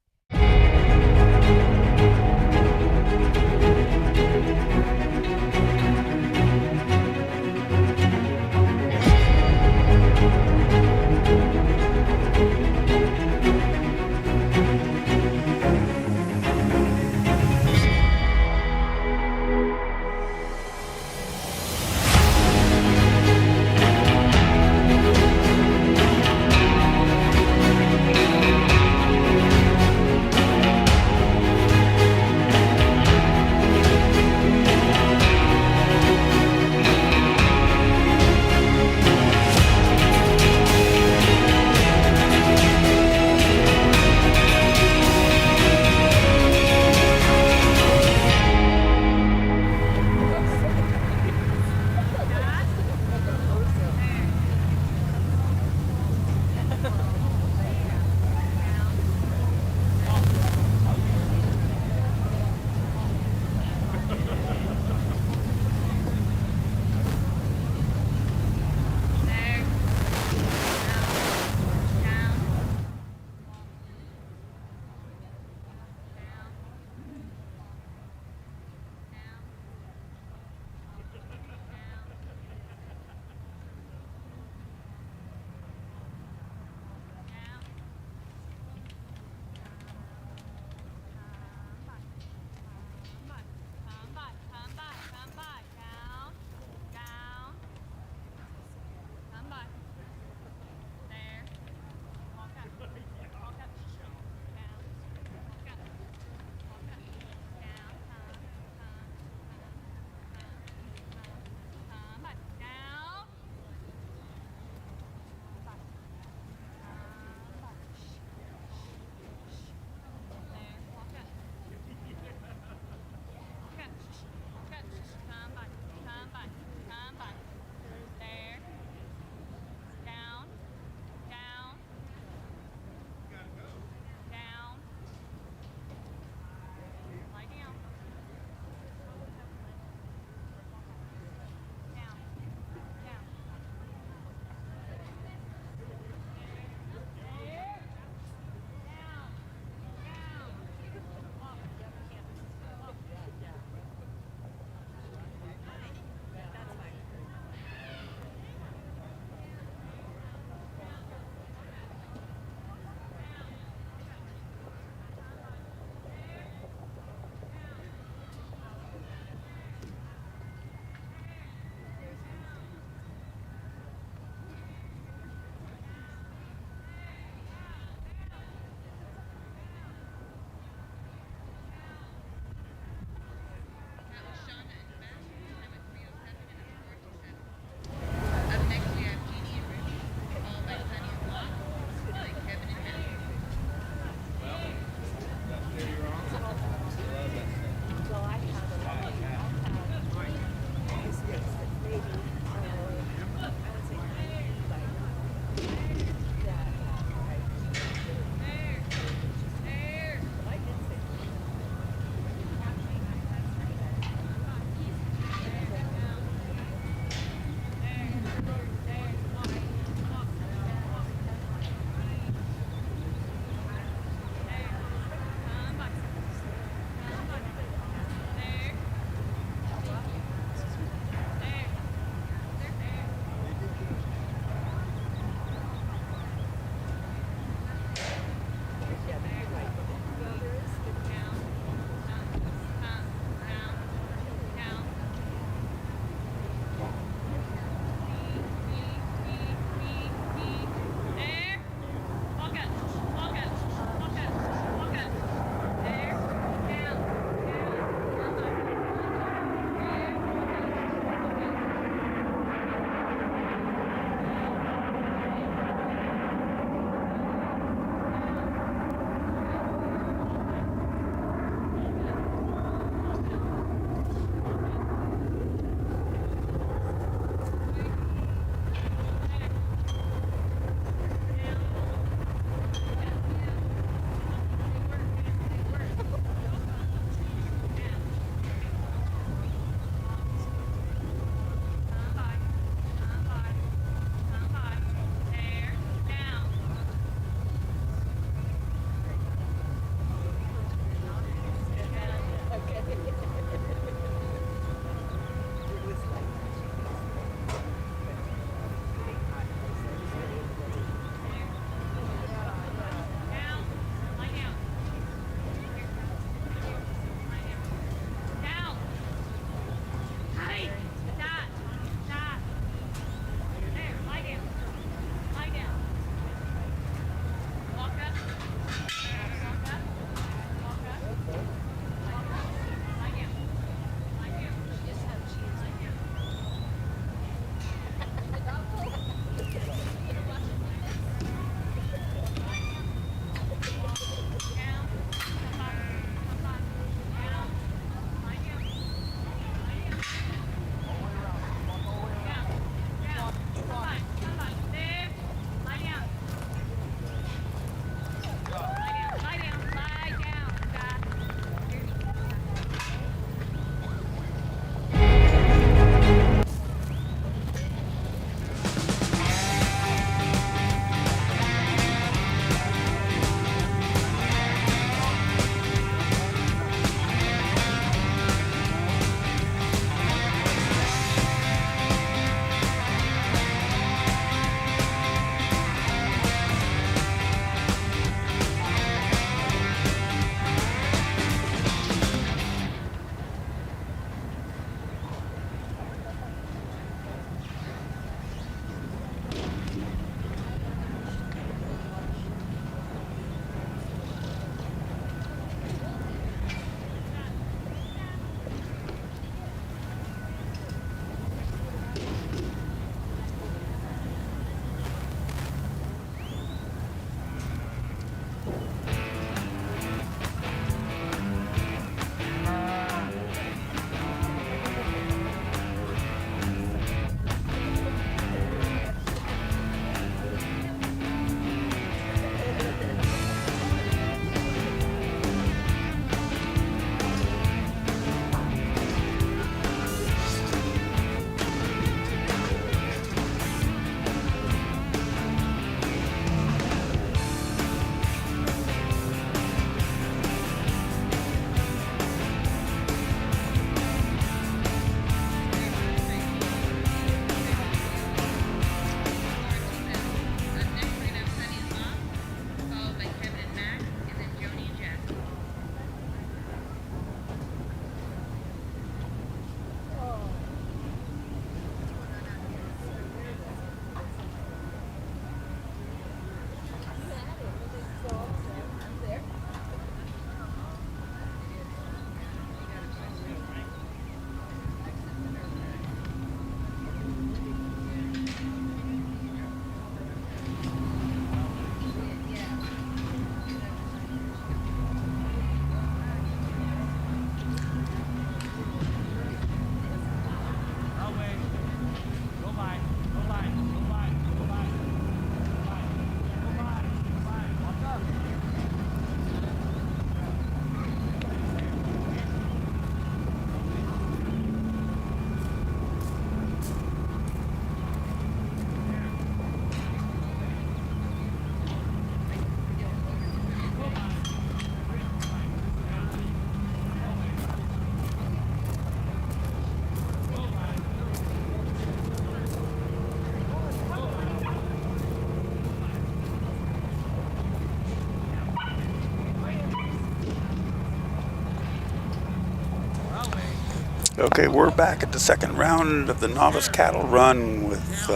Okay, we're back at the second round of the Novice Cattle Run with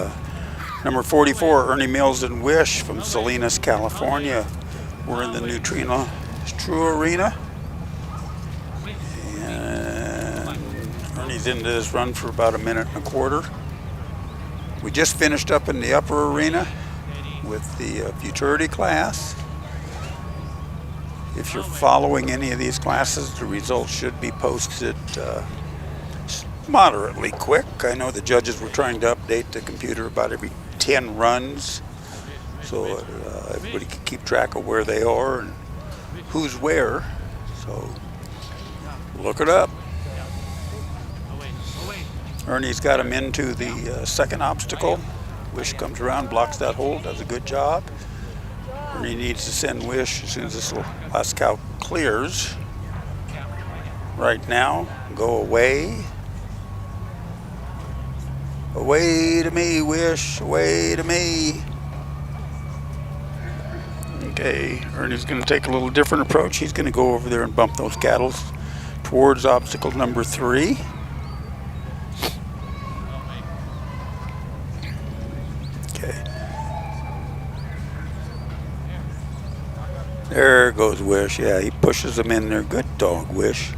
number 44, Ernie Mills and Wish from Salinas, California. We're in the Neutrino True Arena. And Ernie's into this run for about 1.25 minutes. We just finished up in the upper arena with the futurity class. If you're following any of these classes, the results should be posted moderately quick. I know the judges were trying to update the computer about every 10 runs, so everybody can keep track of where they are and who's where. So look it up. Ernie's got him into the second obstacle. Wish comes around, blocks that hole, does a good job. Ernie needs to send Wish as soon as this last cow clears. Right now, go away. Away to me, Wish, away to me. Okay, Ernie's going to take a little different approach. He's going to go over there and bump those cattle towards obstacle number 3. Okay. There goes Wish. Yeah, he pushes them in there. Good dog, Wish.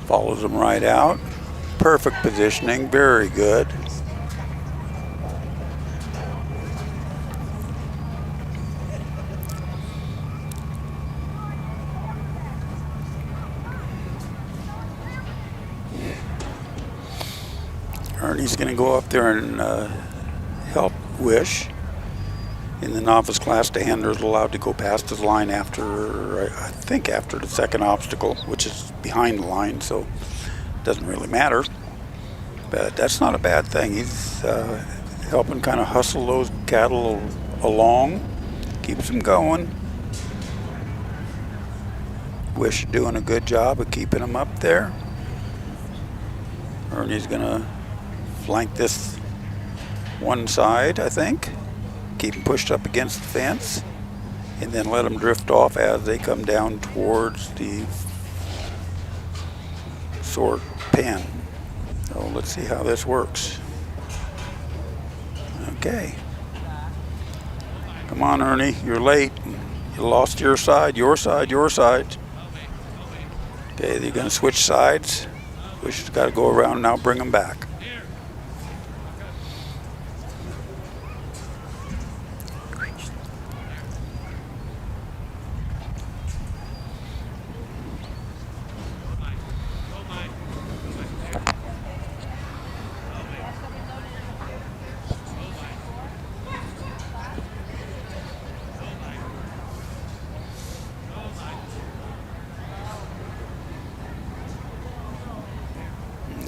Follows them right out. Perfect positioning, very good. Ernie's going to go up there and help Wish. In the novice class, the handler's allowed to go past his line after, I think after the second obstacle, which is behind the line, so it doesn't really matter. But that's not a bad thing. He's helping kind of hustle those cattle along, keeps them going. Wish doing a good job of keeping them up there. Ernie's going to flank this one side, I think. Keep them pushed up against the fence, and then let them drift off as they come down towards the sort pen. So let's see how this works. Okay. Come on, Ernie, you're late. You lost your side, your side, your side. Okay, they're going to switch sides. Wish has got to go around now, bring them back.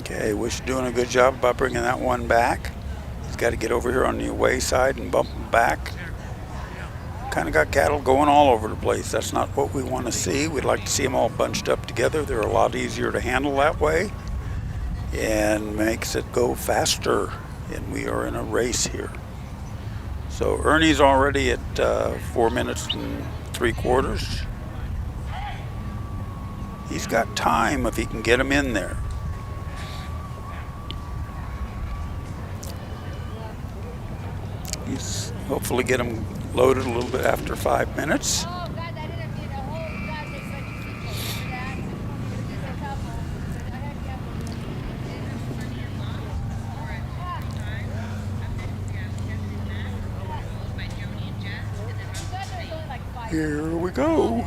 Okay, Wish doing a good job about bringing that one back. He's got to get over here on the away side and bump him back. Kind of got cattle going all over the place. That's not what we want to see. We'd like to see them all bunched up together. They're a lot easier to handle that way and makes it go faster. And we are in a race here. So Ernie's already at 4 minutes and 3/4. He's got time if he can get him in there. He's hopefully get him loaded a little bit after 5 minutes. Here we go.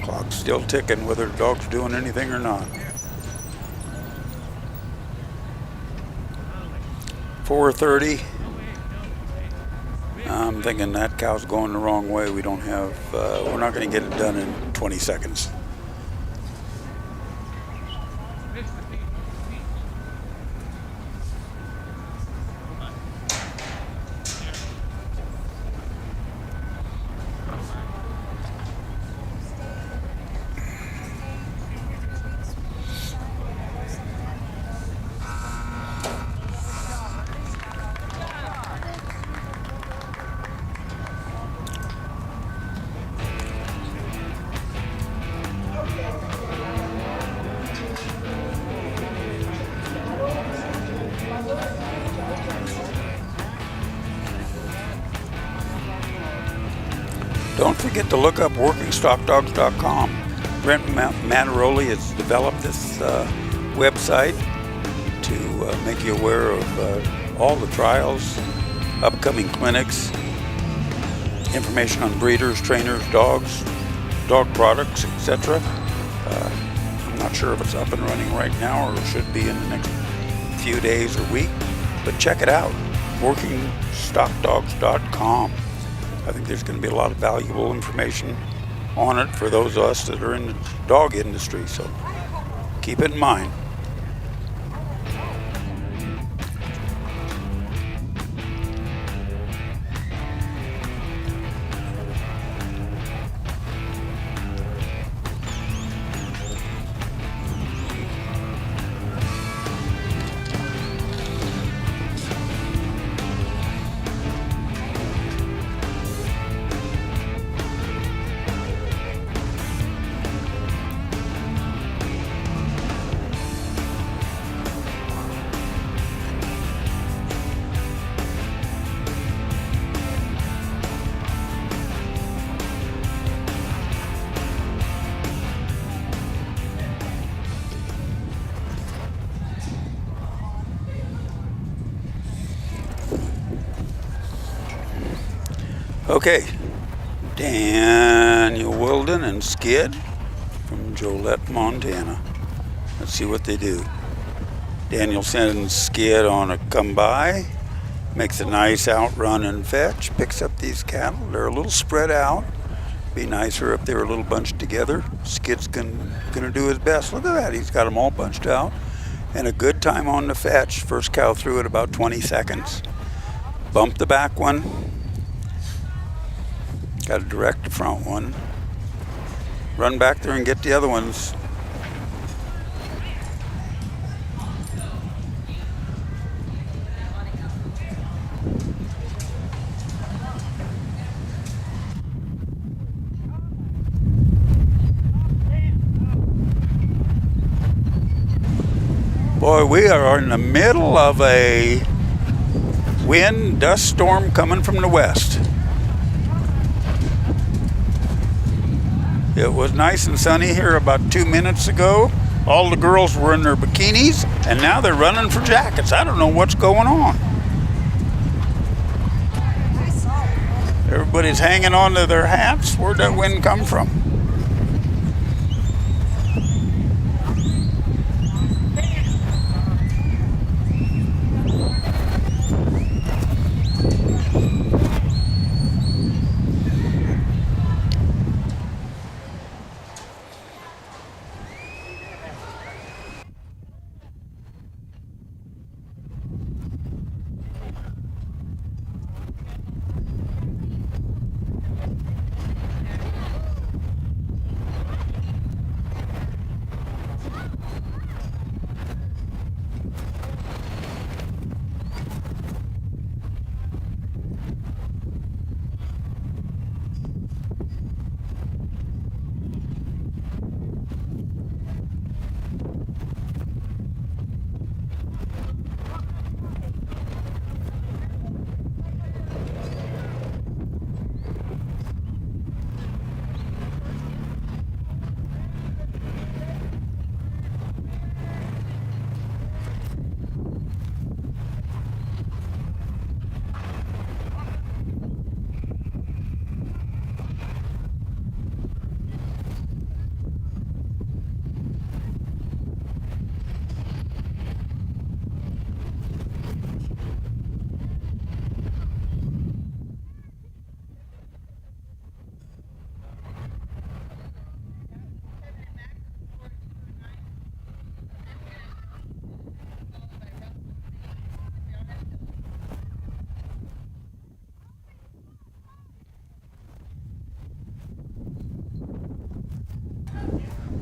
Clock's still ticking whether the dog's doing anything or not. 4:30. I'm thinking that cow's going the wrong way. We don't have, we're not going to get it done in 20 seconds. Don't forget to look up WorkingStockDogs.com. Brent Mataroli has developed this website to make you aware of all the trials, upcoming clinics, information on breeders, trainers, dogs, dog products, etc. I'm not sure if it's up and running right now or should be in the next few days or week, but check it out, WorkingStockDogs.com. I think there's going to be a lot of valuable information on it for those of us that are in the dog industry, so keep it in mind. Okay, Daniel Wilden and Skid from Joliet, Montana. Let's see what they do. Daniel sends Skid on a come by, makes a nice outrun and fetch, picks up these cattle. They're a little spread out. Be nicer if they were a little bunched together. Skid's gonna do his best. Look at that, he's got them all bunched out. And a good time on the fetch. First cow through at about 20 seconds. Bump the back one. Got to direct the front one. Run back there and get the other ones. Boy, we are in the middle of a wind dust storm coming from the west. It was nice and sunny here about 2 minutes ago. All the girls were in their bikinis, and now they're running for jackets. I don't know what's going on. Everybody's hanging on to their hats. Where'd that wind come from?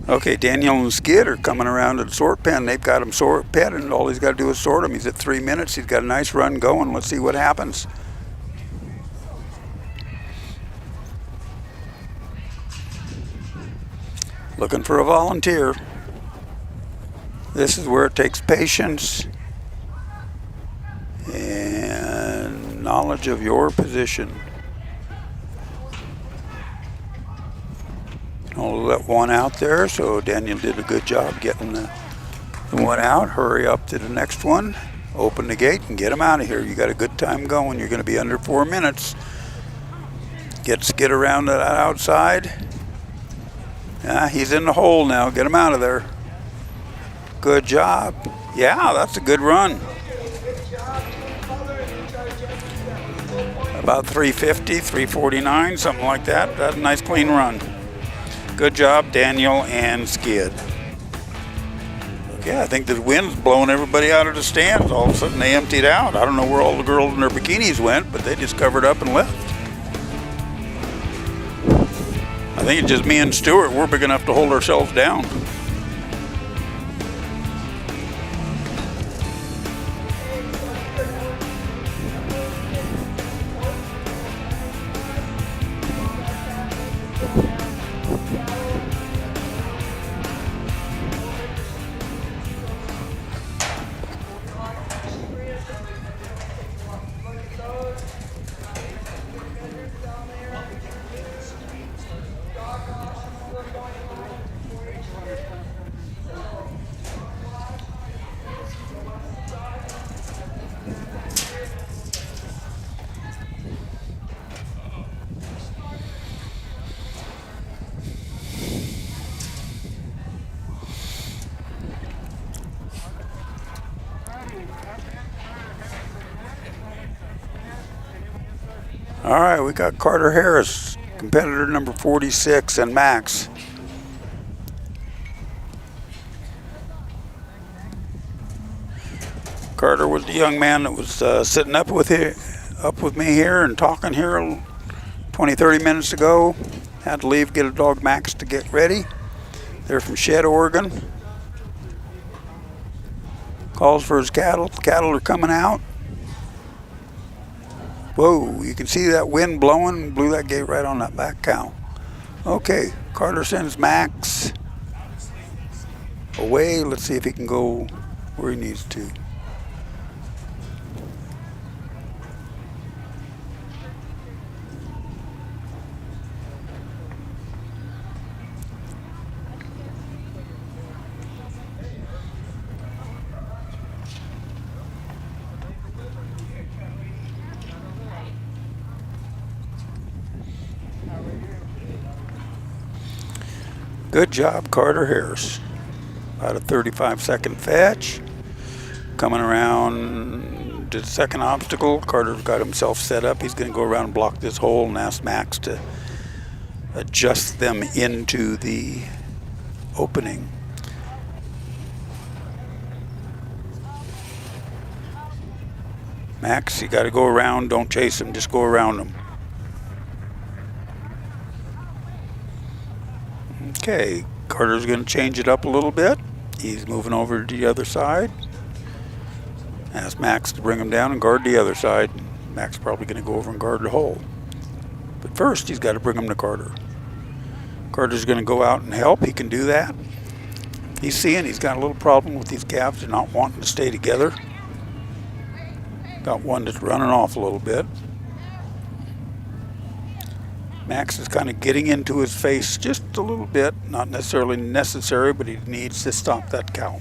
Okay, Daniel and Skid are coming around to the sort pen. They've got him sort pen, and all he's got to do is sort him. He's at 3 minutes. He's got a nice run going. Let's see what happens. Looking for a volunteer. This is where it takes patience and knowledge of your position. I'll let one out there, so Daniel did a good job getting the one out. Hurry up to the next one. Open the gate and get him out of here. You got a good time going. You're going to be under 4 minutes. Get Skid around to that outside. Yeah, he's in the hole now. Get him out of there. Good job. Yeah, that's a good run. About 350, 349, something like that. That's a nice clean run. Good job, Daniel and Skid. Yeah, I think the wind's blowing everybody out of the stands. All of a sudden they emptied out. I don't know where all the girls in their bikinis went, but they just covered up and left. I think it's just me and Stuart. We're big enough to hold ourselves down. All right, we got Carter Harris, competitor number 46, and Max. Carter was the young man that was sitting up with me here and talking here 20, 30 minutes ago. Had to leave, get a dog Max to get ready. They're from Shed, Oregon. Calls for his cattle. The cattle are coming out. Whoa, you can see that wind blowing, blew that gate right on that back cow. Okay, Carter sends Max away. Let's see if he can go where he needs to. Good job, Carter Harris. About a 35-second fetch. Coming around to the second obstacle. Carter's got himself set up. He's going to go around and block this hole and ask Max to adjust them into the opening. Max, you got to go around. Don't chase him. Just go around him. Okay, Carter's going to change it up a little bit. He's moving over to the other side. Ask Max to bring him down and guard the other side. Max probably going to go over and guard the hole. But first, he's got to bring him to Carter. Carter's going to go out and help. He can do that. He's seeing he's got a little problem with these calves. They're not wanting to stay together. Got one that's running off a little bit. Max is kind of getting into his face just a little bit. Not necessarily necessary, but he needs to stop that cow.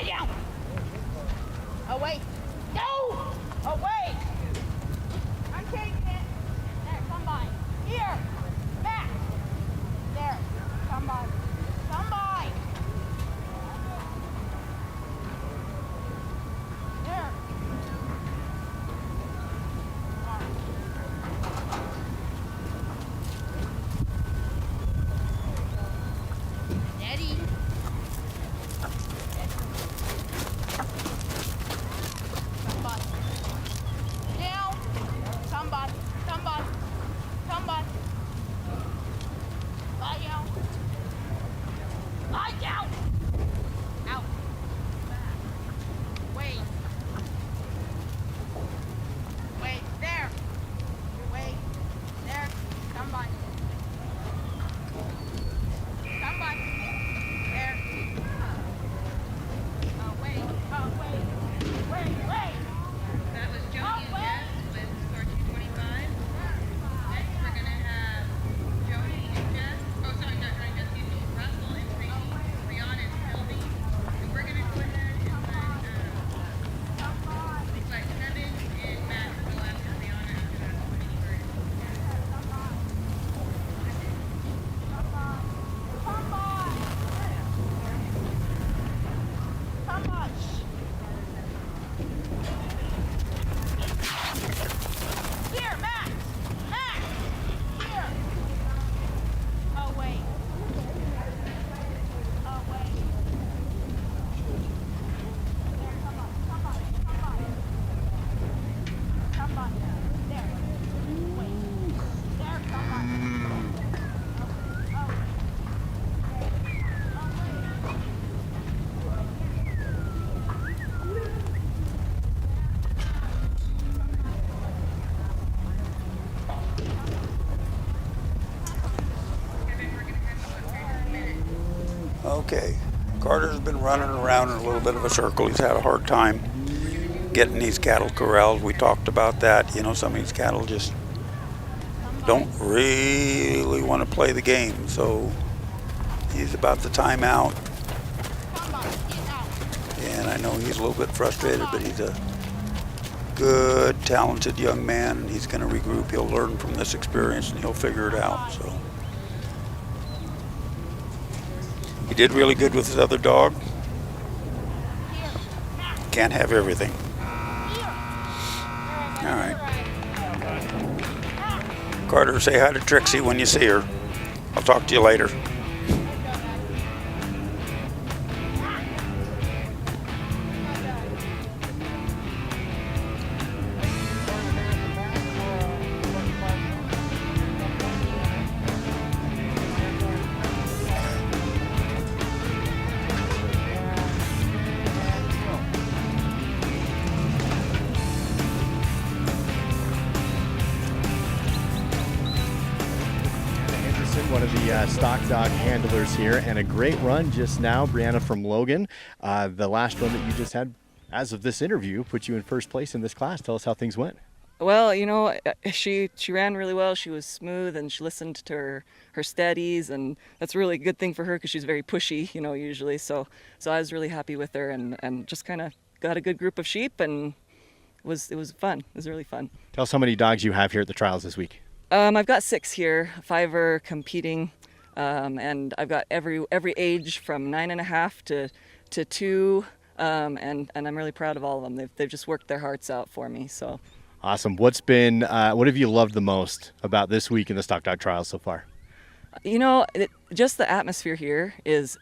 Lie down. Away. No. Away. I'm taking it. There, come by. Here. Back. There. Come by. Come by. There. Daddy. Come by. Down. Come by. Come by. Come by. Lie down. Lie down. Out. Wait. Wait. There. Wait. There. Come by. Come by. There. Oh, wait. Oh, wait. Wait, wait. That was Jody and Jess with score 225. Next, we're going to have Jody and Jess. Oh, sorry, not Jody and Jess, excuse me. Russell and Sadie, Rihanna and Sylvie. And we're going to go ahead and let Kevin and Matt go after Rihanna after that 20 birds. Come on. Here, Max. Max. Here. Oh, wait. Oh, wait. There, come on. Come on. Come on. Come on. There. Wait. There, come on. Okay, Carter's been running around in a little bit of a circle. He's had a hard time getting these cattle corralled. We talked about that. You know, some of these cattle just don't really want to play the game. So he's about the time out. And I know he's a little bit frustrated, but he's a good, talented young man, and he's going to regroup. He'll learn from this experience, and he'll figure it out. So he did really good with his other dog. Can't have everything. All right. Carter, say hi to Trixie when you see her. I'll talk to you later. One of the stock dog handlers here, and a great run just now, Brianna from Logan. The last run that you just had, as of this interview, put you in first place in this class. Tell us how things went. Well, you know, she ran really well. She was smooth, and she listened to her steadies, and that's a really good thing for her because she's very pushy, you know, usually. So I was really happy with her, and just kind of got a good group of sheep, and it was fun. It was really fun. Tell us how many dogs you have here at the trials this week. I've got 6 here, 5 are competing, and I've got every age from 9.5 to 2, and I'm really proud of all of them. They've just worked their hearts out for me. So awesome. What have you loved the most about this week in the stock dog trials so far? You know, just the atmosphere here is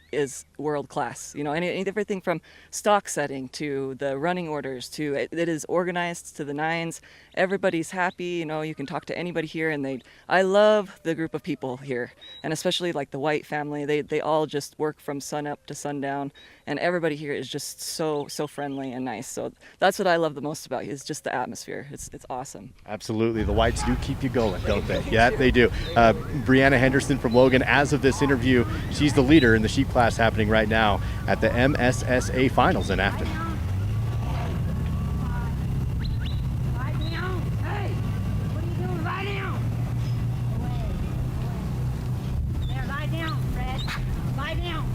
world class. You know, everything from stock setting to the running orders to it is organized to the nines. Everybody's happy. You know, you can talk to anybody here, and I love the group of people here, and especially like the White family. They all just work from sun up to sundown, and everybody here is just so friendly and nice. So that's what I love the most about you, is just the atmosphere. It's awesome. Absolutely, the Whites do keep you going, don't they? Yeah, they do. Brianna Henderson from Logan, as of this interview, she's the leader in the sheep class happening right now at the MSSA finals in Afton. Lie down. Hey, what are you doing? Lie down. Away. There, lie down, Fred. Lie down.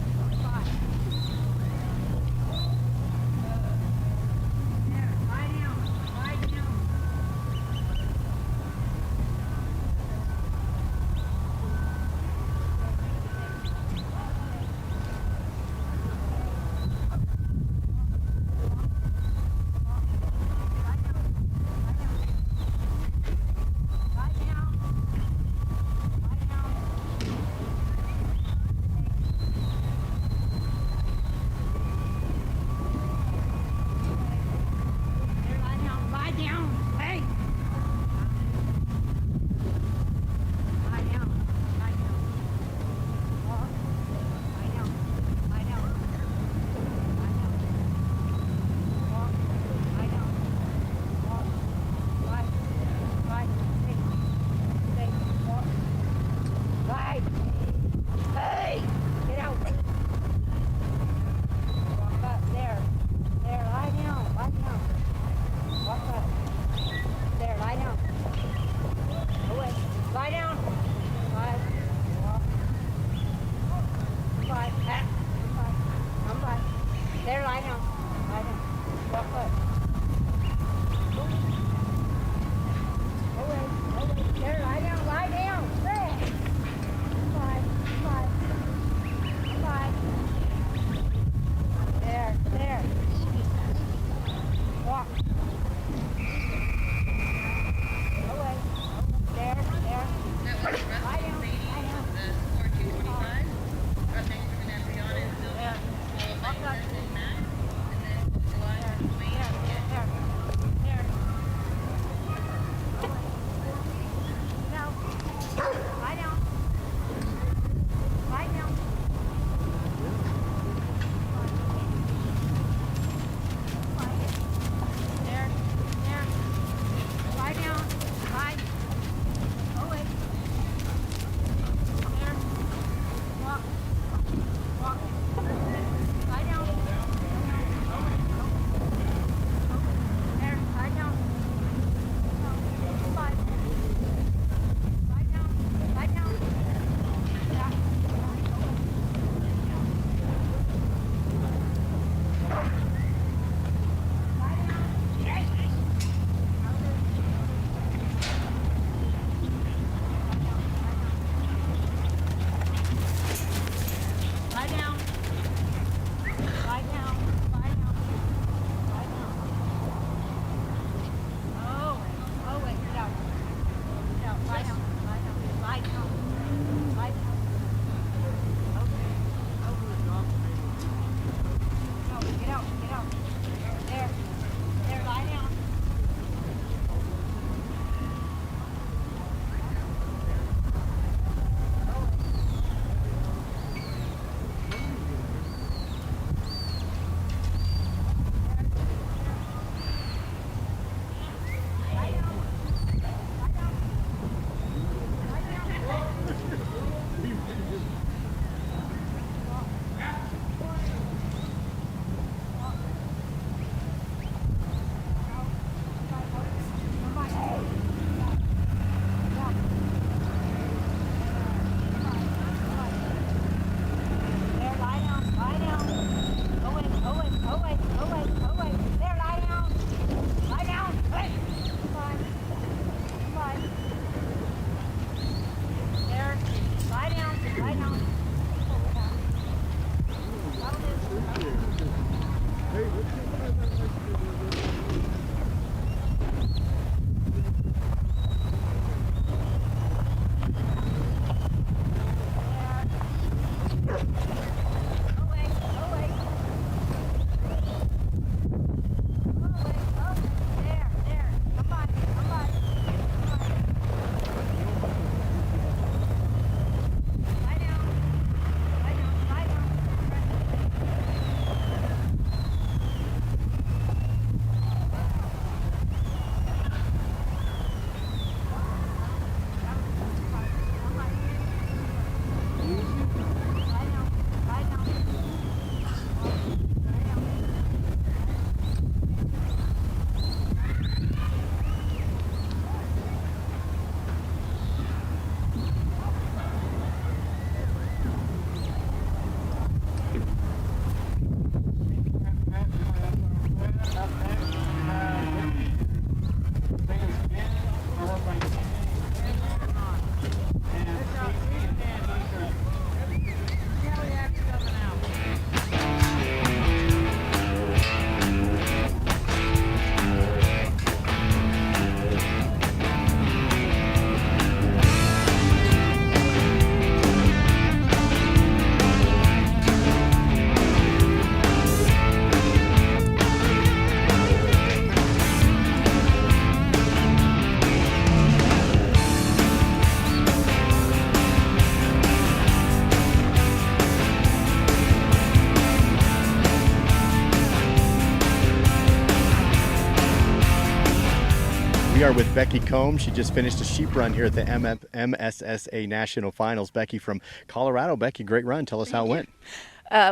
are with Becky Combs. She just finished a sheep run here at the MSSA National Finals. Becky from Colorado. Becky, great run. Tell us how it went.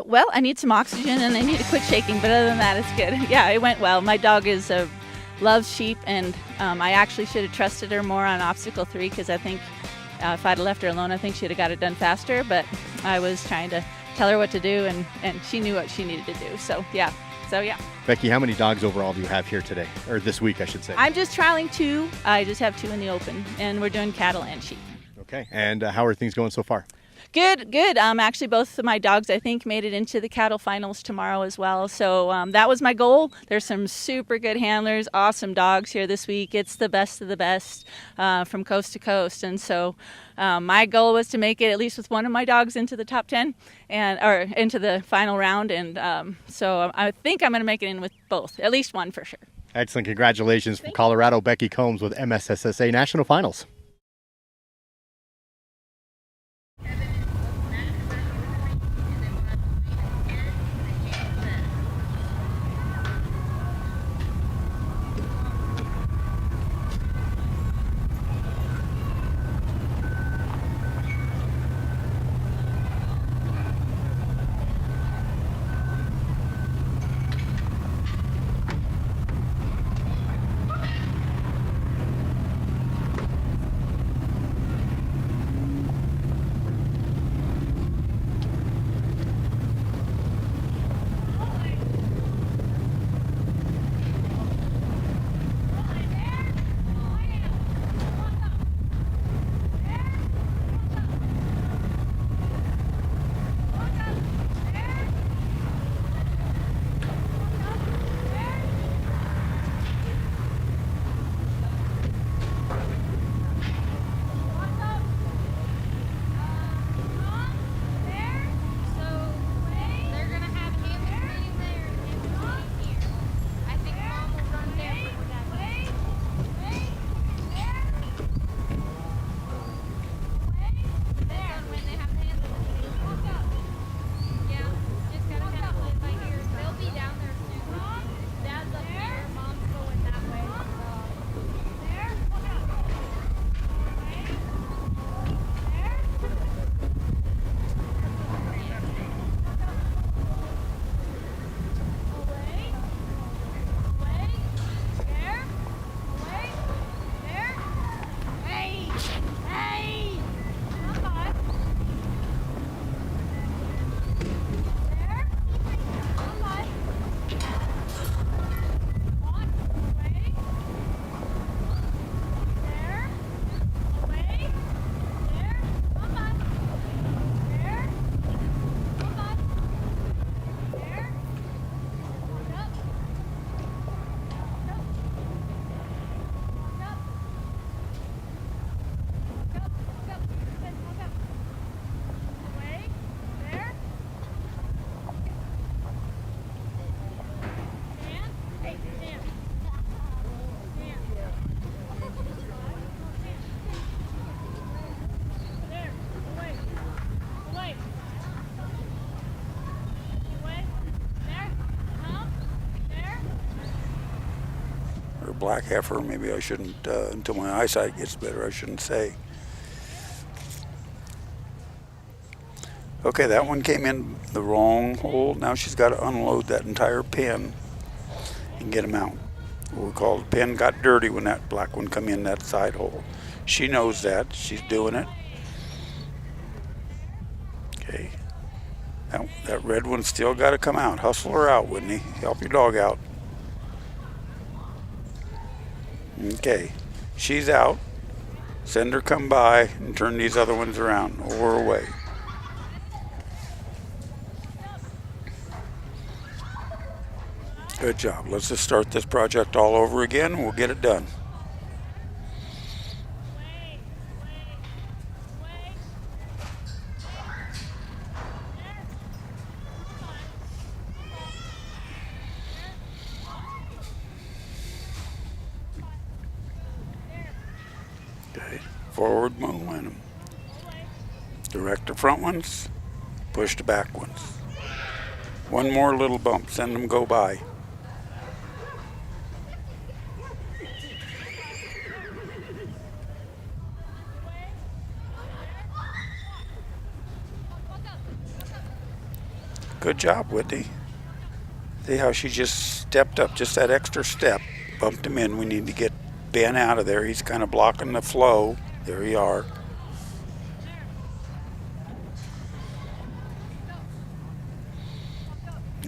Well, I need some oxygen and I need to quit shaking, but other than that, it's good. Yeah, it went well. My dog loves sheep, and I actually should have trusted her more on obstacle 3 because I think if I'd have left her alone, I think she'd have got it done faster, but I was trying to tell her what to do, and she knew what she needed to do. So, yeah. Becky, how many dogs overall do you have here today, or this week, I should say? I'm just trialing 2. I just have 2 in the open, and we're doing cattle and sheep. Okay, and how are things going so far? Good. Actually, both of my dogs, I think, made it into the cattle finals tomorrow as well. So that was my goal. There's some super good handlers, awesome dogs here this week. It's the best of the best from coast to coast. And so my goal was to make it at least with one of my dogs into the top 10 or into the final round. And so I think I'm going to make it in with both, at least one for sure. Excellent. Congratulations from Colorado, Becky Combs with MSSSA National Finals. Black heifer, maybe I shouldn't, until my eyesight gets better, I shouldn't say. Okay, that one came in the wrong hole. Now she's got to unload that entire pen and get them out. What we call the pen got dirty when that black one come in that side hole. She knows that. She's doing it. Okay. That red one's still got to come out. Hustle her out, Whitney. Help your dog out. Okay, she's out. Send her come by and turn these other ones around or away. Good job. Let's just start this project all over again and we'll get it done. Okay, forward momentum. Direct the front ones, push the back ones. One more little bump, send them go by. Good job, Whitney. See how she just stepped up, just that extra step, bumped him in. We need to get Ben out of there. He's kind of blocking the flow. There you are.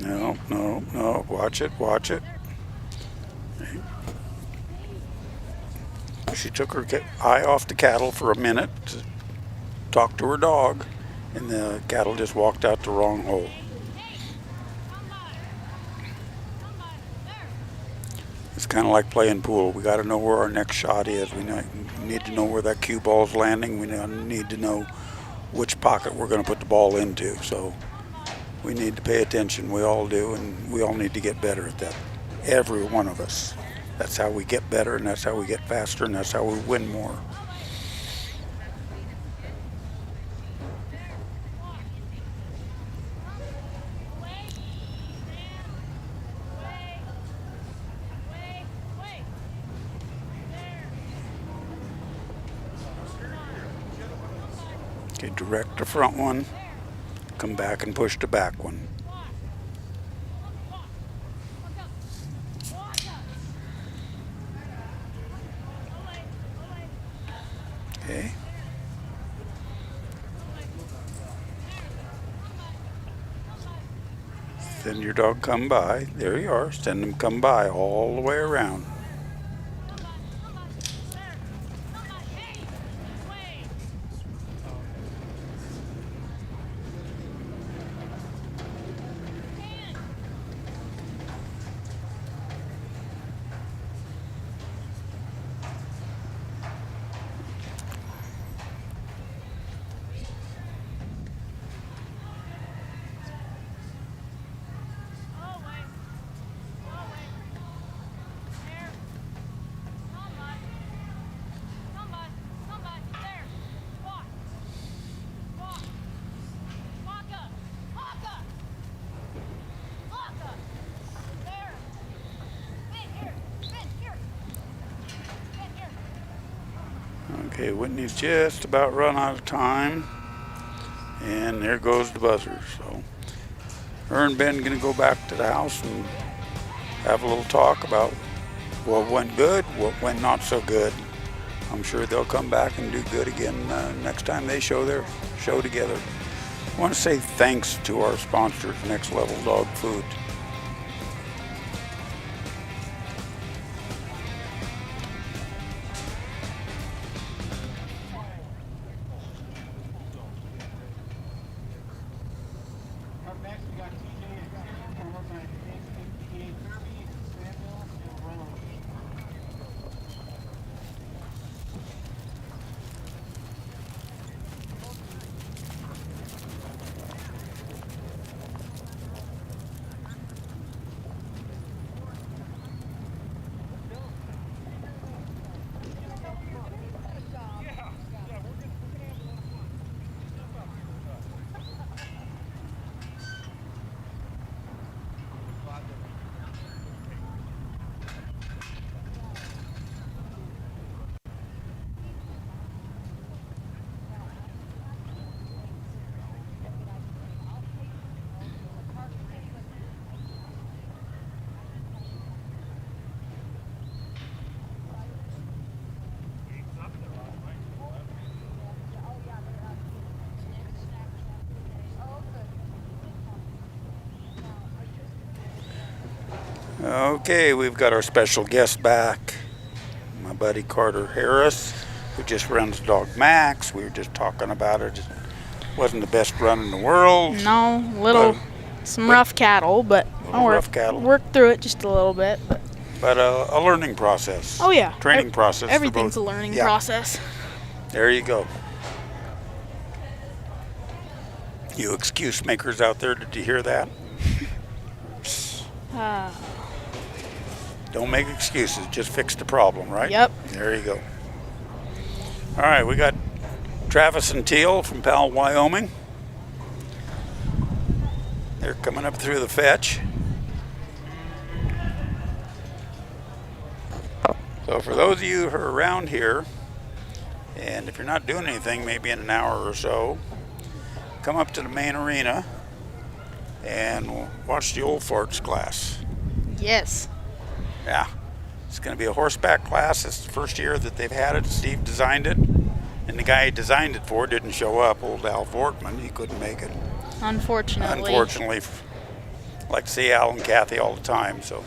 No, no, no. Watch it, watch it. She took her eye off the cattle for a minute to talk to her dog, and the cattle just walked out the wrong hole. It's kind of like playing pool. We got to know where our next shot is. We need to know where that cue ball's landing. We need to know which pocket we're going to put the ball into. So we need to pay attention. We all do, and we all need to get better at that. Every one of us. That's how we get better, and that's how we get faster, and that's how we win more. Okay, direct the front one, come back and push the back one. Okay. Send your dog come by. There you are. Send him come by all the way around. Okay, Whitney's just about run out of time. And there goes the buzzer. So her and Ben gonna go back to the house and have a little talk about what went good, what went not so good. I'm sure they'll come back and do good again next time they show their show together. I want to say thanks to our sponsors, Next Level Dog Food. Okay, we've got our special guest back, my buddy Carter Harris, who just runs Dog Max. We were just talking about it. It wasn't the best run in the world. No, some rough cattle, but I'll work through it just a little bit. But a learning process. Oh yeah, training process. Everything's a learning process. There you go. You excuse makers out there, did you hear that? Don't make excuses, just fix the problem, right? Yep. There you go. All right, we got Travis and Teal from Powell, Wyoming. They're coming up through the fetch. So for those of you who are around here, and if you're not doing anything, maybe in an hour or so, come up to the main arena and watch the old farts class. Yes. Yeah, it's going to be a horseback class. It's the first year that they've had it. Steve designed it, and the guy he designed it for didn't show up, old Al Vortman. He couldn't make it. Unfortunately, like see Al and Kathy all the time. So,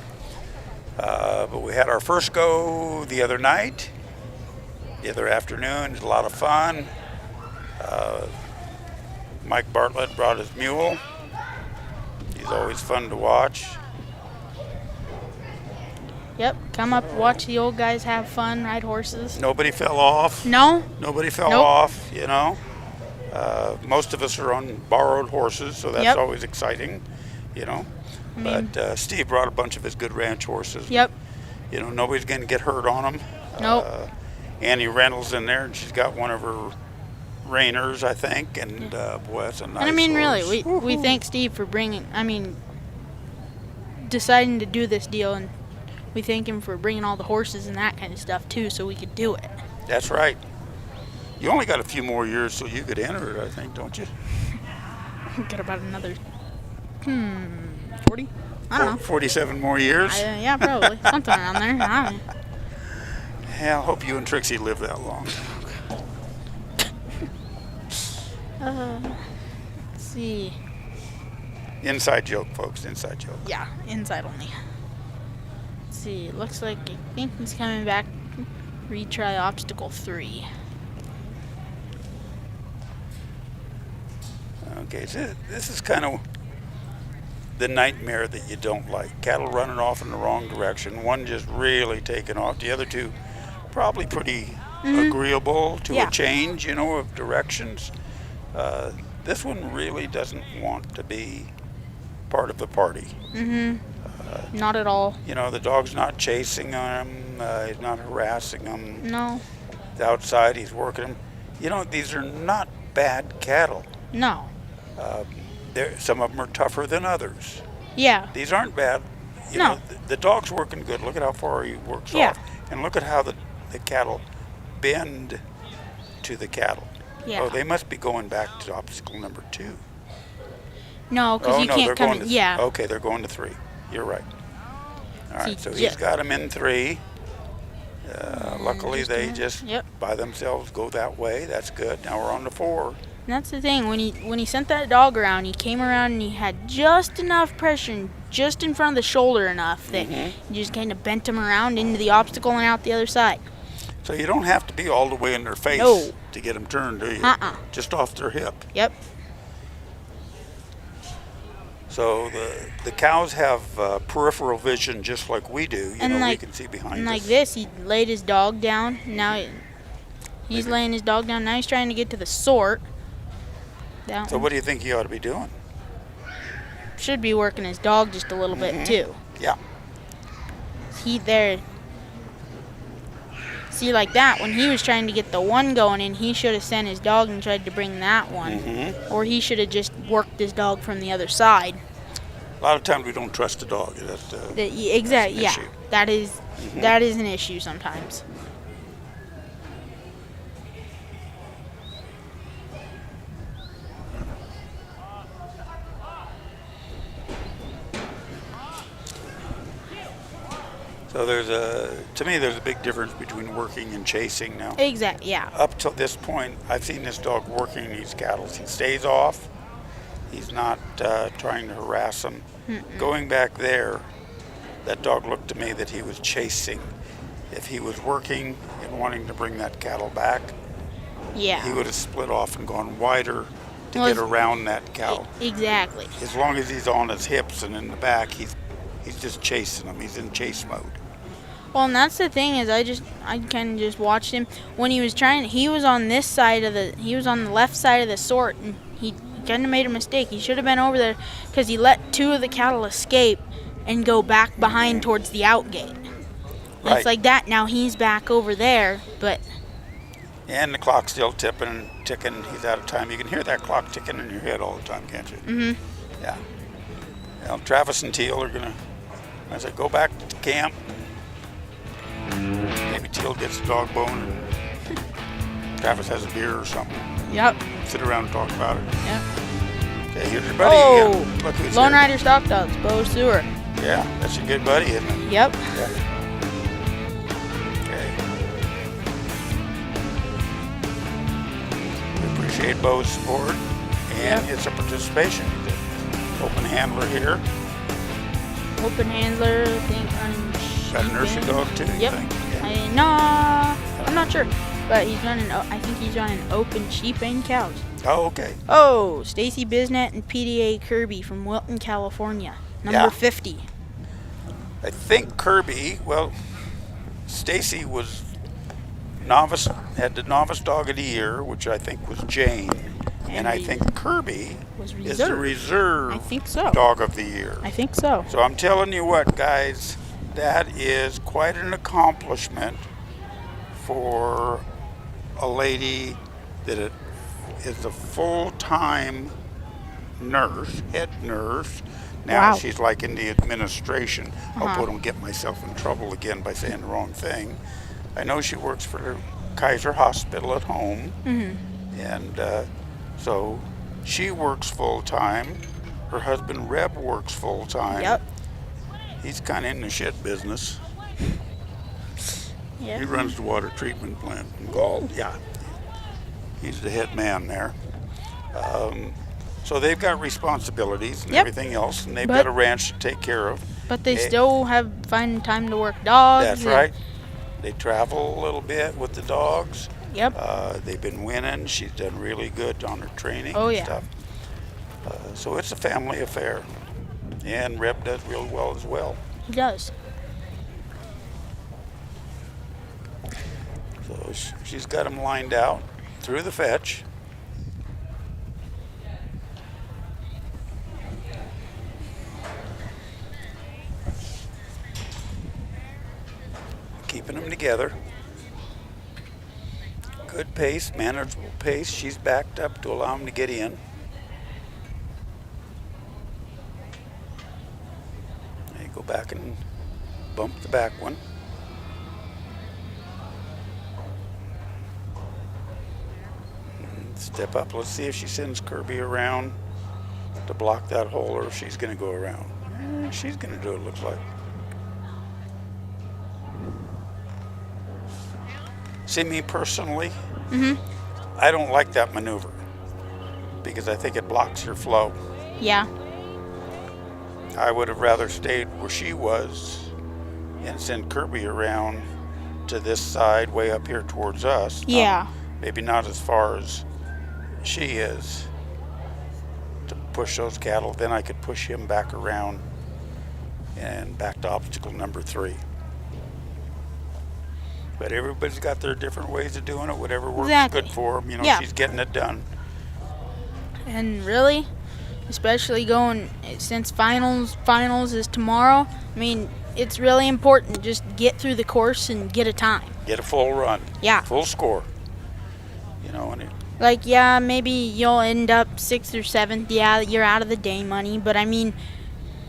but we had our first go the other night, the other afternoon. It was a lot of fun. Mike Bartlett brought his mule. He's always fun to watch. Yep, come up, watch the old guys have fun, ride horses. Nobody fell off. No? Nobody fell Nope. off, you know. Most of us are on borrowed horses, so that's Yep. always exciting, you know. I mean- But Steve brought a bunch of his good ranch horses. Yep. You know, nobody's going to get hurt on them. Nope. Annie Reynolds in there, and she's got one of her reiners, I think, and boy, that's a nice And I mean, horse. really, we thank Steve for deciding to do this deal, and we thank him for bringing all the horses and that kind of stuff too, so we could do it. That's right. You only got a few more years so you could enter it, I think, don't you? Got about another 40? I don't know. 47 more years? Yeah, probably. Something around there. I don't know. Yeah, I hope you and Trixie live that long. Let's see. Inside joke, folks, inside joke. Yeah, inside only. Let's see. Looks like I think he's coming back. Retry obstacle 3. Okay, so this is kind of the nightmare that you don't like. Cattle running off in the wrong direction. One just really taking off. The other two probably pretty agreeable to Yeah. a change, you know, of directions. This one really doesn't want to be part of the party. Not at all. You know, the dog's not chasing him. He's not harassing him. No. Outside, he's working him. You know, these are not bad cattle. No. Some of them are tougher than others. Yeah. These aren't bad. You No. know, the dog's working good. Look at how far he works Yeah. off. And look at how the cattle bend to the cattle. Yeah. Oh, they must be going back to obstacle number 2. No, because Oh, you no, can't they're come going in. to, Yeah. Okay, they're going to 3. You're right. All right, so he's ju- got him in 3. Luckily, just they a- just yep. by themselves go that way. That's good. Now we're on to 4. And that's the thing. When he sent that dog around, he came around and he had just enough pressure, and just in front of the shoulder enough that he just kind of bent him around into the obstacle and out the other side. So you don't have to be all the way in their face No. to get them turned, do you? Just off their hip. Yep. So the cows have peripheral vision just like we do. You know, we can see behind and us. like this, he laid his dog down. Now he's laying his dog down. Now he's trying to get to the sort. That So what do you think he ought to be doing? should be working his dog just a little bit too. Yeah. See like that, when he was trying to get the one going in, he should have sent his dog and tried to bring that one. Or he should have just worked his dog from the other side. A lot of times we don't trust the dog. Exactly, yeah. issue. That is an issue sometimes. So to me, there's a big difference between working and chasing now. Exactly, yeah. Up till this point, I've seen this dog working these cattle. He stays off. He's not trying to harass them. Going back there, that dog looked to me that he was chasing. If he was working and wanting to bring that cattle back, Yeah. he would have split off and gone wider to Well, get around that cow. Exactly. As long as he's on his hips and in the back, he's just chasing them. He's in chase mode. Well, and that's the thing is I kind of just watched him when he was on this side of he was on the left side of the sort, and he kind of made a mistake. He should have been over there because he let 2 of the cattle escape and go back behind towards the out gate. And Right. It's like that. Now he's back over there, but And the clock's still ticking. He's out of time. You can hear that clock ticking in your head all the time, can't you? Yeah. Well, Travis and Teal are gonna, I said, go back to camp. Maybe Teal gets a dog bone. Travis has a beer or something. Yep. Sit around and talk about it. Yep. Okay, here's your buddy Oh, again. Look who's Lone here. Rider Stock Dogs, Bo Stewart. Yeah, that's your good buddy, isn't it? Yep. Yeah. Okay. We appreciate Bo's support, and it's a participation. He's an open handler here. Open handler, I think, running Got a nursery sheep dog too, in. you Yep. think? No, I'm not sure, but he's running. I think he's running open sheep and cows. Oh, okay. Oh, Stacy Bisnet and PDA Kirby from Wilton, California, number Yeah. 50. I think Kirby, well, Stacy was novice, had the novice dog of the year, which I think was Jane. And I think Kirby was is the reserve I think so. dog of the year. I think so. So I'm telling you what, guys, that is quite an accomplishment for a lady that is a full-time nurse, head nurse. Now Wow. she's like in the administration. I hope I Uh-huh. don't get myself in trouble again by saying the wrong thing. I know she works for the Kaiser Hospital at home. And so she works full-time. Her husband Reb works full-time. Yep. He's kind of in the shit business. Yeah. He runs the water treatment plant in Galt. Yeah. He's the head man there. So they've got responsibilities and Yep. everything else, and they've But- got a ranch to take care of. But they Eh, still find time to work dogs. That's and- right. They travel a little bit with the dogs. Yep. They've been winning. She's done really good on her training Oh, and yeah. stuff. So it's a family affair. And Reb does real well as well. He does. So she's got them lined out through the fetch. Keeping them together. Good pace, manageable pace. She's backed up to allow them to get in. They go back and bump the back one. Step up. Let's see if she sends Kirby around to block that hole or if she's going to go around. She's going to do it, looks like. See, me personally, I don't like that maneuver because I think it blocks your flow. Yeah. I would have rather stayed where she was and send Kirby around to this side, way up here towards us. Yeah. Maybe not as far as she is to push those cattle. Then I could push him back around and back to obstacle number 3. But everybody's got their different ways of doing it. Whatever works Exactly. good for them. You know, Yeah. she's getting it done. And really, especially going since finals is tomorrow. I mean, it's really important to just get through the course and get a time. Get a full run. Yeah. Full score. You know, and Like, yeah, maybe you'll end up 6th or 7th. Yeah, you're out of the day money. But I mean,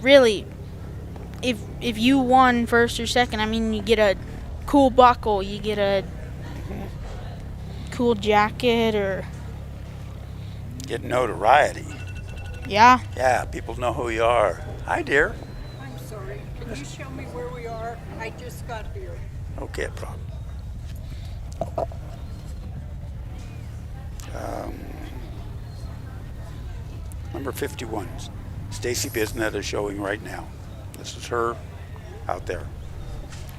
really, if you won 1st or 2nd, I mean, you get a cool buckle, you get a cool jacket, or get notoriety. yeah. Yeah, people know who you are. Hi, dear. I'm sorry. Can you show me where we are? I just got here. Okay, problem. Number 51, Stacy Bisnet is showing right now. This is her out there.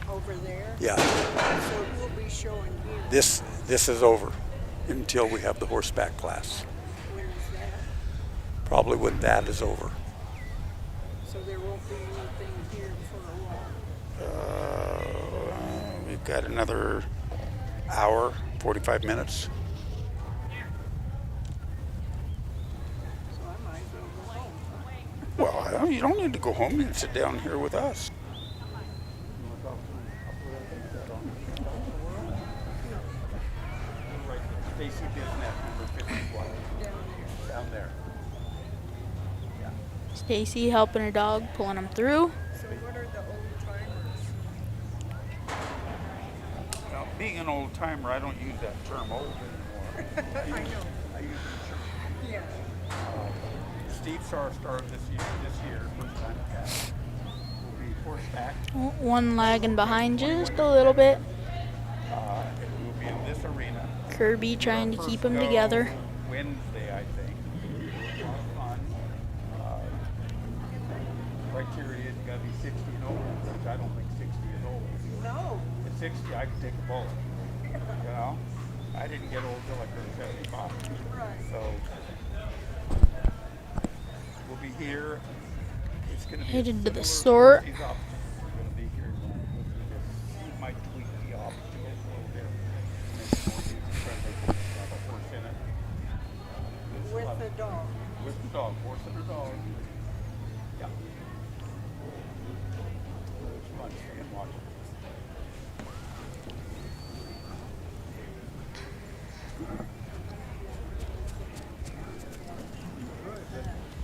Over there? Yeah. So we'll be showing here. This is over until we have the horseback class. When is that? Probably when that is over. So there won't be anything here for a while. We've got another hour, 45 minutes. So I might as well go home. Well, you don't need to go home. You can sit down here with us. Stacy Bisnet, number 51. Down there. Stacy helping her dog, pulling him through. So what are the old timers? Now, being an old timer, I don't use that term old anymore. I know. I use Yeah. Steve Starr started this year, first time cat. Will be horseback. One lagging behind just a little bit. It will be in this arena. Kirby trying to keep them together. Wednesday, I think. A lot of fun. Criteria is got to be 60 and over, which I don't think 60 is old. No. At 60, I could take a bullet. You know, I didn't get old till I turned 75. Right. So we'll be here. It's going to be Headed to the store. He's up. We're going to be here. He might tweak the obstacles a little bit. Make it more easy. Try to make it have a horse in it. With the dog. With the dog. Horse and the dog. Yeah. It's fun. Stay and watch it.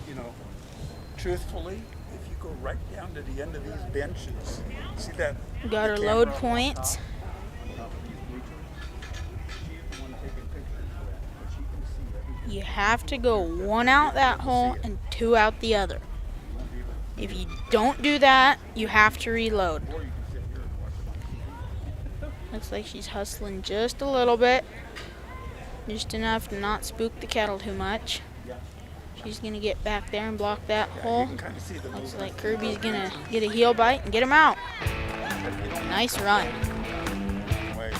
You know, truthfully, if you go right down to the end of these benches, see that? Got her the load camera points. on top of these bleachers? She's the one taking pictures of that, but she can see everything. You have to go one out that hole and two out the other. If you don't do that, you have to reload. Or you can sit here and watch it on TV. Looks like she's hustling just a little bit. Just enough to not spook the cattle too much. She's gonna get back there and block that hole. Looks like Kirby's gonna get a heel bite and get him out. Nice run. Anyway,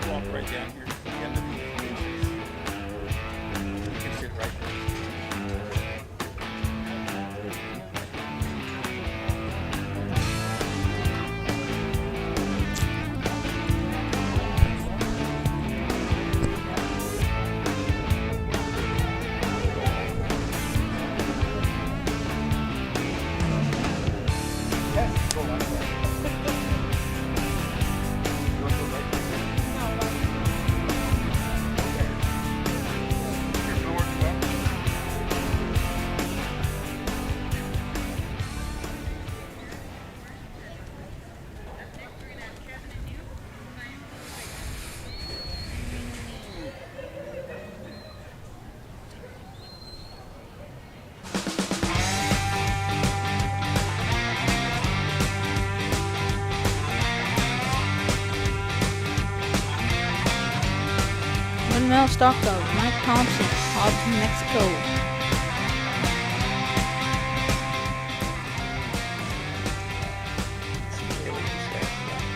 walk right down here to the end of these benches. You can sit right there. Windmill stock dog, Mike Thompson, Hobbs, New Mexico.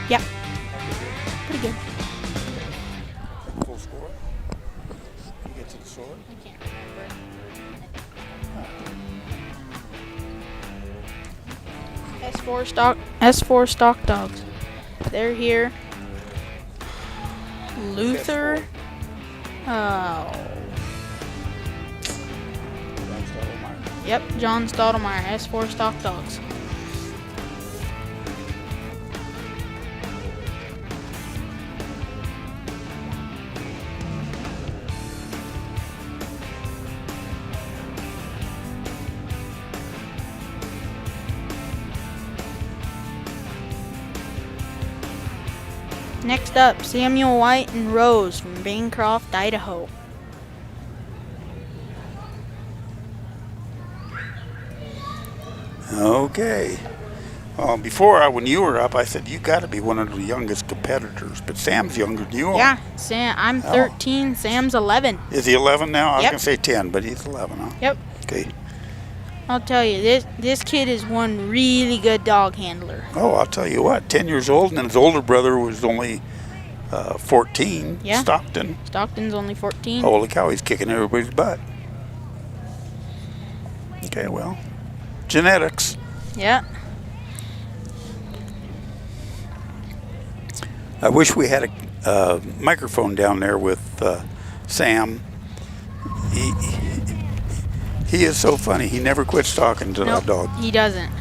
Yep. Pretty good. Full score. You get to the sword. I can't remember. S4 stock dogs. They're here. Luther. Oh. Yep, John Stottlemyre, S4 stock dogs. Next up, Samuel White and Rose from Bancroft, Idaho. Okay. Well, before, when you were up, I said you got to be one of the youngest competitors, but Sam's younger than you are. Yeah, Sam. I'm 13. Sam's 11. Is he 11 now? I was Yep. going to say 10, but he's 11, huh? Yep. Okay. I'll tell you, this kid is one really good dog handler. Oh, I'll tell you what, 10 years old, and then his older brother was only 14, Yeah. Stockton. Stockton's only 14. Holy cow, he's kicking everybody's butt. Okay, well, genetics. Yeah. I wish we had a microphone down there with Sam. He is so funny. He never quits talking to that dog. He doesn't.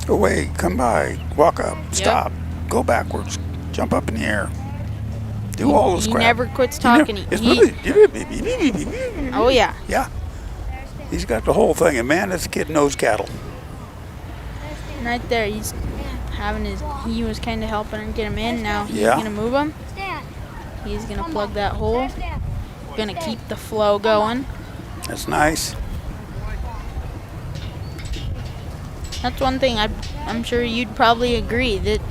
Go away, come by, walk up, stop, go backwards, jump up in the air. Do all this He crap. never quits talking. Oh, yeah. Yeah. He's got the whole thing. And man, this kid knows cattle. Right there, he's having he was kind of helping her get him in. Now he's Yeah. going to move him. He's going to plug that hole. Going to keep the flow going. That's nice. That's one thing I'm sure you'd probably agree that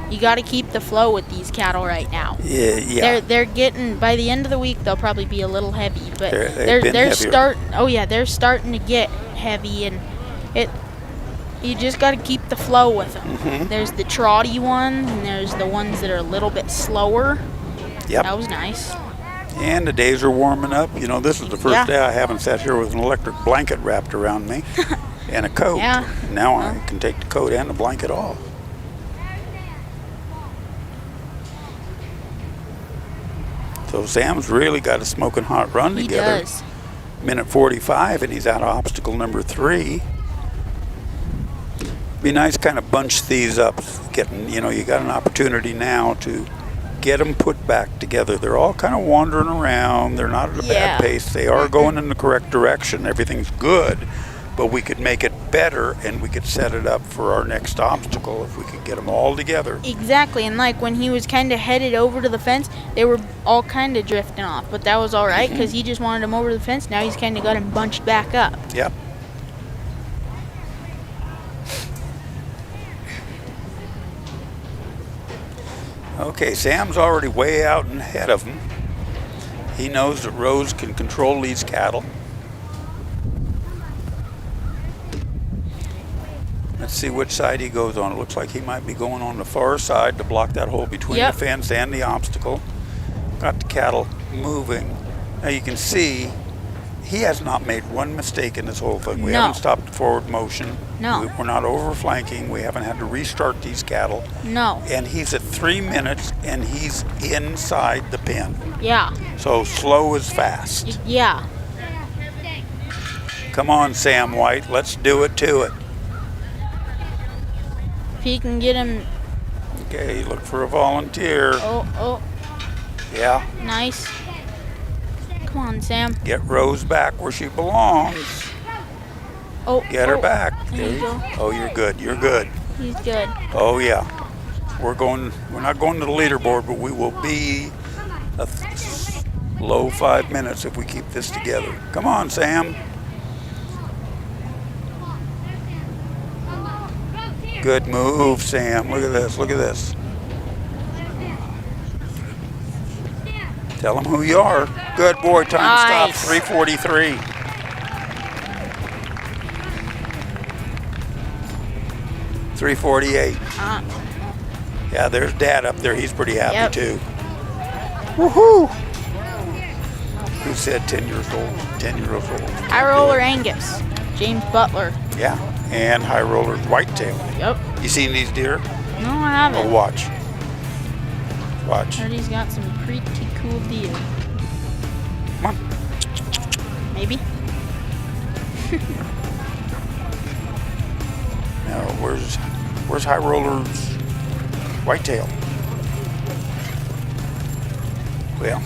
you got to keep the flow with these cattle right now. Yeah. They're getting, by the end of the week they'll probably be a little heavy, but They've been heavier. they're starting to get heavy, and you just got to keep the flow with them. Mhm. There's the trotty ones, and there's the ones that are a little bit slower. Yep. That was nice. And the days are warming up. You know, this is the first Yeah. day I haven't sat here with an electric blanket wrapped around me and a coat. Yeah. Now I can take the coat and the blanket off. So Sam's really got a smoking hot run He together. does. Minute 45, and he's out of obstacle number 3. Be nice to kind of bunch these up, getting, you know, you got an opportunity now to get them put back together. They're all kind of wandering around. They're not at a Yeah. bad pace. They are going in the correct direction. Everything's good, but we could make it better, and we could set it up for our next obstacle if we could get them all together. Exactly, and like when he was kind of headed over to the fence, they were all kind of drifting off, but that was all right because he just wanted them over to the fence. Now he's kind of got them bunched back up. Yep. Okay, Sam's already way out and ahead of him. He knows that Rose can control these cattle. Let's see which side he goes on. It looks like he might be going on the far side to block that hole between Yep. the fence and the obstacle. Got the cattle moving. Now you can see he has not made one mistake in this whole thing. We No. haven't stopped the forward motion. No. We're not overflanking. We haven't had to restart these cattle. No. And he's at 3 minutes and he's inside the pen. Yeah. So slow is fast. Yeah. Come on, Sam White. Let's do it to it. If he can get him. Okay, look for a volunteer. Oh, Yeah. nice. Come on, Sam. Get Rose back where she belongs. Oh, Get her oh, back. There you go. Oh, you're good. You're good. He's good. Oh yeah. We're not going to the leaderboard, but we will be a low 5 minutes if we keep this together. Come on, Sam. Good move, Sam. Look at this. Look at this. Tell them who you are. Good boy. Time Nice. stop. 3:43. .348. Yeah, there's Dad up there. He's pretty happy Yep. too. Woohoo! Who said 10 years old? 10 years old. High roller Angus. James Butler. Yeah, and high roller whitetail. Yep. You seen these deer? No, I haven't. Oh, watch. Watch. Heard he's got some pretty cool deer. Come on. Maybe. Now, where's high roller's whitetail? Well,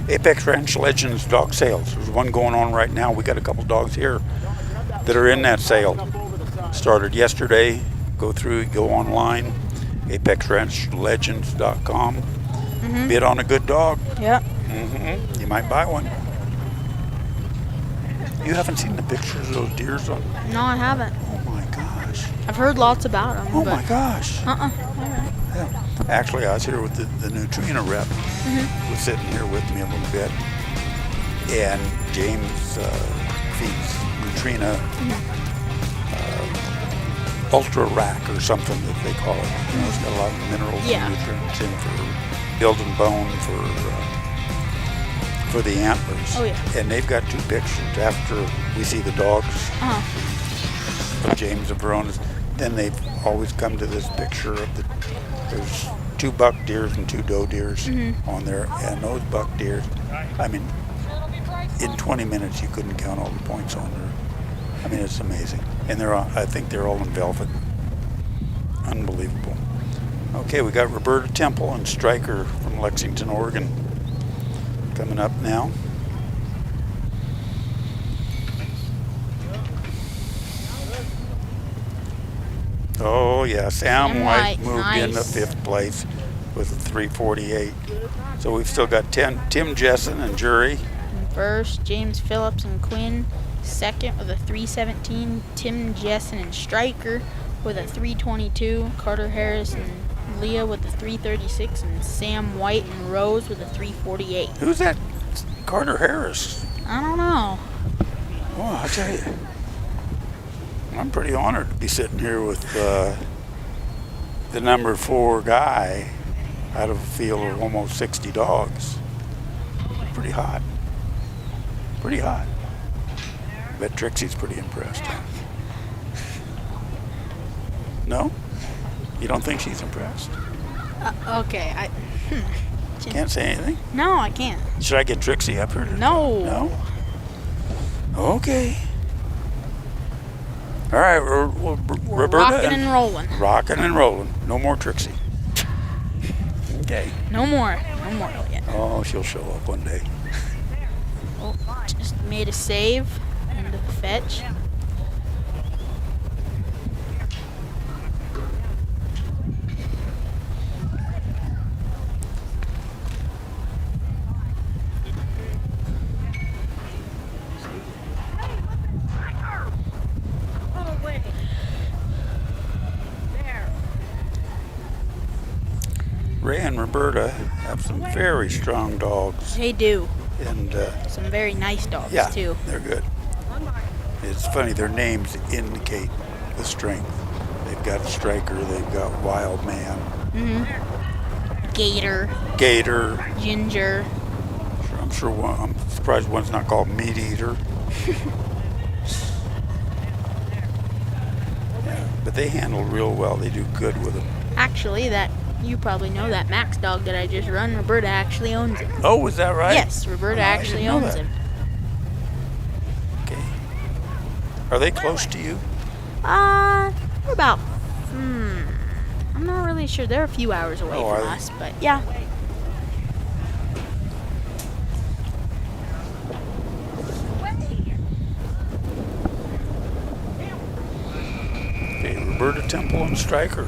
Apex Ranch Legends dog sales. There's one going on right now. We got a couple dogs here that are in that sale. Started yesterday. Go online, apexranchlegends.com. Mhm. Bid on a good dog. Yep. You might buy one. You haven't seen the pictures of those deers on? No, I haven't. Oh my gosh. I've heard lots about them. Oh my gosh. All right. Yeah. Actually, I was here with the Neutrina rep. Was sitting here with me a little bit. And James feeds Neutrina Ultra Rack or something that they call it. You know, it's got a lot of minerals Yeah. and nutrients in for building bone for the antlers. Oh, yeah. And they've got 2 pictures after we see the dogs of James and Verona's. Then they've always come to this picture of there's 2 buck deers and 2 doe deers on there. And those buck deers, I mean, in 20 minutes you couldn't count all the points on there. I mean, it's amazing. And I think they're all in velvet. Unbelievable. Okay, we got Roberta Temple and Stryker from Lexington, Oregon coming up now. Oh yeah, Sam White moved into 5th place with a 3:48. So we've still got Tim Jessen and Jury. First, James Phillips and Quinn. Second with a 317, Tim Jessen and Stryker with a 322, Carter Harris and Leah with a 336, and Sam White and Rose with a 348. Who's that Carter Harris? I don't know. Well, I tell you, I'm pretty honored to be sitting here with the number 4 guy out of a field of almost 60 dogs. Pretty hot. Pretty hot. Bet Trixie's pretty impressed, huh? No? You don't think she's impressed? Okay, Can't say anything? No, I can't. Should I get Trixie up here? No. No? Okay. All right, We're Roberta. rocking and rolling. Rocking and rolling. No more Trixie. Okay. No more. No more yet. Oh, she'll show up one day. Oh, just made a save into the fetch. Ray and Roberta have some very strong dogs. They do. And some very nice dogs, yeah, too. They're good. It's funny, their names indicate the strength. They've got Stryker, they've got Wild Man. Mm-hmm. Gator. Gator. Ginger. I'm surprised one's not called Meat Eater. Yeah, but they handle real well. They do good with them. Actually, you probably know that Max dog that I just run. Roberta actually owns him. Oh, is that right? Yes, Roberta actually owns him. Okay. Are they close to you? We're about. I'm not really sure. They're a few hours away from us, but yeah. Okay, Roberta, Temple, and Stryker.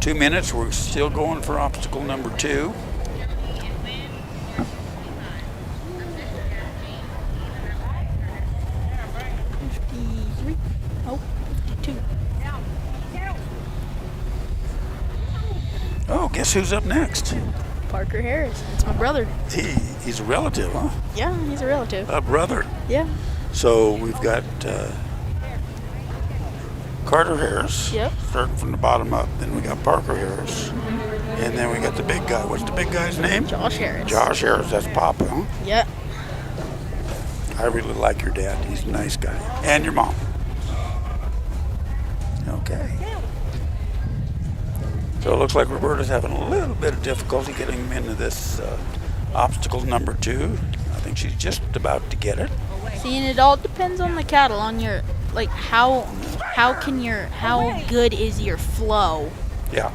2 minutes, we're still going for obstacle number 2. Oh, 52. Oh, guess who's up next? Parker Harris. It's my brother. He's a relative, huh? Yeah, he's a relative. A brother. Yeah. So we've got Carter Harris. Yep. Starting from the bottom up. Then we got Parker Harris. And then we got the big guy. What's the big guy's name? Josh Harris. Josh Harris. That's Papa, huh? Yep. I really like your dad. He's a nice guy. And your mom. Okay. So it looks like Roberta's having a little bit of difficulty getting him into this obstacle number 2. I think she's just about to get it. See, and it all depends on the cattle, on your, like, how good is your flow Yeah.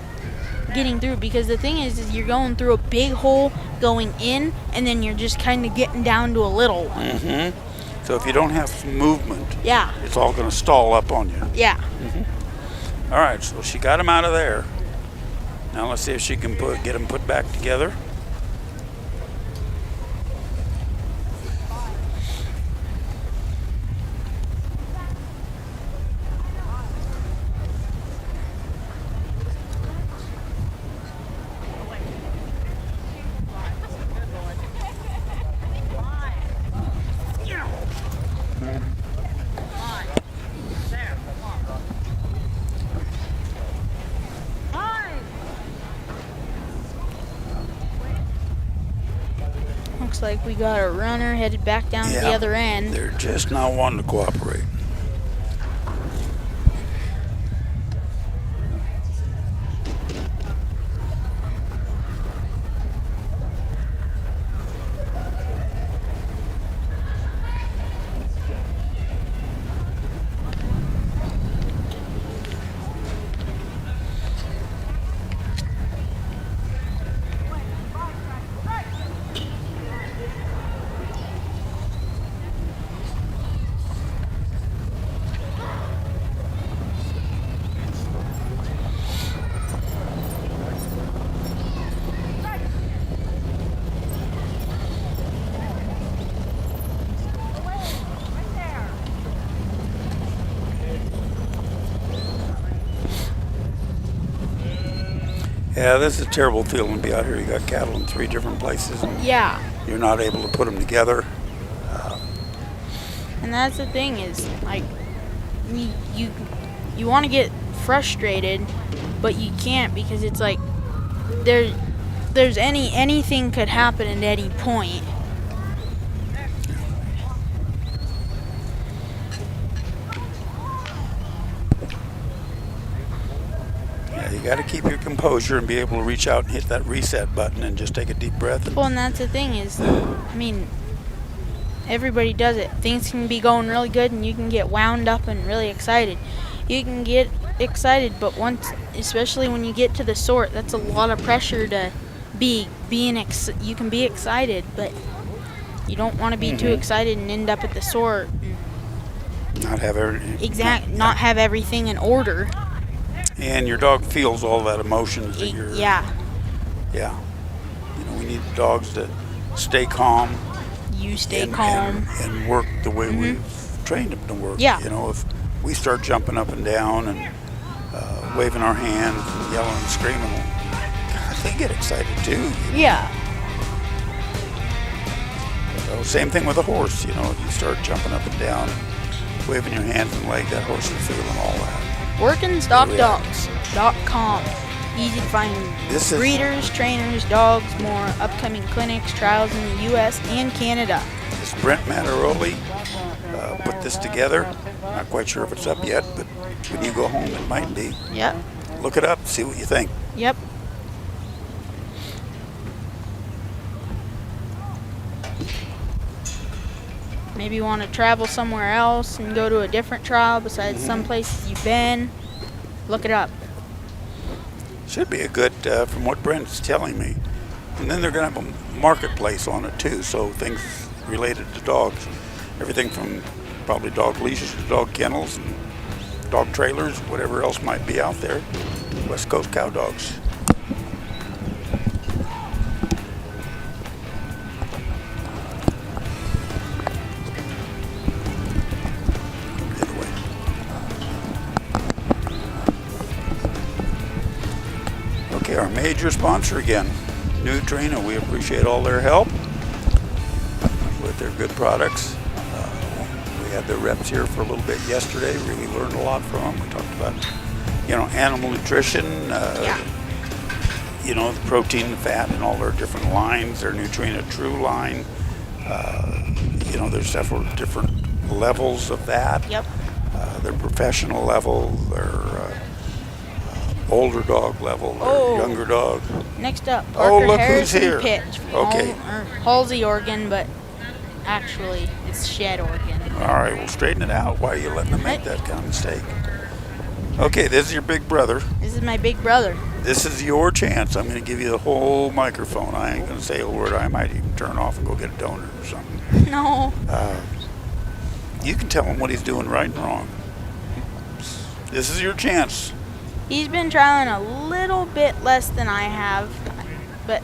getting through, because the thing is you're going through a big hole going in, and then you're just kind of getting down to a little one. Mm-hmm. So if you don't have some movement, yeah, it's all going to stall up on you. Yeah. Mm-hmm. All right, so she got him out of there. Now let's see if she can get him put back together. Looks like we got a runner headed back down to the other end. They're just not wanting to cooperate. Yeah, this is a terrible feeling to be out here. You got cattle in 3 different places, and Yeah. you're not able to put them together. And that's the thing is, like, you want to get frustrated, but you can't because it's like there's anything could happen at any point. Yeah, you got to keep your composure and be able to reach out and hit that reset button and just take a deep breath. Well, and that's the thing is, I mean, everybody does it. Things can be going really good and you can get wound up and really excited. You can get excited, but especially when you get to the sort, that's a lot of pressure to you can be excited, but you don't want to be too excited and end up at the sort. Not have everything. Not have everything in order. And your dog feels all that emotions that you're. Yeah. Yeah. You know, we need dogs to stay calm. You stay calm. And work the way we've trained them to work. Yeah. You know, if we start jumping up and down and waving our hands and yelling and screaming, God, they get excited too. Yeah. So same thing with a horse. You know, if you start jumping up and down, waving your hands and leg, that horse is feeling all that. WorkingStockDogs.com. Easy to find breeders, trainers, dogs, more upcoming clinics, trials in the U.S. and Canada. This Brent Mataroli put this together. Not quite sure if it's up yet, but when you go home, it might be. Yep. Look it up, see what you think. Yep. Maybe you want to travel somewhere else and go to a different trial besides some places you've been. Look it up. Should be a good, from what Brent's telling me. And then they're going to have a marketplace on it too, so things related to dogs. Everything from probably dog leashes to dog kennels and dog trailers, whatever else might be out there. West Coast cow dogs. Okay, our major sponsor again, Nutrina. We appreciate all their help with their good products. We had their reps here for a little bit yesterday. Really learned a lot from them. We talked about, you know, animal nutrition, you know, the protein and fat and all their different lines. Their Nutrina True line. You know, there's several different levels of that. Yep. Their professional level, their older dog level, their younger dog. Next up, Parker look Harrison who's here. Pitch from Okay. Halsey, Oregon, but actually it's Shed, Oregon. All right, we'll straighten it out. Why are you letting them make that kind of mistake? Okay, this is your big brother. This is my big brother. This is your chance. I'm going to give you the whole microphone. I ain't going to say a word. I might even turn off and go get a donut or something. No. You can tell him what he's doing right and wrong. This is your chance. He's been trialing a little bit less than I have, but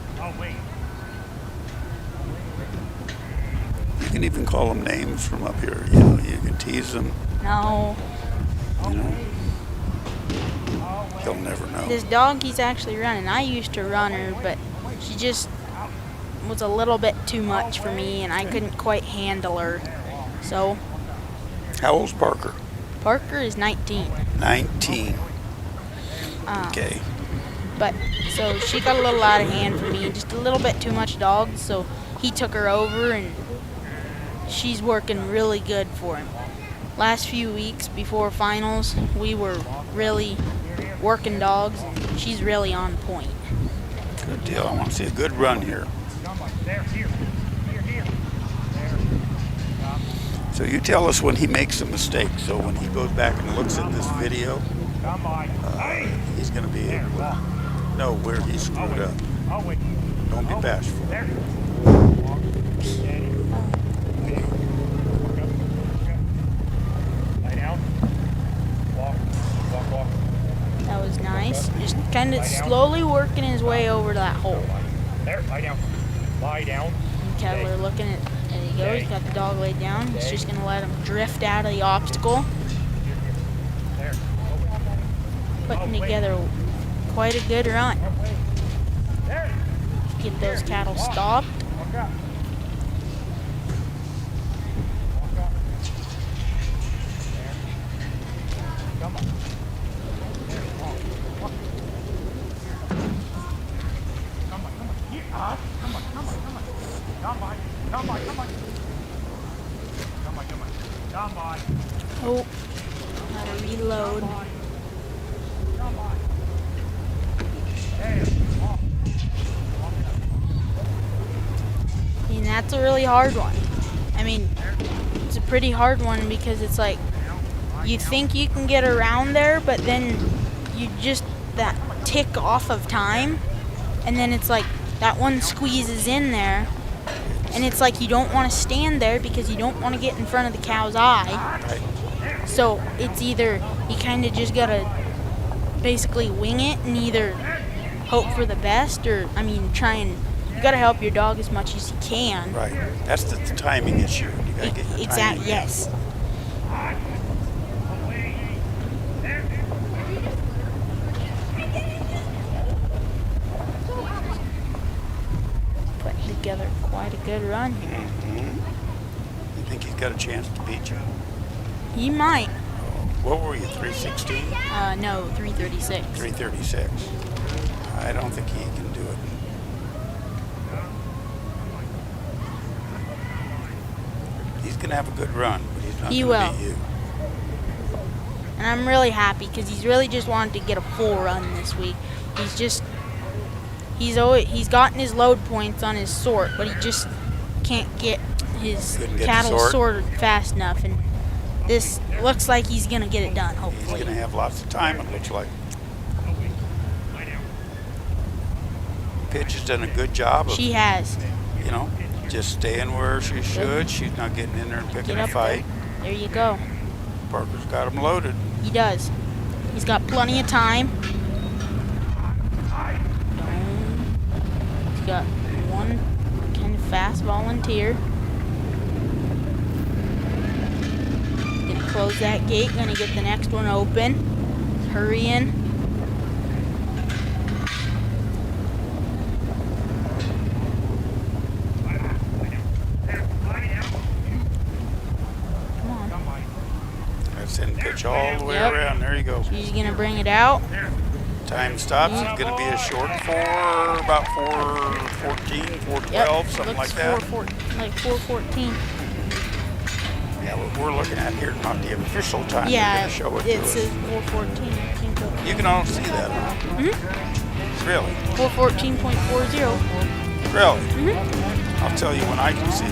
You can even call them names from up here. You know, you can tease them. no. You know, he'll never know. This dog he's actually running, I used to run her, but she just was a little bit too much for me, and I couldn't quite handle her. So How old's Parker? Parker is 19. 19. Okay. But so she got a little out of hand for me, just a little bit too much dog. So he took her over, and she's working really good for him. Last few weeks before finals, we were really working dogs, and she's really on point. Good deal. I want to see a good run here. So you tell us when he makes a mistake. So when he goes back and looks at this video, he's going to be able to know where he screwed up. Don't be bashful. That was nice. Just kind of slowly working his way over to that hole. There, lie down. Lie down. And Kettler looking at, there he goes, got the dog laid down. He's just going to let him drift out of the obstacle. Putting together quite a good run. get those cattle stopped. Oh, gotta reload. And that's a really hard one. I mean, it's a pretty hard one because it's like you think you can get around there, but then you just that tick off of time, and then it's like that one squeezes in there, and it's like you don't want to stand there because you don't want to get in front of the cow's eye. So it's either you kind of just gotta basically wing it and either hope for the best, or I mean, you gotta help your dog as much as you can. Right. That's the timing issue. You gotta get your Exactly. timing. Yes. Putting together quite a good run here. You think he's got a chance to beat you? He might. What were you, 316? No, 336. 336. I don't think he can do it. He's going to have a good run, but he's not going to beat you. And I'm really happy because he's really just wanted to get a full run this week. He's gotten his load points on his sort, but he just can't get his cattle sorted fast enough. And this looks like he's going to get it done, hopefully. He's going to have lots of time, it looks like. Pitch has done a good job of, She has. you know, just staying where she should. She's not getting in there and picking a fight. There you go. Parker's got him loaded. He does. He's got plenty of time. He's got one kind of fast volunteer. Gonna close that gate, gonna get the next one open. Hurrying. That's in pitch all the way around. There you go. She's gonna bring it out. Time stops. It's going to be a short about 4:14, 4:12, something like that. 4:14. Yeah, what we're looking at here, not the official time. Yeah, They're going to show it to says us. 4:14. You can all see that, huh? Really? 4:14.40. Really? I'll tell you when I can see it.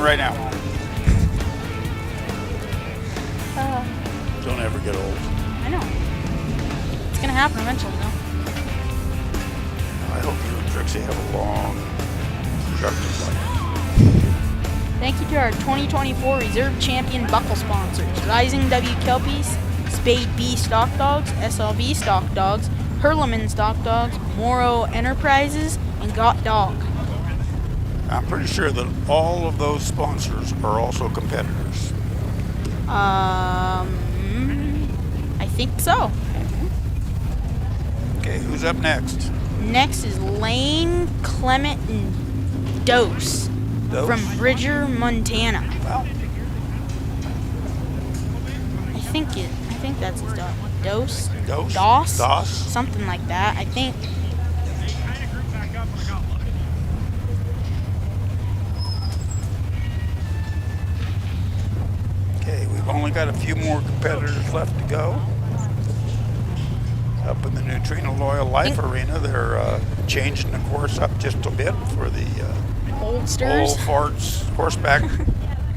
Right now. Don't ever get old. I know. It's gonna happen eventually, though. I hope you and Trixie have a long, productive life. Thank you to our 2024 Reserve Champion buckle sponsors: Rising W Kelpies, Spade B Stock Dogs, SLV Stock Dogs, Hurleman Stock Dogs, Morrow Enterprises, and Got Dog. I'm pretty sure that all of those sponsors are also competitors. I think so. Okay, who's up next? Next is Lane, Clement, and Dose from Bridger, Montana. Wow. I think that's his dog. Dose? Doss? Doss? Something like that, I think. Okay, we've only got a few more competitors left to go. Up in the Neutrino Loyal Life Arena, they're changing the course up just a bit for the Oldsters. Old Farts horseback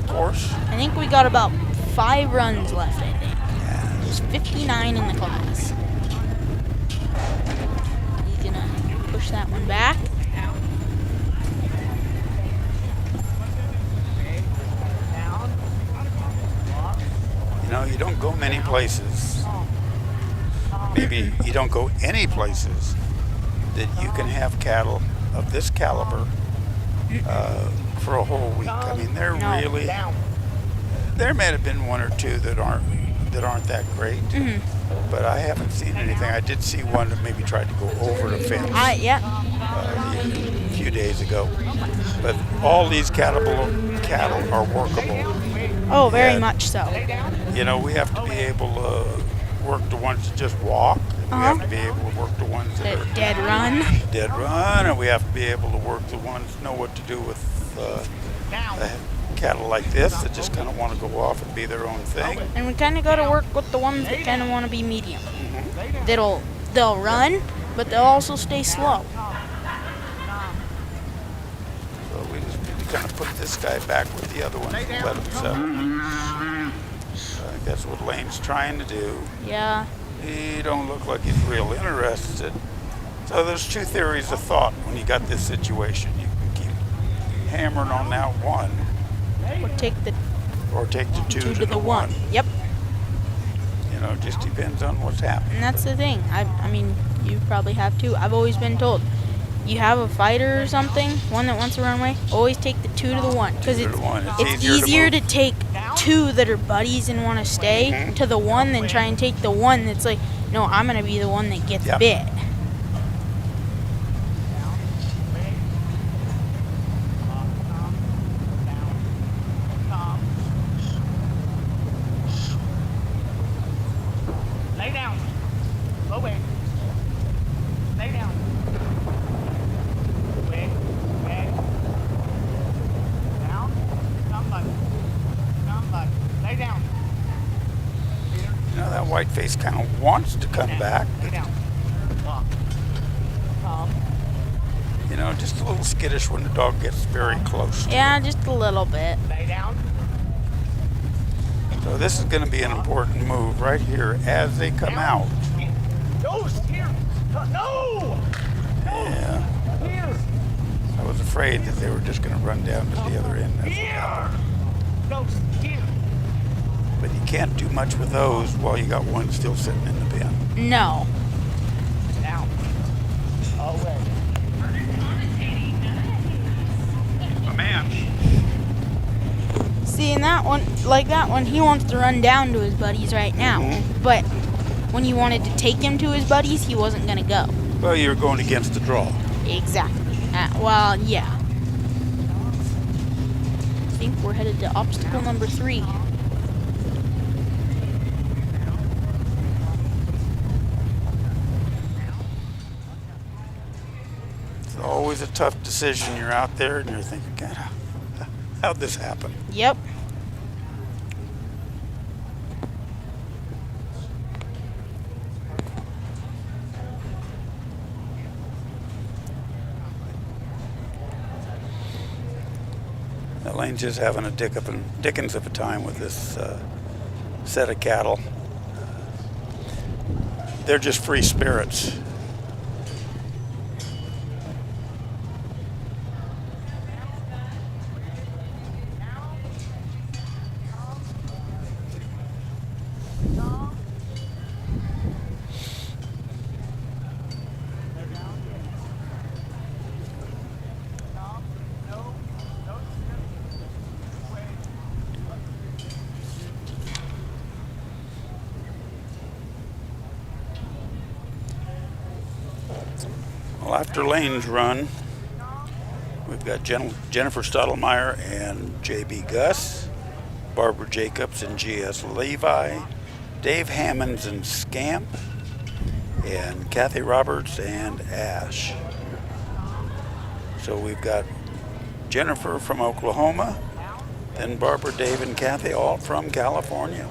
course. I think we got about 5 runs left, I think. There's 59 in the class. He's gonna push that one back. You know, you don't go many places. Maybe you don't go any places that you can have cattle of this caliber for a whole week. I mean, there may have been one or two that aren't that aren't that great. But I haven't seen anything. I did see one that maybe tried to go over the fence Yeah. a few days ago. But all these cattle are workable. Oh, very And, much so. you know, we have to be able to work the ones that just walk. And we have to be able to work the ones that are Dead run. dead run, and we have to be able to work the ones that know what to do with cattle like this that just kind of want to go off and be their own thing. And we kind of got to work with the ones that kind of want to be medium. They'll run, but they'll also stay slow. So we just need to kind of put this guy back with the other ones and let him settle. So I think that's what Lane's trying to do. Yeah. He don't look like he's real interested. So there's two theories of thought when you got this situation. You can keep hammering on that one. Or take the two to the one. Yep. You know, it just depends on what's happening. And that's the thing. I mean, you probably have too. I've always been told, you have a fighter or something, one that wants to run away, always take the 2 to the 1. Because it's easier to take 2 that are buddies and want to stay to the 1 than try and take the 1 that's like, no, I'm going to be the one that gets bit. Lay down. Go away. Lay down. Away. Away. Down. Come back. Come back. Lay down. You know, that white face kind of wants to come back. Lay down. Come. You know, just a little skittish when the dog gets very close. Yeah, just a little bit. Lay down. So this is going to be an important move right here as they come out. Nose here. No. Yeah. Here. I was afraid that they were just going to run down to the other end. That's what happened. Nose here. But you can't do much with those while you got one still sitting in the pen. No. Down. Away. A man. See, in that one, like that one, he wants to run down to his buddies right now. But when you wanted to take him to his buddies, he wasn't going to go. Well, you're going against the draw. Exactly. Well, yeah. I think we're headed to obstacle number 3. It's always a tough decision. You're out there and you're thinking, God, how'd this happen? Yep. Elaine's just having a dickens of a time with this set of cattle. They're just free spirits. Well, after Lane's run, we've got Jennifer Stottlemyre and J.B. Gus, Barbara Jacobs and G.S. Levi, Dave Hammonds and Scamp, and Kathy Roberts and Ash. So we've got Jennifer from Oklahoma, then Barbara, Dave, and Kathy, all from California.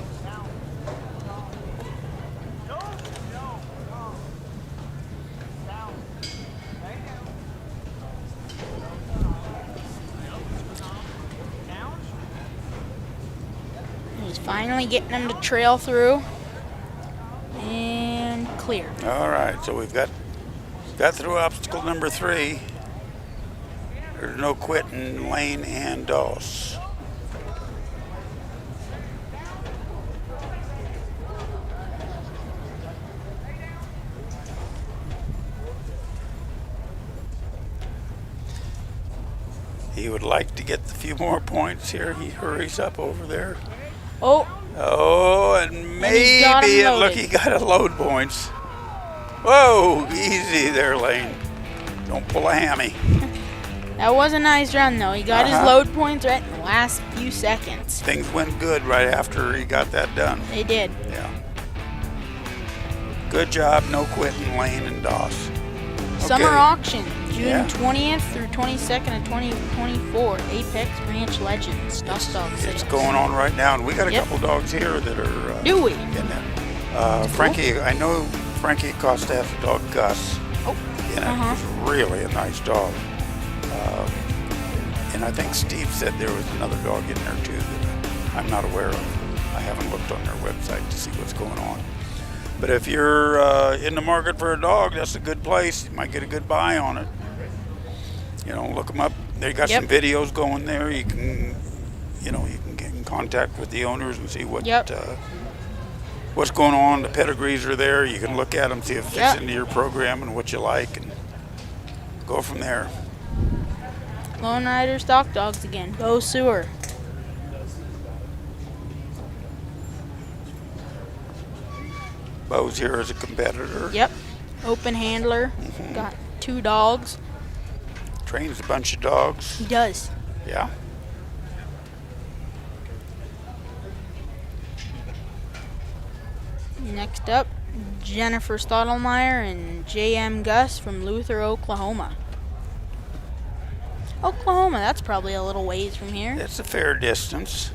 He's finally getting them to trail through. And clear. All right, so we've got through obstacle number 3. There's no quitting Lane and Doss. He would like to get a few more points here. He hurries up over there. Oh. Oh, and he's got 'em Maybe it loaded. look he got a load points. Whoa, easy there, Lane. Don't pull a hammy. That was a nice run, though. He got his load points right in the last few seconds. Things went good right after he got that done. They did. Yeah. Good job, no quitting, Lane and Doss. Summer Okay. auction, June Yeah. 20th through 22nd of 2024. Apex Ranch Legends, Stock Dog It's Sales. going on right now, and we got a Yep. couple dogs here that are Do we? in there. Frankie, I know Frankie Costa has a dog, Gus. Oh. In it. He's really a nice dog. And I think Steve said there was another dog in there too that I'm not aware of. I haven't looked on their website to see what's going on. But if you're in the market for a dog, that's a good place. You might get a good buy on it. You know, look them up. They got some videos going there. You can, you can get in contact with the owners and see what what's going on. The pedigrees are there. You can look at them, see if it fits into your program and what you like, and go from there. Lone Rider Stock Dogs again. Go Sewer. Bo's here as a competitor. Yep. Open handler. Got 2 dogs. Trains a bunch of dogs. He does. Yeah. Next up, Jennifer Stottlemyre and J.M. Gus from Luther, Oklahoma. Oklahoma, that's probably a little ways from here. It's a fair distance.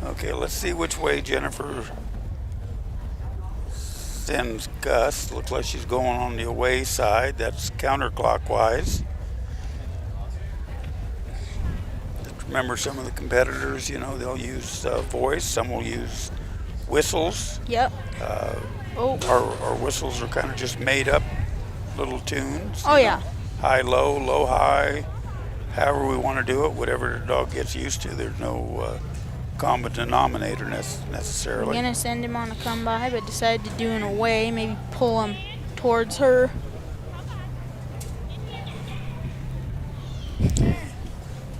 Okay, let's see which way Jennifer sends Gus. Looks like she's going on the away side. That's counterclockwise. Just remember, some of the competitors, they'll use voice. Some will use whistles. Yep. Our whistles are kind of just made up little tunes. Oh, yeah. High, low, low, high. However we want to do it, whatever the dog gets used to. There's no common denominator necessarily. I'm gonna send him on a come by, but decided to do an away, maybe pull him towards her.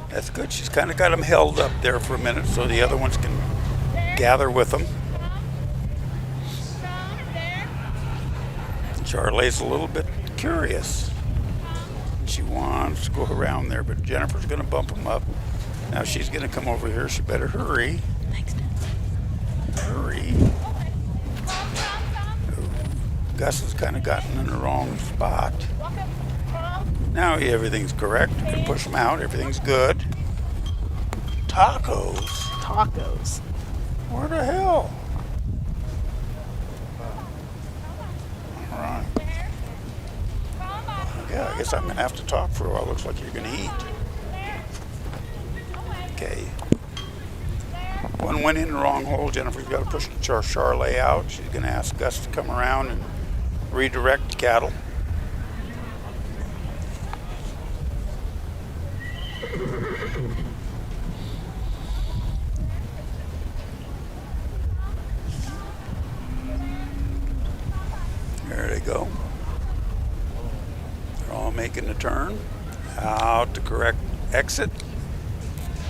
That's good. She's kind of got him held up there for a minute so the other ones can gather with them. Charlie's a little bit curious. She wants to go around there, but Jennifer's going to bump him up. Now she's going to come over here. She better hurry. Thanks, Dad. Hurry. Gus has kind of gotten in the wrong spot. Now everything's correct. You can push him out. Everything's good. Tacos. Tacos. Where the hell? All right. Yeah, I guess I'm going to have to talk for a while. Looks like you're going to eat. Okay. One went in the wrong hole. Jennifer's got to push Charlie out. She's going to ask Gus to come around and redirect the cattle. There they go. They're all making the turn. Out the correct exit.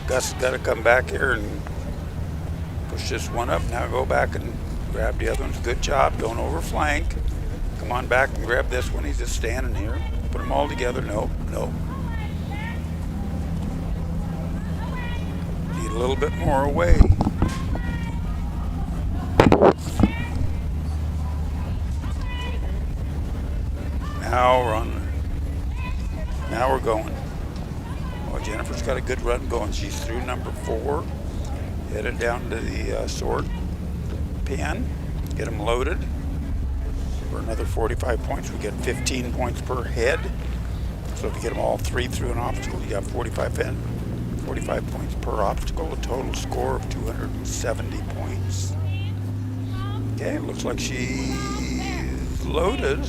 Gus has got to come back here and push this one up. Now go back and grab the other ones. Good job. Don't overflank. Come on back and grab this one. He's just standing here. Put them all together. Nope, nope. Need a little bit more away. Now we're going. Well, Jennifer's got a good run going. She's through number 4, headed down to the sword pen. Get them loaded for another 45 points. We get 15 points per head. So if you get them all 3 through an obstacle, you got 45 points per obstacle. A total score of 270 points. Okay, looks like she's loaded.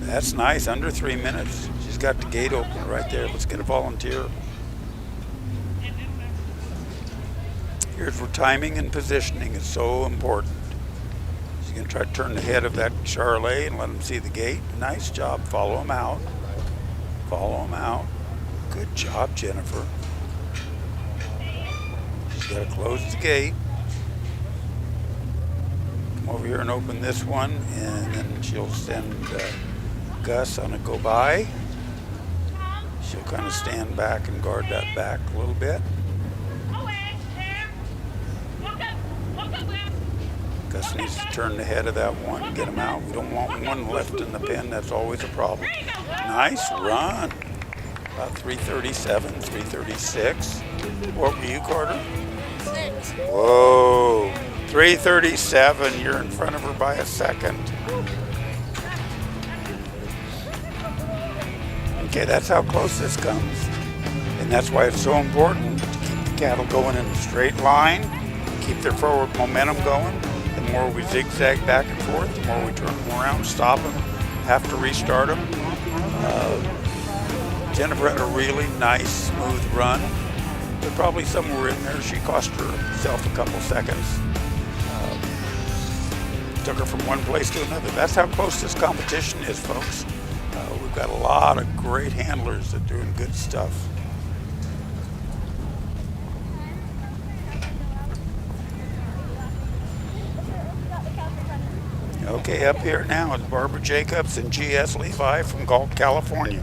That's nice, under 3 minutes. She's got the gate open right there. Let's get a volunteer. Here's where timing and positioning is so important. So you're going to try to turn the head of that Charolais and let them see the gate. Nice job. Follow them out. Follow them out. Good job, Jennifer. She's got to close the gate. Come over here and open this one, and then she'll send Gus on a go by. She'll kind of stand back and guard that back a little bit. Gus needs to turn the head of that one, get him out. We don't want one left in the pen. That's always a problem. Nice run. About 337, 336. What were you, Carter? 6. Whoa. 337. You're in front of her by a second. Okay, that's how close this comes. And that's why it's so important to keep the cattle going in a straight line, keep their forward momentum going. The more we zigzag back and forth, the more we turn them around, stop them, have to restart them. Jennifer had a really nice, smooth run, but probably somewhere in there she cost herself a couple seconds. Took her from one place to another. That's how close this competition is, folks. We've got a lot of great handlers that are doing good stuff. Okay, up here now is Barbara Jacobs and G.S. Levi from Galt, California.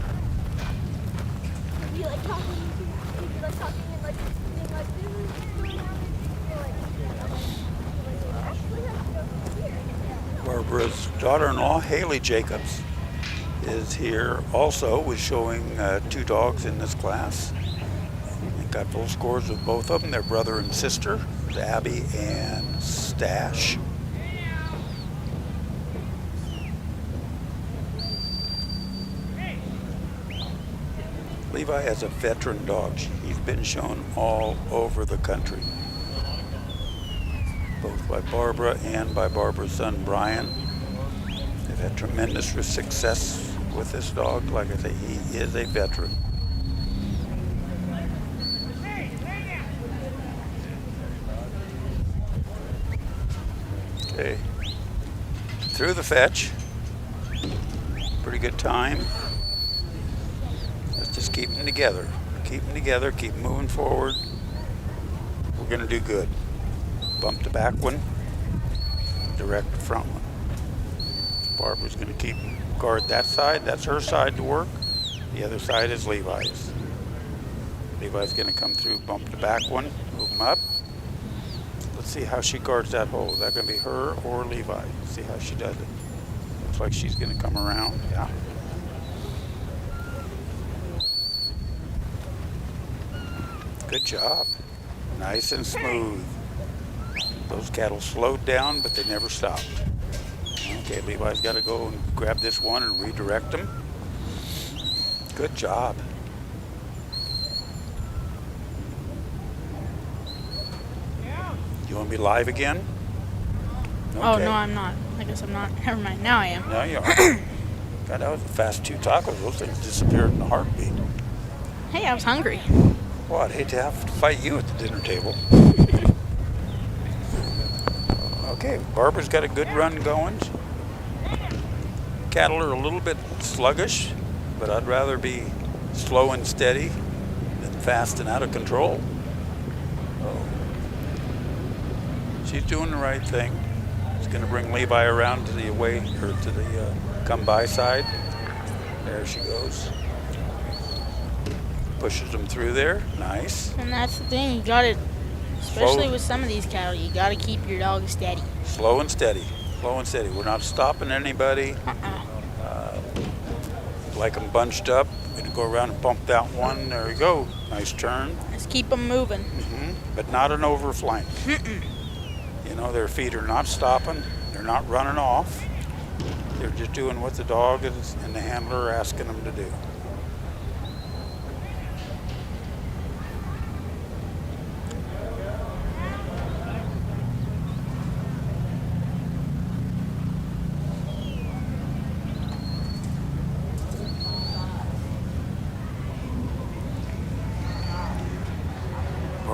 Barbara's daughter-in-law, Haley Jacobs, is here also, was showing 2 dogs in this class. And got full scores with both of them. They're brother and sister, Abby and Stash. Levi has a veteran dog. He's been shown all over the country, both by Barbara and by Barbara's son, Brian. They've had tremendous success with this dog. Like I say, he is a veteran. Okay, through the fetch. Pretty good time. Let's just keep them together. Keep them together, keep moving forward. We're gonna do good. Bump the back one, direct the front one. Barbara's gonna keep guard that side. That's her side to work. The other side is Levi's. Levi's gonna come through, bump the back one, move them up. Let's see how she guards that hole. Is that gonna be her or Levi? See how she does it. Looks like she's gonna come around, yeah. Good job. Nice and smooth. Those cattle slowed down, but they never stopped. Okay, Levi's got to go and grab this one and redirect them. Good job. You want to be live again? Okay. Oh, no, I'm not. I guess I'm not. Never mind. Now I am. Now you are. God, that was a fast 2 tacos. Those things disappeared in a heartbeat. Hey, I was hungry. Well, I'd hate to have to fight you at the dinner table. Okay, Barbara's got a good run going. Cattle are a little bit sluggish, but I'd rather be slow and steady than fast and out of control. Oh. She's doing the right thing. She's going to bring Levi around to the away or to the come by side. There she goes. Pushes them through there. Nice. And that's the thing. You got to, especially with some of these cattle, you got to keep your dog steady. Slow and steady. Slow and steady. We're not stopping anybody. Like them bunched up. Gonna go around and bump that one. There you go. Nice turn. Let's keep them moving. But not an overflank. You know, their feet are not stopping. They're not running off. They're just doing what the dog and the handler are asking them to do.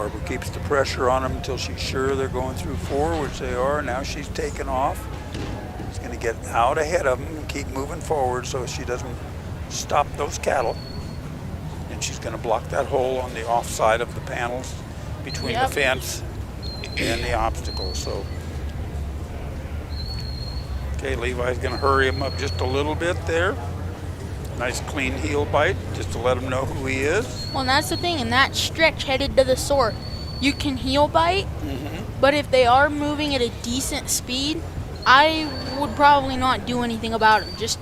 Barbara keeps the pressure on them until she's sure they're going through 4, which they are. Now she's taken off. She's going to get out ahead of them and keep moving forward so she doesn't stop those cattle. And she's going to block that hole on the off side of the panels between the fence and the obstacle. So, okay, Levi's going to hurry him up just a little bit there. Nice clean heel bite just to let him know who he is. Well, and that's the thing, in that stretch headed to the sort, you can heel bite, but if they are moving at a decent speed, I would probably not do anything about them. Just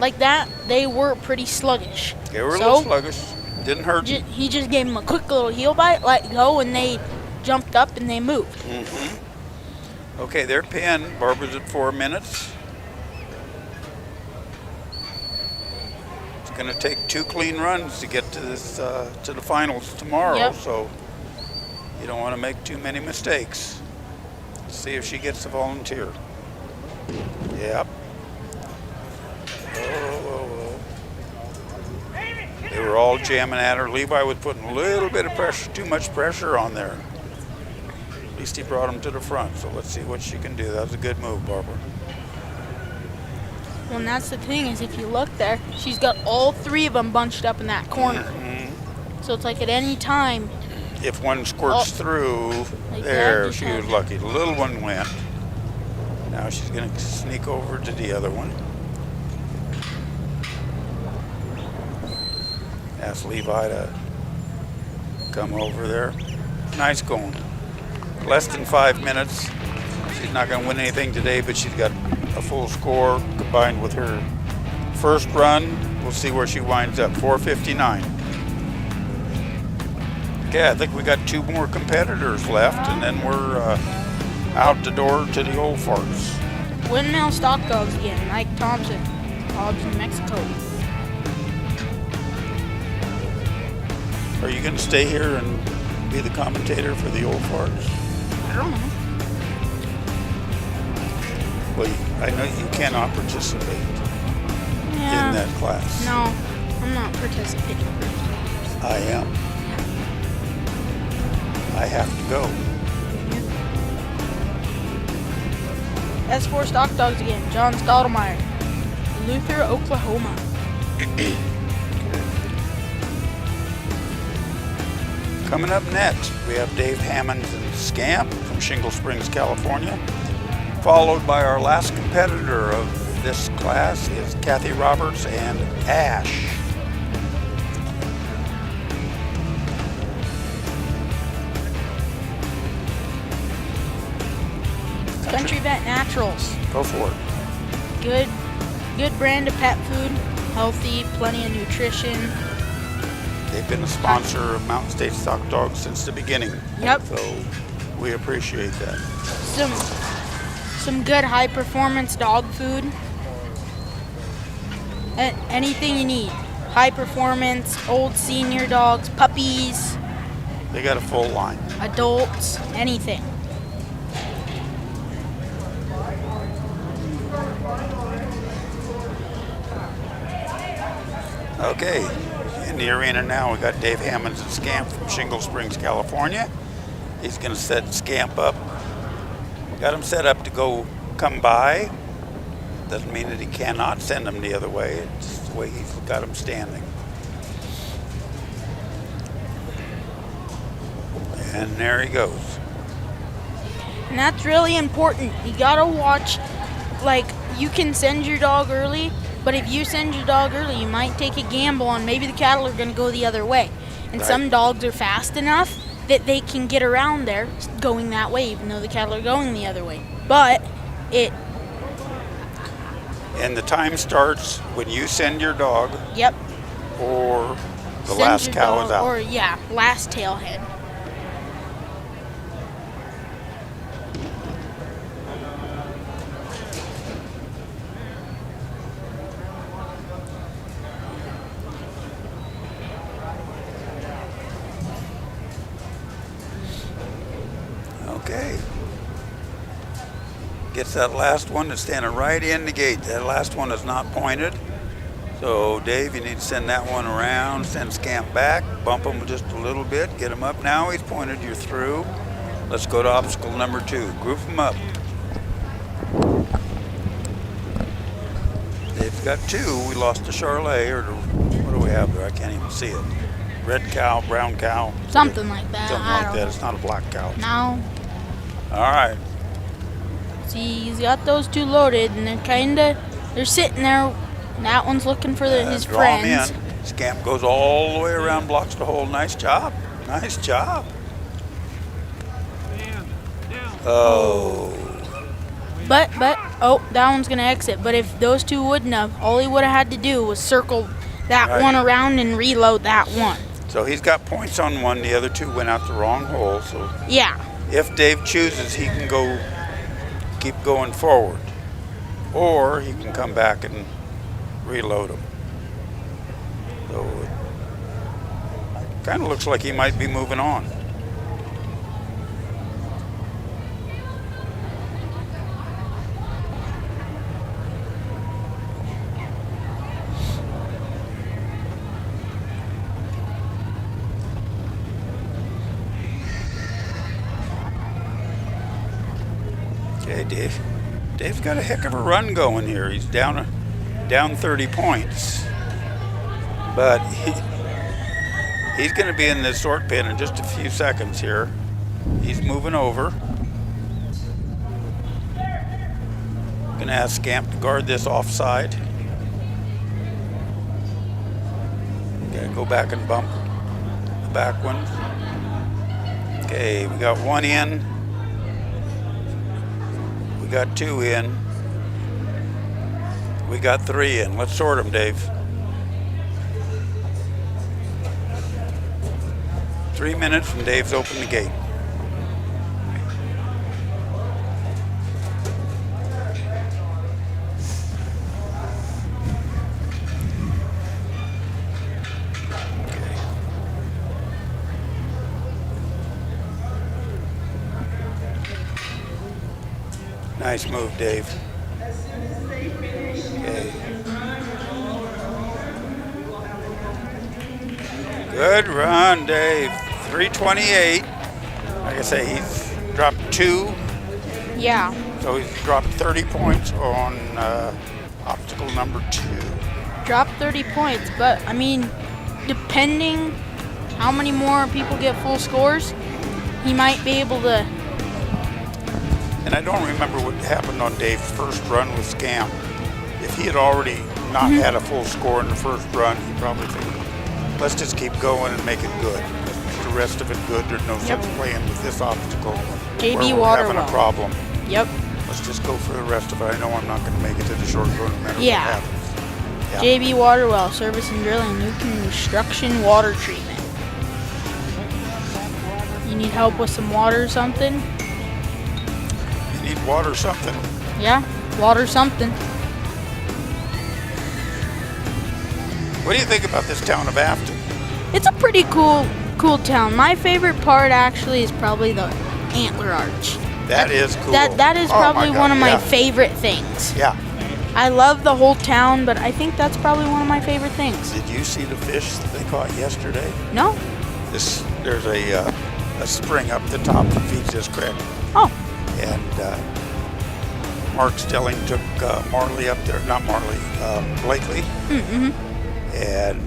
like that, they were pretty sluggish. They were a little sluggish. Didn't hurt. He just gave them a quick little heel bite, let go, and they jumped up and they moved. Okay, they're pinned. Barbara's at 4 minutes. It's going to take 2 clean runs to get to this to the finals tomorrow. So you don't want to make too many mistakes. Let's see if she gets a volunteer. Yep. They were all jamming at her. Levi was putting a little bit of pressure, too much pressure on there. At least he brought him to the front, so let's see what she can do. That was a good move, Barbara. Well, and that's the thing, is if you look there, she's got all 3 of them bunched up in that corner. So it's like at any time. If one squirts through, like there, she was lucky. The little one went. Now she's going to sneak over to the other one. Ask Levi to come over there. Nice going. Less than 5 minutes. She's not going to win anything today, but she's got a full score combined with her first run. We'll see where she winds up. 4:59. Okay, I think we got 2 more competitors left, and then we're out the door to the old farts. Windmill stock dogs again, Mike Thompson, Hobbs in Mexico. Are you going to stay here and be the commentator for the old farts? I don't know. Well, I know you cannot participate in that class. No, I'm not participating. I am. I have to go. S4 stock dogs again, John Stottlemyre, Luther, Oklahoma. Coming up next, we have Dave Hammonds and Scamp from Shingle Springs, California. Followed by our last competitor of this class is Kathy Roberts and Ash. Country Vet Naturals. Go for it. Good brand of pet food, healthy, plenty of nutrition. They've been a sponsor of Mountain State Stock Dogs since the beginning. Yep. So we appreciate that. Some good high performance dog food. Anything you need. High performance, old senior dogs, puppies. They got a full line. Adults, anything. Okay, in the arena now we got Dave Hammonds and Scamp from Shingle Springs, California. He's going to set Scamp up. Got him set up to come by. Doesn't mean that he cannot send him the other way. It's the way he's got him standing. And there he goes. And that's really important. You gotta watch, like, you can send your dog early, but if you send your dog early, you might take a gamble on maybe the cattle are gonna go the other way. And some dogs are fast enough that they can get around there going that way, even though the cattle are going the other way. But And the time starts when you send your dog. Yep. Or the last cow is out. Or, last tailhead. Okay. Gets that last one that's standing right in the gate. That last one is not pointed. So Dave, you need to send that one around, send Scamp back, bump him just a little bit, get him up. Now he's pointed, you're through. Let's go to obstacle number 2. Group them up. Dave's got 2. We lost to Charlotte, or what do we have there? I can't even see it. Red cow, brown cow. Something like that. Something like that. It's not a black cow. No. All right. See, he's got those 2 loaded, and they're sitting there. That one's looking for his Draw friends. him in. Scamp goes all the way around, blocks the hole. Nice job. Nice job. Oh. But, oh, that one's going to exit. But if those 2 wouldn't have, all he would have had to do was circle that one around and reload that one. So he's got points on one. The other 2 went out the wrong hole. So yeah. If Dave chooses, he can go keep going forward. Or he can come back and reload them. So it kind of looks like he might be moving on. Okay, Dave's got a heck of a run going here. He's down 30 points, but he's going to be in this sort pin in just a few seconds here. He's moving over. Going to ask Scamp to guard this offside. Going to go back and bump the back ones. Okay, we got 1 in. We got 2 in. We got 3 in. Let's sort them, Dave. 3 minutes and Dave's opened the gate. Nice move, Dave. Okay. Good run, Dave. 328. Like I say, he's dropped 2. Yeah. So he's dropped 30 points on obstacle number 2. Dropped 30 points, but I mean, depending how many more people get full scores, he might be able to. And I don't remember what happened on Dave's first run with Scamp. If he had already not had a full score in the first run, he'd probably think, let's just keep going and make it good. Make the rest of it good. There's no sense playing with this obstacle JB where we're having a Waterwell. problem. Yep. Let's just go for the rest of it. I know I'm not going to make it to the short run no matter what happens. Yeah. JB Waterwell, service and drilling, new construction water treatment. You need help with some water or something? You need water or something. Yeah, water something. What do you think about this town of Afton? It's a pretty cool town. My favorite part actually is probably the antler arch. That is cool. That is Oh my probably God, one of my yeah. favorite things. Yeah. I love the whole town, but I think that's probably one of my favorite things. Did you see the fish that they caught yesterday? No? There's a spring up the top that feeds this creek. Oh. And Mark Stelling took Marley up there, not Marley, Blakely. Mm-hmm. And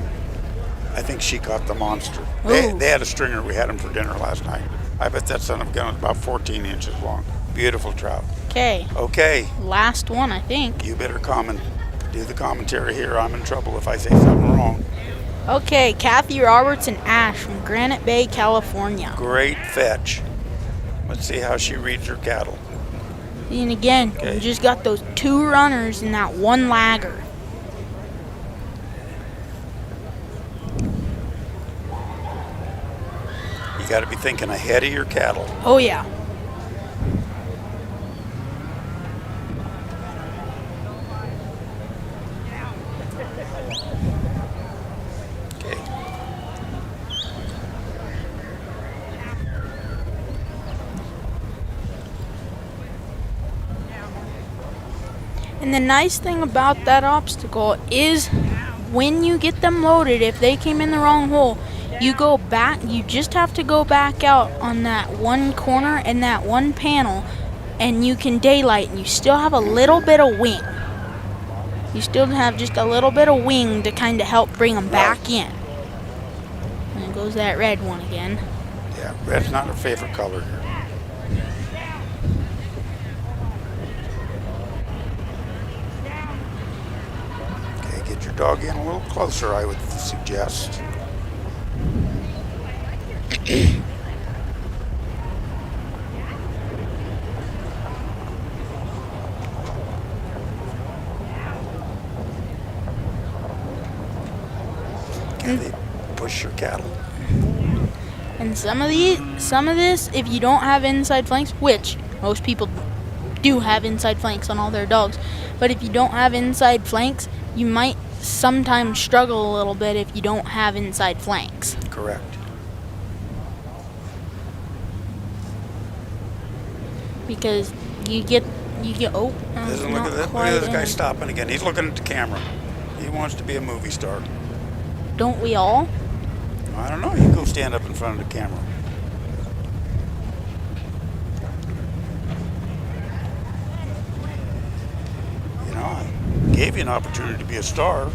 I think she caught the monster. They had a stringer. We had him for dinner last night. I bet that son of a gun was about 14 inches long. Beautiful trout. Okay. Okay. Last one, I think. You better do the commentary here. I'm in trouble if I say something wrong. Okay, Kathy Roberts and Ash from Granite Bay, California. Great fetch. Let's see how she reads her cattle. And again, you just got those 2 runners and that 1 lagger. You got to be thinking ahead of your cattle. Oh, yeah. And the nice thing about that obstacle is when you get them loaded, if they came in the wrong hole, you go back, you just have to go back out on that one corner and that one panel, and you can daylight, and you still have a little bit of wing. You still have just a little bit of wing to kind of help bring them back in. And there goes that red one again. Yeah, red's not her favorite color here. Okay, get your dog in a little closer, I would suggest. Kathy, push your cattle. And some of this, if you don't have inside flanks, which most people do have inside flanks on all their dogs, but if you don't have inside flanks, you might sometimes struggle a little bit if you don't have inside flanks. Correct. Because you get oh, Look at this guy stopping again. He's looking at the camera. He wants to be a movie star. Don't we all? I don't know. You go stand up in front of the camera. You know, I gave you an opportunity to be a star.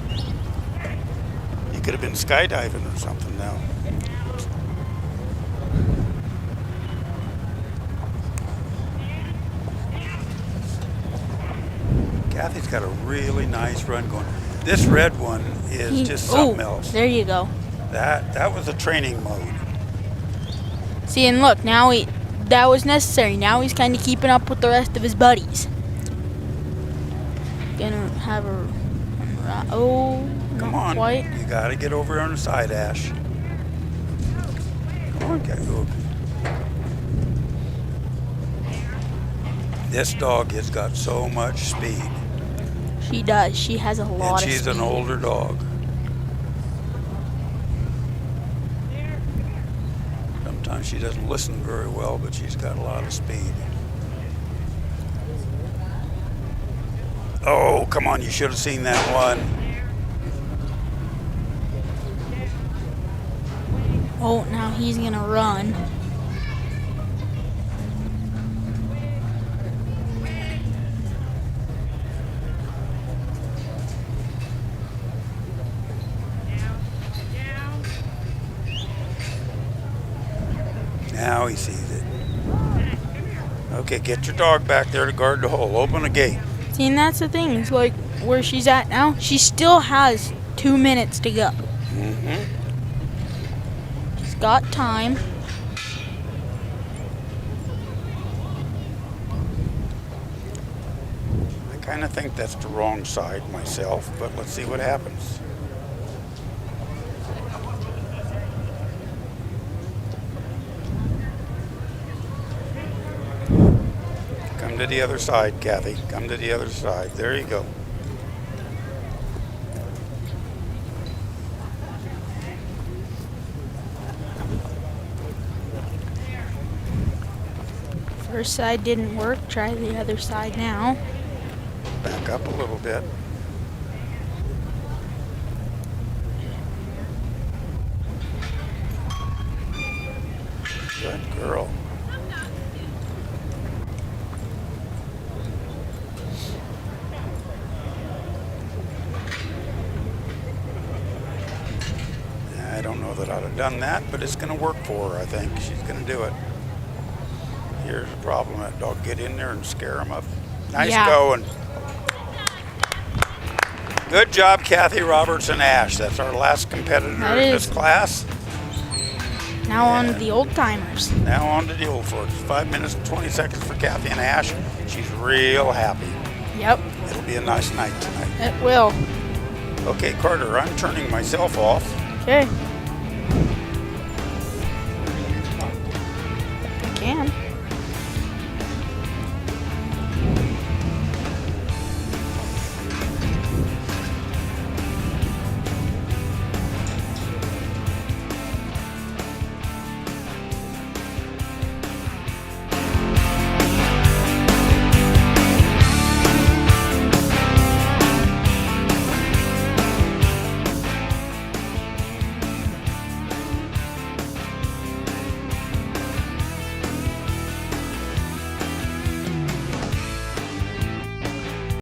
You could have been skydiving or something now. Kathy's got a really nice run going. This red one is just something else. There you go. That was a training mode. See, and look, now that was necessary. Now he's kind of keeping up with the rest of his buddies. Gonna have her. Come on. Quite. You got to get over on the side, Ash. Come on, Kathy. This dog has got so much speed. She does. She has a lot of speed. And she's an older dog. Sometimes she doesn't listen very well, but she's got a lot of speed. Oh, come on, you should have seen that one. Oh, now he's gonna run. Now he sees it. Okay, get your dog back there to guard the hole. Open the gate. See, and that's the thing. It's like where she's at now. She still has 2 minutes to go. Mm-hmm. She's got time. I kind of think that's the wrong side myself, but let's see what happens. Come to the other side, Kathy. Come to the other side. There you go. First side didn't work. Try the other side now. Back up a little bit. Good girl. I don't know that I'd have done that, but it's going to work for her, I think. She's going to do it. Here's the problem. That dog, get in there and scare him up. Nice going. Good job, Kathy Robertson Ash. That's our last competitor in this class. Now on to the old timers. Now on to the old folks. 5 minutes and 20 seconds for Kathy and Ash. She's real happy. Yep. It'll be a nice night tonight. It will. Okay, Carter, I'm turning myself off. Okay.